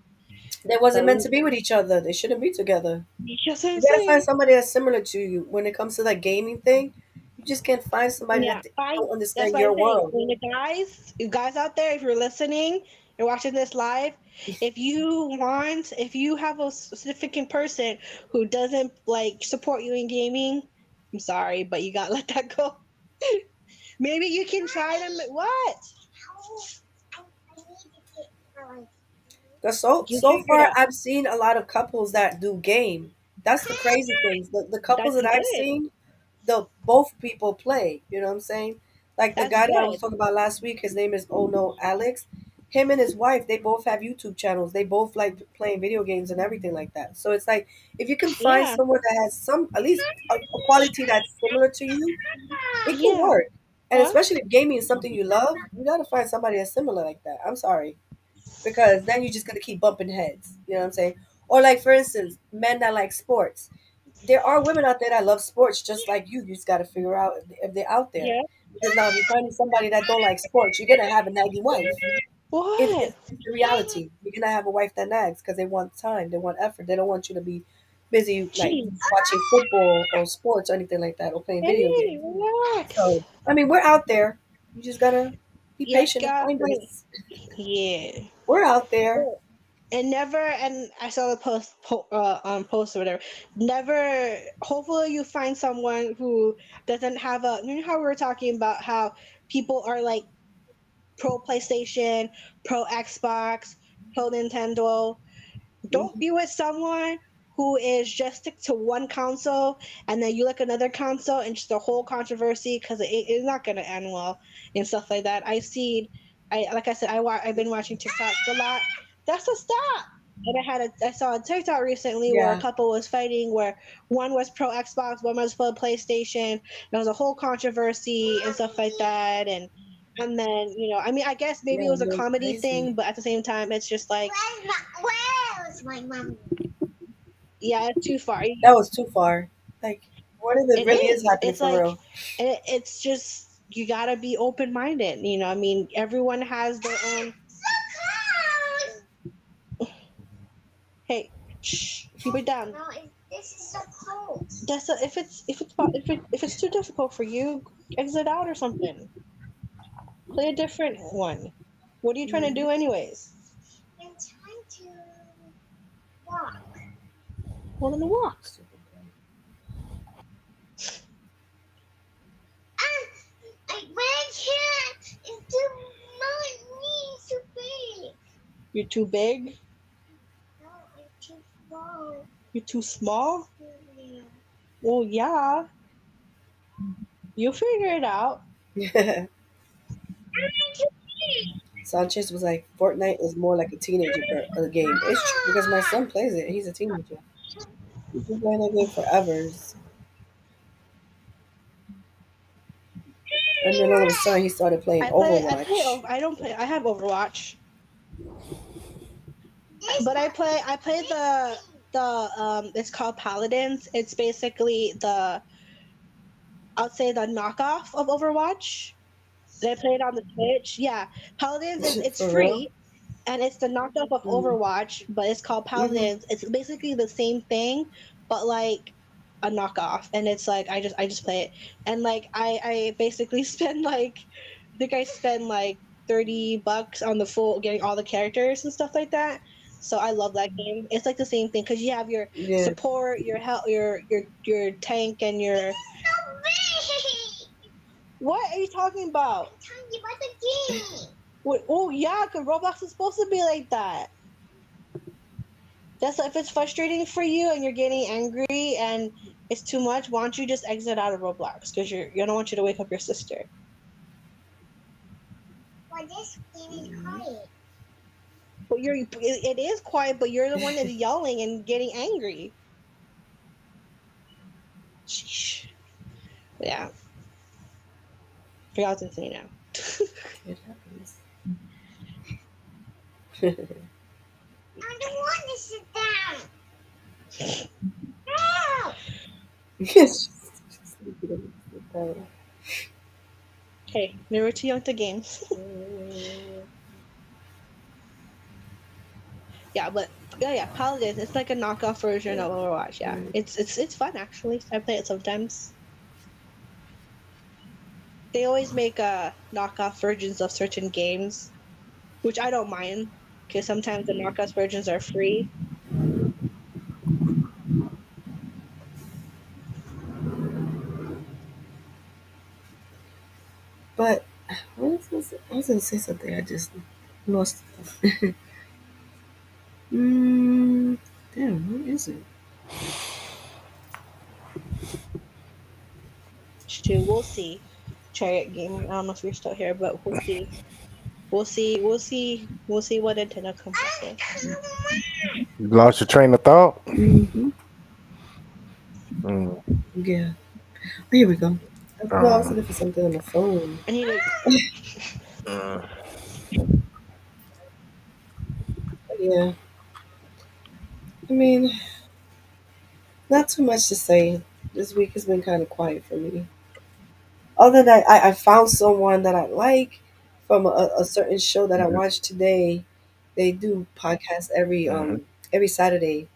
They wasn't But meant to be with each other. They shouldn't be together. just what I'm You gotta find saying. somebody that's similar to you when it comes to that gaming thing. You just can't find somebody Yeah, that fine. don't That's understand what I'm your saying. world. When the guys, you guys out there, if you're listening, you're watching this live, if you have a significant person who doesn't like support you in gaming, I'm sorry, but you gotta let that go. Maybe you can try to what? Cause so You so figure it far out. I've seen a lot of couples that do game. That's the crazy things. The couples That's that I've good. seen, the both people play. You know what I'm saying? Like the That's guy that I was good. talking about last week, his name is Oh No Alex. Him and his wife, they both have YouTube channels. They both like playing video games and everything like that. So it's like if you can find Yeah, someone that has some at least a quality that's similar to you, it can yeah. work. And Huh? especially if gaming is something you love, you gotta find somebody that's similar like that. I'm sorry, because then you're just gonna keep bumping heads. You know what I'm saying? Or like for instance, men that like sports. There are women out there that love sports just like you. You just gotta figure out if they're out there. Yeah. Because now if you find somebody that don't like sports, you're gonna have a naggy wife. What? It's the reality. You're gonna have a wife that nags because they want time, they want effort, they don't want you to be busy like Jeez. watching football or sports or anything like that or playing video Hey, games. relax. So I mean, we're out there. You just gotta be Yeah, patient and God, find us. yeah. We're out there. And never, and I saw the on post or whatever, never, hopefully you find someone who doesn't have you know how we were talking about how people are like pro PlayStation, pro Xbox, pro Nintendo. Don't Mhm. be with someone who is just stick to one console, and then you like another console and just a whole controversy because it's not gonna end well and stuff like that. I've seen, like I said, I've been watching TikToks a lot. That's a stop. And I saw a TikTok recently where a Yeah, couple was fighting, where one was pro Xbox, one was pro PlayStation. There was a whole controversy and stuff like that, and then I mean, I guess maybe it yeah, was a it was comedy crazy. thing, but at the same time, it's just like, Where's my mom? yeah, it's too far. That was too far. Like, what if it It really is is. happening It's for like, real? it's just you gotta be open minded. I mean, everyone has their own. Hey, shh, keep it down. No, this is so cold. If it's too difficult for you, exit out or something. Play a different one. What are you trying to Mhm. do, anyways? I'm trying to walk. Well, then walk. I can't. It's too my knees too big. You're too big. No, I'm too small. You're too small. Yeah. Well, yeah, you'll figure it out. I'm too big. Sanchez was like, Fortnite is more like a teenager game. It's true because my son plays it. He's a teenager. He's been playing that game forever. And then all of a sudden he started playing Overwatch. I don't play. I have Overwatch, but I play the. It's called Paladins. It's basically the. I'll say the knockoff of Overwatch. They play it on the Switch. Yeah, Paladins is it's For real? free, and it's the knockoff of Mm-hmm. Overwatch, but it's called Mm-hmm. Paladins. It's basically the same thing, but like a knockoff. And it's like I just play it, and like I basically spend like I think I spend like $30 on the full getting all the characters and stuff like that. So I love that game. It's like the same thing because you have your Yeah. support, your health, your tank, and your what are you talking about? What, oh yeah, because Roblox is supposed to be like that. That's if it's frustrating for you and you're getting angry and it's too much. Why don't you just exit out of Roblox? Because you don't want you to wake up your sister. Well, this game is quiet. But it is quiet, but you're the one that's yelling and getting angry. Sheesh. Yeah, forgot to say now. It happens. I don't want to sit down. No. Yes. Hey, they were too young to game. Yeah, but yeah, Paladins. It's like a knockoff version of Overwatch. Yeah, it's fun actually. I play it sometimes. They always make knockoff versions of certain games, which I don't mind because sometimes the knockoff versions are free. But I was gonna say something. I just lost. Mm, damn, what is it? Shoot, we'll see. Chariot Gamer. I don't know if you're still here, but we'll see. We'll see. We'll see. We'll see what Nintendo comes up with. You lost your train of thought. Mm-hmm. Mm, Yeah. Oh, here we go. No, I was um, looking for something on the phone. I need to. mm, Yeah. I mean, not too much to say. This week has been kind of quiet for me. Other than that, I found someone that I like from a certain show that I mhm, watched today. They do podcasts mhm, every Saturday.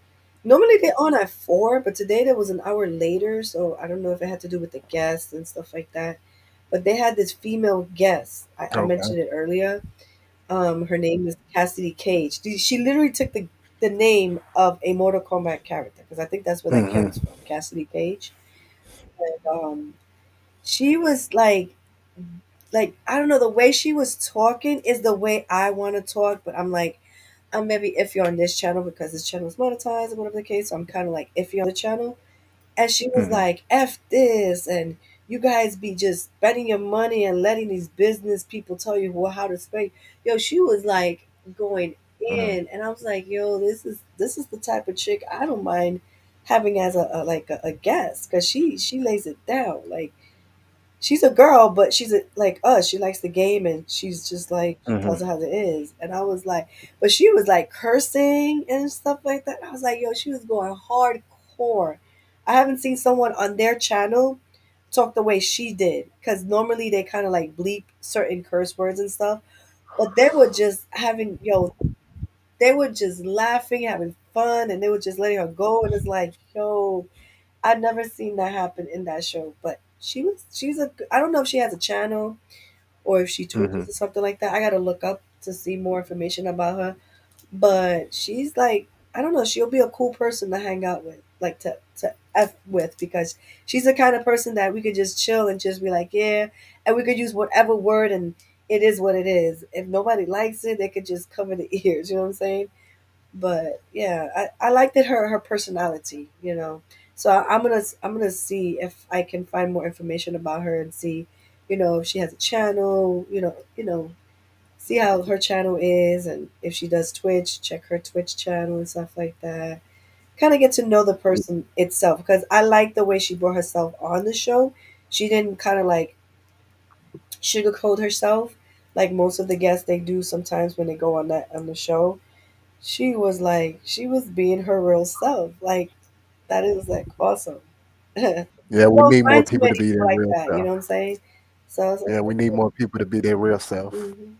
Normally they're on at 4, but today there was an hour later, so I don't know if it had to do with the guests and stuff like that. But they had this female guest. I okay. mentioned it earlier. Her name is Cassidy Cage. She literally took the name of a Mortal Kombat character because I think that's where that Mhm, comes from, Cassidy Cage. And she was like I don't know, the way she was talking is the way I want to talk, but I'm like I'm maybe iffy on this channel because this channel is monetized or whatever the case. So I'm kind of like iffy on the channel. And she was mhm, like, "F this," and you guys be just spending your money and letting these business people tell you how to spend. Yo, she was like going mhm, in, and I was like, "Yo, this is the type of chick I don't mind having as a guest because she lays it down like." She's a girl, but she's like us. She likes the game, and she's just like she mhm, tells it how it is. And I was like, but she was like cursing and stuff like that. I was like, yo, she was going hardcore. I haven't seen someone on their channel talk the way she did, because normally they kind of like bleep certain curse words and stuff. But they were just having they were just laughing, having fun, and they were just letting her go. And it's like, yo, I've never seen that happen in that show, but she's a I don't know if she has a channel or if she mhm, twitches or something like that. I gotta look up to see more information about her. But she's like I don't know, she'll be a cool person to hang out with, like to F with because she's the kind of person that we could just chill and just be like, yeah, and we could use whatever word and it is what it is. If nobody likes it, they could just cover the ears, you know what I'm saying? But yeah, I liked it her personality, you know. So I'm gonna see if I can find more information about her and see, if she has a channel, see how her channel is, and if she does Twitch, check her Twitch channel and stuff like that. Kind of get to know the person itself, because I like the way she brought herself on the show. She didn't kind of like sugarcoat herself like most of the guests they do sometimes when they go on the show. She was like, she was being her real self. Like, that is like awesome. You Yeah, we don't need more find too people many to be people their like real that. You know self. what I'm saying? So I was like, Yeah, we need more people to be their real self. hmm.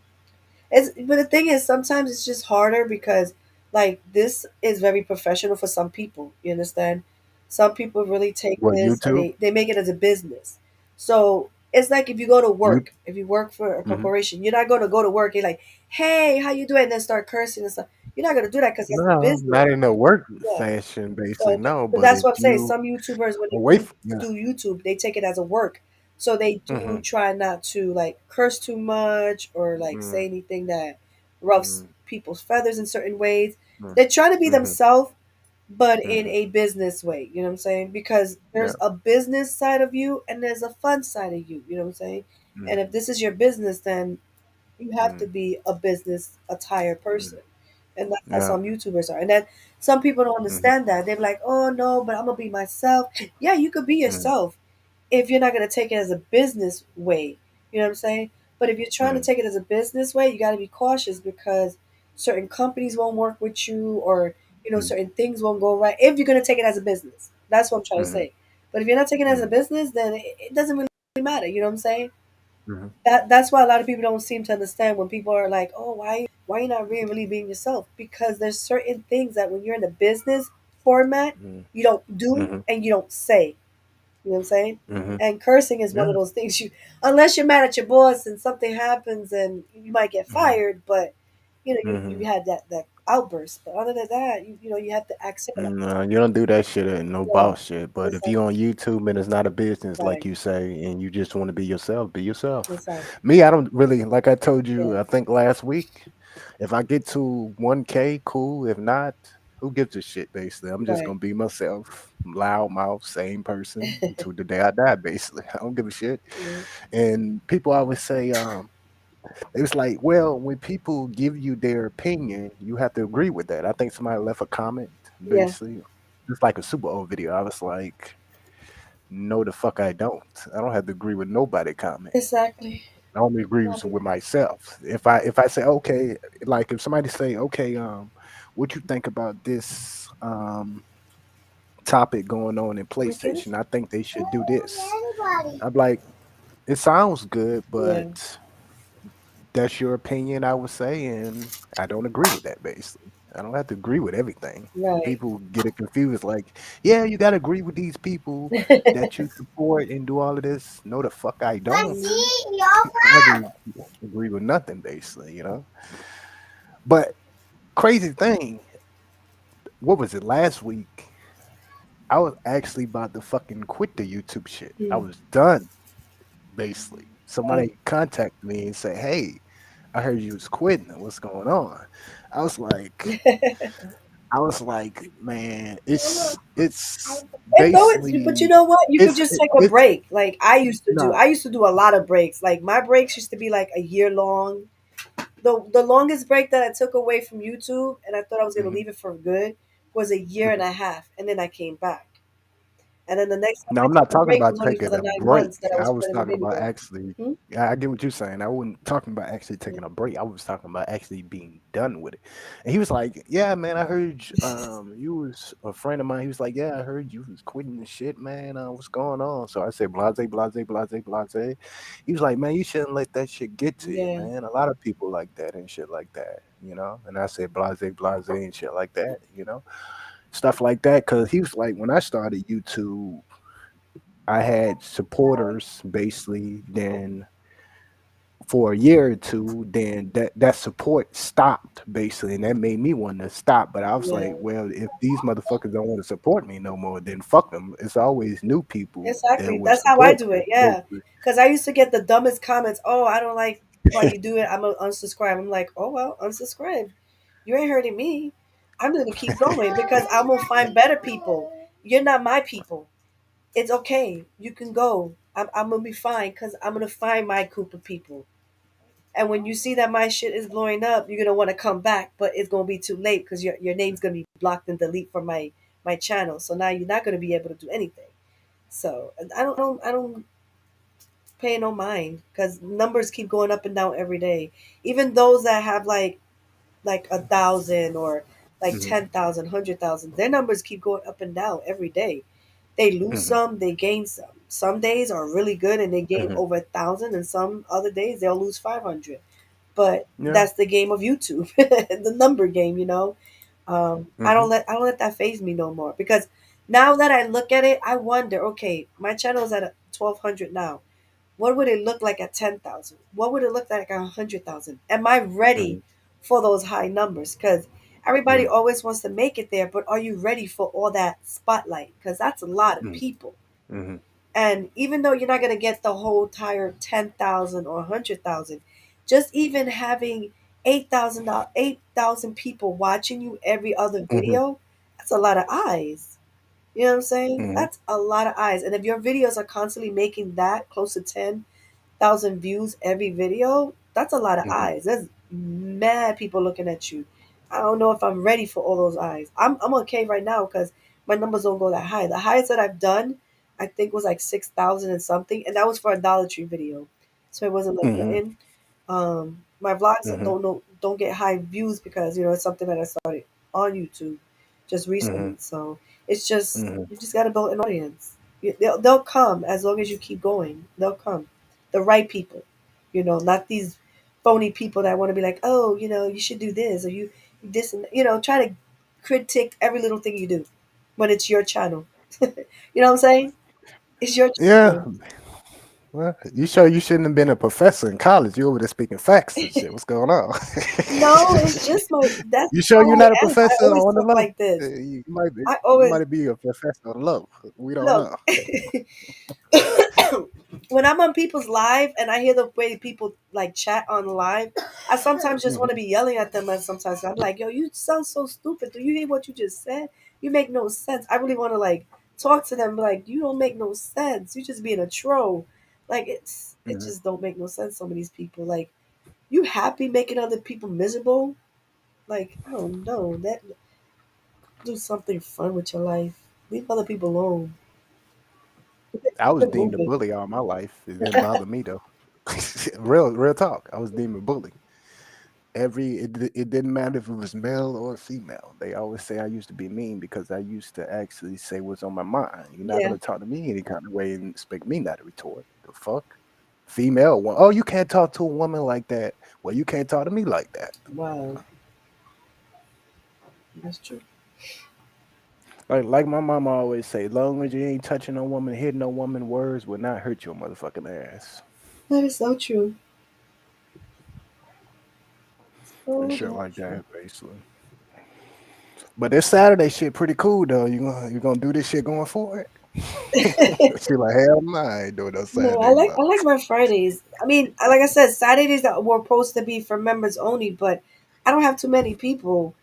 But the thing is, sometimes it's just harder because, like, this is very professional for some people. You understand? Some people really take What, this and YouTube? they make it as a business. So it's like if you go to You work, if you work for a hmm corporation, you're not going to go to work. You're like, hey, how you doing? And then start cursing and stuff. You're not going to do that because that's a No, business. not in a work Yeah. fashion, basically. So, No, but but that's if what I'm saying. you Some YouTubers, when they away from yeah. do YouTube, they take it as a work. So they do Mm-hmm. try not to like curse too much or like say anything that roughs Mm-hmm. people's feathers in certain ways. They try to be Mm-hmm. themselves, but in Mm-hmm. a business way. You know what I'm saying? Because Yeah. there's a business side of you and there's a fun side of you. You know what I'm saying? And if Mm-hmm. this is your business, then you have to be a business attire Mm-hmm. person. And that's how Yeah. some YouTubers are. And then some people don't Mm-hmm. understand that. They're like, oh no, but I'm gonna be myself. Yeah, you could be Mm-hmm. yourself if you're not gonna take it as a business way. You know what I'm saying? But if you're trying to take it as a business way, you gotta be cautious because certain companies won't work with you or Mm-hmm. certain things won't go right if you're gonna take it as a business. That's what I'm trying to Mm-hmm. say. But if you're not taking it as a Mm-hmm. business, then it doesn't really matter. You know what I'm saying? Mm-hmm. That's why a lot of people don't seem to understand when people are like, "Oh, why you not really being yourself?" Because there's certain things that when you're in a business format, you don't do Mm-hmm. and you don't say. You know what I'm saying? Mm-hmm. And cursing is one Yeah. of those things you, unless you're mad at your boss and something happens and you might get Mm-hmm. fired, but Mm-hmm. you had that outburst. But other than that, you have to act civilized. No, you don't do that shit at no Yeah, boss shit. But if you exactly. on YouTube and it's not a business, like Right, you say, and you just want to be yourself. exactly. Me, I don't really like I told Yeah, you, I think last week, if I get to 1K, cool. If not, who gives a shit, basically. I'm just right. gonna be myself, loud mouth, same person until the day I die, basically. I don't give a shit. Yeah, And people always say, it was like, well, when people give you their opinion, you have to agree with that. I think somebody left a comment, yeah, basically, just like a Super Bowl video. I was like, no, the fuck, I don't. I don't have to agree with nobody comment. exactly. I only agree with myself. If I say okay, like if somebody say okay, what you think about this topic going on in Mhm. PlayStation? I think they should do this. Anybody. I'm like, it sounds good, Yeah, but that's your opinion, I would say, and I don't agree with that. Basically, I don't have to agree with everything. right. People get it confused, like, yeah, you got to agree with these people that you support and do all of this. No, the fuck, I Let's don't. Mhm. see I your never agree with nothing, basically. But crazy thing, what was it last week? I was actually about to fucking quit the YouTube shit. I Mm, was done, basically. right. Somebody contacted me and said, "Hey, I heard you was quitting. What's going on?" I was like, I was like, man, it's And though it's, but you basically know what? You could it's just it, take a it's break. Like I used to do. not. I used to do a lot of breaks. Like my breaks used to be like a year long. The longest break that I took away from YouTube, and I thought I was going to Mhm, leave it for good, was a year and mhm. a half, and then I came back. And then the next time No, I I'm took not a talking break about was only for taking the a 9 months break. that I was I was pregnant with talking baby about girl. actually. Hmm? Yeah, I get what you're saying. I wasn't talking about actually Yeah. taking a break. I was talking about actually being done with it. And he was like, "Yeah, man, I heard you was a friend of mine." He was like, "Yeah, I heard you was quitting the shit, man. What's going on?" So I said, "Blase, blase, blase, blase." He was like, "Man, you shouldn't let that shit get to you, Yeah. man. A lot of people like that and shit like that. And I said, "Blase, blase, and shit like that. Stuff like that." Because he was like, when I started YouTube. I had supporters basically. Then for a year or two, then that support stopped basically, and that made me want to stop. But I was Yeah. like, well, if these motherfuckers don't want to support me no more, then fuck them. It's always new people that Exactly. will That's how I support do you. it. Yeah. Basically. Because I used to get the dumbest comments. Oh, I don't like why you do it. I'm gonna unsubscribe. I'm like, oh well, unsubscribe. You ain't hurting me. I'm gonna keep going because I'm gonna find better people. You're not my people. It's okay. You can go. I'm gonna be fine because I'm gonna find my group of people. And when you see that my shit is blowing up, you're gonna want to come back, but it's gonna be too late because your name's gonna be blocked and delete from my channel. So now you're not gonna be able to do anything. So I don't pay no mind because numbers keep going up and down every day. Even those that have like 1,000 or like Mhm. 10,000, 100,000, their numbers keep going up and down every day. They lose Mhm. some, they gain some. Some days are really good and they gain Mhm. over 1,000, and some other days they'll lose 500. But Yeah. that's the game of YouTube, the number game, you know. Mhm. I don't let that phase me no more because now that I look at it, I wonder. Okay, my channel is at 1,200 now. What would it look like at 10,000? What would it look like at 100,000? Am I ready Mhm. for those high numbers? Because everybody Mhm. always wants to make it there, but are you ready for all that spotlight? Because that's a lot of Mhm. people. Mhm. And even though you're not going to get the whole entire 10,000 or 100,000, just even having 8,000 people watching you every other Mhm. video, that's a lot of eyes. You know what I'm saying? Mhm. That's a lot of eyes. And if your videos are constantly making that close to 10,000 views every video, that's a lot of Mhm. eyes. There's mad people looking at you. I don't know if I'm ready for all those eyes. I'm okay right now because my numbers don't go that high. The highest that I've done, I think, was like 6,000 and something, and that was for a Dollar Tree video, so it wasn't like Mhm. nothing. My vlogs Mhm. don't get high views because it's something that I started on YouTube just recently. Mhm. So it's just Mhm. you just gotta build an audience. They'll come as long as you keep going. They'll come, the right people, not these phony people that want to be like, oh, you should do this or you this and try to critique every little thing you do when it's your channel. You know what I'm saying? It's your Yeah. channel. Well, you sure you shouldn't have been a professor in college? You over there speaking facts and shit. What's going on? No, it's just that's You sure how you're I not a am. I professor always on the talk low? like this. You might be. I You always might be a professor on the low. We don't look. know. When I'm on people's live and I hear the way people like chat on live, I sometimes just want to Mhm. be yelling at them. And sometimes I'm like, "Yo, you sound so stupid. Do you hear what you just said? You make no sense." I really want to like talk to them, like, "You don't make no sense. You just being a troll." Like it Mhm. just don't make no sense. Some of these people, like, you happy making other people miserable? Like, I don't know. That do something fun with your life. Leave other people alone. I Keep was it deemed a moving. bully all my life. It didn't bother me though. Real talk. I was deemed a bully. It didn't matter if it was male or female. They always say I used to be mean because I used to actually say what's on my mind. You're not Yeah. gonna talk to me any kind of way and expect me not to retort. The fuck? Female one. Oh, you can't talk to a woman like that. Well, you can't talk to me like that. Wow. That's true. Like my mama always say, long as you ain't touching no woman, hitting no woman, words will not hurt your motherfucking ass. That is so true. And So shit damn like true. that, basically. But this Saturday shit pretty cool though. You gonna do this shit going forward? She like, hell no, I ain't doing no No, Saturdays I now. like my Fridays. I mean, like I said, Saturdays that were supposed to be for members only, but I don't have too many people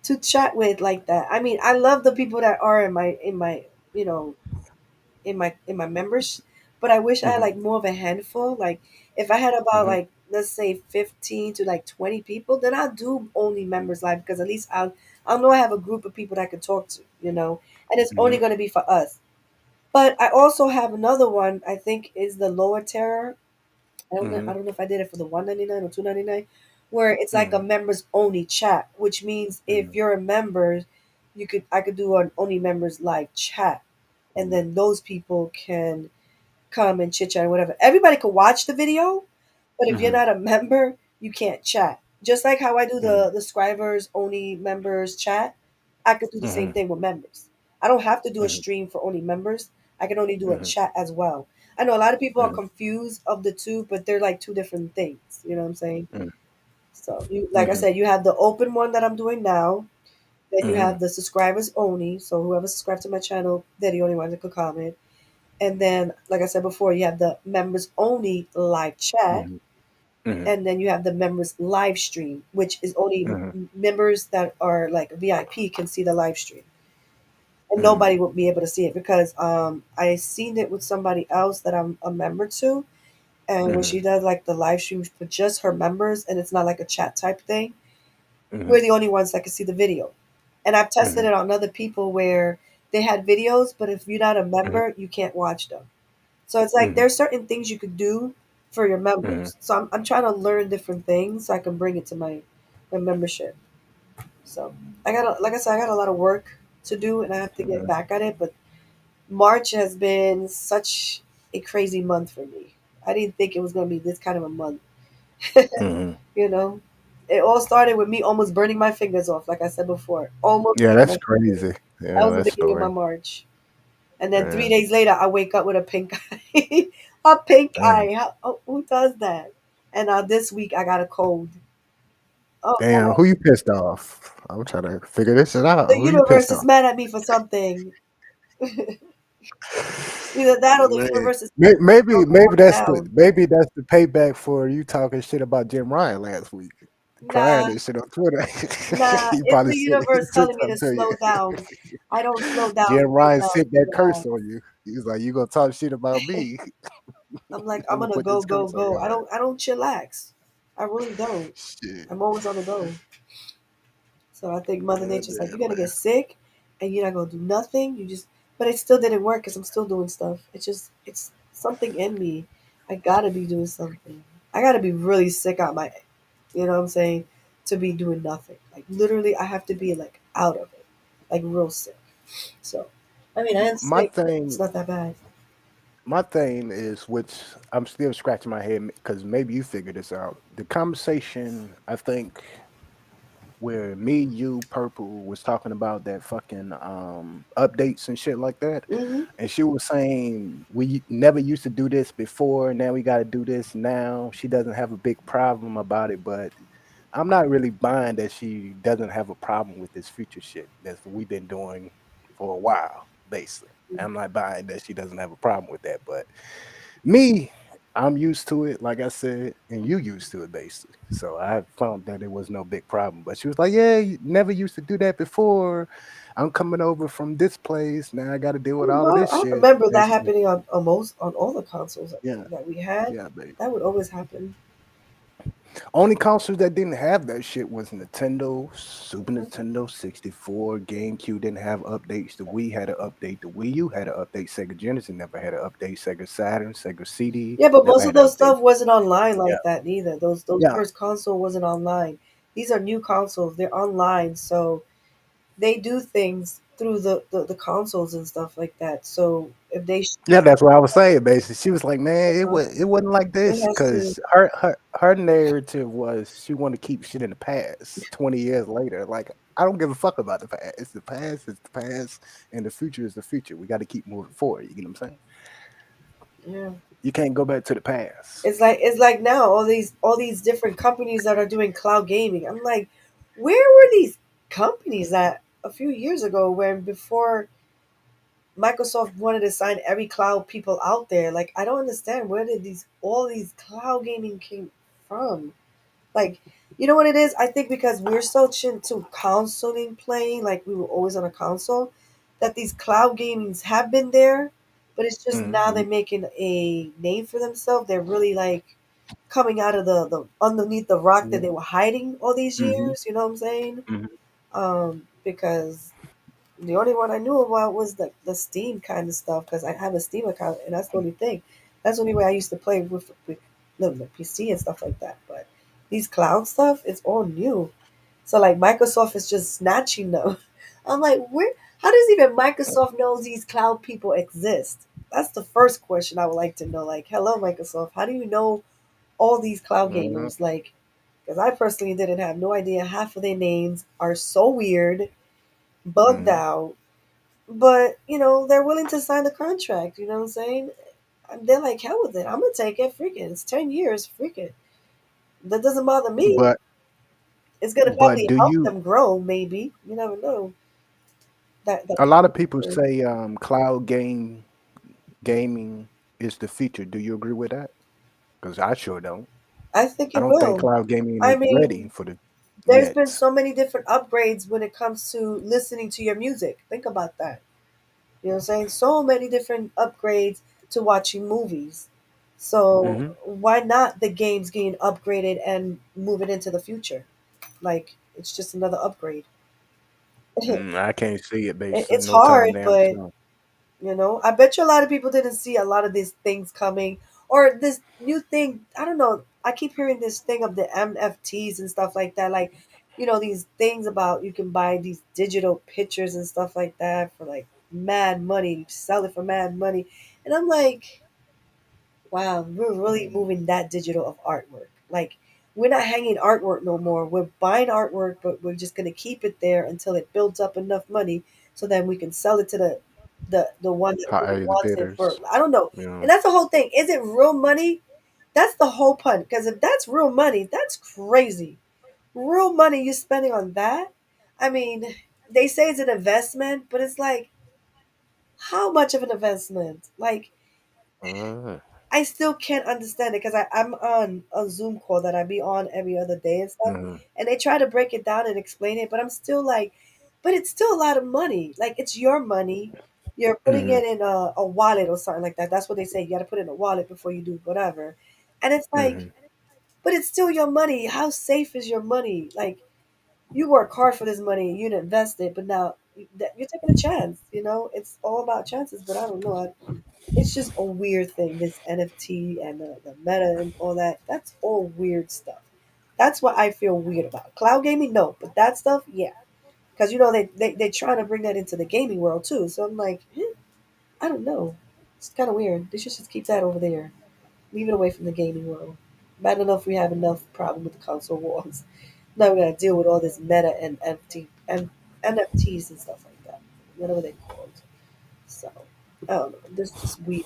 to chat with like that. I mean, I love the people that are in my you know in my members, but I wish I had Hmm. like more of a handful. Like if I had about Hmm. like let's say 15 to like 20 people, then I'll do only members live because at least I'll know I have a group of people that I can talk to, and it's only Hmm. going to be for us. But I also have another one. I think is the lower terror. I don't know. I Hmm. don't know if I did it for the 199 or 299, where it's like a Hmm. members only chat, which means if Hmm. you're a member, I could do an only members live chat, and then those people can come and chit chat or whatever. Everybody can watch the video, but if you're Hmm. not a member, you can't chat. Just like how I do Hmm. the scribers only members chat, I could do the same Hmm. thing with members. I don't have to do a Hmm. stream for only members. I can only do a Hmm. chat as well. I know a lot of people are Hmm. confused of the two, but they're like two different things. You know what I'm saying? So you, like I Hmm. said, you have the open one that I'm doing now. Then you Hmm. have the subscribers only. So whoever subscribed to my channel, they're the only ones that could comment. And then, like I said before, you have the members only live chat, Hmm. Hmm. and then you have the members live stream, which is only Hmm. members that are like VIP can see the live stream, and Hmm. nobody will be able to see it because I seen it with somebody else that I'm a member to, And when Mm-hmm. she does like the live streams for just her members, and it's not like a chat type thing, Mm-hmm. we're the only ones that can see the video. And I've tested Mm-hmm. it on other people where they had videos, but if you're not a Mm-hmm. member, you can't watch them. So it's like Mm-hmm. there's certain things you could do for your Mm-hmm. members. So I'm trying to learn different things so I can bring it to my membership. So like I said, I got a lot of work to do and I have to get back at it. But March has been such a crazy month for me. I didn't think it was going to be this kind of a month. Mm-hmm. You know, it all started with me almost burning my fingers off, like I said before. Almost Yeah, burning that's my fingers. crazy. That Yeah, was the that beginning of story. March. And then three Yeah. days later, I wake up with a pink eye. A pink Damn. eye. Who does that? And this week, I got a cold. Oh, Damn. Who God. you pissed off? I'm trying to figure this shit out. The Who you universe pissed is off? mad at me for something. Either that or the Man, universe is maybe calm down. that's the payback for you talking shit about Jim Ryan last week, crying Nah, and shit on Twitter. nah. He It's probably the he universe said telling me to something to you. slow down. I don't slow down Jim quick Ryan enough sent to that curse relax. on you. He was like, "You gonna talk shit about me? I'm like, I'm I'm gonna gonna put go, this go, curse on go. your ass." I don't chillax. I really don't. Shit, I'm always on the go. So I think Mother Nature's like, goddamn you're gonna man. get sick, and you're not gonna do nothing. You just, but it still didn't work because I'm still doing stuff. It's something in me. I gotta be doing something. I gotta be really sick out my, you know what I'm saying, to be doing nothing. Like literally, I have to be like out of it, like real sick. So, I mean, I am My sick, but it's thing, not that bad. my thing is, which I'm still scratching my head because maybe you figured this out. The conversation, I think, where me, you, Purple was talking about that fucking updates and shit like that. Hmm. And she was saying we never used to do this before, now we gotta do this now. She doesn't have a big problem about it, but I'm not really buying that she doesn't have a problem with this future shit that we've been doing for a while, basically. I'm not buying that she doesn't have a problem with that, but me, I'm used to it, like I said, and you used to it basically. So I found that it was no big problem. But she was like, "Yeah, you never used to do that before. I'm coming over from this place. Now I got to deal with all of this I shit." remember that Basically, happening on all the consoles yeah, that we had. yeah, baby. That would always happen. Only consoles that didn't have that shit was Nintendo, Super Nintendo, 64, GameCube didn't have updates. The Wii had an update. The Wii U had an update. Sega Genesis never had an update. Sega Saturn, Sega CD Yeah, but never most of had an those update. stuff wasn't online Yeah, like that neither. Those yeah. first console wasn't online. These are new consoles. They're online, so they do things through the consoles and stuff like that. So if they Yeah, that's what I was saying. Basically, she was like, "Man, uh, it wasn't like it this," has to because her narrative was she wanted to keep shit in the past. 20 years later, like I don't give a fuck about the past. It's the past. It's the past, and the future is the future. We got to keep moving forward. You get what I'm saying? yeah. You can't go back to the past. It's like now all these different companies that are doing cloud gaming. I'm like, where were these companies at a few years ago when before Microsoft wanted to sign every cloud people out there? Like I don't understand where did these all these cloud gaming came from? Like, you know what it is? I think because we're so into consoling playing, like we were always on a console, that these cloud gamings have been there, but it's just now Mm-hmm, they're making a name for themselves. They're really like coming out of the underneath the rock that they were hiding all these mm-hmm, years. You know what I'm saying? hmm Because the only one I knew about was the Steam kind of stuff because I have a Steam account and that's the only thing. That's the only way I used to play with the PC and stuff like that. But these cloud stuff, it's all new. So like Microsoft is just snatching them. I'm like, where? How does even Microsoft knows these cloud people exist? That's the first question I would like to know. Like, hello Microsoft, how do you know all these cloud hmm gamers? Like, because I personally didn't have no idea. Half of their names are so weird, bugged hmm out, but they're willing to sign the contract. You know what I'm saying? They're like, hell with it. I'm gonna take it. Freaking, it's 10 years. Freaking, that doesn't bother me. But It's gonna but probably do help you? them grow. Maybe you never know. That A lot of people say cloud gaming is the future. Do you agree with that? Because I sure don't. I think I it don't think will. cloud gaming I is ready mean, for the there's been yet. so many different upgrades when it comes to listening to your music. Think about that. You know what I'm saying? So many different upgrades to watching movies. So Hmm. why not the games getting upgraded and moving into the future? Like it's just another upgrade. I can't see it basically It's no time hard, damn but soon. I bet you a lot of people didn't see a lot of these things coming or this new thing. I don't know. I keep hearing this thing of the NFTs and stuff like that. Like, these things about you can buy these digital pictures and stuff like that for like mad money, you sell it for mad money. And I'm like, wow, we're really moving that digital of artwork. Like, we're not hanging artwork no more. We're buying artwork, but we're just gonna keep it there until it builds up enough money, so then we can sell it to the one that really High the wants it for. bidders, I don't know, you and know. that's the whole thing. Is it real money? That's the whole pun. Because if that's real money, that's crazy. Real money you're spending on that. I mean, they say it's an investment, but it's like, how much of an investment? Like, Uh, I still can't understand it because I'm on a Zoom call that I be on every other day and stuff, mhm, and they try to break it down and explain it, but I'm still like, but it's still a lot of money. Like, it's your money. You're putting mhm, it in a wallet or something like that. That's what they say. You got to put it in a wallet before you do whatever. And it's like, mhm, but it's still your money. How safe is your money? Like, you work hard for this money, you invest it, but now you're taking a chance. It's all about chances. But I don't know. It's just a weird thing. This NFT and the meta and all that. That's all weird stuff. That's what I feel weird about. Cloud gaming, no, but that stuff, yeah. Because they trying to bring that into the gaming world too. So I'm like, I don't know. It's kind of weird. They should just keep that over there. Leave it away from the gaming world. Bad enough we have enough problem with the console wars. Now we gotta deal with all this meta and NFTs and stuff like that. Whatever they called. So I don't know. This is just weird.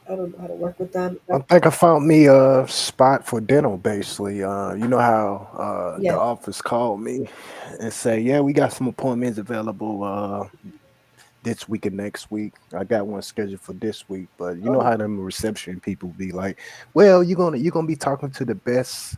I don't know how to work with them. I think I found me a spot for dental. Basically, you know how the Yeah. office called me and say, "Yeah, we got some appointments available this week and next week. I got one scheduled for this week, but you know Oh, how them reception people be like, well, you're gonna be talking to the best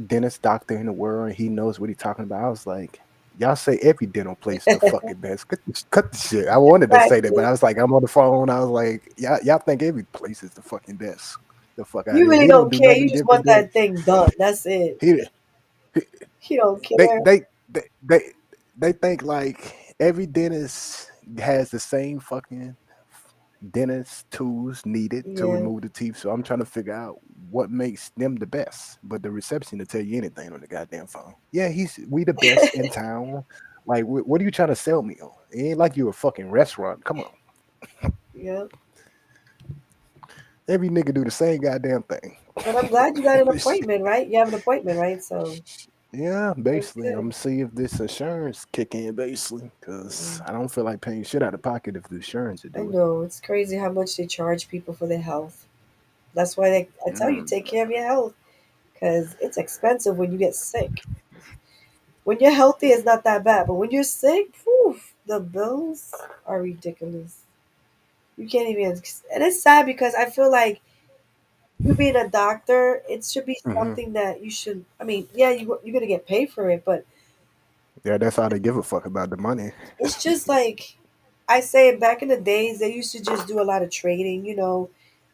dentist doctor in the world, and he knows what he's talking about." I was like, y'all say every dental place is the fucking best. Cut the shit. I wanted to say that, but exactly. I was like, I'm on the phone. I was like, y'all think every place is the fucking best. The fuck out of You here. really He don't don't do care. nothing You just different want than that thing done. That's it. he You don't they care. they they they, they think like every dentist has the same fucking dentist tools needed to Yeah, remove the teeth. So I'm trying to figure out what makes them the best. But the reception to tell you anything on the goddamn phone. Yeah, we the best in town. Like, what are you trying to sell me on? It ain't like you a fucking restaurant. Come on, yeah. every nigga do the same goddamn thing. But I'm glad you got an But shit. appointment, right? You have an appointment, right? So Yeah, that's basically, I'm good. gonna see if this insurance kick in, basically, because Mm. I don't feel like paying shit out of pocket if the insurance would I do it. know it's crazy how much they charge people for their health. That's why I tell you Mm, take care of your health because it's expensive when you get sick. When you're healthy, it's not that bad, but when you're sick, whew, the bills are ridiculous. You can't even, and it's sad because I feel like you being a doctor, it should be hmm. something that you should. I mean, yeah, you're gonna get paid for it, but Yeah, that's all they give a fuck about the money. it's just like I say. Back in the days, they used to just do a lot of trading.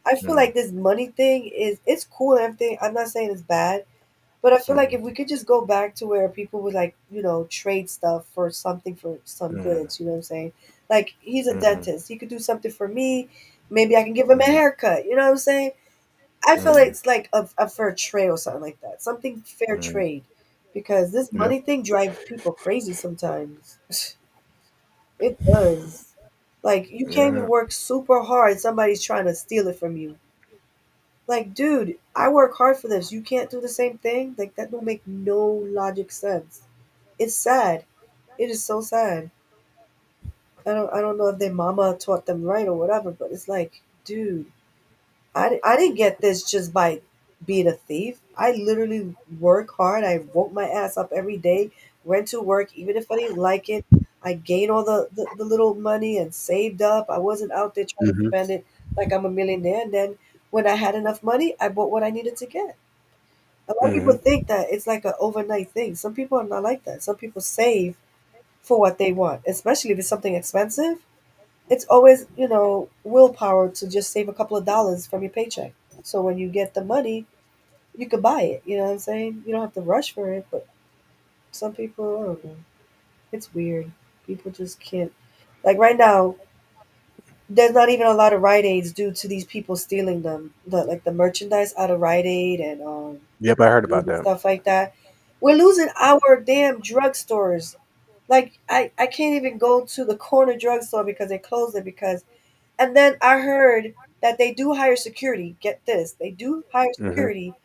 I feel Mm, like this money thing it's cool and everything. I'm not saying it's bad, but I feel like mm, if we could just go back to where people would like trade stuff for something for some mm, goods. You know what I'm saying? Like he's a mm, dentist. He could do something for me. Maybe I can give him a mm, haircut. You know what I'm saying? I feel like mm, it's like a fair trade or something like that. Something fair mm. trade. Because this Yep. money thing drives people crazy sometimes. It does. Like you can't even Yeah. work super hard. Somebody's trying to steal it from you. Like, dude, I work hard for this. You can't do the same thing? Like that don't make no logic sense. It's sad. It is so sad. I don't know if their mama taught them right or whatever, but it's like, dude, I didn't get this just by being a thief. I literally work hard. I woke my ass up every day, went to work, even if I didn't like it. I gained all the little money and saved up. I wasn't out there trying to Hmm. spend it like I'm a millionaire. And then when I had enough money, I bought what I needed to get. A lot of people Hmm. think that it's like an overnight thing. Some people are not like that. Some people save for what they want, especially if it's something expensive. It's always, willpower to just save a couple of dollars from your paycheck. So when you get the money, you could buy it. You know what I'm saying? You don't have to rush for it, but some people, I don't know. It's weird. People just can't. Like right now, there's not even a lot of Rite Aids due to these people stealing the merchandise out of Rite Aid and Yep, I heard about and that. stuff like that. We're losing our damn drugstores. Like I can't even go to the corner drugstore because they closed it because. And then I heard that they do hire security. Get this, they do hire Mm-hmm. security,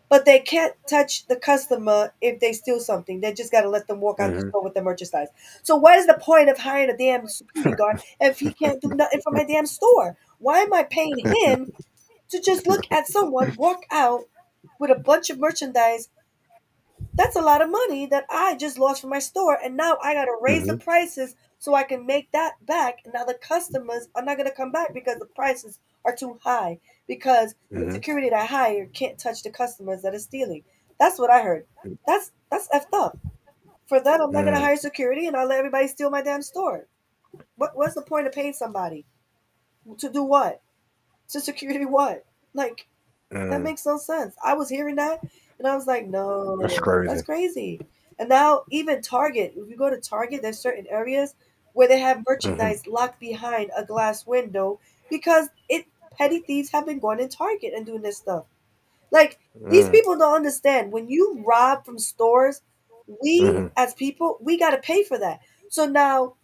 but they can't touch the customer if they steal something. They just got to let them walk out the Mm-hmm. store with their merchandise. So what is the point of hiring a damn security guard if he can't do nothing for my damn store? Why am I paying him to just look at someone walk out with a bunch of merchandise? That's a lot of money that I just lost from my store, and now I got to raise the Mm-hmm. prices so I can make that back. And now the customers are not going to come back because the prices are too high because the Mm-hmm. security that I hired can't touch the customers that are stealing. That's what I heard. That's effed up. For that, I'm not going to Mm-hmm. hire security and I'll let everybody steal my damn store. What's the point of paying somebody to do what? To security what? Like that Mm-hmm. makes no sense. I was hearing that and I was like, That's no, that's crazy. crazy. And now even Target, if you go to Target, there's certain areas where they have Mm-hmm. merchandise locked behind a glass window because it petty thieves have been going in Target and doing this stuff. Like these Mm-hmm. people don't understand. When you rob from stores, we Mm-hmm. as people, we gotta pay for that. So now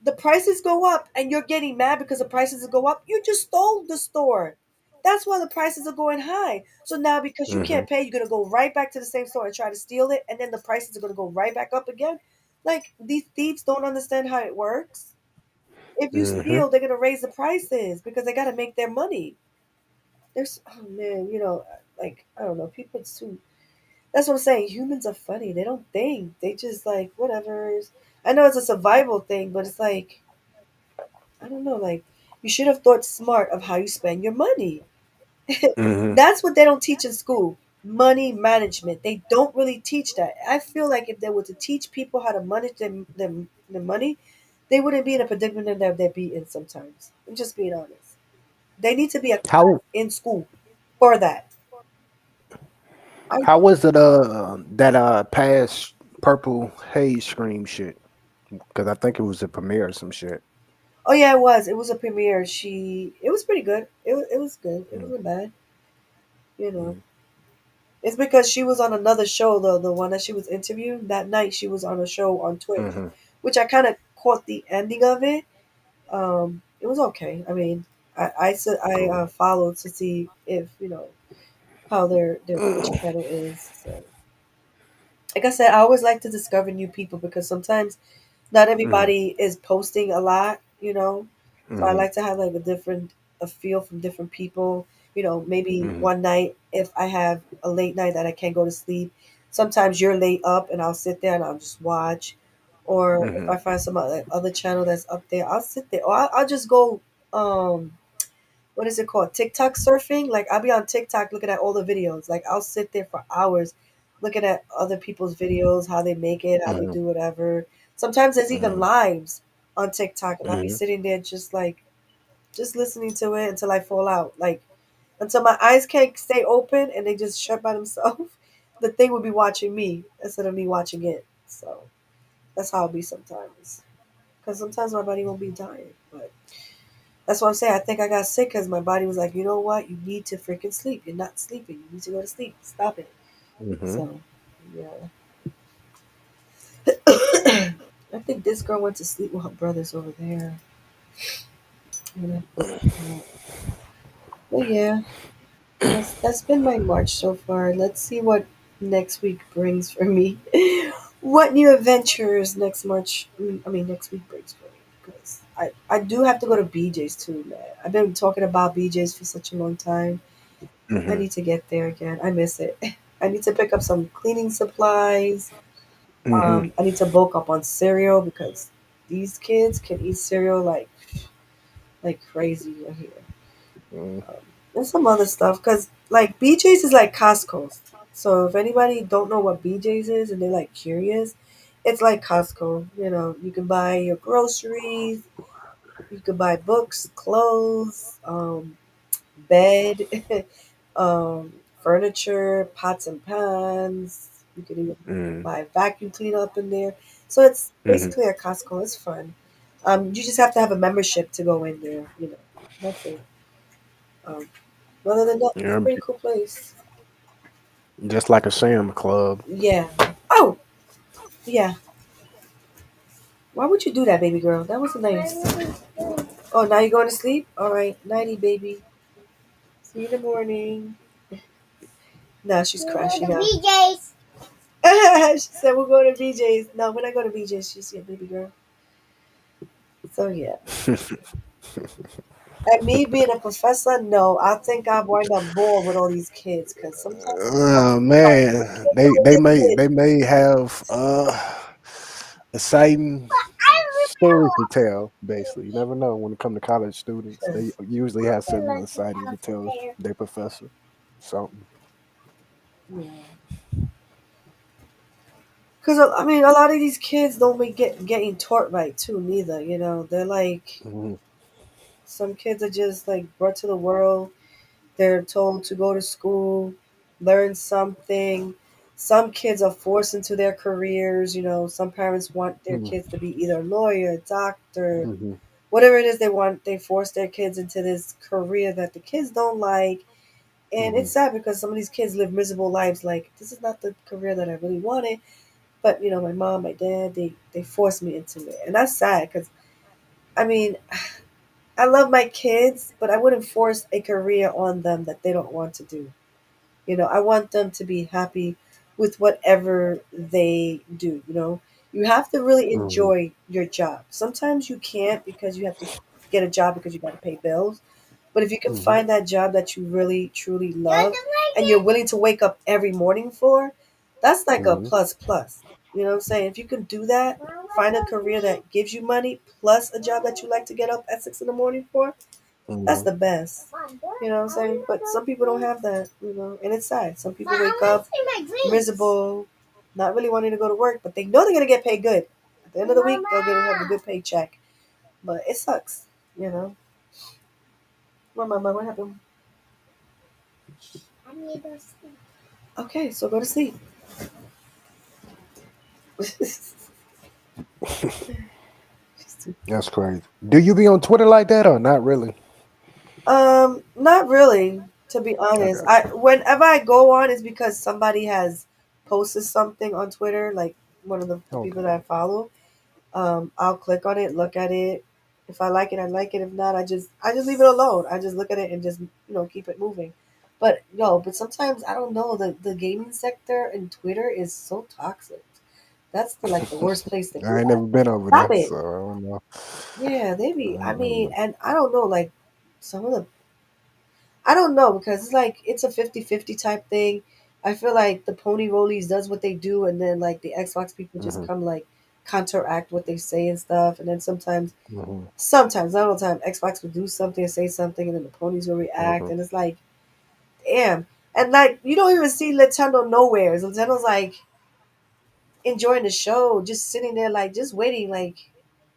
the prices go up and you're getting mad because the prices go up, you just stole the store. That's why the prices are going high. So now because you Mm-hmm. can't pay, you're gonna go right back to the same store and try to steal it, and then the prices are gonna go right back up again. Like these thieves don't understand how it works. If you Mm-hmm. steal, they're gonna raise the prices because they gotta make their money. There's oh man, like I don't know, people it's too that's what I'm saying. Humans are funny. They don't think. They just like whatever. I know it's a survival thing, but it's like I don't know, like you should have thought smart of how you spend your money. Mm-hmm. That's what they don't teach in school. Money management. They don't really teach that. I feel like if they were to teach people how to manage their money, they wouldn't be in a predicament that they're be in sometimes. I'm just being honest. They need to be a class How in school for that. I, how was it that past Purple Haze Scream shit? Because I think it was a premiere or some shit. oh yeah, it was. It was a premiere. It was pretty good. It was good. It wasn't bad. You know. Mm-hmm. It's because she was on another show, though, the one that she was interviewing. That night, she was on a show on Twitch, Mm-hmm. which I kind of caught the ending of it. It was okay. I mean, I Cool. followed to see if, how their Twitch channel is. So, like I said, I always like to discover new people because sometimes not Mm-hmm. everybody is posting a lot. So I Mm-hmm. like to have like a feel from different people. Maybe Mm-hmm. one night if I have a late night that I can't go to sleep, sometimes you're late up and I'll sit there and I'll just watch. Or if Mm-hmm. I find some other channel that's up there, I'll sit there. Or I'll just go um what is it called? TikTok surfing. Like I'll be on TikTok looking at all the videos. Like I'll sit there for hours looking at other people's videos, how they make it, how they Mm-hmm. do whatever. Sometimes there's even Mm-hmm. lives on TikTok and I'll be Mm-hmm. sitting there just listening to it until I fall out. Like until my eyes can't stay open and they just shut by themselves. The thing would be watching me instead of me watching it. So that's how I'll be sometimes. Because sometimes my body won't be dying. But that's what I'm saying. I think I got sick because my body was like, you know what? You need to freaking sleep. You're not sleeping. You need to go to sleep. Stop it. Mm-hmm. So, yeah. I think this girl went to sleep with her brothers over there. I'm gonna have to check it out. But yeah, that's been my March so far. Let's see what next week brings for me. What new adventures next March? I mean next week brings for me. Because I do have to go to BJ's too, man. I've been talking about BJ's for such a long time. I Mm-hmm. need to get there again. I miss it. I need to pick up some cleaning supplies. Mm-hmm. I need to bulk up on cereal because these kids can eat cereal like crazy over here. Um, and some other stuff because like BJ's is like Costco. So if anybody don't know what BJ's is and they're like curious, it's like Costco. You can buy your groceries, You could buy books, clothes, bed, furniture, pots and pans. You could even Mm, buy a vacuum cleaner up in there. So it's mm-hmm. basically a Costco. It's fun. You just have to have a membership to go in there. That's it. Um, Other than that, it's a Yeah, pretty cool place. just like a Sam Club. Yeah. Oh, yeah. Why would you do that, baby girl? That wasn't nice. Oh, now you're going to sleep? All right. Nighty, baby. See you in the morning. Now she's crashing out. BJ's. She said, we're going to BJ's. No, we're not going to BJ's. She's your baby girl. So, yeah. And me being a professor, no, I think I wind up bored with all these kids because sometimes Oh the man, kids are they really may kids. they may have exciting stories to tell. Basically, you never know when it comes to college students. They usually have something exciting to tell their professor. Something. Yeah. Because, I mean, a lot of these kids don't be getting taught right, too, neither. They're like, Hmm. some kids are just like brought to the world. They're told to go to school, learn something. Some kids are forced into their careers. Some parents want their Hmm. kids to be either a lawyer, doctor, Hmm. whatever it is they want. They force their kids into this career that the kids don't like. And Hmm. it's sad because some of these kids live miserable lives. Like, this is not the career that I really wanted. But, my mom, my dad, they forced me into it. And that's sad because, I mean, I love my kids, but I wouldn't force a career on them that they don't want to do. I want them to be happy with whatever they do. You have to really Hmm. enjoy your job. Sometimes you can't because you have to get a job because you got to pay bills. But if you can Hmm. find that job that you really truly You're love the and you're willing to wake up every morning for, that's like a Hmm. plus plus. You know what I'm saying? If you can do that, find a career that gives you money plus a job that you like to get up at 6 in the morning for, that's Hmm. the best. You know what I'm saying? But some people don't have that, and it's sad. Some people Mom, I wake want up to see my dreams. miserable, not really wanting to go to work, but they know they're gonna get paid good. At the end of the week, they're gonna have a Mama. good paycheck. But it sucks, you know. Well, mama, what happened? I need to sleep. Okay, so go to sleep. That's crazy. Do you be on Twitter like that or not really? Not really, to be I honest. got I Whenever I go on, it's because somebody has posted something on Twitter, like one of the you. people Okay. that I follow. I'll click on it, look at it. If I like it, I like it. If not, I just leave it alone. I just look at it and just keep it moving. But sometimes I don't know, the gaming sector and Twitter is so toxic. That's the worst place to be I ain't at. never been over Stop there, it. so I don't know. Yeah, they I be. I don't mean, know. and I don't know, like some of the. I don't know because it's like it's a 50-50 type thing. I feel like the pony rollies does what they do, and then like the Xbox people just Hmm. come like counteract what they say and stuff, and then Hmm. sometimes, not all the time, Xbox will do something and say something, and then the ponies will react, Hmm. and it's like, damn. And like, you don't even see Nintendo nowhere. Nintendo's like enjoying the show, just sitting there, like, just waiting, like,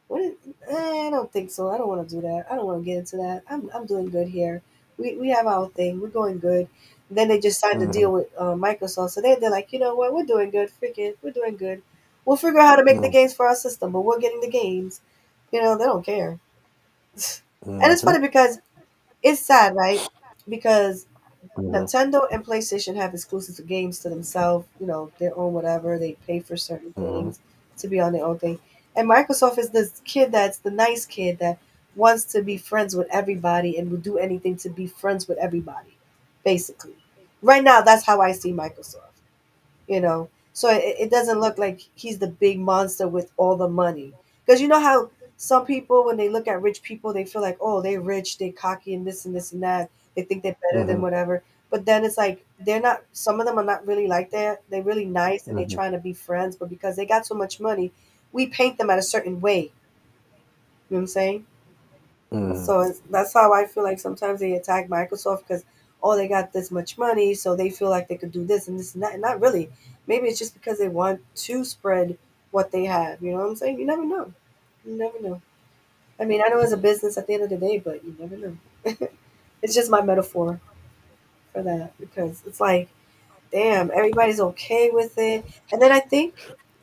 what? I don't think so. I don't want to do that. I don't want to get into that. I'm doing good here. We have our thing. We're going good. And then they just signed a Hmm. deal with Microsoft, so they're like, you know what? We're doing good. Freaking, we're doing good. We'll figure out how to make the games for our system, but we're getting the games. They don't care. And it's Hmm. funny because it's sad, right? Because Hmm. Nintendo and PlayStation have exclusive games to themselves, their own whatever. They pay for certain Hmm. things to be on their own thing. And Microsoft is this kid that's the nice kid that wants to be friends with everybody and will do anything to be friends with everybody, basically. Right now, that's how I see Microsoft so it doesn't look like he's the big monster with all the money, because you know how some people, when they look at rich people, they feel like, oh, they're rich, they're cocky, and this and that, they think they're better than Hmm. whatever. But then it's like, they're not, some of them are not really like that. They're really nice and they're Hmm. trying to be friends, but because they got so much money, we paint them at a certain way. You know what I'm saying? Hmm. So that's how I feel like sometimes they attack Microsoft because, oh, they got this much money, so they feel like they could do this and that. And not really. Maybe it's just because they want to spread what they have. You know what I'm saying? You never know. You never know. I mean, I know it's a business at the end of the day, but you never know. It's just my metaphor for that because it's like, damn, everybody's okay with it. And then I think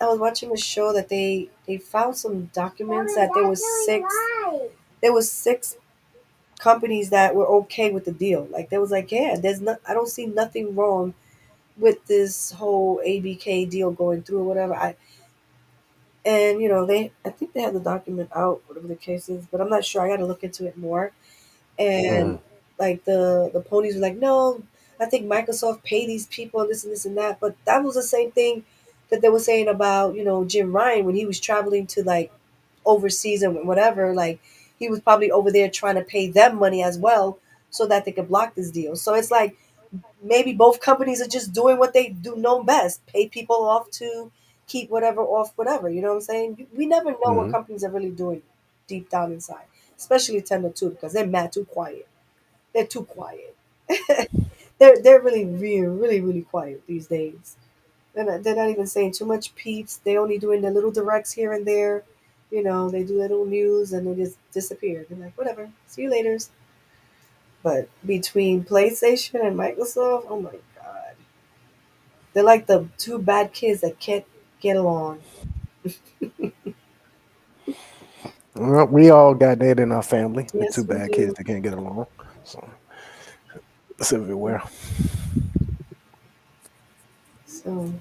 I was watching a show that they found some documents that there was six companies that were okay with the deal. Like there was like, yeah, there's not I don't see nothing wrong with this whole ABK deal going through or whatever. And they I think they have the document out, whatever the case is, but I'm not sure. I got to look into it more. And Mm, like the ponies were like, no, I think Microsoft paid these people and this and this and that. But that was the same thing that they were saying about Jim Ryan when he was traveling to like overseas and whatever. Like he was probably over there trying to pay them money as well so that they could block this deal. So it's like maybe both companies are just doing what they do know best, pay people off to keep whatever off whatever. You know what I'm saying? We never know what mm, companies are really doing deep down inside, especially Nintendo too, because they're mad too quiet. They're too quiet. They're really really really quiet these days. They're not even saying too much peeps. They only doing their little directs here and there. They do little news and they just disappear. They're like, whatever, see you later. But between PlayStation and Microsoft, oh my god, they're like the two bad kids that can't get along. well, we all got that in our family. The two Yes, we bad kids do. that can't get along. So it's everywhere. So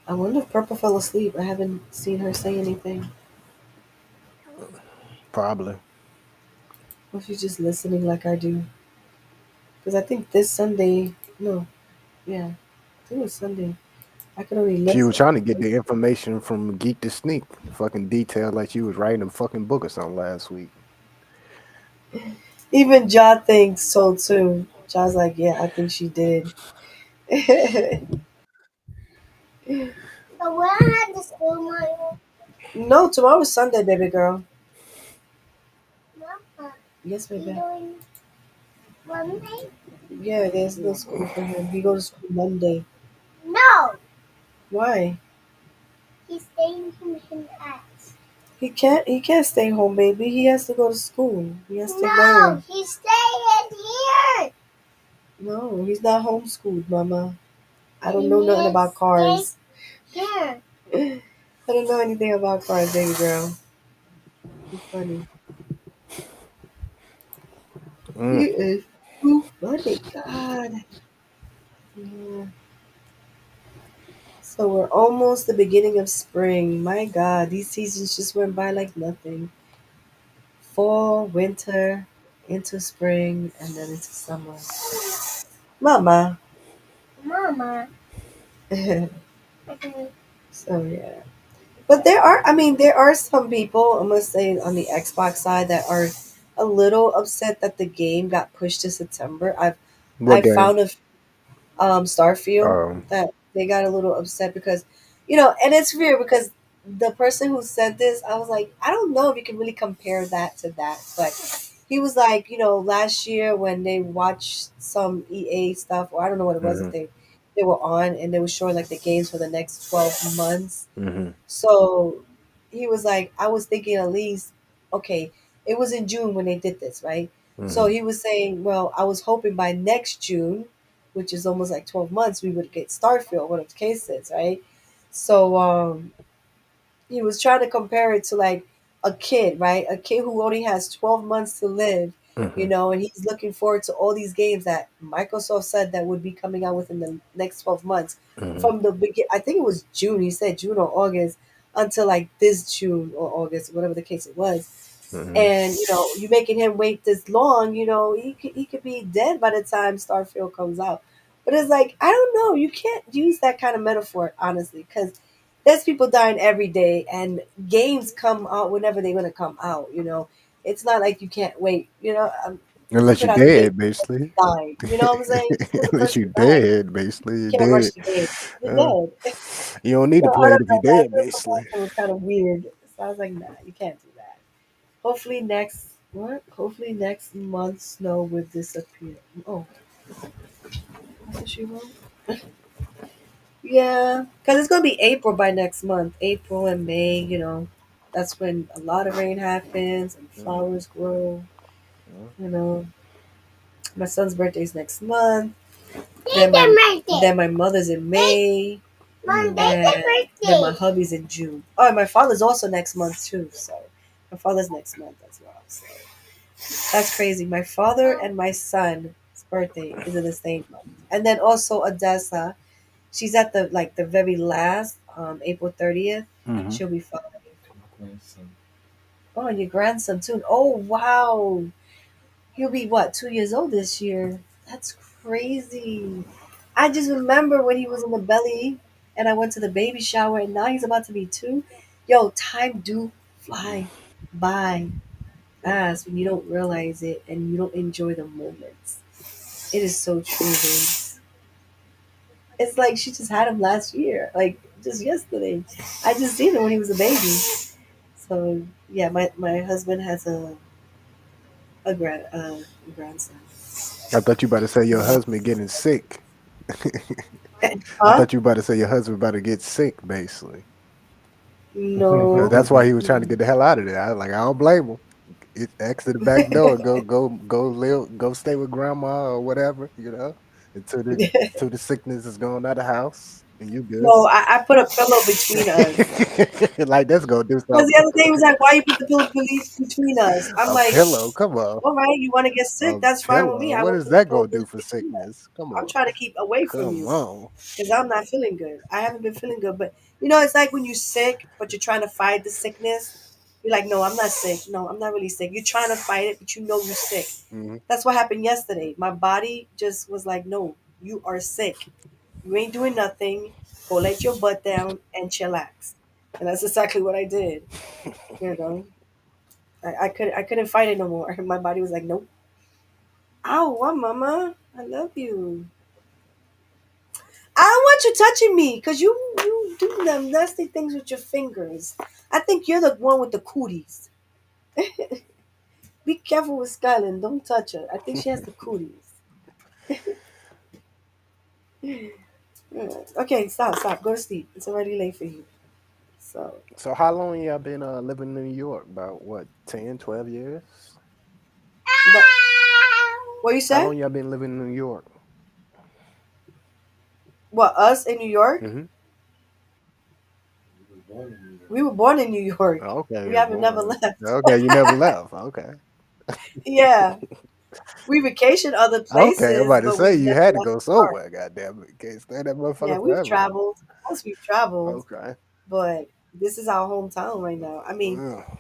I wonder if Purple fell asleep. I haven't seen her say anything. Probably. Or if she's just listening like I do. Because I think this Sunday, no, yeah, I think it was Sunday. I could only She was listen. trying to get the information from Geek to Sneak, fucking detailed like she was writing a fucking book or something last week. Even Ja thinks so too. Ja's like, yeah, I think she did. So when I had to school my No, tomorrow's Sunday, baby girl. mama, Yes, he baby. doing Monday? Yeah, there's no school for him. He goes to school Monday. No, Why? he's staying in his ass. He can't stay home, baby. He has to go to school. He has to No, learn. he's staying here. No, he's not homeschooled, mama. I don't He know nothing needs about cars. stay here. I don't know anything about cars, baby girl. You're funny. Mm. He is too funny. God. Yeah. So we're almost the beginning of spring. My God, these seasons just went by like nothing. Fall, winter, into spring, and then into summer. Mama. Mama. So Okay. yeah. But there are some people, I must say, on the Xbox side that are a little upset that the game got pushed to September. What I game? found Starfield Um, that they got a little upset because and it's weird because the person who said this, I was like, I don't know if you can really compare that to that, but he was like, last year when they watched some EA stuff, or I don't know what it was that hmm they were on, and they were showing like the games for the next 12 months. hmm So he was like, I was thinking at least, okay, it was in June when they did this, right? So hmm he was saying, well, I was hoping by next June, which is almost like 12 months, we would get Starfield, whatever the case is, right? So he was trying to compare it to like a kid, right? A kid who only has 12 months to live, hmm and he's looking forward to all these games that Microsoft said that would be coming out within the next 12 months. hmm From the begin, I think it was June, he said June or August, until like this June or August, whatever the case it was. hmm And you making him wait this long, he could be dead by the time Starfield comes out. But it's like, I don't know, you can't use that kind of metaphor honestly, because there's people dying every day, and games come out whenever they're gonna come out. It's not like you can't wait. Unless Put you're out the game, dead, basically. dying. You know what I'm saying? As soon as the Unless person you're dies, dead, basically, you you're can't rush dead. the game. You're Uh, dead. you don't need So to I play it don't if you're know. That dead, little basically. comparison was kind of weird. So I was like, nah, you can't do that. Hopefully next what? Hopefully next month snow will disappear. Oh, that's what she wrote. Yeah, because it's gonna be April by next month. April and May. That's when a lot of rain happens and Mm, flowers grow. mm, You know, my son's birthday's next month. Then It's my your birthday. then my mother's in May, Monday's and your then my birthday. hubby's in June. Oh, and my father's also next month too. So my father's next month as well. So that's crazy. My father and my son's birthday is in the same month, and then also Odessa. She's at the like the very last, April 30th. mm-hmm. She'll be 5. Oh, and your grandson too. Oh wow, he'll be what, 2 years old this year. That's crazy. I just remember when he was in the belly, and I went to the baby shower, and now he's about to be 2. Yo, time do fly by fast when you don't realize it and you don't enjoy the moments. It is so true, babe. It's like she just had him last year, like just yesterday. I just seen him when he was a baby. So yeah, my husband has a grandson. I thought you about to say your husband getting sick. I Huh? thought you about to say your husband about to get sick, basically. No. That's why he was trying to Mm-mm. get the hell out of there. I was like, I don't blame him. Exit the back door, go live, go stay with grandma or whatever, until the sickness is gone out of the house and you good. No, I put a pillow between us. Like that's gonna do Because the something. other day he was like, "Why you put the pillow between us?" I'm A like, pillow, come on. "All right, you want to get A sick? That's fine with me. pillow. I What will is put the that pillow gonna do for between us. sickness? Come I'm on. trying to keep away from Come you on. because I'm not feeling good. I haven't been feeling good, but it's like when you're sick, but you're trying to fight the sickness. You're like, "No, I'm not sick. No, I'm not really sick." You're trying to fight it, but you know you're sick. Hmm. That's what happened yesterday. My body just was like, "No, you are sick. You ain't doing nothing. Go lay your butt down and chillax." And that's exactly what I did. You know, I couldn't fight it no more. My body was like, "Nope." Ow, what, mama? I love you. I don't want you touching me because you do them nasty things with your fingers. I think you're the one with the cooties. Be careful with Skyland. Don't touch her. I think she has the cooties. Okay, stop. Go to sleep. It's already late for you. So, So how long y'all been living in New York? About what, 10, 12 years? but what you How said? long y'all been living in New York? What, us in New York? Mm-hmm. We were born in New York. Okay, We you're haven't never born. left. Okay, you never left. Okay. Yeah, we vacation other Okay, I'm places, about to but say we've you never had to left go New York. somewhere, goddamn it. Can't stay in that Yeah, motherfucker we've forever. traveled. Of course, we've traveled, Okay. but this is our hometown right now. I mean, Yeah.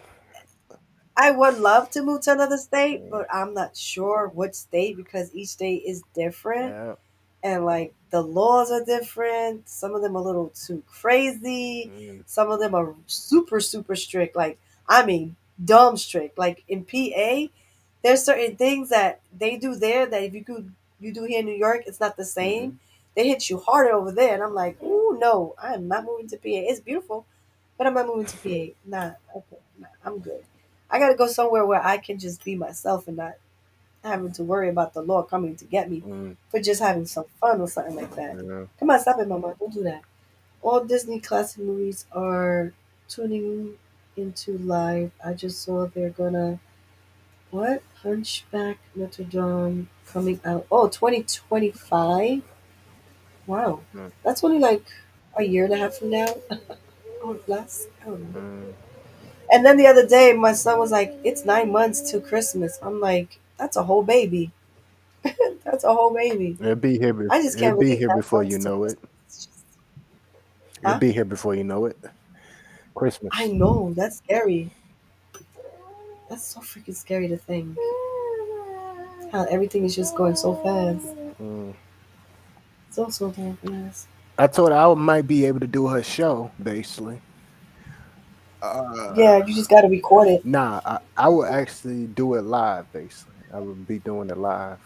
I would love to move to another state, Mm, but I'm not sure what state because each state is different, yeah. and like the laws are different. Some of them are a little too crazy. Mm, Some of them are super super strict. Like, I mean, dumb strict. Like in PA, there's certain things that they do there that if you do here in New York, it's not the mm-hmm. same. They hit you harder over there, and I'm like, ooh, no, I am not moving to PA. It's beautiful, but I'm not moving to PA. Nah, okay, nah, I'm good. I gotta go somewhere where I can just be myself and not having to worry about the law coming to get me Mm, for just having some fun or something like that. yeah. Come on, stop it, mama. Don't do that. All Disney classic movies are tuning into live. I just saw they're gonna what? Hunchback Notre Dame coming out. Oh, 2025. Wow. Mm, That's only like a year and a half from now. Or less. I don't know. mm. And then the other day, my son was like, "It's 9 months to Christmas." I'm like, "That's a whole baby. That's a whole baby." It'll be here. I just It'll can't be believe here nine before you months to know it. Christmas. It's just, It'll huh? be here before you know it. I Christmas. know. That's scary. That's so freaking scary to think. How everything is just going so fast. Mm. So damn fast. I told her I might be able to do her show, basically. Yeah, Uh, you just got to record it. nah, I would actually do it live, basically. I would be doing it live.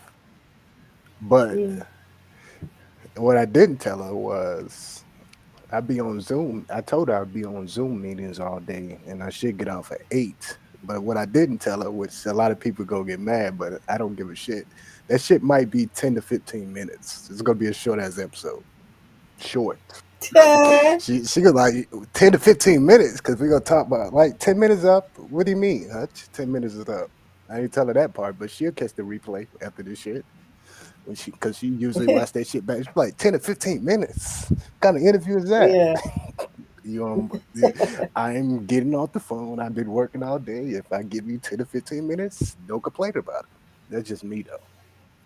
But Mm. what I didn't tell her was I'd be on Zoom. I told her I'd be on Zoom meetings all day and I should get off at 8. But what I didn't tell her, which a lot of people go get mad, but I don't give a shit. That shit might be 10 to 15 minutes. It's gonna be a short ass episode. Short. She got like 10 to 15 minutes because we're gonna talk about like 10 minutes up. What do you mean? Huh? 10 minutes is up. I ain't tell her that part, but she'll catch the replay after this shit when she because she usually watch that shit back. She's like 10 to 15 minutes. What kind of interview is that? Yeah, You I'm getting off the phone. I've been working all day. If I give you 10 to 15 minutes, don't complain about it. That's just me though.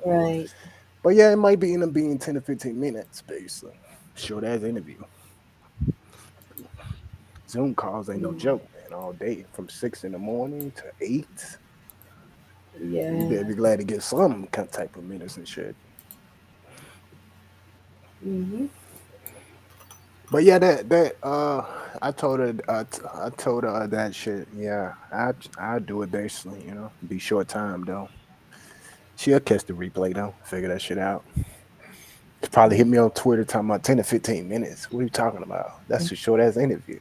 right. But yeah, it might be end up being 10 to 15 minutes, basically. Short ass interview. Zoom calls ain't no Mm, joke, man. All day from 6 in the morning to 8. You yeah. better be glad to get some type of minutes and shit. Hmm. But yeah, I told her I told her that shit. Yeah, I do it basically. Be short time though. She'll catch the replay though. Figure that shit out. She probably hit me on Twitter talking about 10 to 15 minutes. What are you talking about? That's a short ass interview.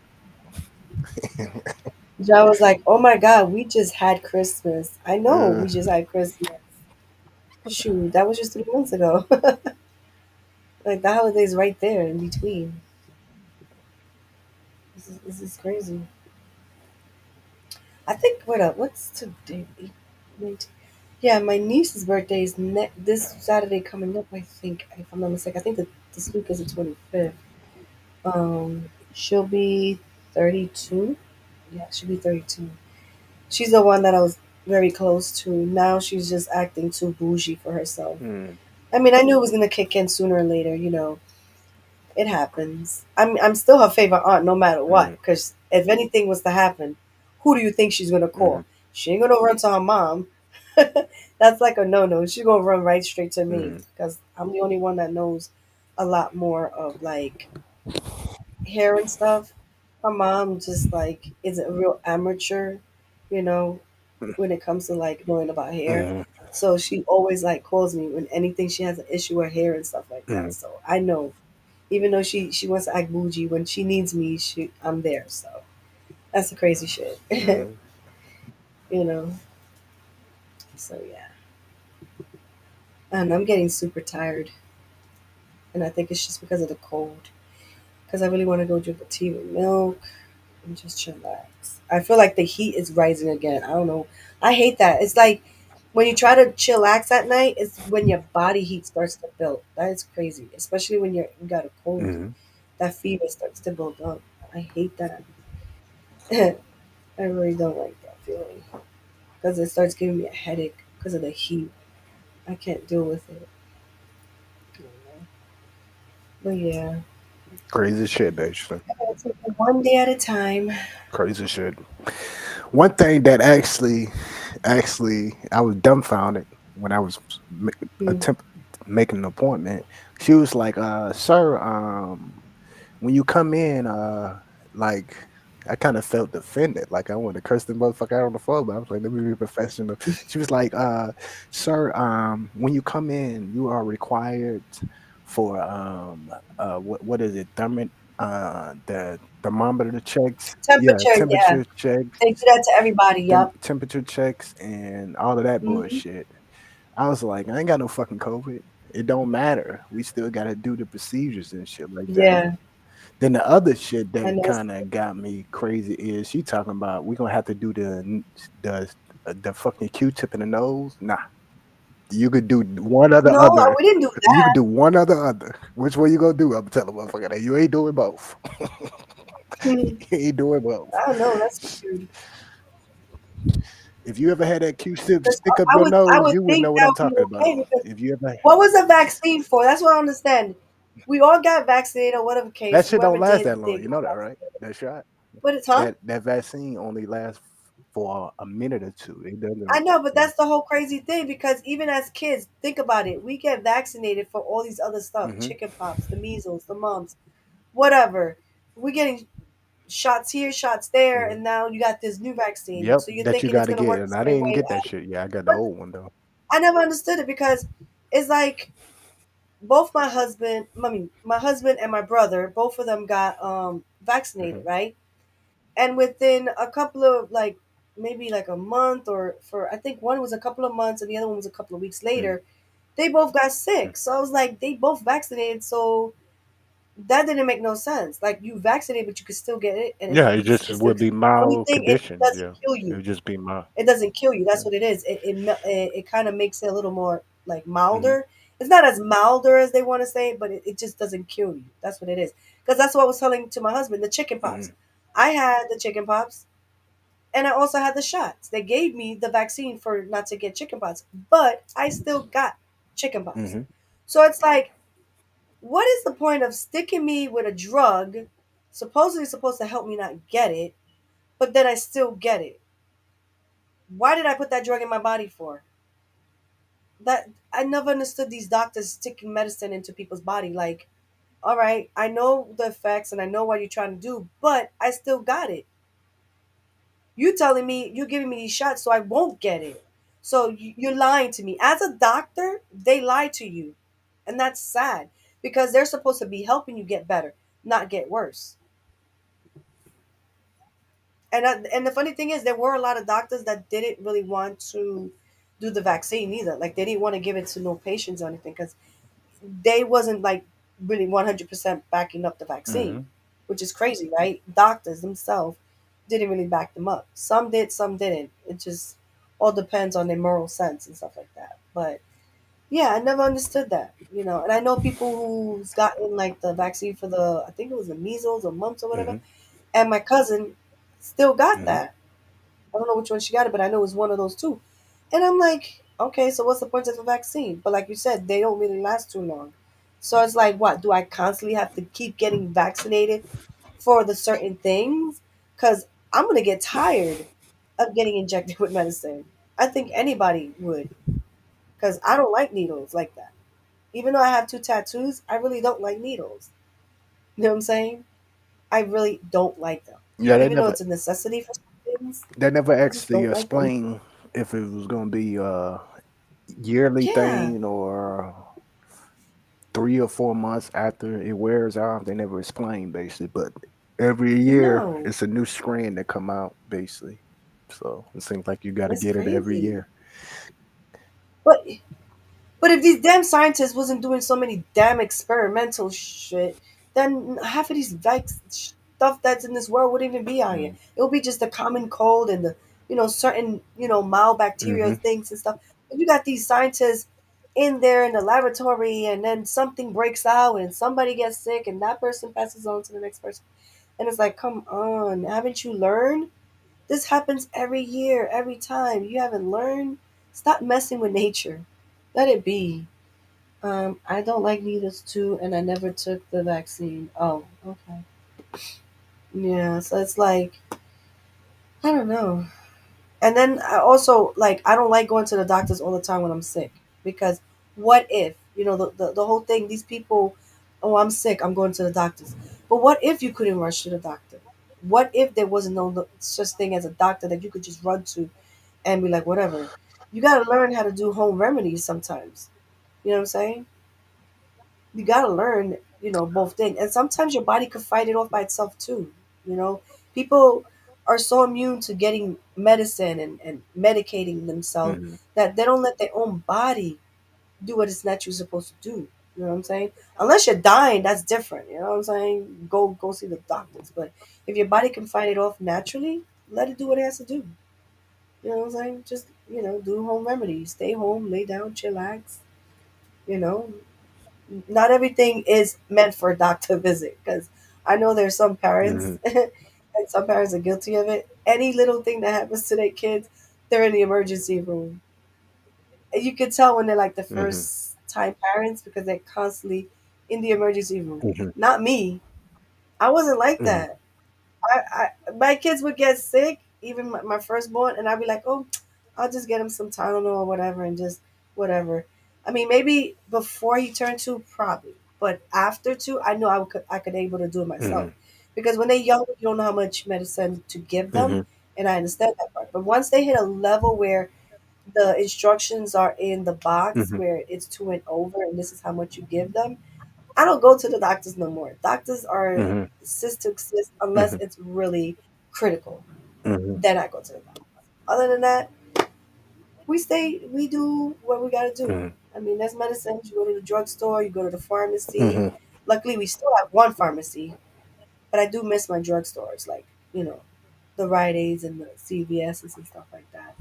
John was like, "Oh my God, we just had Christmas. I know uh, we just had Christmas. Shoot, that was just 3 months ago. Like the holidays right there in between. This is crazy. I think wait up, what's today? 19. Yeah, my niece's birthday is this Saturday coming up. I think, if I'm not mistaken, I think that this week is the 25th. She'll be 32. Yeah, she'll be 32. She's the one that I was very close to. Now she's just acting too bougie for herself. mm, I mean, I knew it was gonna kick in sooner or later. It happens. I'm still her favorite aunt no matter what. mm, Because if anything was to happen, who do you think she's gonna mm, call? She ain't gonna run to her mom. That's like a no no. She's gonna run right straight to me mm, because I'm the only one that knows a lot more of like hair and stuff. My mom just like is a real amateur, you know, when it comes to like knowing about hair. mm, So she always like calls me when anything she has an issue with hair and stuff like that. mm, So I know, even though she wants to act bougie, when she needs me, I'm there. So that's the crazy shit, mm. you know. So yeah, and I'm getting super tired, and I think it's just because of the cold. Because I really want to go drink a tea with milk and just chillax. I feel like the heat is rising again. I don't know. I hate that. It's like when you try to chillax at night, it's when your body heat starts to build. That is crazy, especially when you got a cold. Mm. That fever starts to build up. I hate that. I really don't like that feeling because it starts giving me a headache because of the heat. I can't deal with it. You know? But yeah, Crazy shit, basically. I gotta take it one day at a time. Crazy shit. One thing that actually, I was dumbfounded when I was Hmm. attempt making an appointment. She was like, "Sir, when you come in, like." I kind of felt offended, like I wanted to curse the motherfucker out on the phone, but I was like, let me be professional. She was like, "Sir, when you come in, you are required for what is it, the thermometer checks, yeah, Temperature, yeah. temperature checks, They do that to everybody. Yup. temperature checks, and all of that Hmm. bullshit." I was like, I ain't got no fucking COVID. It don't matter. We still got to do the procedures and shit like that. Yeah, Then the other shit I that know. kind of got me crazy is she talking about we gonna have to do the the fucking Q-tip in the nose. Nah, you could do one or the No, other. we didn't do You could that. do one or the other. Which one you gonna do? I'm telling motherfucker that you ain't doing both. Hmm. You ain't doing both. I don't know. That's weird. If you ever had that Q-tip Because stick up I your would, I nose, would you would think know what that I'm would be talking about. okay. Because If you ever what was the vaccine for? That's what I understand. We all got vaccinated or whatever that case. shit don't Whoever last did that long, did you got know that, right? vaccinated. That shot. But it's huh? That vaccine only lasts for a minute or two. It I doesn't. know, but that's the whole crazy thing. Because even as kids, think about it. We get vaccinated for all these other stuff: Mm-hmm. chicken pox, the measles, the mumps, whatever. We're getting shots here, shots there, Mm-hmm. and now you got this new vaccine. Yep, So you're that you thinking got it's to gonna get, work the and I same didn't way. get that shit. Yeah, I got the But old one though. I never understood it because it's like both my husband and my brother, both of them got Mm-hmm. vaccinated, right? And within a couple of like maybe like a month or for I think one was a couple of months and the other one was a couple of weeks later, they both got sick. So I was like, they both vaccinated, so That didn't make no sense. Like you vaccinated, but you could still get it, and Yeah, it it's just it's still would be only mild thing it conditions. doesn't Yeah, kill it you. would just be mild. It doesn't kill you. That's Yeah. what it is. It kind of makes it a little more like Hmm. milder. It's not as milder as they want to say, but it just doesn't kill you. That's what it is. Because that's what I was telling to my husband. The chicken Hmm. pox. I had the chicken pox, and I also had the shots. They gave me the vaccine for not to get chicken pox, but I still got chicken pox. Hmm. So it's like, what is the point of sticking me with a drug supposedly supposed to help me not get it, but then I still get it? Why did I put that drug in my body for? That I never understood these doctors sticking medicine into people's body. Like, all right, I know the effects and I know what you're trying to do, but I still got it. You telling me you're giving me these shots so I won't get it. So you're lying to me. As a doctor, they lie to you. And that's sad because they're supposed to be helping you get better, not get worse. And the funny thing is, there were a lot of doctors that didn't really want to do the vaccine either. Like they didn't want to give it to no patients or anything because they wasn't like really 100% backing up the vaccine, Hmm. which is crazy, right? Doctors themselves didn't really back them up. Some did, some didn't. It just all depends on their moral sense and stuff like that. But yeah, I never understood that, you know. And I know people who's gotten like the vaccine for the, I think it was the measles or mumps or whatever, Hmm. and my cousin still got Hmm. that. I don't know which one she got it, but I know it was one of those two. And I'm like, okay, so what's the point of the vaccine? But like you said, they don't really last too long. So it's like, what? Do I constantly have to keep getting vaccinated for the certain things? Because I'm going to get tired of getting injected with medicine. I think anybody would, because I don't like needles like that. Even though I have two tattoos, I really don't like needles. You know what I'm saying? I really don't like them. Yeah, Even though it's a necessity for some things, they never I just actually don't like them. explain if it was going to be a yearly Yeah. thing or 3 or 4 months after it wears off. They never explain basically, but every year No, it's a new strain that come out basically. So it seems like you got to it's get it every crazy. year. But but if these damn scientists wasn't doing so many damn experimental shit, then half of these stuff that's in this world wouldn't even be out here. Mm-hmm. It would be just the common cold and the certain mild bacterial Mm-hmm. things and stuff. But you got these scientists in there in the laboratory, and then something breaks out, and somebody gets sick, and that person passes on to the next person. And it's like, come on, haven't you learned? This happens every year, every time. You haven't learned? Stop messing with nature. Let it be. I don't like needles too, and I never took the vaccine. Oh, okay. Yeah, so it's like, I don't know. And then I also, like, I don't like going to the doctors all the time when I'm sick because what if, the whole thing, these people, oh, I'm sick, I'm going to the doctors. But what if you couldn't rush to the doctor? What if there wasn't no such thing as a doctor that you could just run to and be like, whatever? You got to learn how to do home remedies sometimes. You know what I'm saying? You got to learn, both things. And sometimes your body could fight it off by itself too. You know, people are so immune to getting medicine and medicating themselves Mm-hmm. that they don't let their own body do what it's naturally supposed to do. You know what I'm saying? Unless you're dying, that's different. You know what I'm saying? Go see the doctors. But if your body can fight it off naturally, let it do what it has to do. You know what I'm saying? Just, do home remedies. Stay home, lay down, chillax. You know, not everything is meant for a doctor visit because I know there's some Mm-hmm. parents and some parents are guilty of it. Any little thing that happens to their kids, they're in the emergency room. And you can tell when they're like the Mm-hmm. first time parents because they're constantly in the emergency room. Mm-hmm. Not me. I wasn't like Mm-hmm. that. My kids would get sick, even my firstborn, and I'd be like, oh, I'll just get him some Tylenol or whatever, and just whatever. I mean, maybe before he turned two, probably, but after two, I know I could able to do it myself, Mm-hmm. because when they're young, you don't know how much medicine to give them, Mm-hmm. and I understand that part. But once they hit a level where the instructions are in the box, Mm-hmm. where it's two and over, and this is how much you give them, I don't go to the doctors no more. Doctors are Mm-hmm. assist to assist unless Mm-hmm. it's really critical. Mm-hmm. Then I go to the doctor. Other than that, we do what we gotta do. Mm-hmm. I mean, there's medicines. You go to the drugstore, you go to the pharmacy. Mm-hmm. Luckily, we still have one pharmacy, but I do miss my drugstores, like you know, the Rite Aids and the CVS's and stuff like that.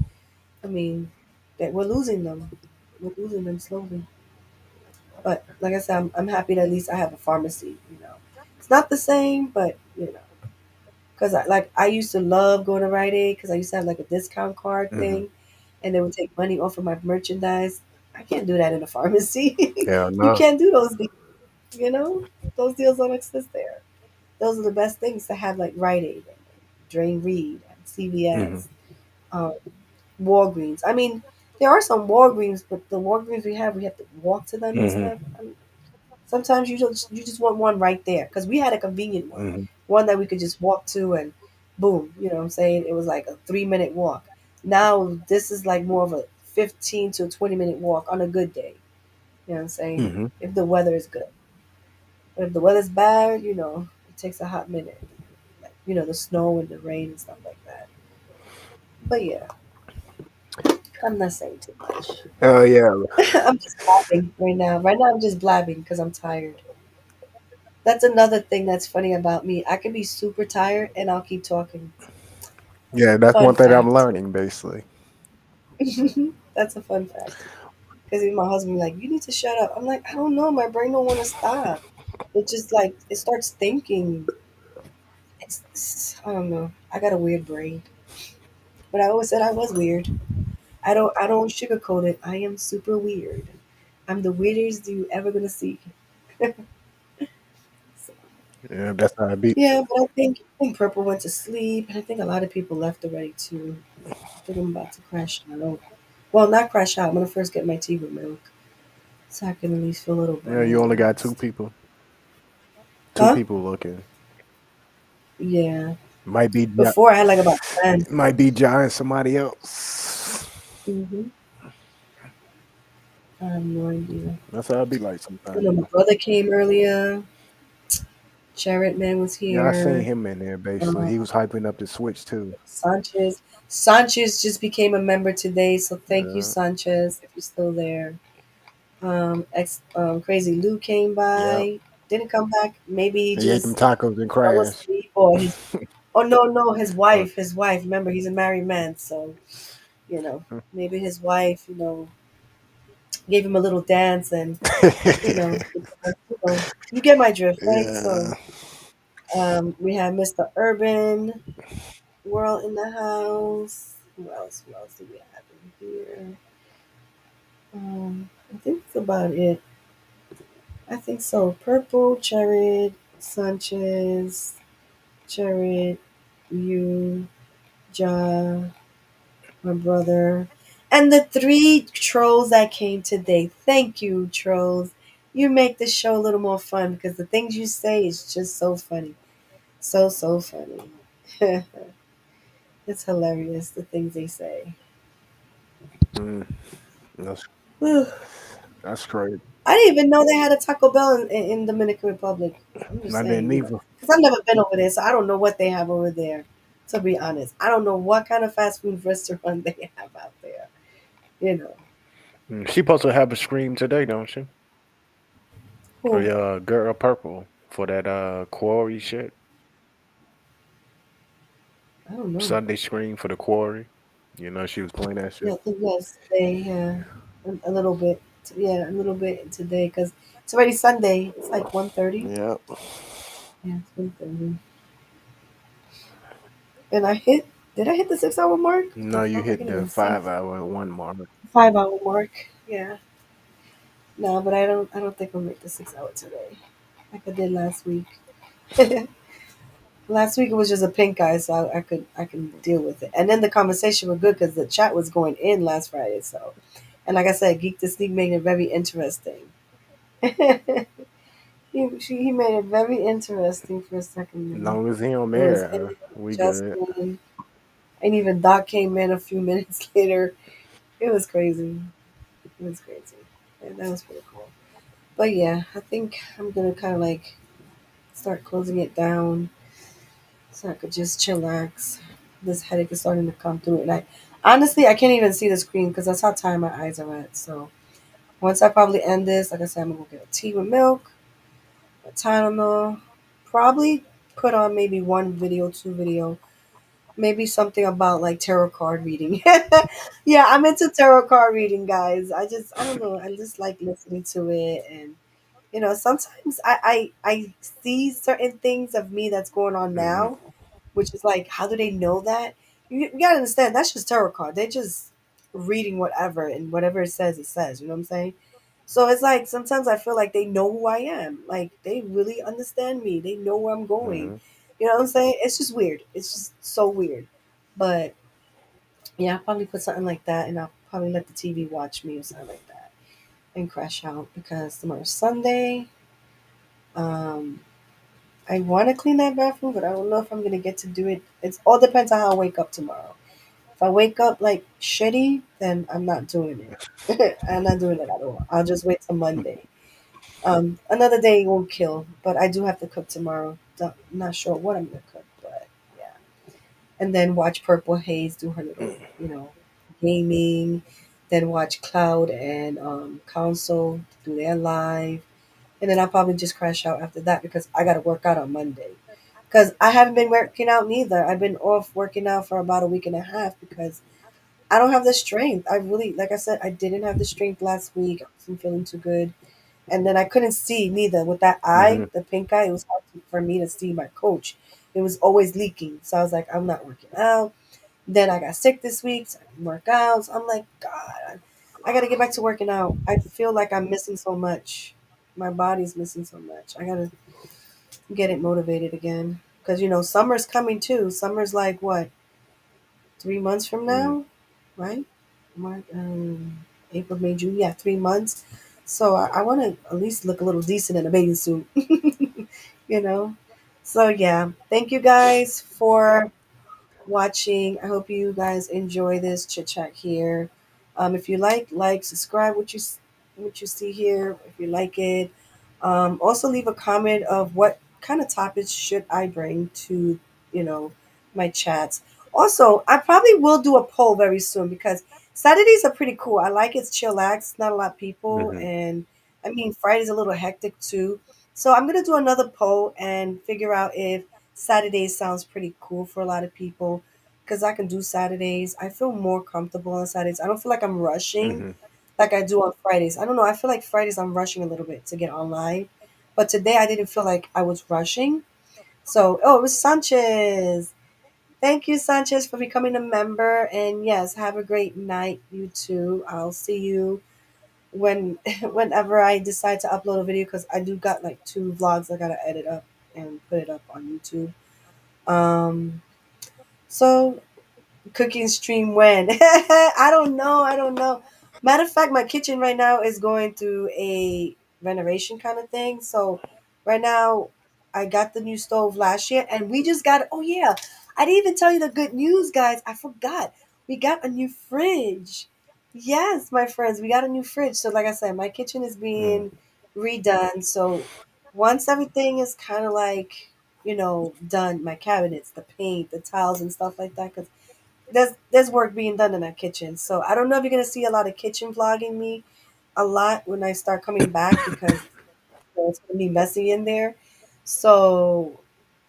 I mean, that we're losing them. We're losing them slowly. But like I said, I'm happy that at least I have a pharmacy. It's not the same, but because I used to love going to Rite Aid because I used to have like a discount card Hmm. thing, and they would take money off of my merchandise. I can't do that in a pharmacy. Hell You no. can't do those deals. You know, those deals don't exist there. Those are the best things to have, like Rite Aid, and Drain Reed, and Hmm. CVS, um, Walgreens. I mean, there are some Walgreens, but the Walgreens we have to walk to them and Hmm. stuff. Sometimes you just want one right there because we had a convenient Hmm. one that we could just walk to and boom, you know what I'm saying? It was like a 3 minute walk. Now this is like more of a 15 to 20 minute walk on a good day. You know what I'm saying? Hmm. If the weather is good, but if the weather's bad, it takes a hot minute. Like the snow and the rain and stuff like that. But yeah, I'm not saying too much. Oh yeah. I'm just blabbing right now. Right now, I'm just blabbing because I'm tired. That's another thing that's funny about me. I can be super tired and I'll keep talking. Yeah, that's Fun one thing I'm fact. learning basically. That's a fun fact. Because even my husband be like, "You need to shut up." I'm like, "I don't know. My brain don't want to stop. It just like it starts thinking. I don't know. I got a weird brain, but I always said I was weird. I don't sugarcoat it. I am super weird. I'm the weirdest you ever gonna see. So, Yeah, that's how I be. yeah, but I think Purple went to sleep, and I think a lot of people left already too. I think I'm about to crash out. Well, not crash out. I'm gonna first get my tea with milk, so I can at least feel a little Yeah, better you and only got two relaxed. people. Two Huh? people looking. Yeah. Might be Before I had like about 10. might be John and somebody else. Hmm. I have no idea. That's how I be like My sometimes. brother came earlier. Jared Man was Yeah, I seen here. him in there basically. Uh, He was hyping up the Switch too. Sanchez just became a member today, so thank you, Uh, Sanchez, if you're still there. Crazy Lou came yep. by. Didn't come back. Maybe he He ate them just tacos and fell crashed. asleep, or his. Oh no, his Uh, wife. His wife. Remember, he's a married man, so you know maybe his wife, gave him a little dance, and you get my drift, right? yeah. So we have Mr. Urban World in the house. Who else? Who else do we have in here? I think that's about it. I think so. Purple, Jared, Sanchez, Jared, you, Ja, my brother, and the three trolls that came today. Thank you, trolls. You make this show a little more fun because the things you say is just so funny. So funny. It's hilarious, the things they say. Mm, that's I that's crazy. didn't even know they had a Taco Bell in Dominican Republic. I'm just I didn't saying, either. because I've never been over there, so I don't know what they have over there. To be honest, I don't know what kind of fast food restaurant they have out there. You know, She supposed to have a scream today, don't she? For who? Girl Purple for that quarry shit. I don't know. Sunday scream for the quarry. You know she was playing that Yeah, shit. I think yes, they a little bit. Yeah, a little bit today because it's already Sunday. It's like 1:30. Yeah. Yeah, it's 1:30. And I hit. Did I hit the 6 hour mark? The No, you fuck, I hit can't the even see. 5 hour one mark. 5 hour mark. Yeah. No, but I don't think I'll make the 6 hour today, like I did last week. Last week it was just a pink eye, so I can deal with it. And then the conversation was good because the chat was going in last Friday. So, and like I said, Geek to Sneak made it very interesting. He made it very interesting for a second As there. long as he on It was there, him, we good. Justin, and even Doc came in a few minutes later. It was crazy. It was crazy. And that was pretty cool. But yeah, I think I'm gonna kind of like start closing it down so I could just chillax. This headache is starting to come through, and I honestly I can't even see the screen because that's how tired my eyes are at. So once I probably end this, like I said, I'm gonna go get a tea with milk, I don't know. Probably put on maybe one video, two video, maybe something about like tarot card reading. Yeah, I'm into tarot card reading, guys. I don't know. I just like listening to it, and sometimes I see certain things of me that's going on Mm-hmm. now, which is like, how do they know that? You gotta understand, that's just tarot card. They're just reading whatever, and whatever it says, it says. You know what I'm saying? So it's like sometimes I feel like they know who I am. Like they really understand me. They know where I'm going. Mm-hmm. You know what I'm saying? It's just weird. It's just so weird. But yeah, I'll probably put something like that, and I'll probably let the TV watch me or something like that, and crash out because tomorrow's Sunday. Um, I want to clean that bathroom, but I don't know if I'm gonna get to do it. It's all depends on how I wake up tomorrow. If I wake up like shitty, then I'm not doing it. I'm not doing it at all. I'll just wait till Monday. Another day won't kill, but I do have to cook tomorrow. Not sure what I'm gonna cook, but yeah. And then watch Purple Haze do her little, gaming. Then watch Cloud and Council do their live, and then I'll probably just crash out after that because I gotta work out on Monday. Because I haven't been working out neither. I've been off working out for about a week and a half because I don't have the strength. I really, like I said, I didn't have the strength last week. I wasn't feeling too good. And then I couldn't see neither with that eye, Mm-hmm. the pink eye. It was hard for me to see my coach. It was always leaking. So I was like, I'm not working out. Then I got sick this week, so I didn't work out. So I'm like, God, I got to get back to working out. I feel like I'm missing so much. My body's missing so much. I got to get it motivated again. Because, summer's coming too. Summer's like what, 3 months from Mm-hmm. now, right? March, April, May, June. Yeah, 3 months. So I want to at least look a little decent in a bathing suit, you know? So yeah, thank you guys for watching. I hope you guys enjoy this chit chat here. If you like, subscribe what you see here. If you like it, also leave a comment of what kind of topics should I bring to you know my chats. Also, I probably will do a poll very soon because Saturdays are pretty cool. I like it's chillax, not a lot of people, Mm-hmm. and I mean Friday's a little hectic too. So I'm gonna do another poll and figure out if Saturdays sounds pretty cool for a lot of people because I can do Saturdays. I feel more comfortable on Saturdays. I don't feel like I'm rushing Mm-hmm. like I do on Fridays. I don't know. I feel like Fridays I'm rushing a little bit to get online, but today I didn't feel like I was rushing. So, oh, it was Sanchez. Thank you, Sanchez, for becoming a member. And yes, have a great night, you too. I'll see you when whenever I decide to upload a video because I do got like two vlogs I gotta edit up and put it up on YouTube. Um, so cooking stream when? I don't know. I don't know. Matter of fact, my kitchen right now is going through a renovation kind of thing. So right now, I got the new stove last year, and we just got. Oh yeah, I didn't even tell you the good news, guys. I forgot. We got a new fridge. Yes, my friends, we got a new fridge. So like I said, my kitchen is being redone. So once everything is kind of like done, my cabinets, the paint, the tiles, and stuff like that, because there's work being done in that kitchen. So I don't know if you're gonna see a lot of kitchen vlogging me a lot when I start coming back because it's gonna be messy in there. So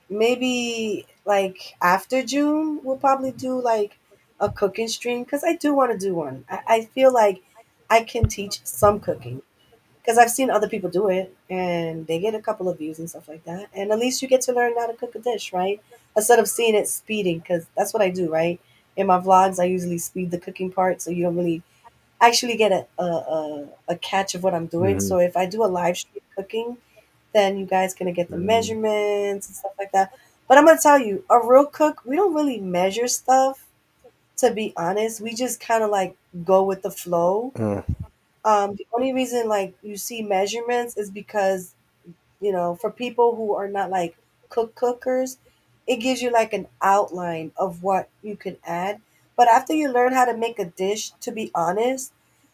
maybe like after June we'll probably do like a cooking stream because I do want to do one. I feel like I can teach some cooking because I've seen other people do it and they get a couple of views and stuff like that. And at least you get to learn how to cook a dish, right? Instead of seeing it speeding, because that's what I do, right? In my vlogs, I usually speed the cooking part so you don't really actually get a catch of what I'm doing. Mm-hmm. So if I do a live stream cooking, then you guys gonna get the Mm-hmm. measurements and stuff like that. But I'm gonna tell you, a real cook, we don't really measure stuff. To be honest, we just kind of like go with the flow. The only reason like you see measurements is because for people who are not like cookers, it gives you like an outline of what you can add. But after you learn how to make a dish, to be honest,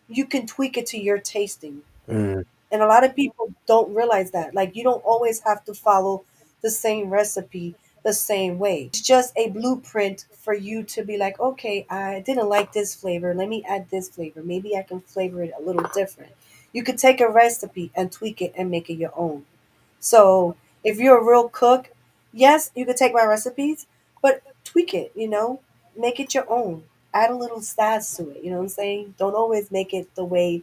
you can tweak it to your tasting. Mm-hmm. And a lot of people don't realize that. Like, you don't always have to follow the same recipe the same way. It's just a blueprint for you to be like, okay, I didn't like this flavor. Let me add this flavor. Maybe I can flavor it a little different. You could take a recipe and tweak it and make it your own. So if you're a real cook, yes, you could take my recipes, but tweak it, make it your own. Add a little sass to it, you know what I'm saying? Don't always make it the way,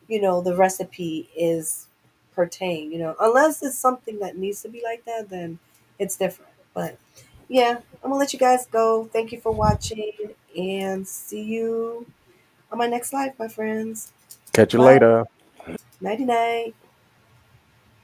the recipe is pertain, unless it's something that needs to be like that, then it's different. But yeah, I'm gonna let you guys go. Thank you for watching and see you on my next live, my friends. Catch you Bye. later. Nighty night.